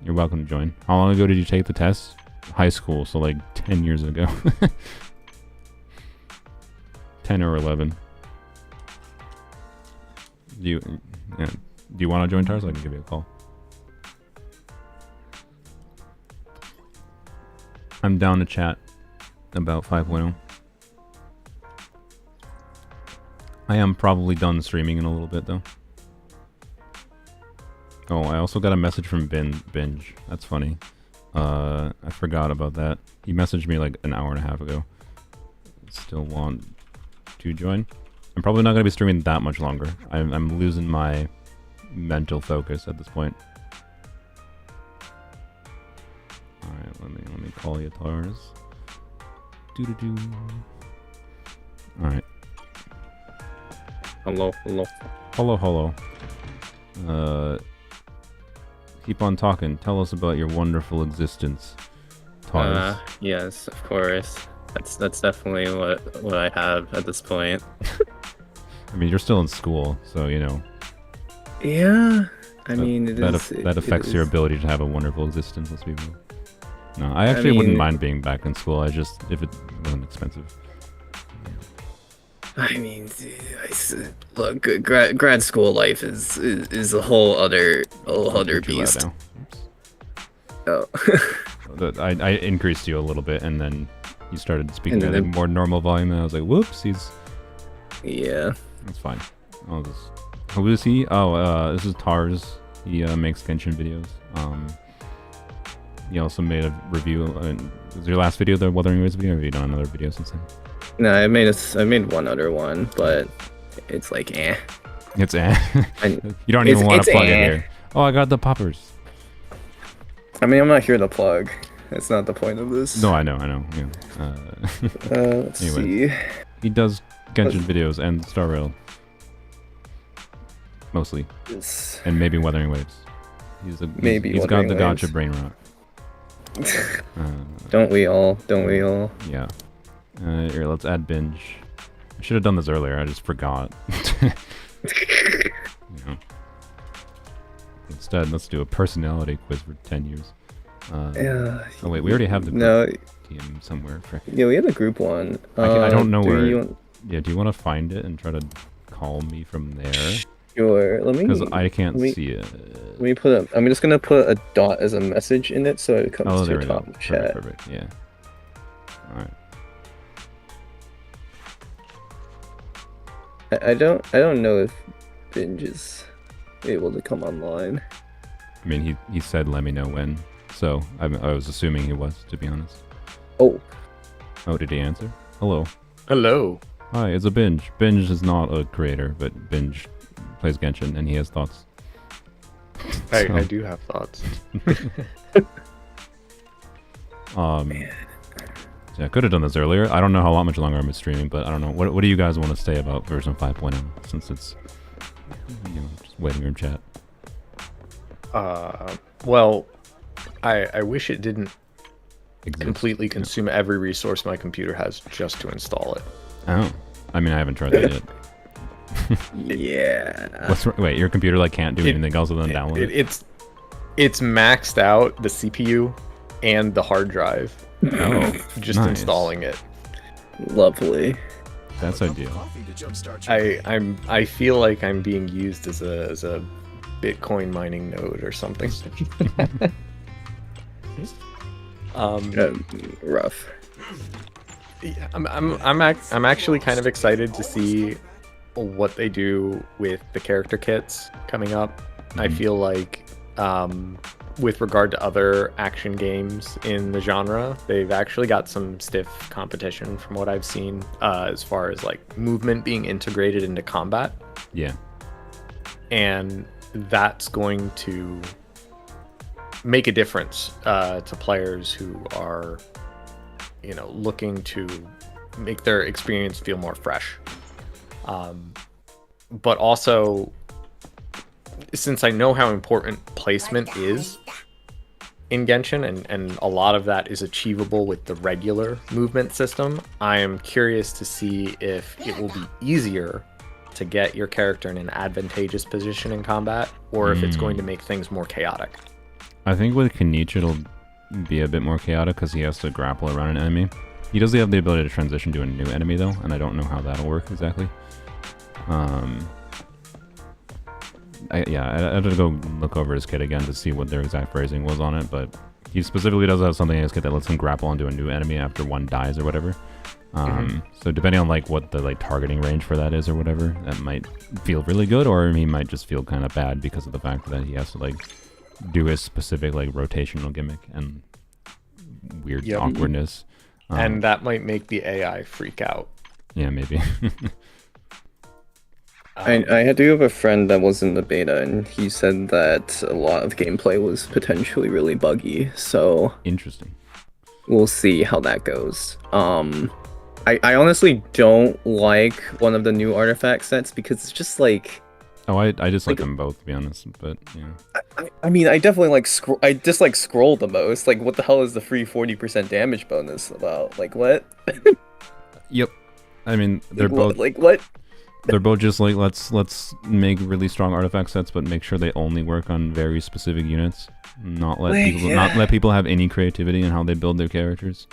You're welcome to join. How long ago did you take the test? High school, so like 10 years ago. 10 or 11. Do you want to join, Tars? I can give you a call. I'm down to chat about 5.0. I am probably done streaming in a little bit, though. Oh, I also got a message from Binge. That's funny. I forgot about that. He messaged me like an hour and a half ago. Still want to join? I'm probably not going to be streaming that much longer. I'm losing my mental focus at this point. Alright, let me call you, Tars. Doo-doo-doo. Alright. Hello. Hello. Keep on talking. Tell us about your wonderful existence, Tars. Yes, of course. That's definitely what I have at this point. I mean, you're still in school, so you know. Yeah, I mean, that affects your ability to have a wonderful existence. Let's be real. No, I actually wouldn't mind being back in school. I just if it wasn't expensive. I mean, look, grad school life is a whole other beast. Now. Oh. I increased you a little bit, and then you started speaking at a then- more normal volume, and I was like, "Whoops, Yeah. that's fine." I'll just. Who is he? Oh, this is Tars. He makes Genshin videos. He also made a review. Was your last video the Wuthering Waves video, or have you done another video since then? No, I made one other one, but it's like eh. It's eh. I- You don't even want it's to plug it eh. here. Oh, I got the poppers. I mean, I'm not here to plug. That's not the point of this. No, I know. Yeah. Let's Anyway. see. He does Genshin videos and Star Rail. Mostly. This- And maybe Wuthering Waves. He's got Wuthering the gotcha Waves. brain rot. Don't we all? Don't we all? Yeah. Here, let's add binge. I should have done this earlier. I just forgot. Yeah. Instead, let's do a personality quiz for 10 years. Yeah. Oh wait, we already have the group No. team somewhere. Frick. Yeah, we have a group one. I don't know do where. you- Yeah, do you want to find it and try to call me from there? Sure. Let me. Because I can't let me- see it. Let me put a. I'm just gonna put a dot as a message in it so it comes Oh, to there the we go. top of the chat. Perfect. Yeah. All right. I don't know if Binge is able to come online. I mean, he said let me know when, so I was assuming he was, to be honest. Oh, Oh, did he answer? Hello. Hello. Hi, it's a Binge. Binge is not a creator, but Binge plays Genshin and he has thoughts. I So, do have thoughts. Yeah, I could have done this earlier. I don't know how much longer I'm streaming, but I don't know. What do you guys want to say about version 5.0 since it's just waiting room chat? Well, I wish it didn't Exists. completely consume every resource my computer has just to install it. Oh, I mean, I haven't tried that yet. yeah. Wait, your computer like can't do It- anything else other than download it? It's maxed out the CPU and the hard drive. Oh, Just nice. installing it. Lovely. That's ideal. I feel like I'm being used as a Bitcoin mining node or something. Rough. Yeah, I'm actually kind of excited to see what they do with the character kits coming up. I feel like with regard to other action games in the genre, they've actually got some stiff competition from what I've seen as far as like movement being integrated into combat, Yeah. and that's going to make a difference to players who are looking to make their experience feel more fresh, but also, since I know how important placement is in Genshin, and a lot of that is achievable with the regular movement system, I am curious to see if it will be easier to get your character in an advantageous position in combat, or if it's going to make things more chaotic. I think with Kachina it'll be a bit more chaotic because he has to grapple around an enemy. He does have the ability to transition to a new enemy though, and I don't know how that'll work exactly. I had to go look over his kit again to see what their exact phrasing was on it, but he specifically does have something in his kit that lets him grapple onto a new enemy after one dies or whatever. So depending on like what the like targeting range for that is or whatever, that might feel really good, or he might just feel kind of bad because of the fact that he has to like do his specific like rotational gimmick and weird Yep. awkwardness. And that might make the AI freak out. Yeah, maybe. I had to have a friend that was in the beta, and he said that a lot of gameplay was potentially really buggy. So Interesting. we'll see how that goes. I honestly don't like one of the new artifact sets because it's just like Oh, I just like Like- them both, to be honest. But yeah. I mean, I definitely like I dislike scroll the most. Like, what the hell is the free 40% damage bonus about? Like, what? Yep. I mean, they're Like, both like what? they're both just like let's make really strong artifact sets, but make sure they only work on very specific units. Not let Like, people yeah. not let people have any creativity in how they build their characters.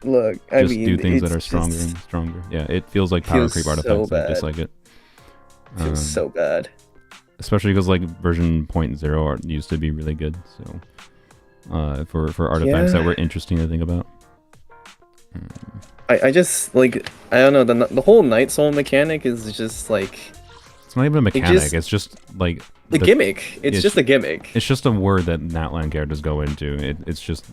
Look, I Just mean, do things that it's are stronger just- and stronger. Yeah, it feels like power Feels creep so artifacts. I bad. dislike it. feels so bad. Especially because like version 0.0 art used to be really good. So for artifacts that Yeah. were interesting to think about. I just like I don't know the whole Night Soul mechanic is just like It's not even a mechanic. just- It's just like the gimmick. It's just a gimmick. It's just a word that natlan characters go into. It's just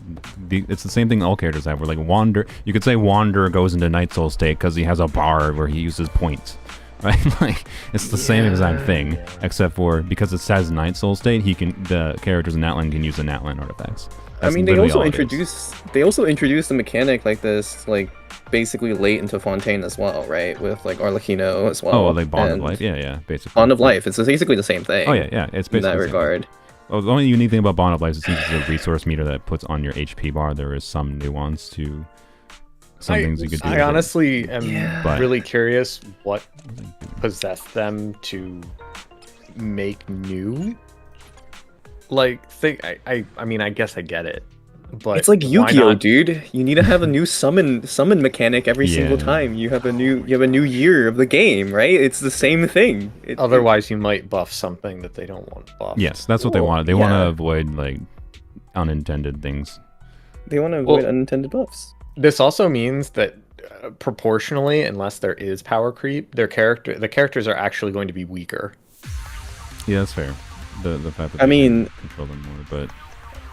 it's the same thing all characters have. Where like Wander, you could say Wander goes into Night Soul state because he has a bar where he uses points, right? Like it's the same exact thing, except for because it says Night Soul state, the characters in natlan can use the natlan artifacts. I That's mean, they literally also all it is. introduced a mechanic like this, like basically late into Fontaine as well, right? With like Arlecchino as well. Oh, like Bond of and Life. Yeah, basically. Bond of Life. It's basically the same thing. Oh yeah, it's basically in that the same thing. regard. Oh, the only unique thing about Bond of Life is it seems it's a resource meter that puts on your HP bar. There is some nuance to some things you could do. I with it. honestly am Yeah. really curious what possessed them to make new. Like, I mean, I guess I get it, but It's like why Yu-Gi-Oh, not- dude. You need to have a new summon mechanic every single Yeah. time. You have a new year of the game, right? It's the same thing. Otherwise, you might buff something that they don't want buffed. Yes, that's what they Well, want. They want to yeah. avoid like unintended things. they want to avoid Well- unintended buffs. This also means that proportionally, unless there is power creep, the characters are actually going to be weaker. Yeah, that's fair. The fact that I they mean- can control them more, but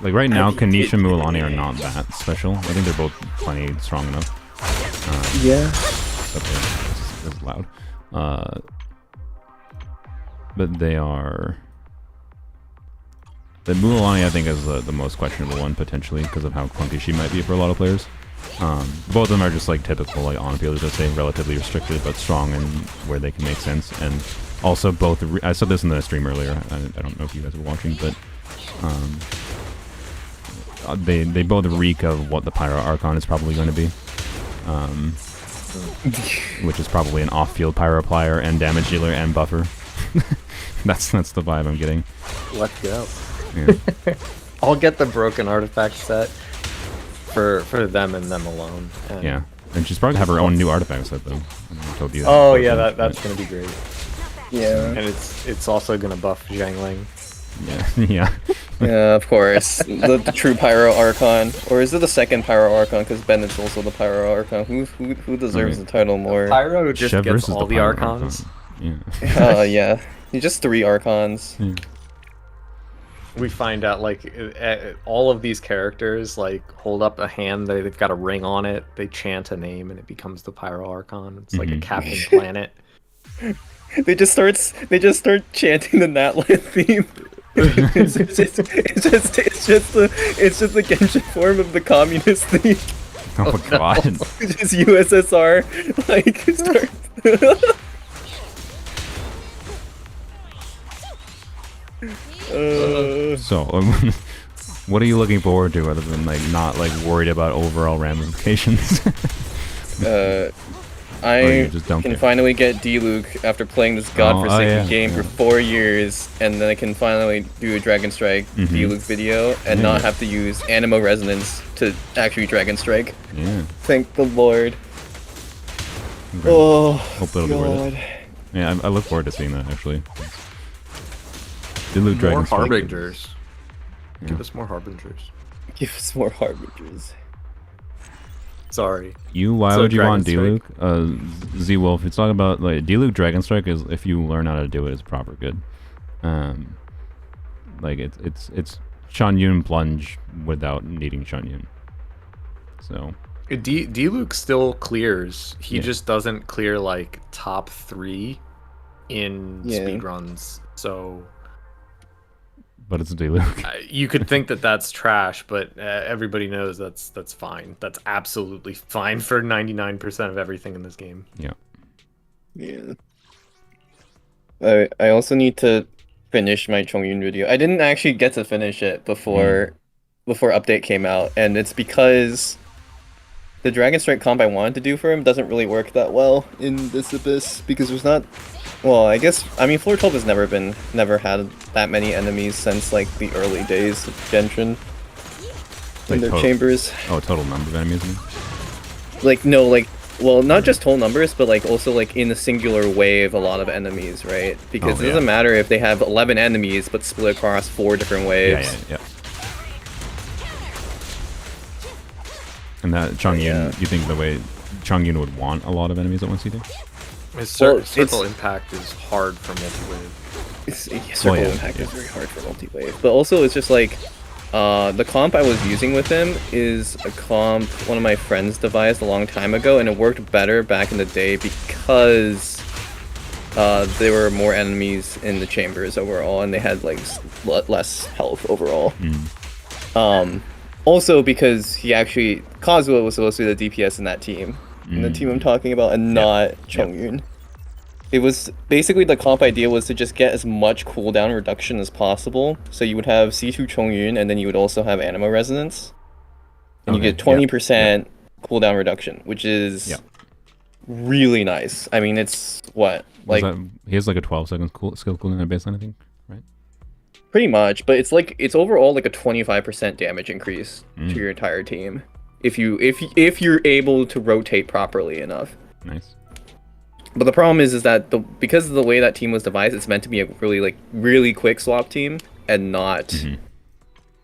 like right now, Kanisha and Mualani are not that special. I think they're both plenty strong enough. Yeah. Okay, this is loud. But they are. The Mualani, I think, is the most questionable one potentially because of how clunky she might be for a lot of players. Both of them are just like typical like on appealers, let's say, relatively restricted but strong and where they can make sense. And also both. I said this in the stream earlier. I don't know if you guys were watching, but they both reek of what the Pyro Archon is probably going to be. Which is probably an off-field pyro applier and damage dealer and buffer. that's the vibe I'm getting. Let's go. Yeah. I'll get the broken artifact set for them and them alone. And- Yeah, and she's probably have her own new artifact set though. I told you that Oh before, yeah, but- that's gonna be great. Yeah. And it's also gonna buff Zhangling. yeah, yeah. Yeah, of course. The true Pyro Archon, or is it the second Pyro Archon? Because Bennett's also the Pyro Archon. Who deserves Okay. the title more? Pyro just Chev gets versus all the Pyro archons. Archon. Yeah. Yeah, he's just 3 Archons. Yeah. We find out like all of these characters like hold up a hand. They've got a ring on it. They chant a name and it becomes the Pyro Archon. It's like a Mhm. Captain Planet. They just start chanting the Natlan theme. it's just the Genshin form of the communist theme. Oh my god. It's just USSR like start. So, what are you looking forward to other than like not like worried about overall ramifications? Or I you just don't can care? finally get D-Luke after playing this godforsaken yeah, game yeah. for 4 years, and then I can finally do a Dragon Strike Mhm. D-Luke video and Yeah. not have to use Animo Resonance to actually Dragon Strike. Yeah. Thank the Lord. Okay. Oh, Hope it'll be worth it. God. Yeah, I look forward to seeing that actually. Did Luke More Dragon Strike? harbingers. Yeah. Give us more harbingers. Give us more Harbingers. Sorry. Why So would you want Dragon D-Luke? Z-Wolf, it's talking about like D-Luke Dragon Strike is if you learn how to do it, it's proper good. Like it's Shan Yun plunge without needing Shan Yun. So D-Luke still clears. He Yeah. just doesn't clear like top 3 in Yeah. speedruns. So but it's D-Luke. you could think that that's trash, but everybody knows that's fine. That's absolutely fine for 99% of everything in this game. Yeah. Yeah. I also need to finish my Chongyun video. I didn't actually get to finish it before update came out, and it's because the Dragon Strike comp I wanted to do for him doesn't really work that well in this Abyss because there's not. Well, I mean, Floor 12 has never had that many enemies since like the early days of Genshin in their chambers. Oh, total number of enemies. Like no, like well, not just total numbers, but like also like in a singular wave, a lot of enemies, right? Because it doesn't matter if they have 11 enemies, but split across 4 different waves. Yeah. And that Chongyun, you think the way Chongyun would want a lot of enemies at once, you think? Circle impact is hard for multi-wave. Circle impact is very hard for multi-wave, but also it's just like the comp I was using with him is a comp one of my friends devised a long time ago, and it worked better back in the day because there were more enemies in the chambers overall, and they had like less health overall. Also because Kazuha was supposed to be the DPS in that team. In the team I'm talking about, and not Chongyun. It was basically the comp idea was to just get as much cooldown reduction as possible. So you would have C2 Chongyun, and then you would also have Anima Resonance. And you get 20% cooldown reduction, which is really nice. I mean, it's what? Like he has like a 12-second skill cooldown at baseline, I think, right? Pretty much, but it's overall like a 25% damage increase to your entire team. If you're able to rotate properly enough. Nice. But the problem is that because of the way that team was devised, it's meant to be a really quick swap team and not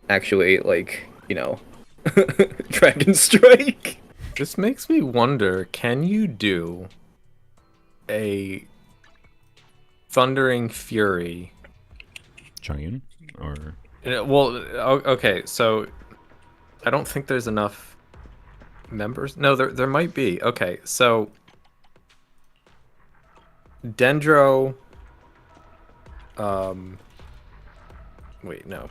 actually like, you know, Dragon Strike. This makes me wonder, can you do a Thundering Fury Chongyun or well, okay, so I don't think there's enough members. No, there might be. Okay, so Dendro wait, no.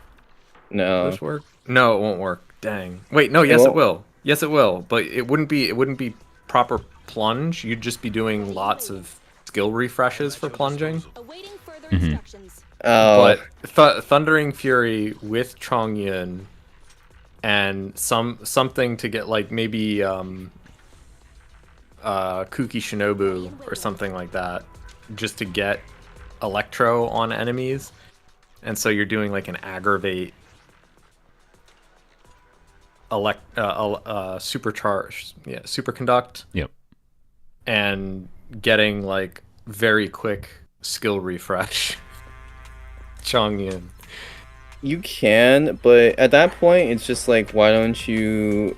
Will this work? No, it won't work. Dang. Wait, no, yes it will. Yes it will, but it wouldn't be proper plunge. You'd just be doing lots of skill refreshes for plunging. Awaiting further instructions. But Thundering Fury with Chongyun and something to get like maybe Kuki Shinobu or something like that, just to get Electro on enemies, and so you're doing like an aggravate superconduct. Yep. And getting like very quick skill refresh. Chongyun. You can, but at that point, it's just like, why don't you,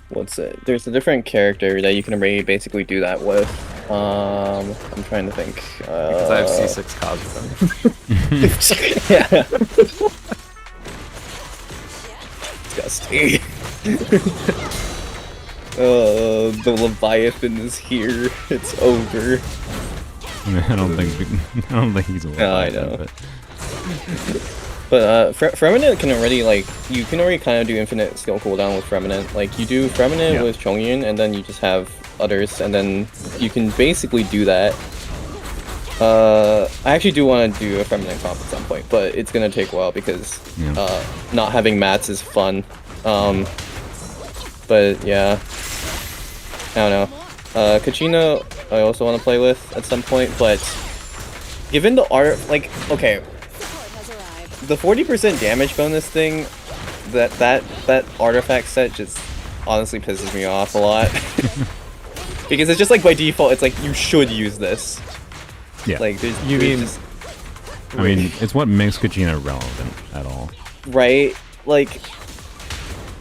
what's it? There's a different character that you can already basically do that with. I'm trying to think. Because I have C6 Kazuha. Yeah. Disgusting. The Leviathan is here. It's over. I don't think he's alive. No, I know. But Freminent can already, like, you can already kind of do infinite skill cooldown with Freminent. Like, you do Freminent with Chongyun, and then you just have others, and then you can basically do that. I actually do want to do a Freminent comp at some point, but it's gonna take a while because not having mats is fun. But yeah, I don't know. Kachina I also want to play with at some point, but given the art, like, okay, the 40% damage bonus thing, that artifact set just honestly pisses me off a lot. Because it's just like by default, it's like you should use this. Yeah. Like I mean, it's what makes Kachina relevant at all. Right? Like,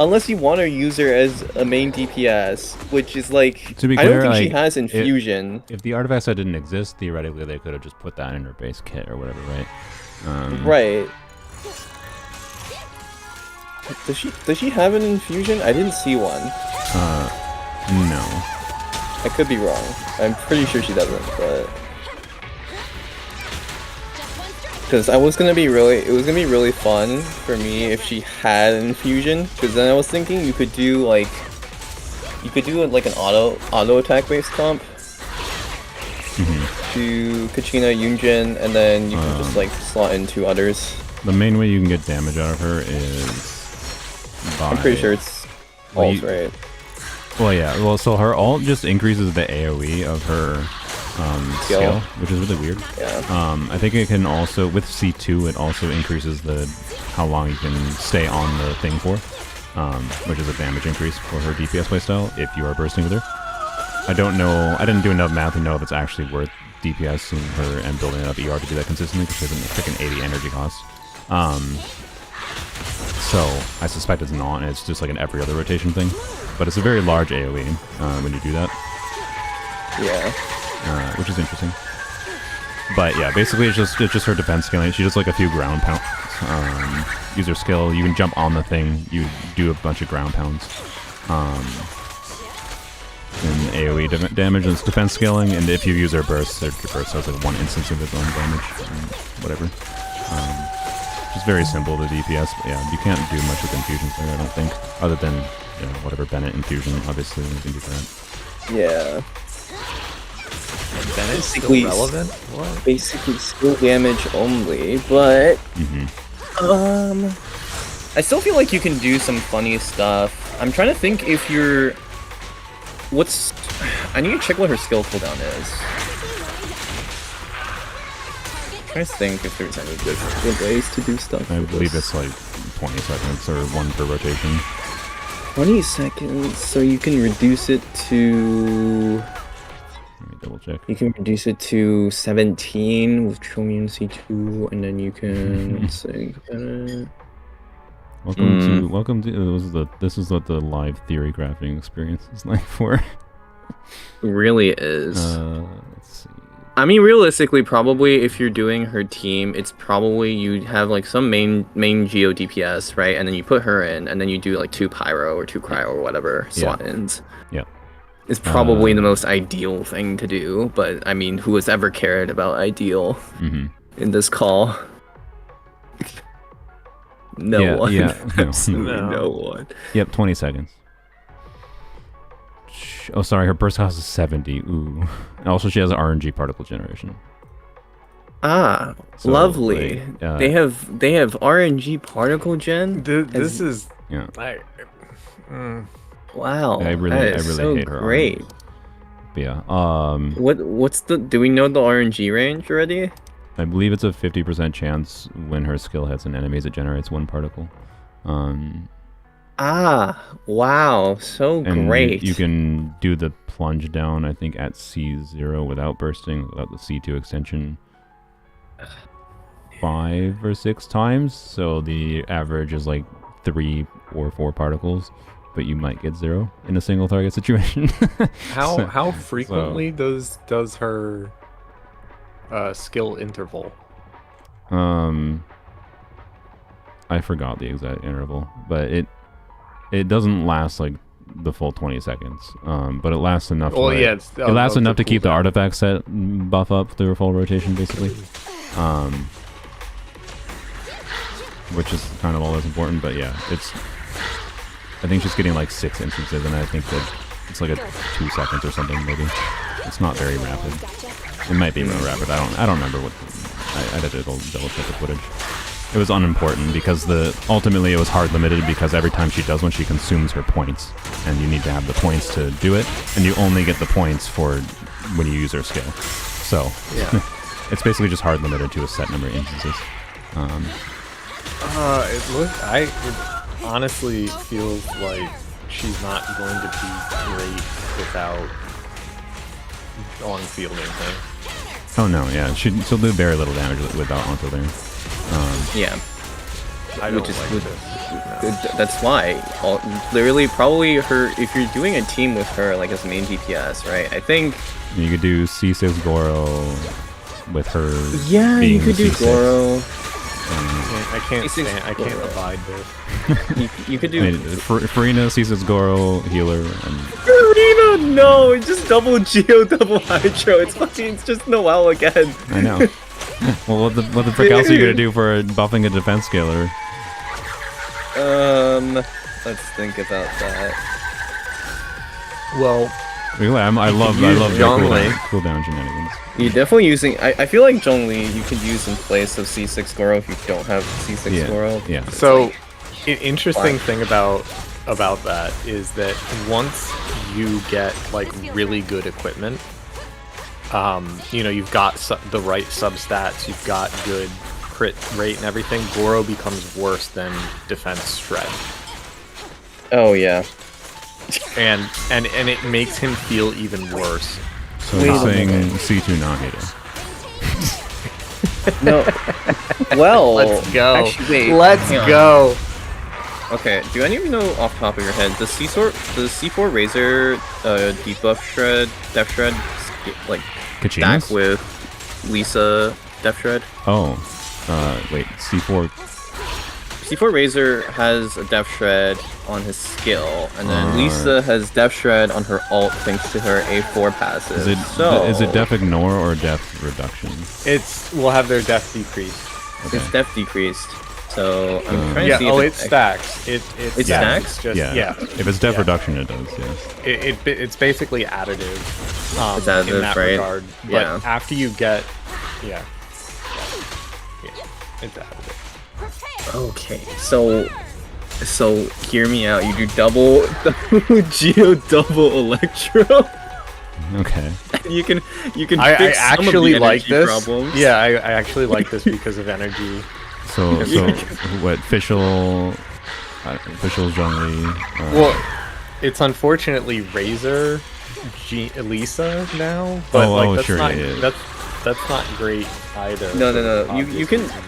unless you want to use her as a main DPS, which is like, to be I clear, don't think she like, has infusion. If the artifact set didn't exist, theoretically they could have just put that in her base kit or whatever, right? Right. Does she have an infusion? I didn't see one. No. I could be wrong. I'm pretty sure she doesn't, but because it was gonna be really fun for me if she had an infusion. Because then I was thinking you could do like an auto attack based comp. to Kachina, Yunjin, and then you can just like slot in 2 others. The main way you can get damage out of her is by... I'm pretty sure it's ult, right? Well, yeah. Well, so her ult just increases the AoE of her skill, which is really weird. Yeah. I think it can also, with C2, it also increases how long you can stay on the thing for, which is a damage increase for her DPS playstyle if you are bursting with her. I don't know, I didn't do enough math to know if it's actually worth DPSing her and building up ER to do that consistently, because she has a freaking 80 energy cost. So I suspect it's not, and it's just like an every other rotation thing. But it's a very large AoE when you do that. Yeah. Which is interesting. But yeah, basically it's just her defense scaling. She does like a few ground pounds. Use her skill. You can jump on the thing. You do a bunch of ground pounds. And AoE damage and it's defense scaling. And if you use her burst has like 1 instance of its own damage. Whatever. Just very simple, the DPS. But yeah, you can't do much with infusions there, I don't think. Other than, you know, whatever Bennett infusion, obviously, you can do that. Yeah. Bennett's still Basically, relevant? What? basically skill damage only, but I still feel like you can do some funny stuff. I'm trying to think if you're I need to check what her skill cooldown is. I'm trying to think if there's any good ways to do stuff. I with believe this. it's like 20 seconds or 1 per rotation. 20 seconds, so you can reduce it to... Let me double check. You can reduce it to 17 with Chromium C2, and then you can, let's see, Welcome to this is what the live theory crafting experience is like for. really is. Let's see. I mean, realistically, probably if you're doing her team, it's probably you have like some main Geo DPS, right? And then you put her in, and then you do like 2 Pyro or 2 Cryo or whatever slot ins. Yeah. It's probably the most ideal thing to do, but I mean, who has ever cared about ideal in this call? No one. Yeah. Absolutely No. no one. Yep, 20 seconds. Oh, sorry, her burst cost is 70. Ooh. And also, she has RNG particle generation. Ah, So, lovely. like, they have RNG particle gen. This is... Yeah. Wow. I really that is so hate her great. RNG. But yeah. What's the? Do we know the RNG range already? I believe it's a 50% chance when her skill hits an enemies, it generates 1 particle. Ah, wow, so And great. You can do the plunge down, I think, at C0 without bursting, without the C2 extension, 5 or 6 times. So the average is like 3 or 4 particles, but you might get 0 in a single target situation. How frequently does her skill interval? I forgot the exact interval, but it doesn't last like the full 20 seconds. But it lasts enough. Well, to, yeah, like, it's it lasts enough to keep the cooldown. artifact set buff up through a full rotation, basically. Which is kind of all that's important. But yeah, I think she's getting like 6 instances, and I think that it's like a 2 seconds or something, maybe. It's not very rapid. It might be more rapid. I don't remember what. I did double check the footage. It was unimportant because ultimately it was hard limited because every time she does one, she consumes her points, and you need to have the points to do it, and you only get the points for when you use her skill. So Yeah. it's basically just hard limited to a set number of instances. It honestly feels like she's not going to be great without on-field anything. Oh no, yeah, she'll do very little damage without onto there. Yeah, I don't Which is- like which- this. that's why. Literally, probably her. If you're doing a team with her, like as main DPS, right? I think. You could do C6 Goro with her. Yeah, being you could the do C6. Goro. I can't Basic stand. I can't Goro. abide this. You could I do. mean, Farina, C6 Goro, healer, and Arena, no, it's just double Geo, double Hydro. It's just Noel again. I know. Well, what the frick else are you gonna do for buffing a defense scaler? Let's think about that. Well, Really, I love use the Zhongli. cooldown shenanigans. You're definitely using. I feel like Zhongli you could use in place of C6 Goro if you don't have C6 Yeah, Goro. yeah. So, interesting Fine. thing about that is that once you get like really good equipment, you know, you've got the right substats, you've got good crit rate and everything. Goro becomes worse than defense shred, Oh yeah. and it makes him feel even worse. So Wait you're a saying minute. C2 Nahida. No. Well. Let's go. Actually, wait, Let's hang on. go. Okay. Do any of you know off the top of your head the C4 Razor debuff shred, def shred, like Kachina's? stack with Lisa def shred? Oh, wait, C4. C4 Razor has a def shred on his skill, and then Lisa has def shred on her ult thanks to her A4 passive. Is it is it def ignore or def reduction? We'll have their death decrease. Okay. It's def decreased. So I'm trying to Yeah. see. Oh, if it stacks. It stacks? It's just, Yeah. If it's def reduction, it does. Yes. It's basically additive. It's additive, in that right? regard. But Yeah. after you get, yeah, it's additive. Okay, so hear me out. You do double Geo, double Electro. Okay. You can I fix some of actually the like energy this. problems. Yeah, I actually like this because of energy. So what? Official Zhongli. Well, it's unfortunately Razor, Lisa now, but that's sure, not yeah. that's not great either. No. for You obvious can. reasons.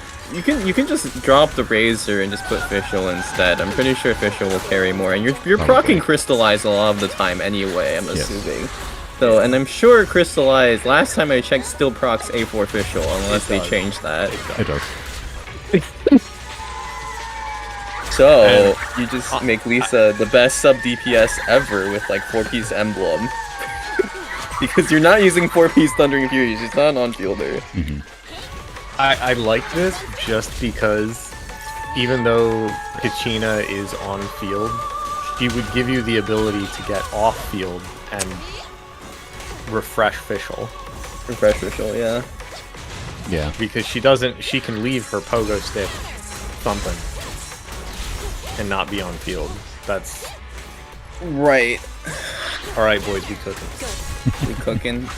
You can just drop the Razor and just put Fischl instead. I'm pretty sure Fischl will carry more, and you're Probably. proccing Crystallize a lot of the time anyway. I'm Yes. assuming. So, and I'm sure Crystallize last time I checked still procs A4 Fischl unless they does. change that. It does. So you just make Lisa the best sub DPS ever with like 4-piece emblem. Because you're not using 4-piece Thundering Fury, she's not an on-fielder. I like this just because even though Kachina is on field, she would give you the ability to get off field and refresh Fischl. Refresh Fischl, yeah. Yeah. Because she can leave her pogo stick thumping and not be on field. That's Right. alright, boys, we cooking. We cooking.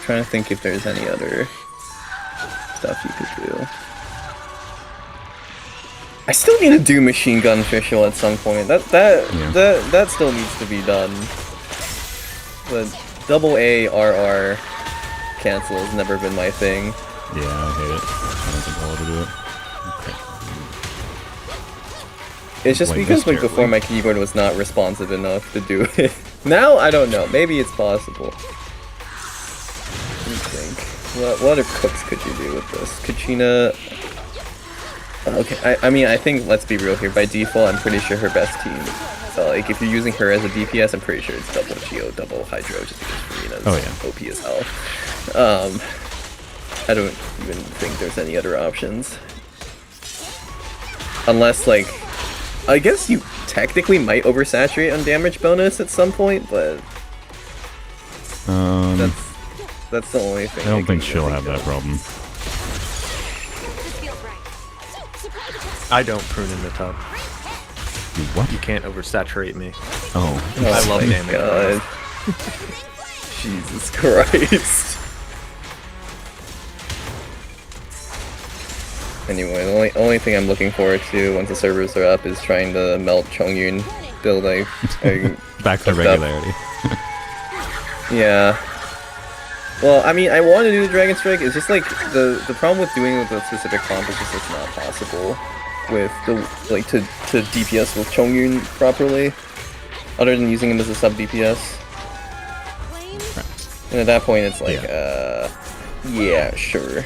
Trying to think if there's any other stuff you could do. I still need to do machine gun Fischl at some point. That still needs to be done. The double ARR cancel has never been my thing. Yeah, I hate it. I don't think I'll ever do it. It's just Like because this like before terribly. my keyboard was not responsive enough to do it. Now I don't know. Maybe it's possible. Let me think. What other cooks could you do with this? Kachina. Okay, I mean I think let's be real here. By default, I'm pretty sure her best team. Like if you're using her as a DPS, I'm pretty sure it's double Geo, double Hydro, just because Farina's OP as hell. I don't even think there's any other options. Unless like, I guess you technically might oversaturate on damage bonus at some point, but that's the only thing. I don't can think she'll think have that of. problem. This feels right. Supply the test. I don't prune in the tub. You what? You can't oversaturate me. Oh. I love my damage. God. Jesus Christ. Anyway, the only thing I'm looking forward to once the servers are up is trying to melt Chongyun, build a Back to Fucked up. regularity. yeah. Well, I mean, I want to do the Dragon Strike. It's just like the problem with doing it with a specific comp is just it's not possible with the like to DPS with Chongyun properly, other than using him as a sub DPS. And at that point, it's like, yeah, sure.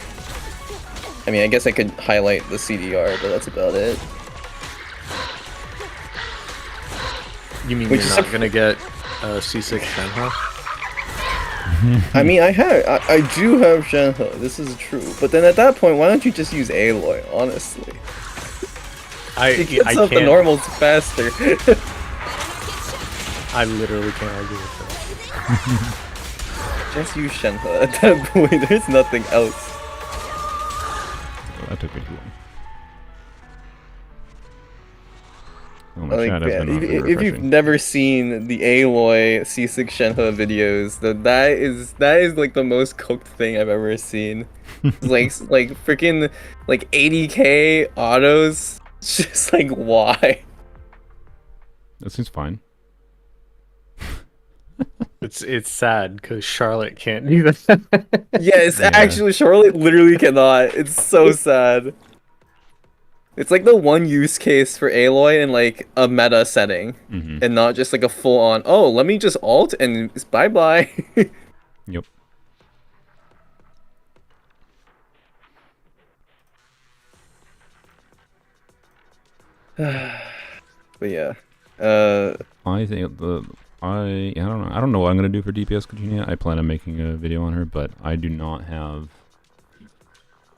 I mean, I guess I could highlight the CDR, but that's about it. You mean Which you're is not a- gonna get C6 Shenhe? I mean, I do have Shenhe, this is true. But then at that point, why don't you just use Aloy, honestly? It gets I up the can't. normals faster. I literally can't argue with that. Just use Shenhe at that point. There's nothing else. Oh, that took me too long. Oh, my Like, chat has yeah, been on if you've refreshing. never seen the Aloy C6 Shenhe videos, that is like the most cooked thing I've ever seen. It's like freaking like 80k autos. It's just like why? That seems fine. It's sad because Charlotte can't do that. Yes, Yeah. actually, Charlotte literally cannot. It's so sad. It's like the one use case for Aloy in like a meta setting, Mm-hmm. and not just like a full on. Oh, let me just alt and bye bye. Yep. But yeah, I think I don't know. I don't know what I'm gonna do for DPS Kachina. I plan on making a video on her, but I do not have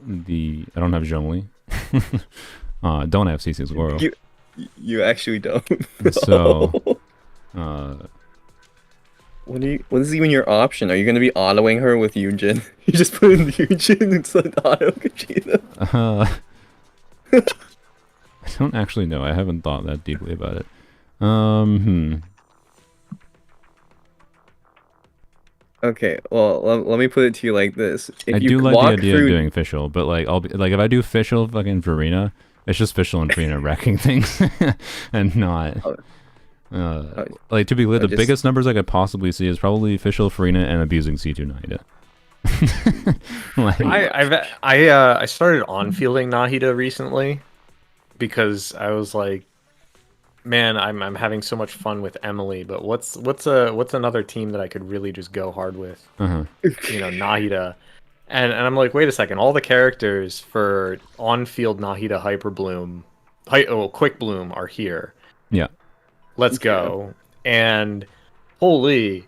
I don't have Zhongli. Don't have CC Goro. you actually don't. So, what is even your option? Are you gonna be autoing her with Yunjin? You just put in Yunjin instead of auto Kachina. I don't actually know. I haven't thought that deeply about it. Okay, well, let me put it to you like this. If I you do like the walk idea through, of doing official, but like I'll be like if I do official fucking Farina, it's just official and Farina wrecking things, and not. Like to be clear, the just- biggest numbers I could possibly see is probably official Farina and abusing C2 Nida. Like, I started on fielding Nahida recently because I was like, man, I'm having so much fun with Emily, but what's another team that I could really just go hard with? uh-huh. You know, Nahida. And I'm like, wait a second, all the characters for on-field Nahida Hyper Bloom, Quick Bloom are here. Yeah. Let's go. And holy,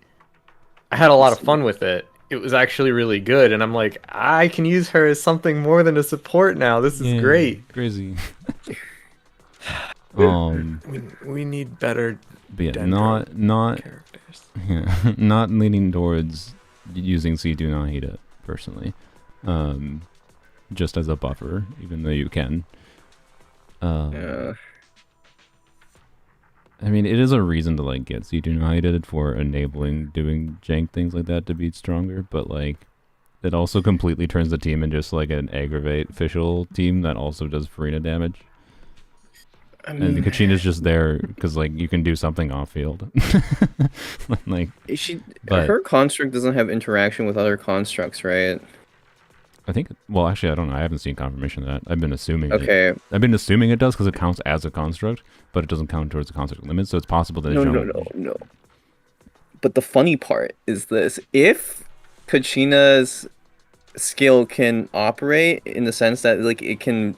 I had a lot of fun with it. It was actually really good, and I'm like, I can use her as something more than a support now. This is Yeah, great. Crazy. We need better But yeah, Dendro not characters. yeah, not leaning towards using C2 Nahida personally. Just as a buffer, even though you can. I mean, it is a reason to like get C2 Nahida for enabling doing jank things like that to be stronger, but like it also completely turns the team into just like an aggravate official team that also does Farina damage. And Kachina's just there because like you can do something off field. Like but- her construct doesn't have interaction with other constructs, right? I think, well, actually, I don't know. I haven't seen confirmation of that. I've been assuming. Okay. I've been assuming it does because it counts as a construct, but it doesn't count towards the construct limit. So it's possible that No. But the funny part is this: if Kachina's skill can operate in the sense that like it can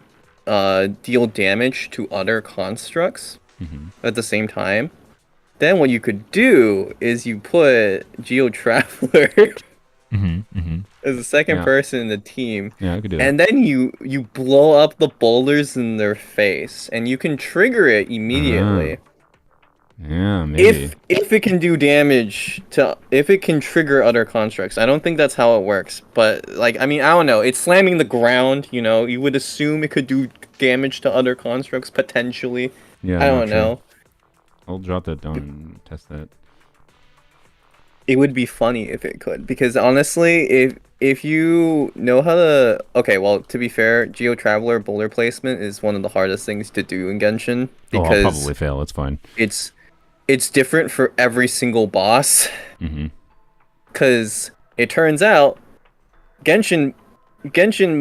deal damage to other constructs at the same time, then what you could do is you put Geo Traveler as the second person in the team. Yeah, I could do that. And then you blow up the boulders in their face, and you can trigger it immediately. Yeah, maybe. If it can do damage if it can trigger other constructs. I don't think that's how it works, but like I mean I don't know. It's slamming the ground. You know, you would assume it could do damage to other constructs potentially. Yeah, I I'm not don't sure. know. I'll drop that down and test that. It would be funny if it could, because honestly, if you know how to... Okay, well, to be fair, Geo Traveler boulder placement is one of the hardest things to do in Genshin, Oh, because I'll probably fail. It's fine. it's different for every single boss, because it turns out Genshin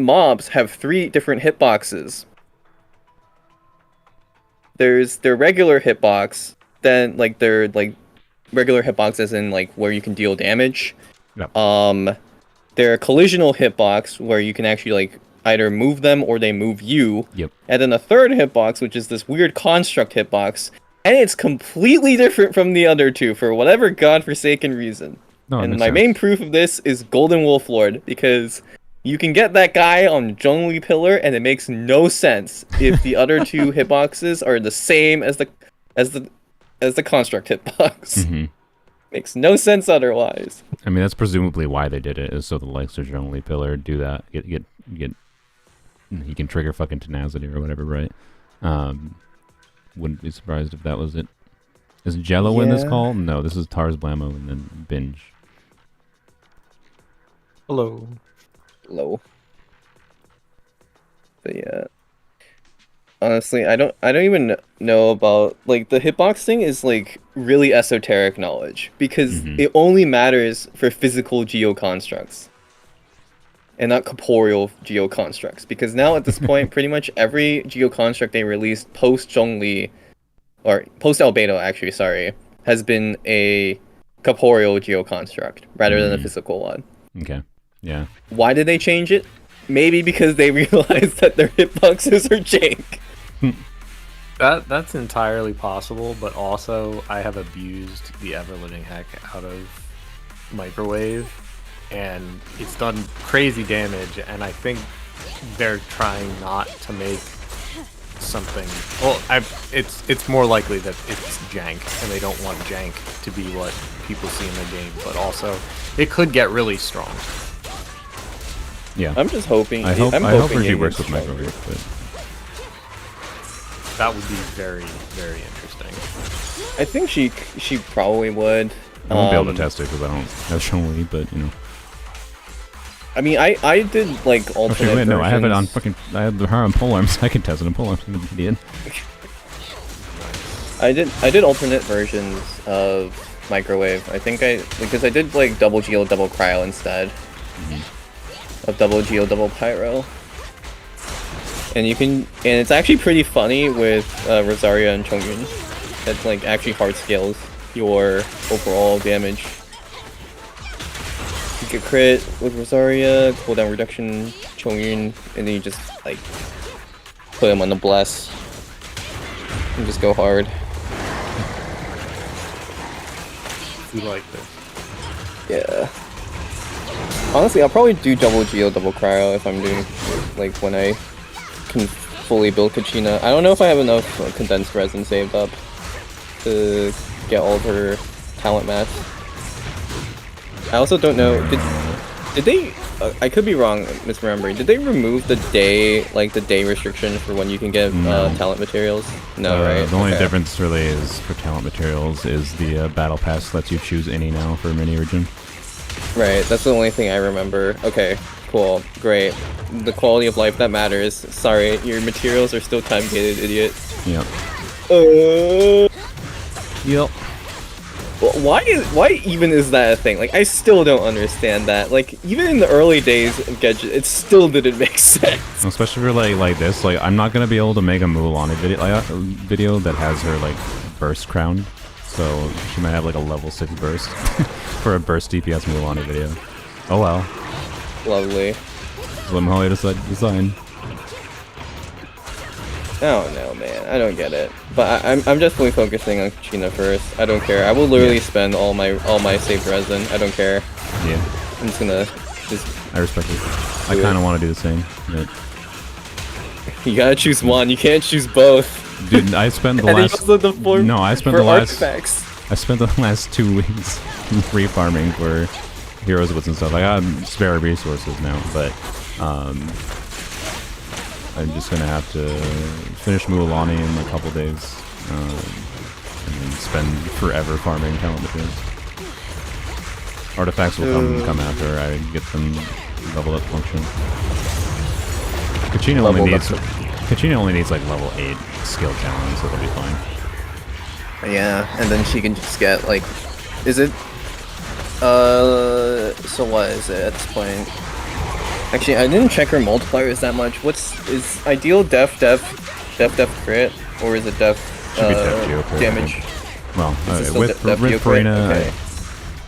mobs have 3 different hitboxes. There's their regular hitbox, then like their like regular hitbox as in like where you can deal damage. Yep. Their collisional hitbox where you can actually like either move them or they move you. Yep. And then a third hitbox, which is this weird construct hitbox, and it's completely different from the other two for whatever godforsaken reason. No, it And makes my sense. main proof of this is Golden Wolf Lord, because You can get that guy on Zhongli Pillar, and it makes no sense if the other two hitboxes are the same as the construct hitbox. Mm-hmm. Makes no sense otherwise. I mean, that's presumably why they did it, is so the likes of only Pillar do that. Get he can trigger fucking tenacity or whatever, right? Wouldn't be surprised if that was it. Is Jello in this Yeah. call? No, this is Tars Blammo and then Binge. Hello. Low. But yeah. Honestly, I don't even know about like the hitbox thing is like really esoteric knowledge because it only matters for physical geoconstructs and not corporeal geoconstructs. Because now at this point, pretty much every geoconstruct they released post Zhongli or post Albedo actually, sorry, has been a corporeal geoconstruct rather than a physical one. Okay. Yeah. Why did they change it? Maybe because they realized that their hitboxes are jank. That's entirely possible, but also I have abused the ever-living heck out of microwave, and it's done crazy damage, and I think they're trying not to make something. Well, it's more likely that it's jank, and they don't want jank to be what people see in the game, but also it could get really strong. Yeah. I'm just hoping. I hope hoping she it works gets with stronger. microwave, but That would be very, very interesting. I think she probably would. I won't be able to test it because I don't have Chun-Li, but you know. I mean, I did like alternate Actually, wait, no, I have it on versions. fucking. I have her on polearms. I can test it on polearms. I'm an idiot. I did alternate versions of microwave. I think because I did like double geo, double cryo instead of double geo, double pyro. And it's actually pretty funny with Rosaria and Chongyun. It like actually hard scales your overall damage. You get crit with Rosaria, cooldown reduction, Chongyun, and then you just like put him on the bless and just go hard. We like this. Yeah. Honestly, I'll probably do double geo, double cryo if I'm doing like when I can fully build Kachina. I don't know if I have enough condensed resin saved up to get all of her talent math. I also don't know. Did they? I could be wrong, misremembering. Did they remove the day restriction for when you can get talent materials? No, right? The only Okay. difference really is for talent materials is the battle pass lets you choose any now for mini region. Right, that's the only thing I remember. Okay, cool, great. The quality of life that matters. Sorry, your materials are still time gated, idiot. Yep. Yep. Why even is that a thing? Like, I still don't understand that. Like, even in the early days of Gadget, it still didn't make sense. Especially for like this, like I'm not gonna be able to make a Mulan video that has her like burst crown, so she might have like a level 6 burst for a burst DPS Mulan video. Oh well. Lovely. Let Mahalia design. I don't know, man. I don't get it. But I'm definitely focusing on Kachina first. I don't care. I will literally spend all my saved resin. I don't care. Yeah, I'm just gonna I respect it. I kind of want to do the same. But You gotta choose one. You can't choose both. dude, I spent the And then last. also the form No, I spent for the last. artifacts. I spent the last 2 weeks free farming for heroes with and stuff. I got spare resources now, but I'm just gonna have to finish Mualani in a couple days, and then spend forever farming talent materials. Artifacts will come after I get them level up function. Kachina only needs like level 8 skill challenge, so it'll be fine. Yeah, and then she can just get like, is it? So what is it at this point? Actually, I didn't check her multipliers that much. Is ideal def crit, or is it def Should be def geo crit, I damage? think. Well, Is it still with def geo crit? Farina, Okay.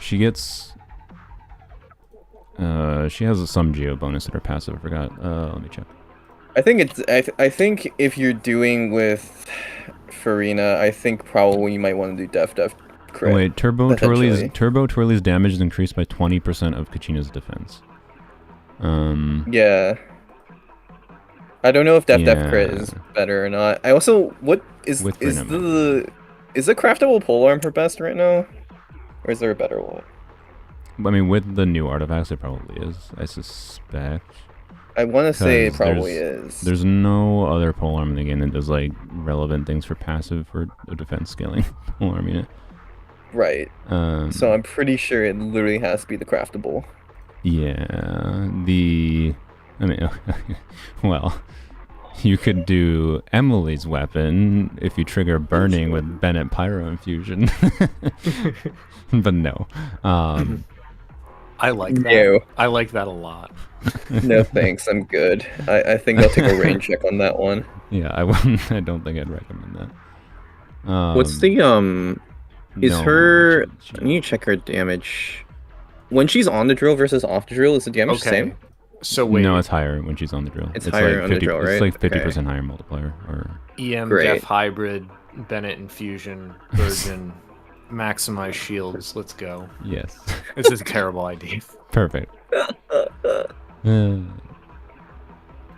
she gets. She has some geo bonus at her passive. I forgot. Let me check. I think it's. I think if you're doing with Farina, I think probably you might want to do def crit. Oh, wait, Turbo potentially. Twirly's damage is increased by 20% of Kachina's defense. Yeah. I don't know if Def crit Yeah. is better or not. I also what is With is Brennan. the craftable polearm her best right now, or is there a better one? I mean, with the new artifacts, it probably is. I suspect. I want to say it 'Cause probably is. There's no other polearm in the game that does like relevant things for passive or defense scaling polearm unit. Right. So I'm pretty sure it literally has to be the craftable. Yeah, I mean, well, you could do Emily's weapon if you trigger burning with Bennett Pyro Infusion. But no. I like that. No. I like that a lot. No thanks, I'm good. I think I'll take a rain check on that one. Yeah, I wouldn't. I don't think I'd recommend that. What's the is no, her she- I need to check her damage. When she's on the drill versus off the drill, is the damage the Okay. same? So wait, No, it's higher when she's on the drill. It's higher like on the 50, drill, It's right? like 50% Okay. higher multiplier. Or EM Great. Def Hybrid, Bennett Infusion, Virgin, Maximize Shields. Let's go. yes, This is a terrible idea. perfect.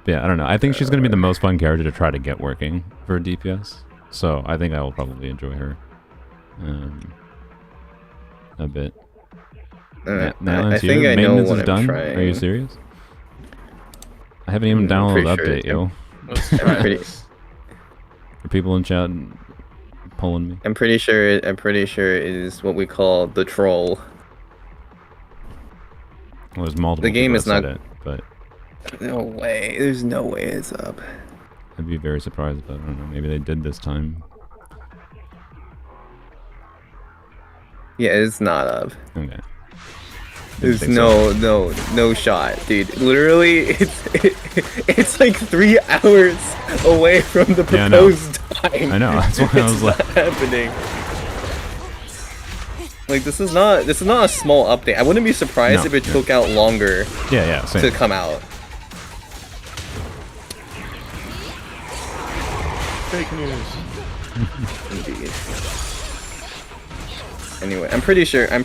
Yeah, I don't know. I think she's gonna be the most fun character to try to get working for DPS. So I think I will probably enjoy her a bit. I Natlan's think here. I know Maintenance what is I'm done. trying. Are you serious? I haven't even downloaded the pretty update, sure. yo. Let's try pretty- this. Are people in chat pulling me? I'm pretty sure it is what we call the troll. Well, there's multiple. The game people is that said not- it, but No way. There's no way it's up. I'd be very surprised. But I don't know. Maybe they did this time. Yeah, it's not up. Okay. There's think so. no shot, dude. Literally, it's like 3 hours away from the Yeah, I know. proposed time. I know. That's why I was It's like, not happening. Like this is not a small update. I wouldn't be surprised No, if it yeah. took out longer yeah, same. to come out. Fake news. Indeed. Anyway, I'm pretty sure I'm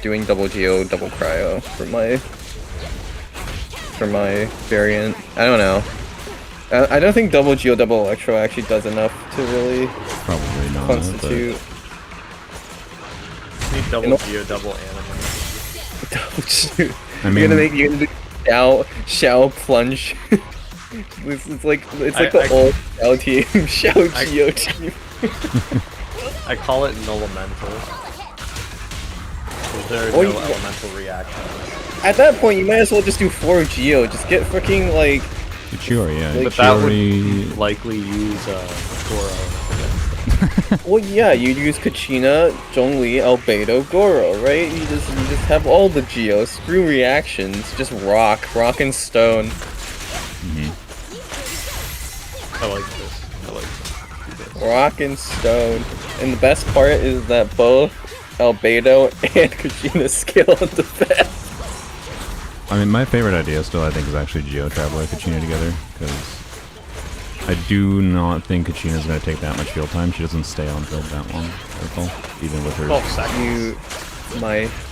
doing double geo, double cryo for my variant. I don't know. I don't think double geo, double electro actually does enough to really Probably not. constitute Need You double know- geo, double anime. double geo. I You're mean, gonna do Xiao plunge. it's like the I- old Xiao team, Xiao Geo team. I call it nullimental. There are Oh, no you- elemental reactions. At that point, you might as well just do 4 Geo. Just get freaking like. Chiori, yeah. But that would Chiori- likely use Goro. Well, yeah, you use Kachina, Zhongli, Albedo, Goro, right? You just have all the Geos. Screw reactions. Just rock and stone. I like this. I like this. Rock and stone. And the best part is that both Albedo and Kachina scale on defense. I mean, my favorite idea still, I think, is actually Geo Traveler and Kachina together, because I do not think Kachina's going to take that much field time. She doesn't stay on field that long, at all, even with her... 12 seconds. You,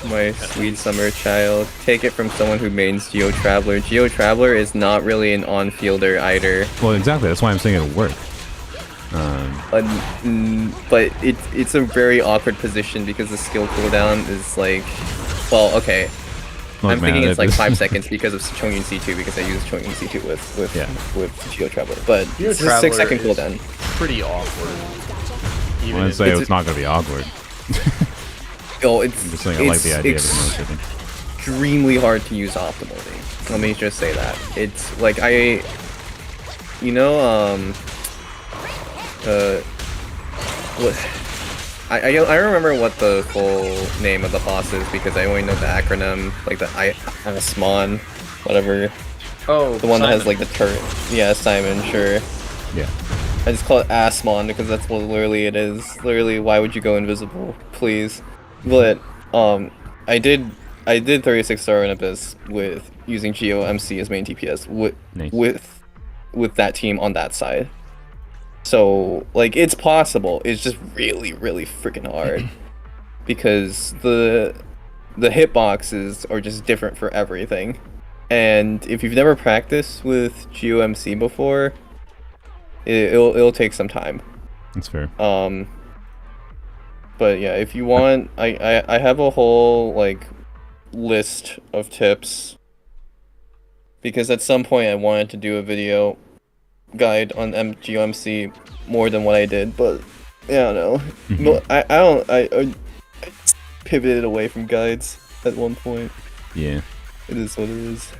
my sweet summer child, take it from someone who mains Geo Traveler. Geo Traveler is not really an on-fielder either. Well, exactly. That's why I'm saying it'll work. But it's a very awkward position because the skill cooldown is like, well, okay. Look, I'm man, thinking it's it- like 5 seconds because of Chongyun C2 because I use Chongyun C2 with Geo Traveler. But Geo it's a 6-second Traveler is cooldown. Pretty awkward. I Even want if to say it's- it's not going to be awkward. Oh, it's I'm just saying I like the idea of it most, I think. extremely hard to use optimally. Let me just say that. It's like what? I remember what the full name of the boss is because I only know the acronym, like the Asmon, whatever. Oh, The one that has like the turret. Yeah, Simon, sure. Yeah. I just call it Asmon because that's what literally it is. Literally, why would you go invisible, please? But I did 36 star in Abyss with using Geo MC as main DPS Nice. with that team on that side. So like it's possible. It's just really freaking hard because the the hitboxes are just different for everything. And if you've never practiced with GOMC before, it'll take some time. That's fair. But yeah, if you want, I have a whole like list of tips, because at some point I wanted to do a video guide on GOMC more than what I did, but yeah, I don't know. I pivoted away from guides at one point. Yeah. It is what it is.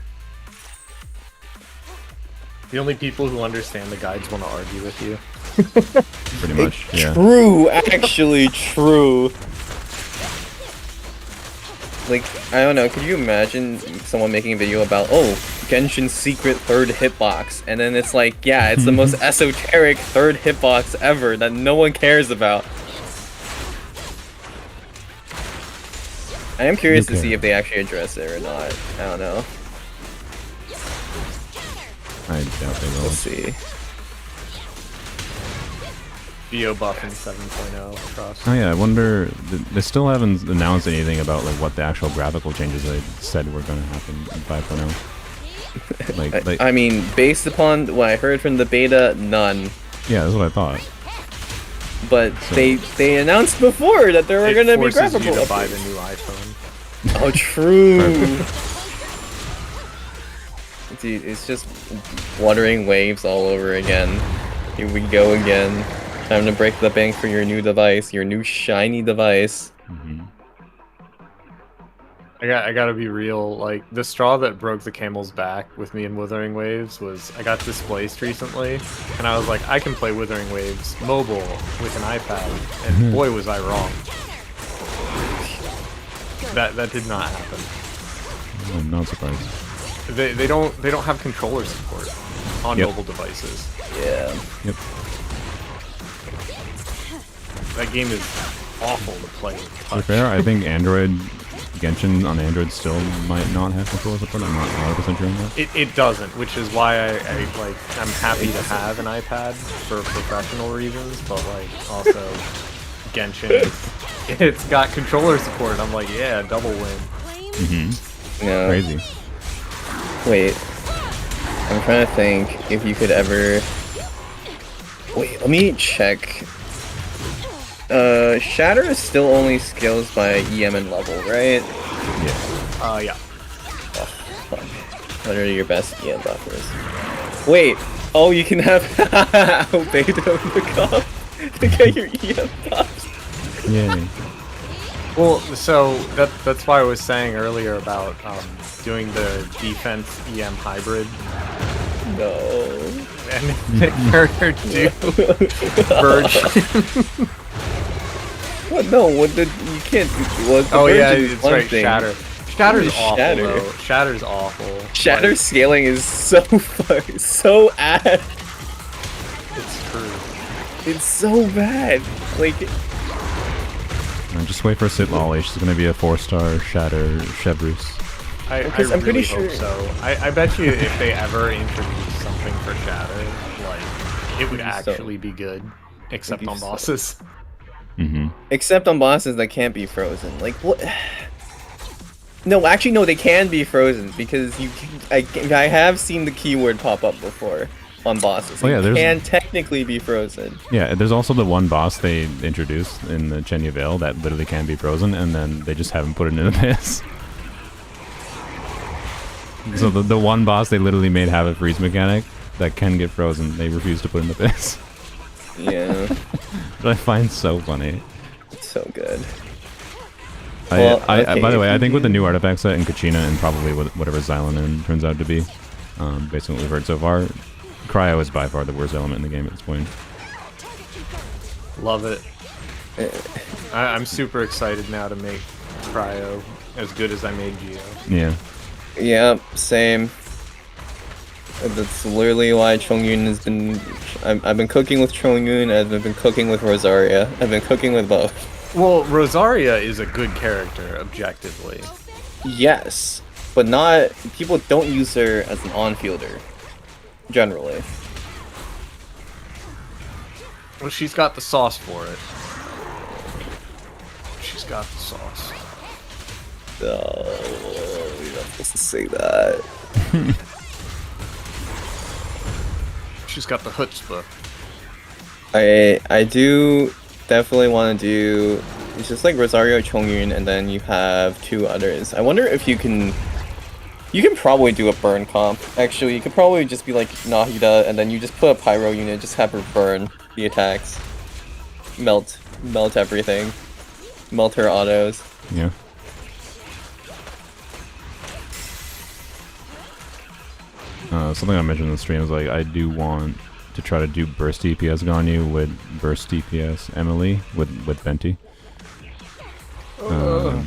The only people who understand the guides want to argue with you. Pretty much. Yeah. True, actually true. Like, I don't know, could you imagine someone making a video about, oh, Genshin's secret third hitbox, and then it's like, yeah, it's the most esoteric third hitbox ever that no one cares about. I am curious to see if they actually address it or not. I don't know. I doubt they will. We'll see. Geo buff in 7.0 across. Oh yeah, I wonder. They still haven't announced anything about like what the actual graphical changes they said were going to happen in 5.0. Like, I mean, based upon what I heard from the beta, none. yeah, that's what I thought. But so, they announced before that there were going to be graphical you to updates. buy the new iPhone. Oh, true. Dude, it's just Wuthering Waves all over again. Here we go again. Time to break the bank for your new device, your new shiny device. Mm-hmm. I gotta be real, like, the straw that broke the camel's back with me in Wuthering Waves was, I got displaced recently, and I was like, I can play Wuthering Waves mobile with an iPad, and boy was I wrong. That did not happen. I'm not surprised. They don't have controller support on mobile devices. Yeah. Yep. That game is awful to play with touch. To be fair, I think Genshin on Android still might not have controller support. I'm not 100% sure on that. It doesn't, which is why I'm happy to have an iPad for professional reasons, but like also Genshin, it's got controller support. I'm like, yeah, double win. Mm-hmm. Yeah. Crazy. Wait, I'm trying to think if you could ever. Wait, let me check. Shatter is still only scales by EM and level, right? Yeah. Yeah. Oh, fuck. What are your best EM buffers? Wait, oh, you can have Albedo in the cup to get your EM buffs. Yay. Well, so that's why I was saying earlier about doing the defense EM hybrid. No. And the character do version. What? No, what did you can't do? Well, the Oh yeah, version is it's one right. thing. Shatter. Shatter's awful Shatter? though. Shatter's awful. Shatter Like, scaling is so so ass. it's true. It's so bad. Like, Just wait for Sit Lolly. She's gonna be a 4-star Shatter Chevrus. I Because I'm really pretty hope sure- so. I bet you if they ever introduce something for Shatter, like it would actually be good, except Maybe on so. bosses. Mm-hmm. except on bosses that can't be frozen. Like, what? No, actually, no, they can be frozen because I have seen the keyword pop up before on bosses. Oh, yeah, It there's- can technically be frozen. Yeah, there's also the one boss they introduced in the Chenya Vale that literally can be frozen, and then they just haven't put it in the abyss. So the one boss they literally made have a freeze mechanic that can get frozen. They refuse to put in the abyss. Yeah, Which I find so funny. it's so good. By okay, the way, if I you think with the can- new artifact set and Kachina and probably whatever Xylonin turns out to be, based on what we've heard so far, Cryo is by far the worst element in the game at this point. Love it. I'm super excited now to make Cryo as good as I made Geo. Yeah. Yeah, same. That's literally why Chongyun has been. I've been cooking with Chongyun. I've been cooking with Rosaria. I've been cooking with both. Well, Rosaria is a good character, objectively. Yes, but not. People don't use her as an on-fielder. Generally. Well, she's got the sauce for it. She's got the sauce. No, you're not supposed to say that. She's got the chutzpah. I do definitely want to do. It's just like Rosario, Chongyun, and then you have 2 others. I wonder if you can. You can probably do a burn comp. Actually, you could probably just be like Nahida, and then you just put a pyro unit, just have her burn the attacks, melt everything, melt her autos. Yeah. Something I mentioned in the stream is like I do want to try to do burst DPS Ganyu with burst DPS Emily with Venti. You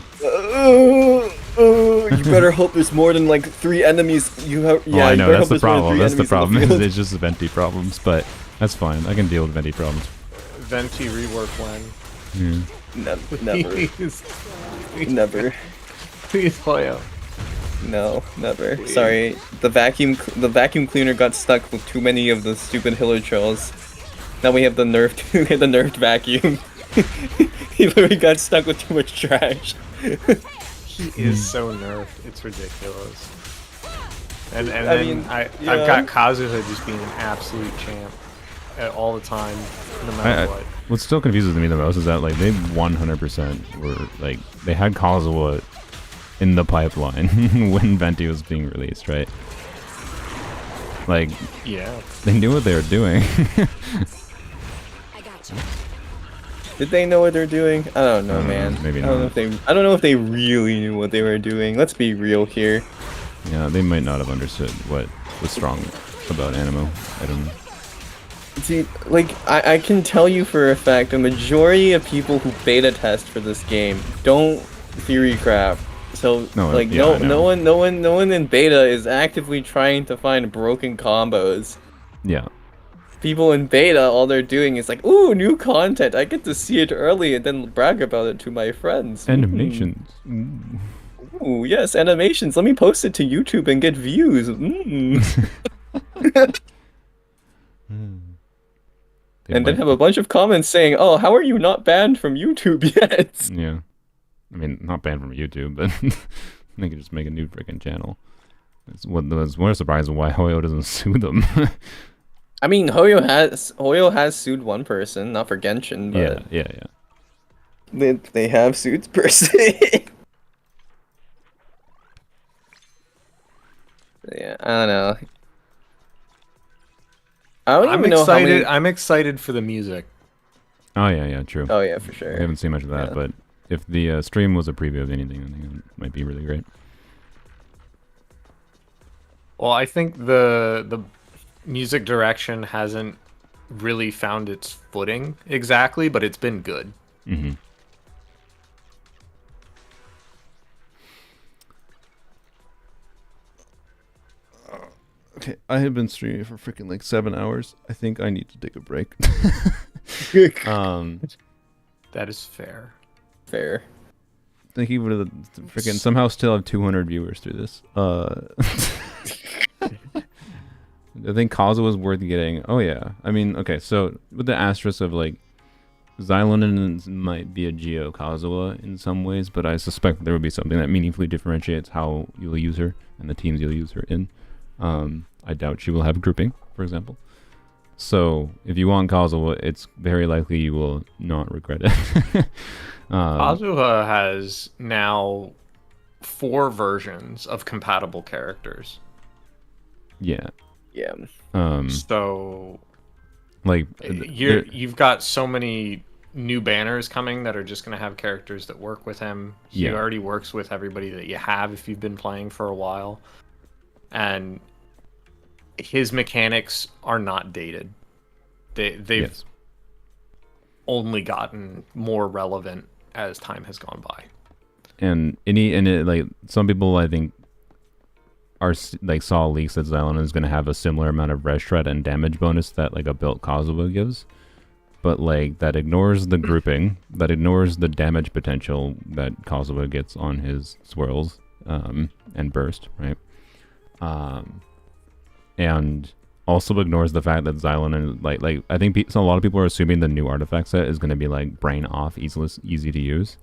better hope there's more than like 3 enemies. You have. Yeah, well, I know you better that's the hope there's more than problem. 3 That's the enemies in problem. field. It's just the Venti problems, but that's fine. I can deal with Venti problems. Venti rework when? Yeah. Never. Please. Never. Please, Hoyo. No, never. Sorry, the vacuum cleaner got stuck with too many of the stupid Hilichurls. Now we have the nerfed vacuum. He literally got stuck with too much trash. He is so nerfed. It's ridiculous. And I then mean, I've yeah. got Kazuha just being an absolute champ all the time, no matter what. What still confuses me the most is that like they 100% were like they had Kazuha in the pipeline when Venti was being released, right? Like, Yeah. they knew what they were doing. I got you. Did they know what they're doing? I don't know, man. maybe I don't know not. if they. I don't know if they really knew what they were doing. Let's be real here. Yeah, they might not have understood what was strong about Animo. I don't know. See, like I can tell you for a fact, a majority of people who beta test for this game don't theory craft. So No, like yeah, I know. no one in beta is actively trying to find broken combos. Yeah. People in beta, all they're doing is like, ooh, new content. I get to see it early and then brag about it to my friends. Animations. Ooh, yes, animations. Let me post it to YouTube and get views. And then have a bunch of comments saying, oh, how are you not banned from YouTube yet? Yeah. I mean, not banned from YouTube, but they could just make a new freaking channel. It's more surprising why Hoyo doesn't sue them. I mean, Hoyo has sued one person, not for Genshin, but yeah. they have sued person. Yeah, I don't know. I don't even know how many... I'm excited for the music. Oh yeah, true. Oh yeah, for sure. I haven't seen much of that, Yeah. but if the stream was a preview of anything, I think it might be really great. Well, I think the music direction hasn't really found its footing exactly, but it's been good. Mm-hmm. Okay, I have been streaming for freaking like 7 hours. I think I need to take a break. That is fair. Fair. Thank you for the freaking somehow still have 200 viewers through this. I think Kazuha was worth getting. Oh yeah, I mean, okay, so with the asterisk of like Xylonin might be a Geo Kazuha in some ways, but I suspect there would be something that meaningfully differentiates how you'll use her and the teams you'll use her in. I doubt she will have grouping, for example. So if you want Kazuha, it's very likely you will not regret it. Kazuha has now 4 versions of compatible characters. Yeah. Yeah. So like you've got so many new banners coming that are just going to have characters that work with him. He Yeah. already works with everybody that you have if you've been playing for a while. And his mechanics are not dated. They've yes. only gotten more relevant as time has gone by. And like some people I think are like saw leaks that Xylon is going to have a similar amount of res shred and damage bonus that like a built Kazuha gives, but like that ignores the grouping, that ignores the damage potential that Kazuha gets on his swirls and burst, right? And also ignores the fact that Xylon and like I think so a lot of people are assuming the new artifact set is going to be like brain off, easy to use,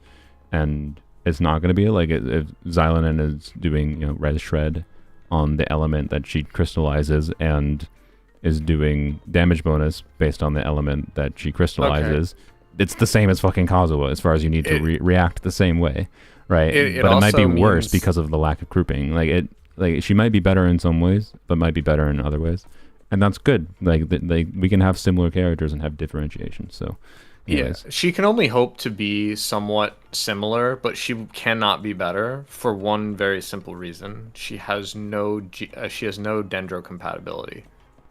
and it's not going to be like if Xylonin is doing res shred on the element that she crystallizes and is doing damage bonus based on the element that she crystallizes. It's the same as fucking Kazuha as far as you need to react the same way, right? But it might be worse because of the lack of grouping. Like she might be better in some ways, but might be better in other ways, and that's good. Like we can have similar characters and have differentiation. So, anyways. Yeah, she can only hope to be somewhat similar, but she cannot be better for one very simple reason: she has no dendro compatibility.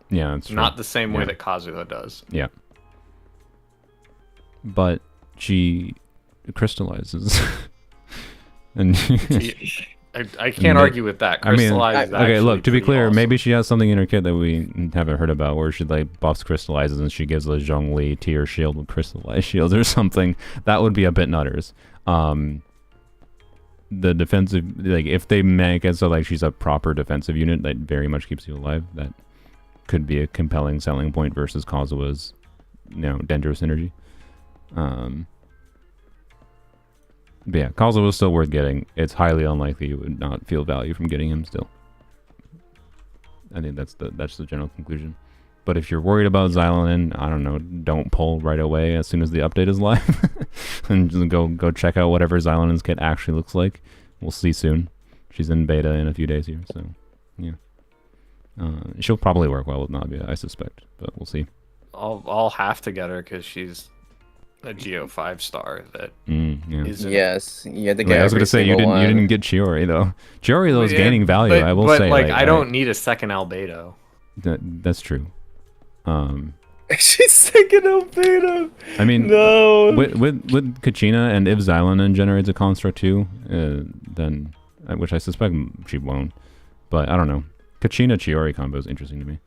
Yeah, that's true. Not the same way that Kazuha does. Yeah. But she crystallizes. And I can't argue with that. Crystallize okay, look, to be clear, awesome. maybe she has something in her kit that we haven't heard about where she like buffs crystallizes and she gives the Zhongli tier shield with crystallized shields or something. That would be a bit nutters. The defensive, like if they make it so like she's a proper defensive unit that very much keeps you alive, that could be a compelling selling point versus Kazuha's dendro synergy. But yeah, Kazuha was still worth getting. It's highly unlikely you would not feel value from getting him still. I think that's the general conclusion. But if you're worried about Xylonin, I don't know, don't pull right away as soon as the update is live. And just go check out whatever Xylonin's kit actually looks like. We'll see soon. She's in beta in a few days here, so yeah. She'll probably work well with Navia, I suspect, but we'll see. I'll have to get her because she's a Geo 5-star that isn't. Yes, you had to get. I was gonna say you didn't get Chiori though. Chiori though is gaining value. I will say, like I don't need a second albedo. That's true. She's second albedo. I mean, no. With Kachina, and if Xylonin generates a construct too, then which I suspect she won't. But I don't know. Kachina Chiori combo is interesting to me.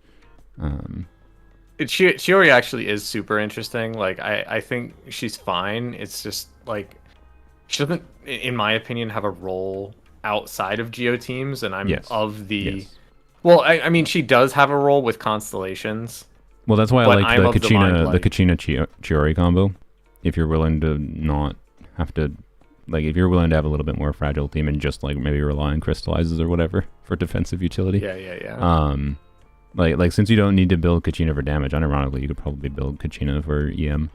Chiori actually is super interesting. Like I think she's fine. It's just like she doesn't, in my opinion, have a role outside of Geo teams, and I'm of the. Yes. Well, I mean, she does have a role with constellations. Well, that's why I like the Kachina Chiori combo. If you're willing to not have to, like, if you're willing to have a little bit more fragile team and just like maybe rely on crystallizes or whatever for defensive utility. Yeah. Like since you don't need to build Kachina for damage, unironically, you could probably build Kachina for EM.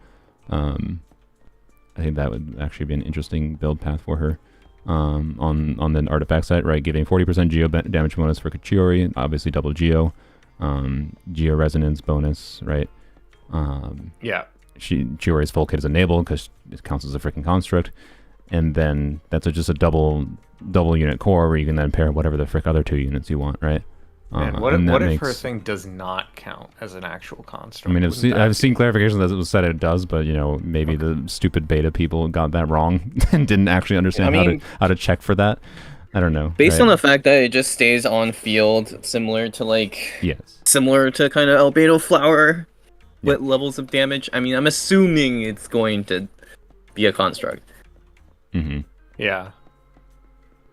I think that would actually be an interesting build path for her. On the artifact side, right, giving 40% Geo damage bonus for Chiori, obviously double Geo. Geo resonance bonus, right? Chiori's full kit is enabled because it counts as a freaking construct, and then that's just a double unit core where you can then pair whatever the frick other two units you want, right? And what if her thing does not count as an actual construct? I mean, I've seen clarification that it was said it does, but maybe the stupid beta people got that wrong and didn't actually understand how to check for that. I don't know. Based on the fact that it just stays on field, similar to kind of albedo flower with levels of damage. I mean, I'm assuming it's going to be a construct. Mm-hmm. Yeah.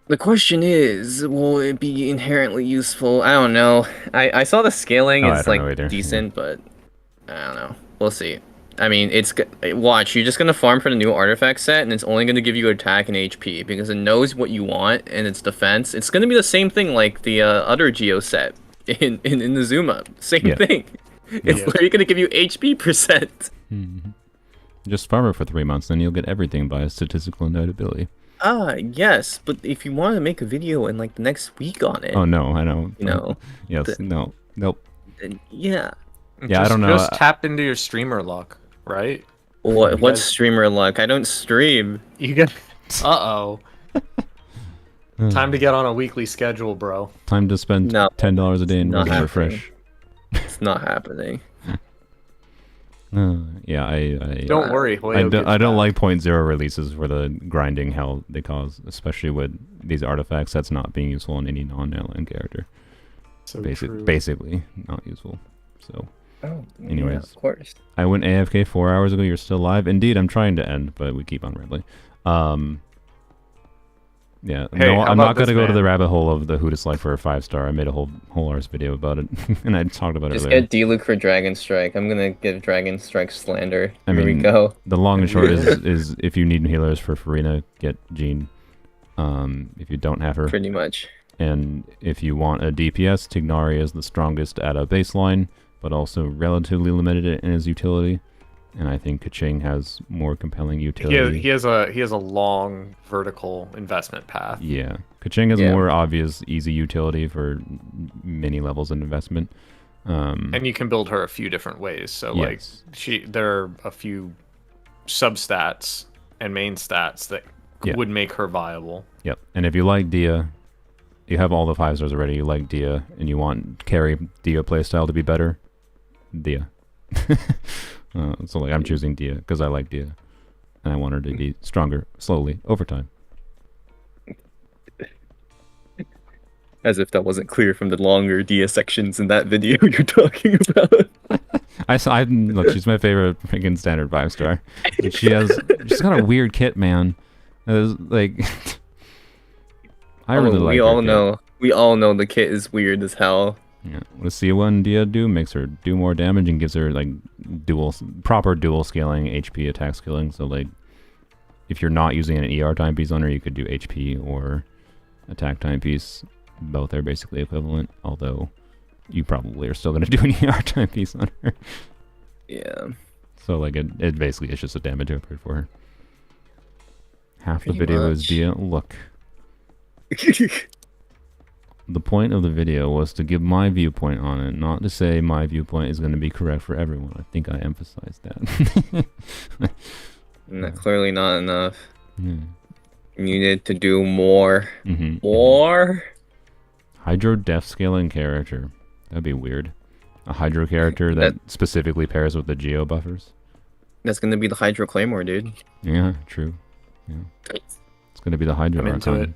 The question is, will it be inherently useful? I don't know. I saw the scaling. It's like decent, but I don't know. We'll see. I mean, watch. You're just gonna farm for the new artifact set, and it's only gonna give you attack and HP because it knows what you want and its defense. It's gonna be the same thing like the other Geo set in the Zuma. Same thing. It's literally gonna give you HP percent. Mm-hmm. Just farm it for 3 months, then you'll get everything by a statistical notability. Yes, but if you want to make a video in like the next week on it. Oh no, I know. Yes, no, nope. Yeah. I don't know. Just tap into your streamer luck, right? What's streamer luck? I don't stream. You get. Time to get on a weekly schedule, bro. Time to spend $10 a day in refresh. It's not happening. I don't worry. I don't like 0.0 releases for the grinding hell they cause, especially with these artifacts that's not being useful on any non-natlan character. So basically not useful. So, anyways, of course. I went AFK 4 hours ago. You're still live. Indeed, I'm trying to end, but we keep on rambling. I'm not gonna go to the rabbit hole of the who to select for a 5-star. I made a whole arse video about it, and I talked about it earlier. Just get D-Luke for Dragon Strike. I'm gonna give Dragon Strike slander. Here we go. The long and short is if you need healers for Farina, get Jean. If you don't have her. Pretty much. And if you want a DPS, Tignari is the strongest at a baseline, but also relatively limited in his utility. And I think Kaching has more compelling utility. He has a long vertical investment path. Yeah, Kaching has more obvious, easy utility for many levels of investment. And you can build her a few different ways. So yes. there are a few substats and main stats that would make her viable. Yep. And if you like Dia, you have all the 5 stars already. You like Dia, and you want carry Dia playstyle to be better. Dia. So like I'm choosing Dia because I like Dia, and I want her to be stronger slowly over time. As if that wasn't clear from the longer Dia sections in that video you're talking about. I look, she's my favorite freaking standard 5-star. She's got a weird kit, man. Like I really like her. We all know the kit is weird as hell. Yeah, what does C1 Dia do? Makes her do more damage and gives her like proper dual scaling HP attack scaling. So like, if you're not using an ER timepiece on her, you could do HP or attack timepiece. Both are basically equivalent, although you probably are still going to do an ER timepiece on her. Yeah. So like it basically is just a damage upgrade for her. Half Pretty the video much. is Dia. Look. The point of the video was to give my viewpoint on it, not to say my viewpoint is going to be correct for everyone. I think I emphasized that. Clearly not enough. Yeah. You needed to do more. More? Hydro def scaling character. That'd be weird. A Hydro character that specifically pairs with the Geo buffers. That's gonna be the Hydro Claymore, dude. Yeah, true. Yeah. It's going to be the Hydro I'm into Archon. it.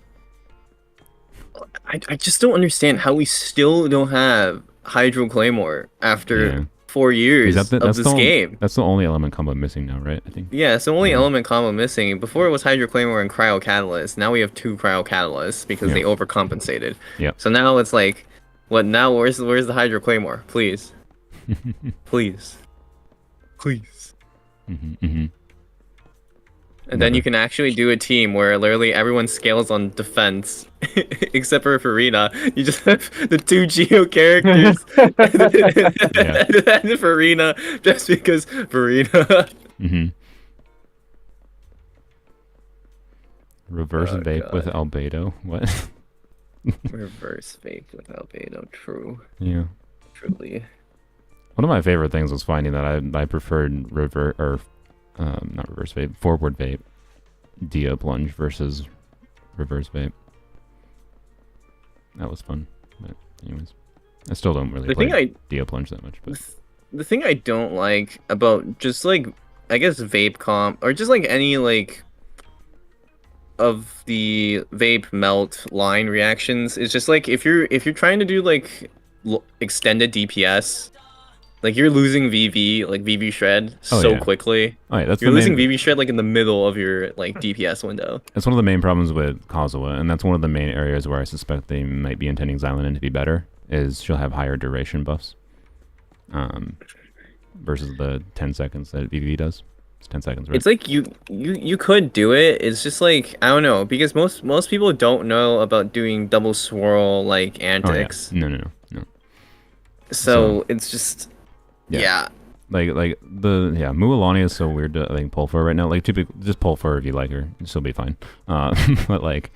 I just don't understand how we still don't have Hydro Claymore after 4 years of this game. That's the only element combo missing now, right? I think. Yeah, it's the only element combo missing. Before it was Hydro Claymore and Cryo Catalyst. Now we have 2 Cryo Catalysts because they overcompensated. Yeah. So now it's like, what now? Where's the Hydro Claymore? Please. Please. Please. And then you can actually do a team where literally everyone scales on defense, except for Farina. You just have the 2 Geo characters and Farina, just because Farina. Reverse vape with albedo. What? Reverse vape with albedo. True. Yeah. Truly. One of my favorite things was finding that I preferred not reverse vape, forward vape, Dia plunge versus reverse vape. That was fun. But anyways, I still don't really play Dia plunge that much. But the thing I don't like about just like, I guess vape comp or just like any like of the vape melt line reactions is just like if you're trying to do like extended DPS. Like you're losing VV, like VV shred, quickly. Oh, yeah, you're losing VV shred like in the middle of your like DPS window. That's one of the main problems with Kazuha, and that's one of the main areas where I suspect they might be intending Xylonin to be better. Is she'll have higher duration buffs, versus the 10 seconds that VV does. It's 10 seconds, right? It's like you could do it. It's just like I don't know because most people don't know about doing double swirl like antics. Oh, yeah. No. So it's just. Yeah. Like Mualani is so weird to I think pull for right now. Like just pull for her if you like her. She'll be fine. But like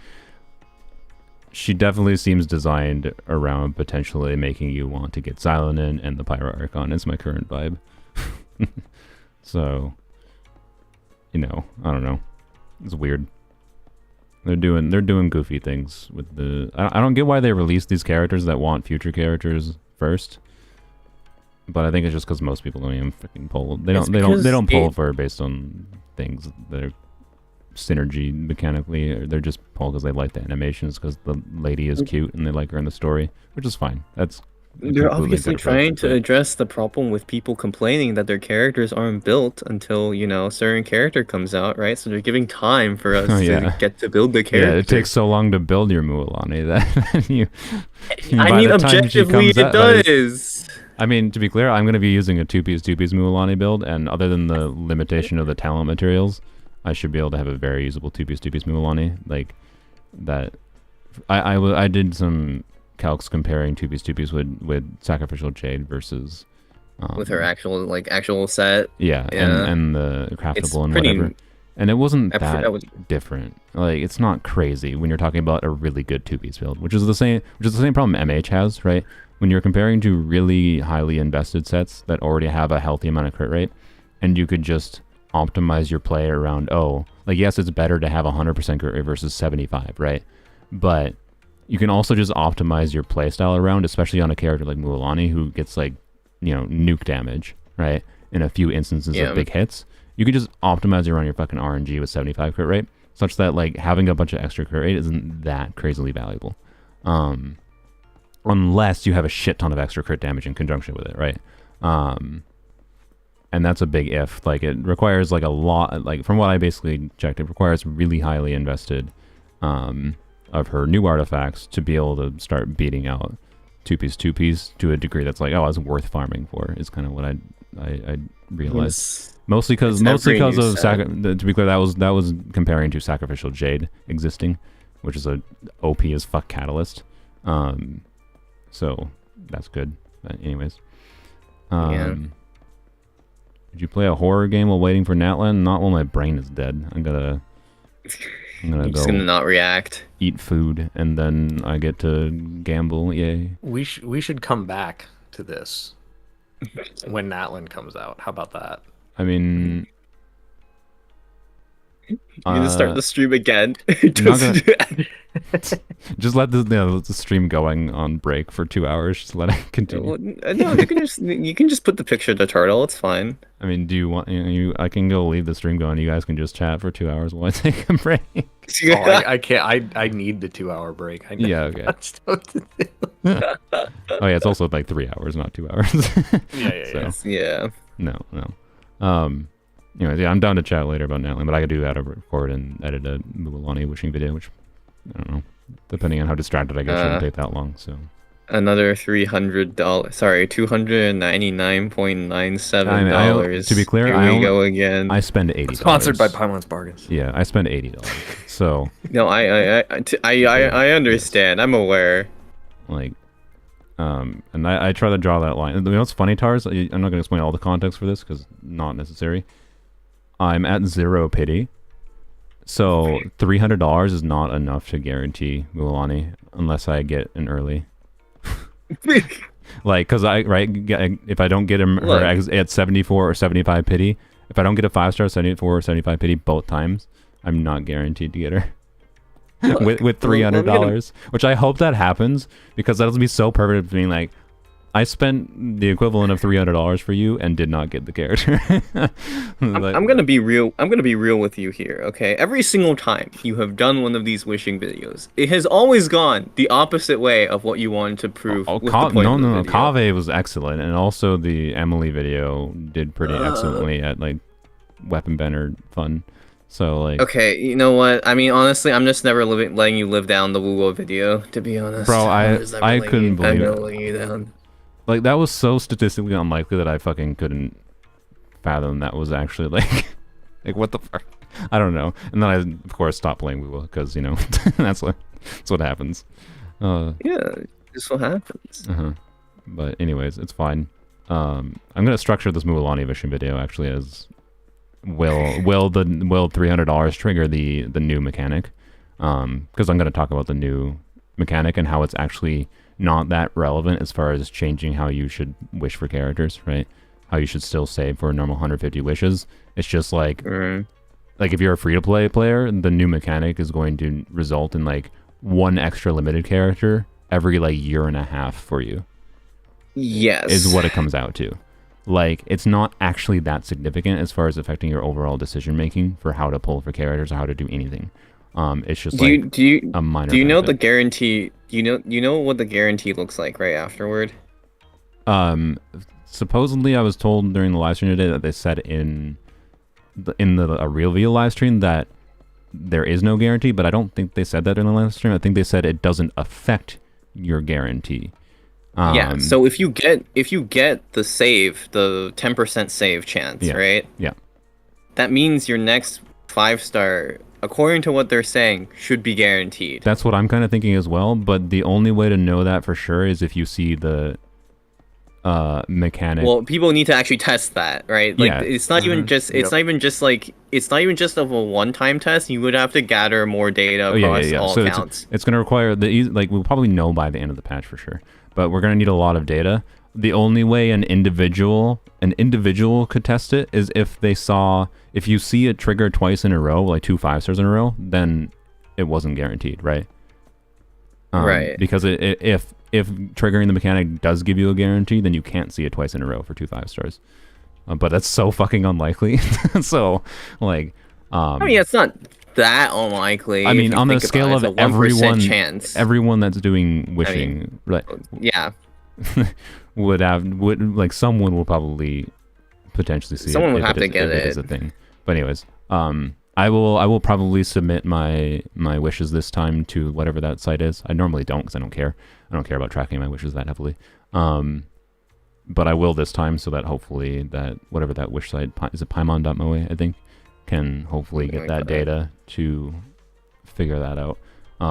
she definitely seems designed around potentially making you want to get Xylonin and the Pyro Archon is my current vibe. So I don't know. It's weird. They're doing goofy things with the I don't get why they release these characters that want future characters first. But I think it's just because most people don't even freaking pull. They don't pull for based on things that are synergy mechanically. Or they're just pull because they like the animations because the lady is cute and they like her in the story, which is fine. They're obviously trying to address the problem with people complaining that their characters aren't built until a certain character comes out, right? So they're giving time for us to get to build the character. Yeah, it takes so long to build your Mualani that you. I mean, objectively, it does. I mean, to be clear, I'm going to be using a two-piece Mualani build, and other than the limitation of the talent materials, I should be able to have a very usable two-piece Mualani. Like, that I did some calcs comparing 2-piece with Sacrificial Jade versus With her actual set. yeah, Yeah. and the It's craftable and pretty. whatever. And it wasn't that that was different. Like it's not crazy when you're talking about a really good 2-piece build, which is the same problem MH has, right? When you're comparing to really highly invested sets that already have a healthy amount of crit rate, and you could just optimize your play around, yes, it's better to have 100% crit rate versus 75, right? But you can also just optimize your playstyle around, especially on a character like Mualani who gets nuke damage, right? In a few instances of big hits. You can just optimize around your fucking RNG with 75 crit rate, such that having a bunch of extra crit rate isn't that crazily valuable. Unless you have a shit ton of extra crit damage in conjunction with it, right? And that's a big if. It requires a lot, from what I basically checked, it requires really highly invested of her new artifacts to be able to start beating out 2-piece to a degree that's it's worth farming for, is kind of what I realized. Mostly because of to be clear, that was comparing to Sacrificial Jade existing, which is a OP as fuck catalyst. So that's good. But anyways, did you play a horror game while waiting for Natlan? Not while my brain is dead. I'm gonna I'm just gonna not react. Eat food, and then I get to gamble. Yay! We should come back to this when Natlan comes out. How about that? I mean, You need to start the stream again. Just let the stream going on break for 2 hours. Just let it continue. No, you can just put the picture of the turtle. It's fine. I mean, do you want I can go leave the stream going. You guys can just chat for 2 hours while I take a break. I can't. I need the 2-hour break. Yeah. Okay. Oh yeah, it's also 3 hours, not 2 hours. Yeah. No. Anyways, I'm down to chat later about Natlan, but I could do that over record and edit a Mualani wishing video, which I don't know. Depending on how distracted I get, shouldn't take that long. So another $300. Sorry, $299.97. To be clear, Here we go again. I spend $80. Sponsored by Pinelands Bargains. Yeah, I spend $80. So no, I understand. I'm aware. And I try to draw that line. You know what's funny, Tars? I'm not going to explain all the context for this because not necessary. I'm at 0 pity. So $300 is not enough to guarantee Mualani unless I get an early. Because if I don't get her at 74 or 75 pity, if I don't get a 5-star 74 or 75 pity both times, I'm not guaranteed to get her. with $300, which I hope that happens, because that'll be so perfect being I spent the equivalent of $300 for you and did not get the character. I'm gonna be real. I'm gonna be real with you here, okay? Every single time you have done one of these wishing videos, it has always gone the opposite way of what you wanted to prove. No. Kave was excellent, and also the Emily video did pretty excellently at weapon banner fun. So okay, you know what? I mean, honestly, I'm just never letting you live down the Woo video. To be honest, bro, I couldn't believe it. Letting you down. That was so statistically unlikely that I fucking couldn't fathom that was actually what the fuck? I don't know. And then I of course stopped playing Woo because that's what happens. Yeah, that's what happens. But anyways, it's fine. I'm gonna structure this Mualani Vision video actually as will $300 trigger the new mechanic? Because I'm gonna talk about the new mechanic and how it's actually not that relevant as far as changing how you should wish for characters, right? How you should still save for a normal 150 wishes. It's just if you're a free-to-play player, the new mechanic is going to result in one extra limited character every year and a half for you. Yes. Is what it comes out to. It's not actually that significant as far as affecting your overall decision making for how to pull for characters or how to do anything. It's just a minor. Do you know benefit. the guarantee? You know what the guarantee looks like right afterward? Supposedly I was told during the live stream today that they said in a real video live stream that there is no guarantee, but I don't think they said that in the live stream. I think they said it doesn't affect your guarantee. Yeah. So if you get the save, the 10% save chance, right? Yeah. That means your next 5-star according to what they're saying, should be guaranteed. That's what I'm kind of thinking as well. But the only way to know that for sure is if you see the mechanic. Well, people need to actually test that, right? Like, Yeah. it's not even just it's Yep. not even just like it's not even just of a one-time test. You would have to gather more data Oh, across yeah. all So accounts. it's going to require like we'll probably know by the end of the patch for sure. But we're going to need a lot of data. The only way an individual could test it is if you see it trigger twice in a row, like 2 5-stars in a row, then it wasn't guaranteed, right? Right. Because if triggering the mechanic does give you a guarantee, then you can't see it twice in a row for 2 5-stars. But that's so fucking unlikely. So, like, I mean, it's not that unlikely. I if mean, you on the think about scale it. of It's a 1% chance. everyone that's doing wishing, right, Yeah, would like someone will probably potentially see Someone it would if have to is- get if it is a it. thing. But anyways, I will probably submit my wishes this time to whatever that site is. I normally don't because I don't care. I don't care about tracking my wishes that heavily. But I will this time so that hopefully that whatever that wish site is it Paimon.moe, I think, can hopefully Something get like that that. data to figure that out.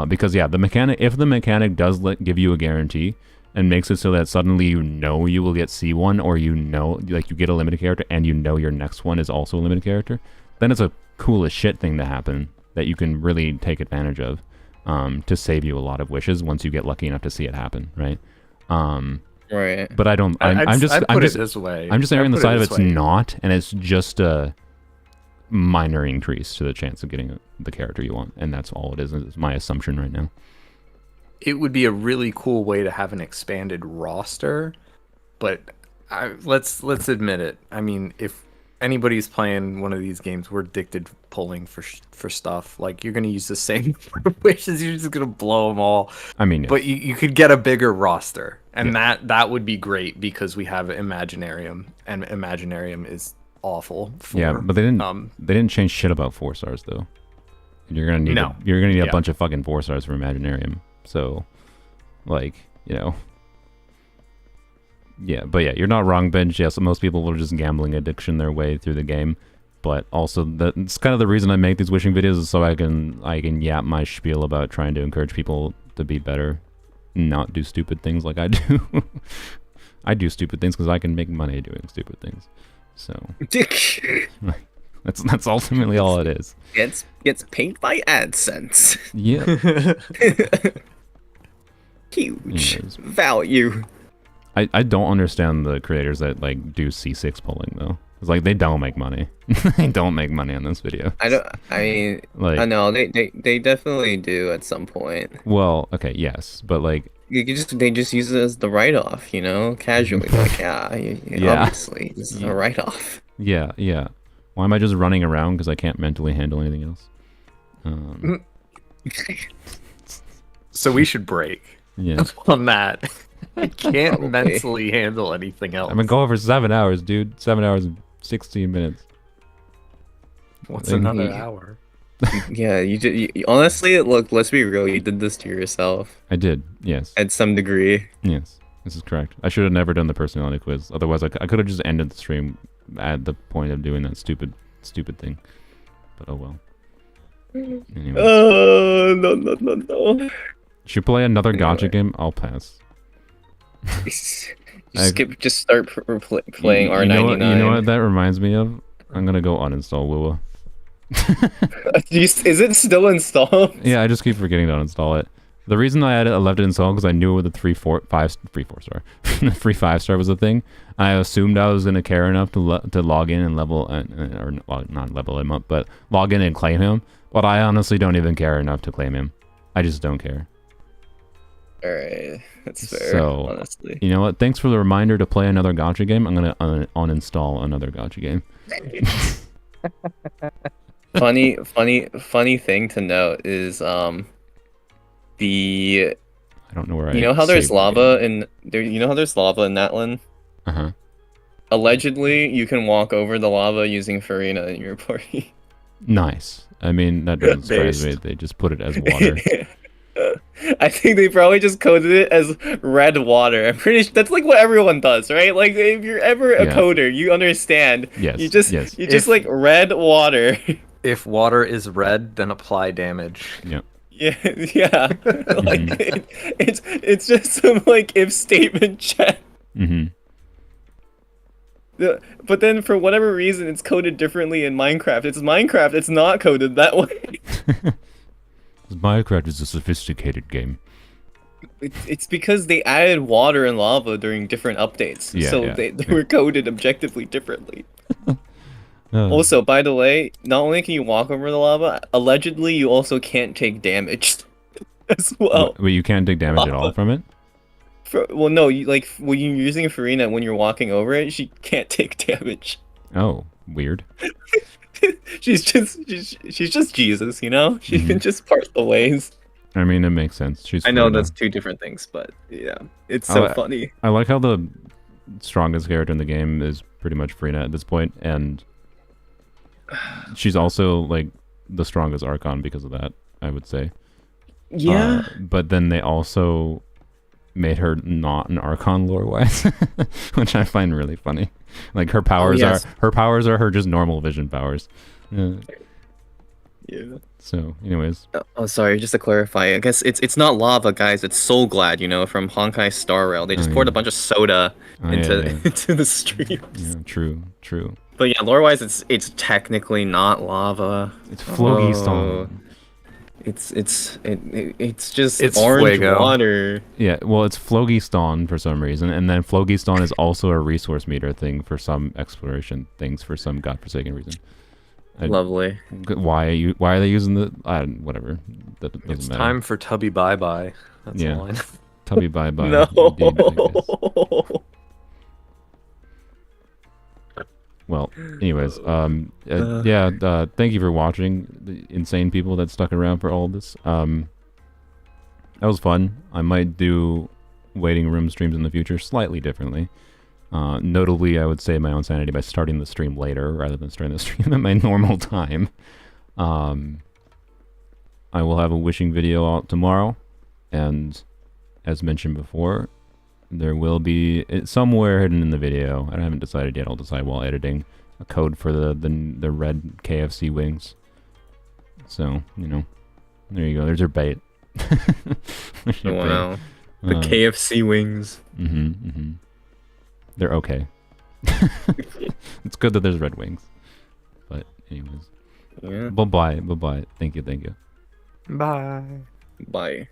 Because yeah, if the mechanic does give you a guarantee and makes it so that suddenly you will get C1 or like you get a limited character and your next one is also a limited character, then it's a cool as shit thing to happen that you can really take advantage of to save you a lot of wishes once you get lucky enough to see it happen, right? right. But I don't. I'm just. I'd I'm put just. it this way. I'm just I'd erring on the put it side of this it's way. not, and it's just a minor increase to the chance of getting the character you want, and that's all it is. Is my assumption right now. It would be a really cool way to have an expanded roster, but let's admit it. I mean, if anybody's playing one of these games, we're addicted to pulling for stuff. Like, you're gonna use the same wishes, you're just gonna blow them all. I mean, But you could get a bigger roster, and that would be great because we have Imaginarium, and Imaginarium is awful. yeah, but they didn't change shit about 4-stars though. You're gonna need a Yeah. bunch of fucking 4-stars for Imaginarium. So, like, yeah, but yeah, you're not wrong, Benj. Yes, most people will just gambling addiction their way through the game, but also it's kind of the reason I make these wishing videos is so I can yap my spiel about trying to encourage people to be better, not do stupid things like I do. I do stupid things because I can make money doing stupid things. So that's ultimately all it is. Gets paid by AdSense. Yeah. Huge Anyways. value. I don't understand the creators that like do C6 polling though. It's like they don't make money. They don't make money on this video. I mean, Like, I know they definitely do at some point. well, okay, yes, but like, They just use it as the write-off, casually. Like, yeah, Yeah. obviously, this is a write-off. yeah. Why am I just running around because I can't mentally handle anything else? So we should break Yeah. on that. I can't Probably. mentally handle anything else. I've been going for 7 hours, dude. 7 hours and 16 minutes. What's Like, another Yeah. hour? Yeah, you did. Honestly, look, let's be real. You did this to yourself I did. Yes. at some degree. Yes. This is correct. I should have never done the personality quiz. Otherwise, I could have just ended the stream at the point of doing that stupid thing. But oh well. Anyway. Oh no! Should play another Anyway. gacha game? I'll pass. Just start playing R99. You know what that reminds me of? I'm gonna go uninstall Wua. Is it still installed? Yeah, I just keep forgetting to uninstall it. The reason I left it installed because I knew the 3 5-star was a thing. I assumed I was gonna care enough to log in and level or not level him up, but log in and claim him. But I honestly don't even care enough to claim him. I just don't care. All right, that's fair. So, honestly, You know what? Thanks for the reminder to play another gacha game. I'm gonna uninstall another gacha game. funny thing to note is I don't know where I. you know how there's saved the lava in there. You know how there's lava in Natlan. Uh-huh. Allegedly, you can walk over the lava using Farina in your party. Nice. I mean, that doesn't surprise me. Based. They just put it as water. I think they probably just coded it as red water. I'm pretty sure that's like what everyone does, right? Like if you're ever a Yeah. coder, you understand. Yes, You just yes. like red water. If water is red, then apply damage. Yeah. Yeah, yeah. Like it's just some like if statement check. Mm-hmm. But then for whatever reason, it's coded differently in Minecraft. It's Minecraft. It's not coded that way. Minecraft is a sophisticated game. It's because they added water and lava during different updates, Yeah, so yeah, they were coded objectively differently. Oh. Also, by the way, not only can you walk over the lava, allegedly you also can't take damage as well. Wait, you can't take damage at all from it? Well, no, like when you're using Farina, when you're walking over it, she can't take damage. Oh, weird. she's just Jesus, you know. She can just part the ways. I mean, it makes sense. She's. I know Florida. that's two different things, but yeah, it's so funny. I like how the strongest character in the game is pretty much Freenet at this point, and she's also like the strongest Archon because of that, I would say. Yeah. But then they also made her not an Archon lore-wise, which I find really funny. Like her powers are her just normal vision powers. Yeah. So, anyways. Oh, sorry. Just to clarify, I guess it's not lava, guys. It's Soul Glad, you know, from Honkai Star Rail. They just poured a bunch of soda into the streams. Yeah, true. But yeah, lore-wise, it's technically not lava. It's Phlogiston. It's just It's orange Fuego. water. Yeah, well, it's Phlogiston for some reason, and then Phlogiston is also a resource meter thing for some exploration things for some godforsaken reason. Lovely. Why are they using the whatever? That doesn't It's matter. time for Tubby Bye Bye. That's Yeah. all I know. Tubby bye bye. No. Indeed, I guess. Well, anyways, thank you for watching, the insane people that stuck around for all of this. That was fun. I might do waiting room streams in the future slightly differently. Notably, I would save my own sanity by starting the stream later rather than starting the stream at my normal time. I will have a wishing video out tomorrow, and as mentioned before, there will be somewhere hidden in the video. I haven't decided yet. I'll decide while editing a code for the red KFC wings. So there you go. There's your bait. There's your Wow. bait. The KFC wings. They're okay. It's good that there's red wings. But anyways, Yeah. bye bye. Thank you. Bye. Bye.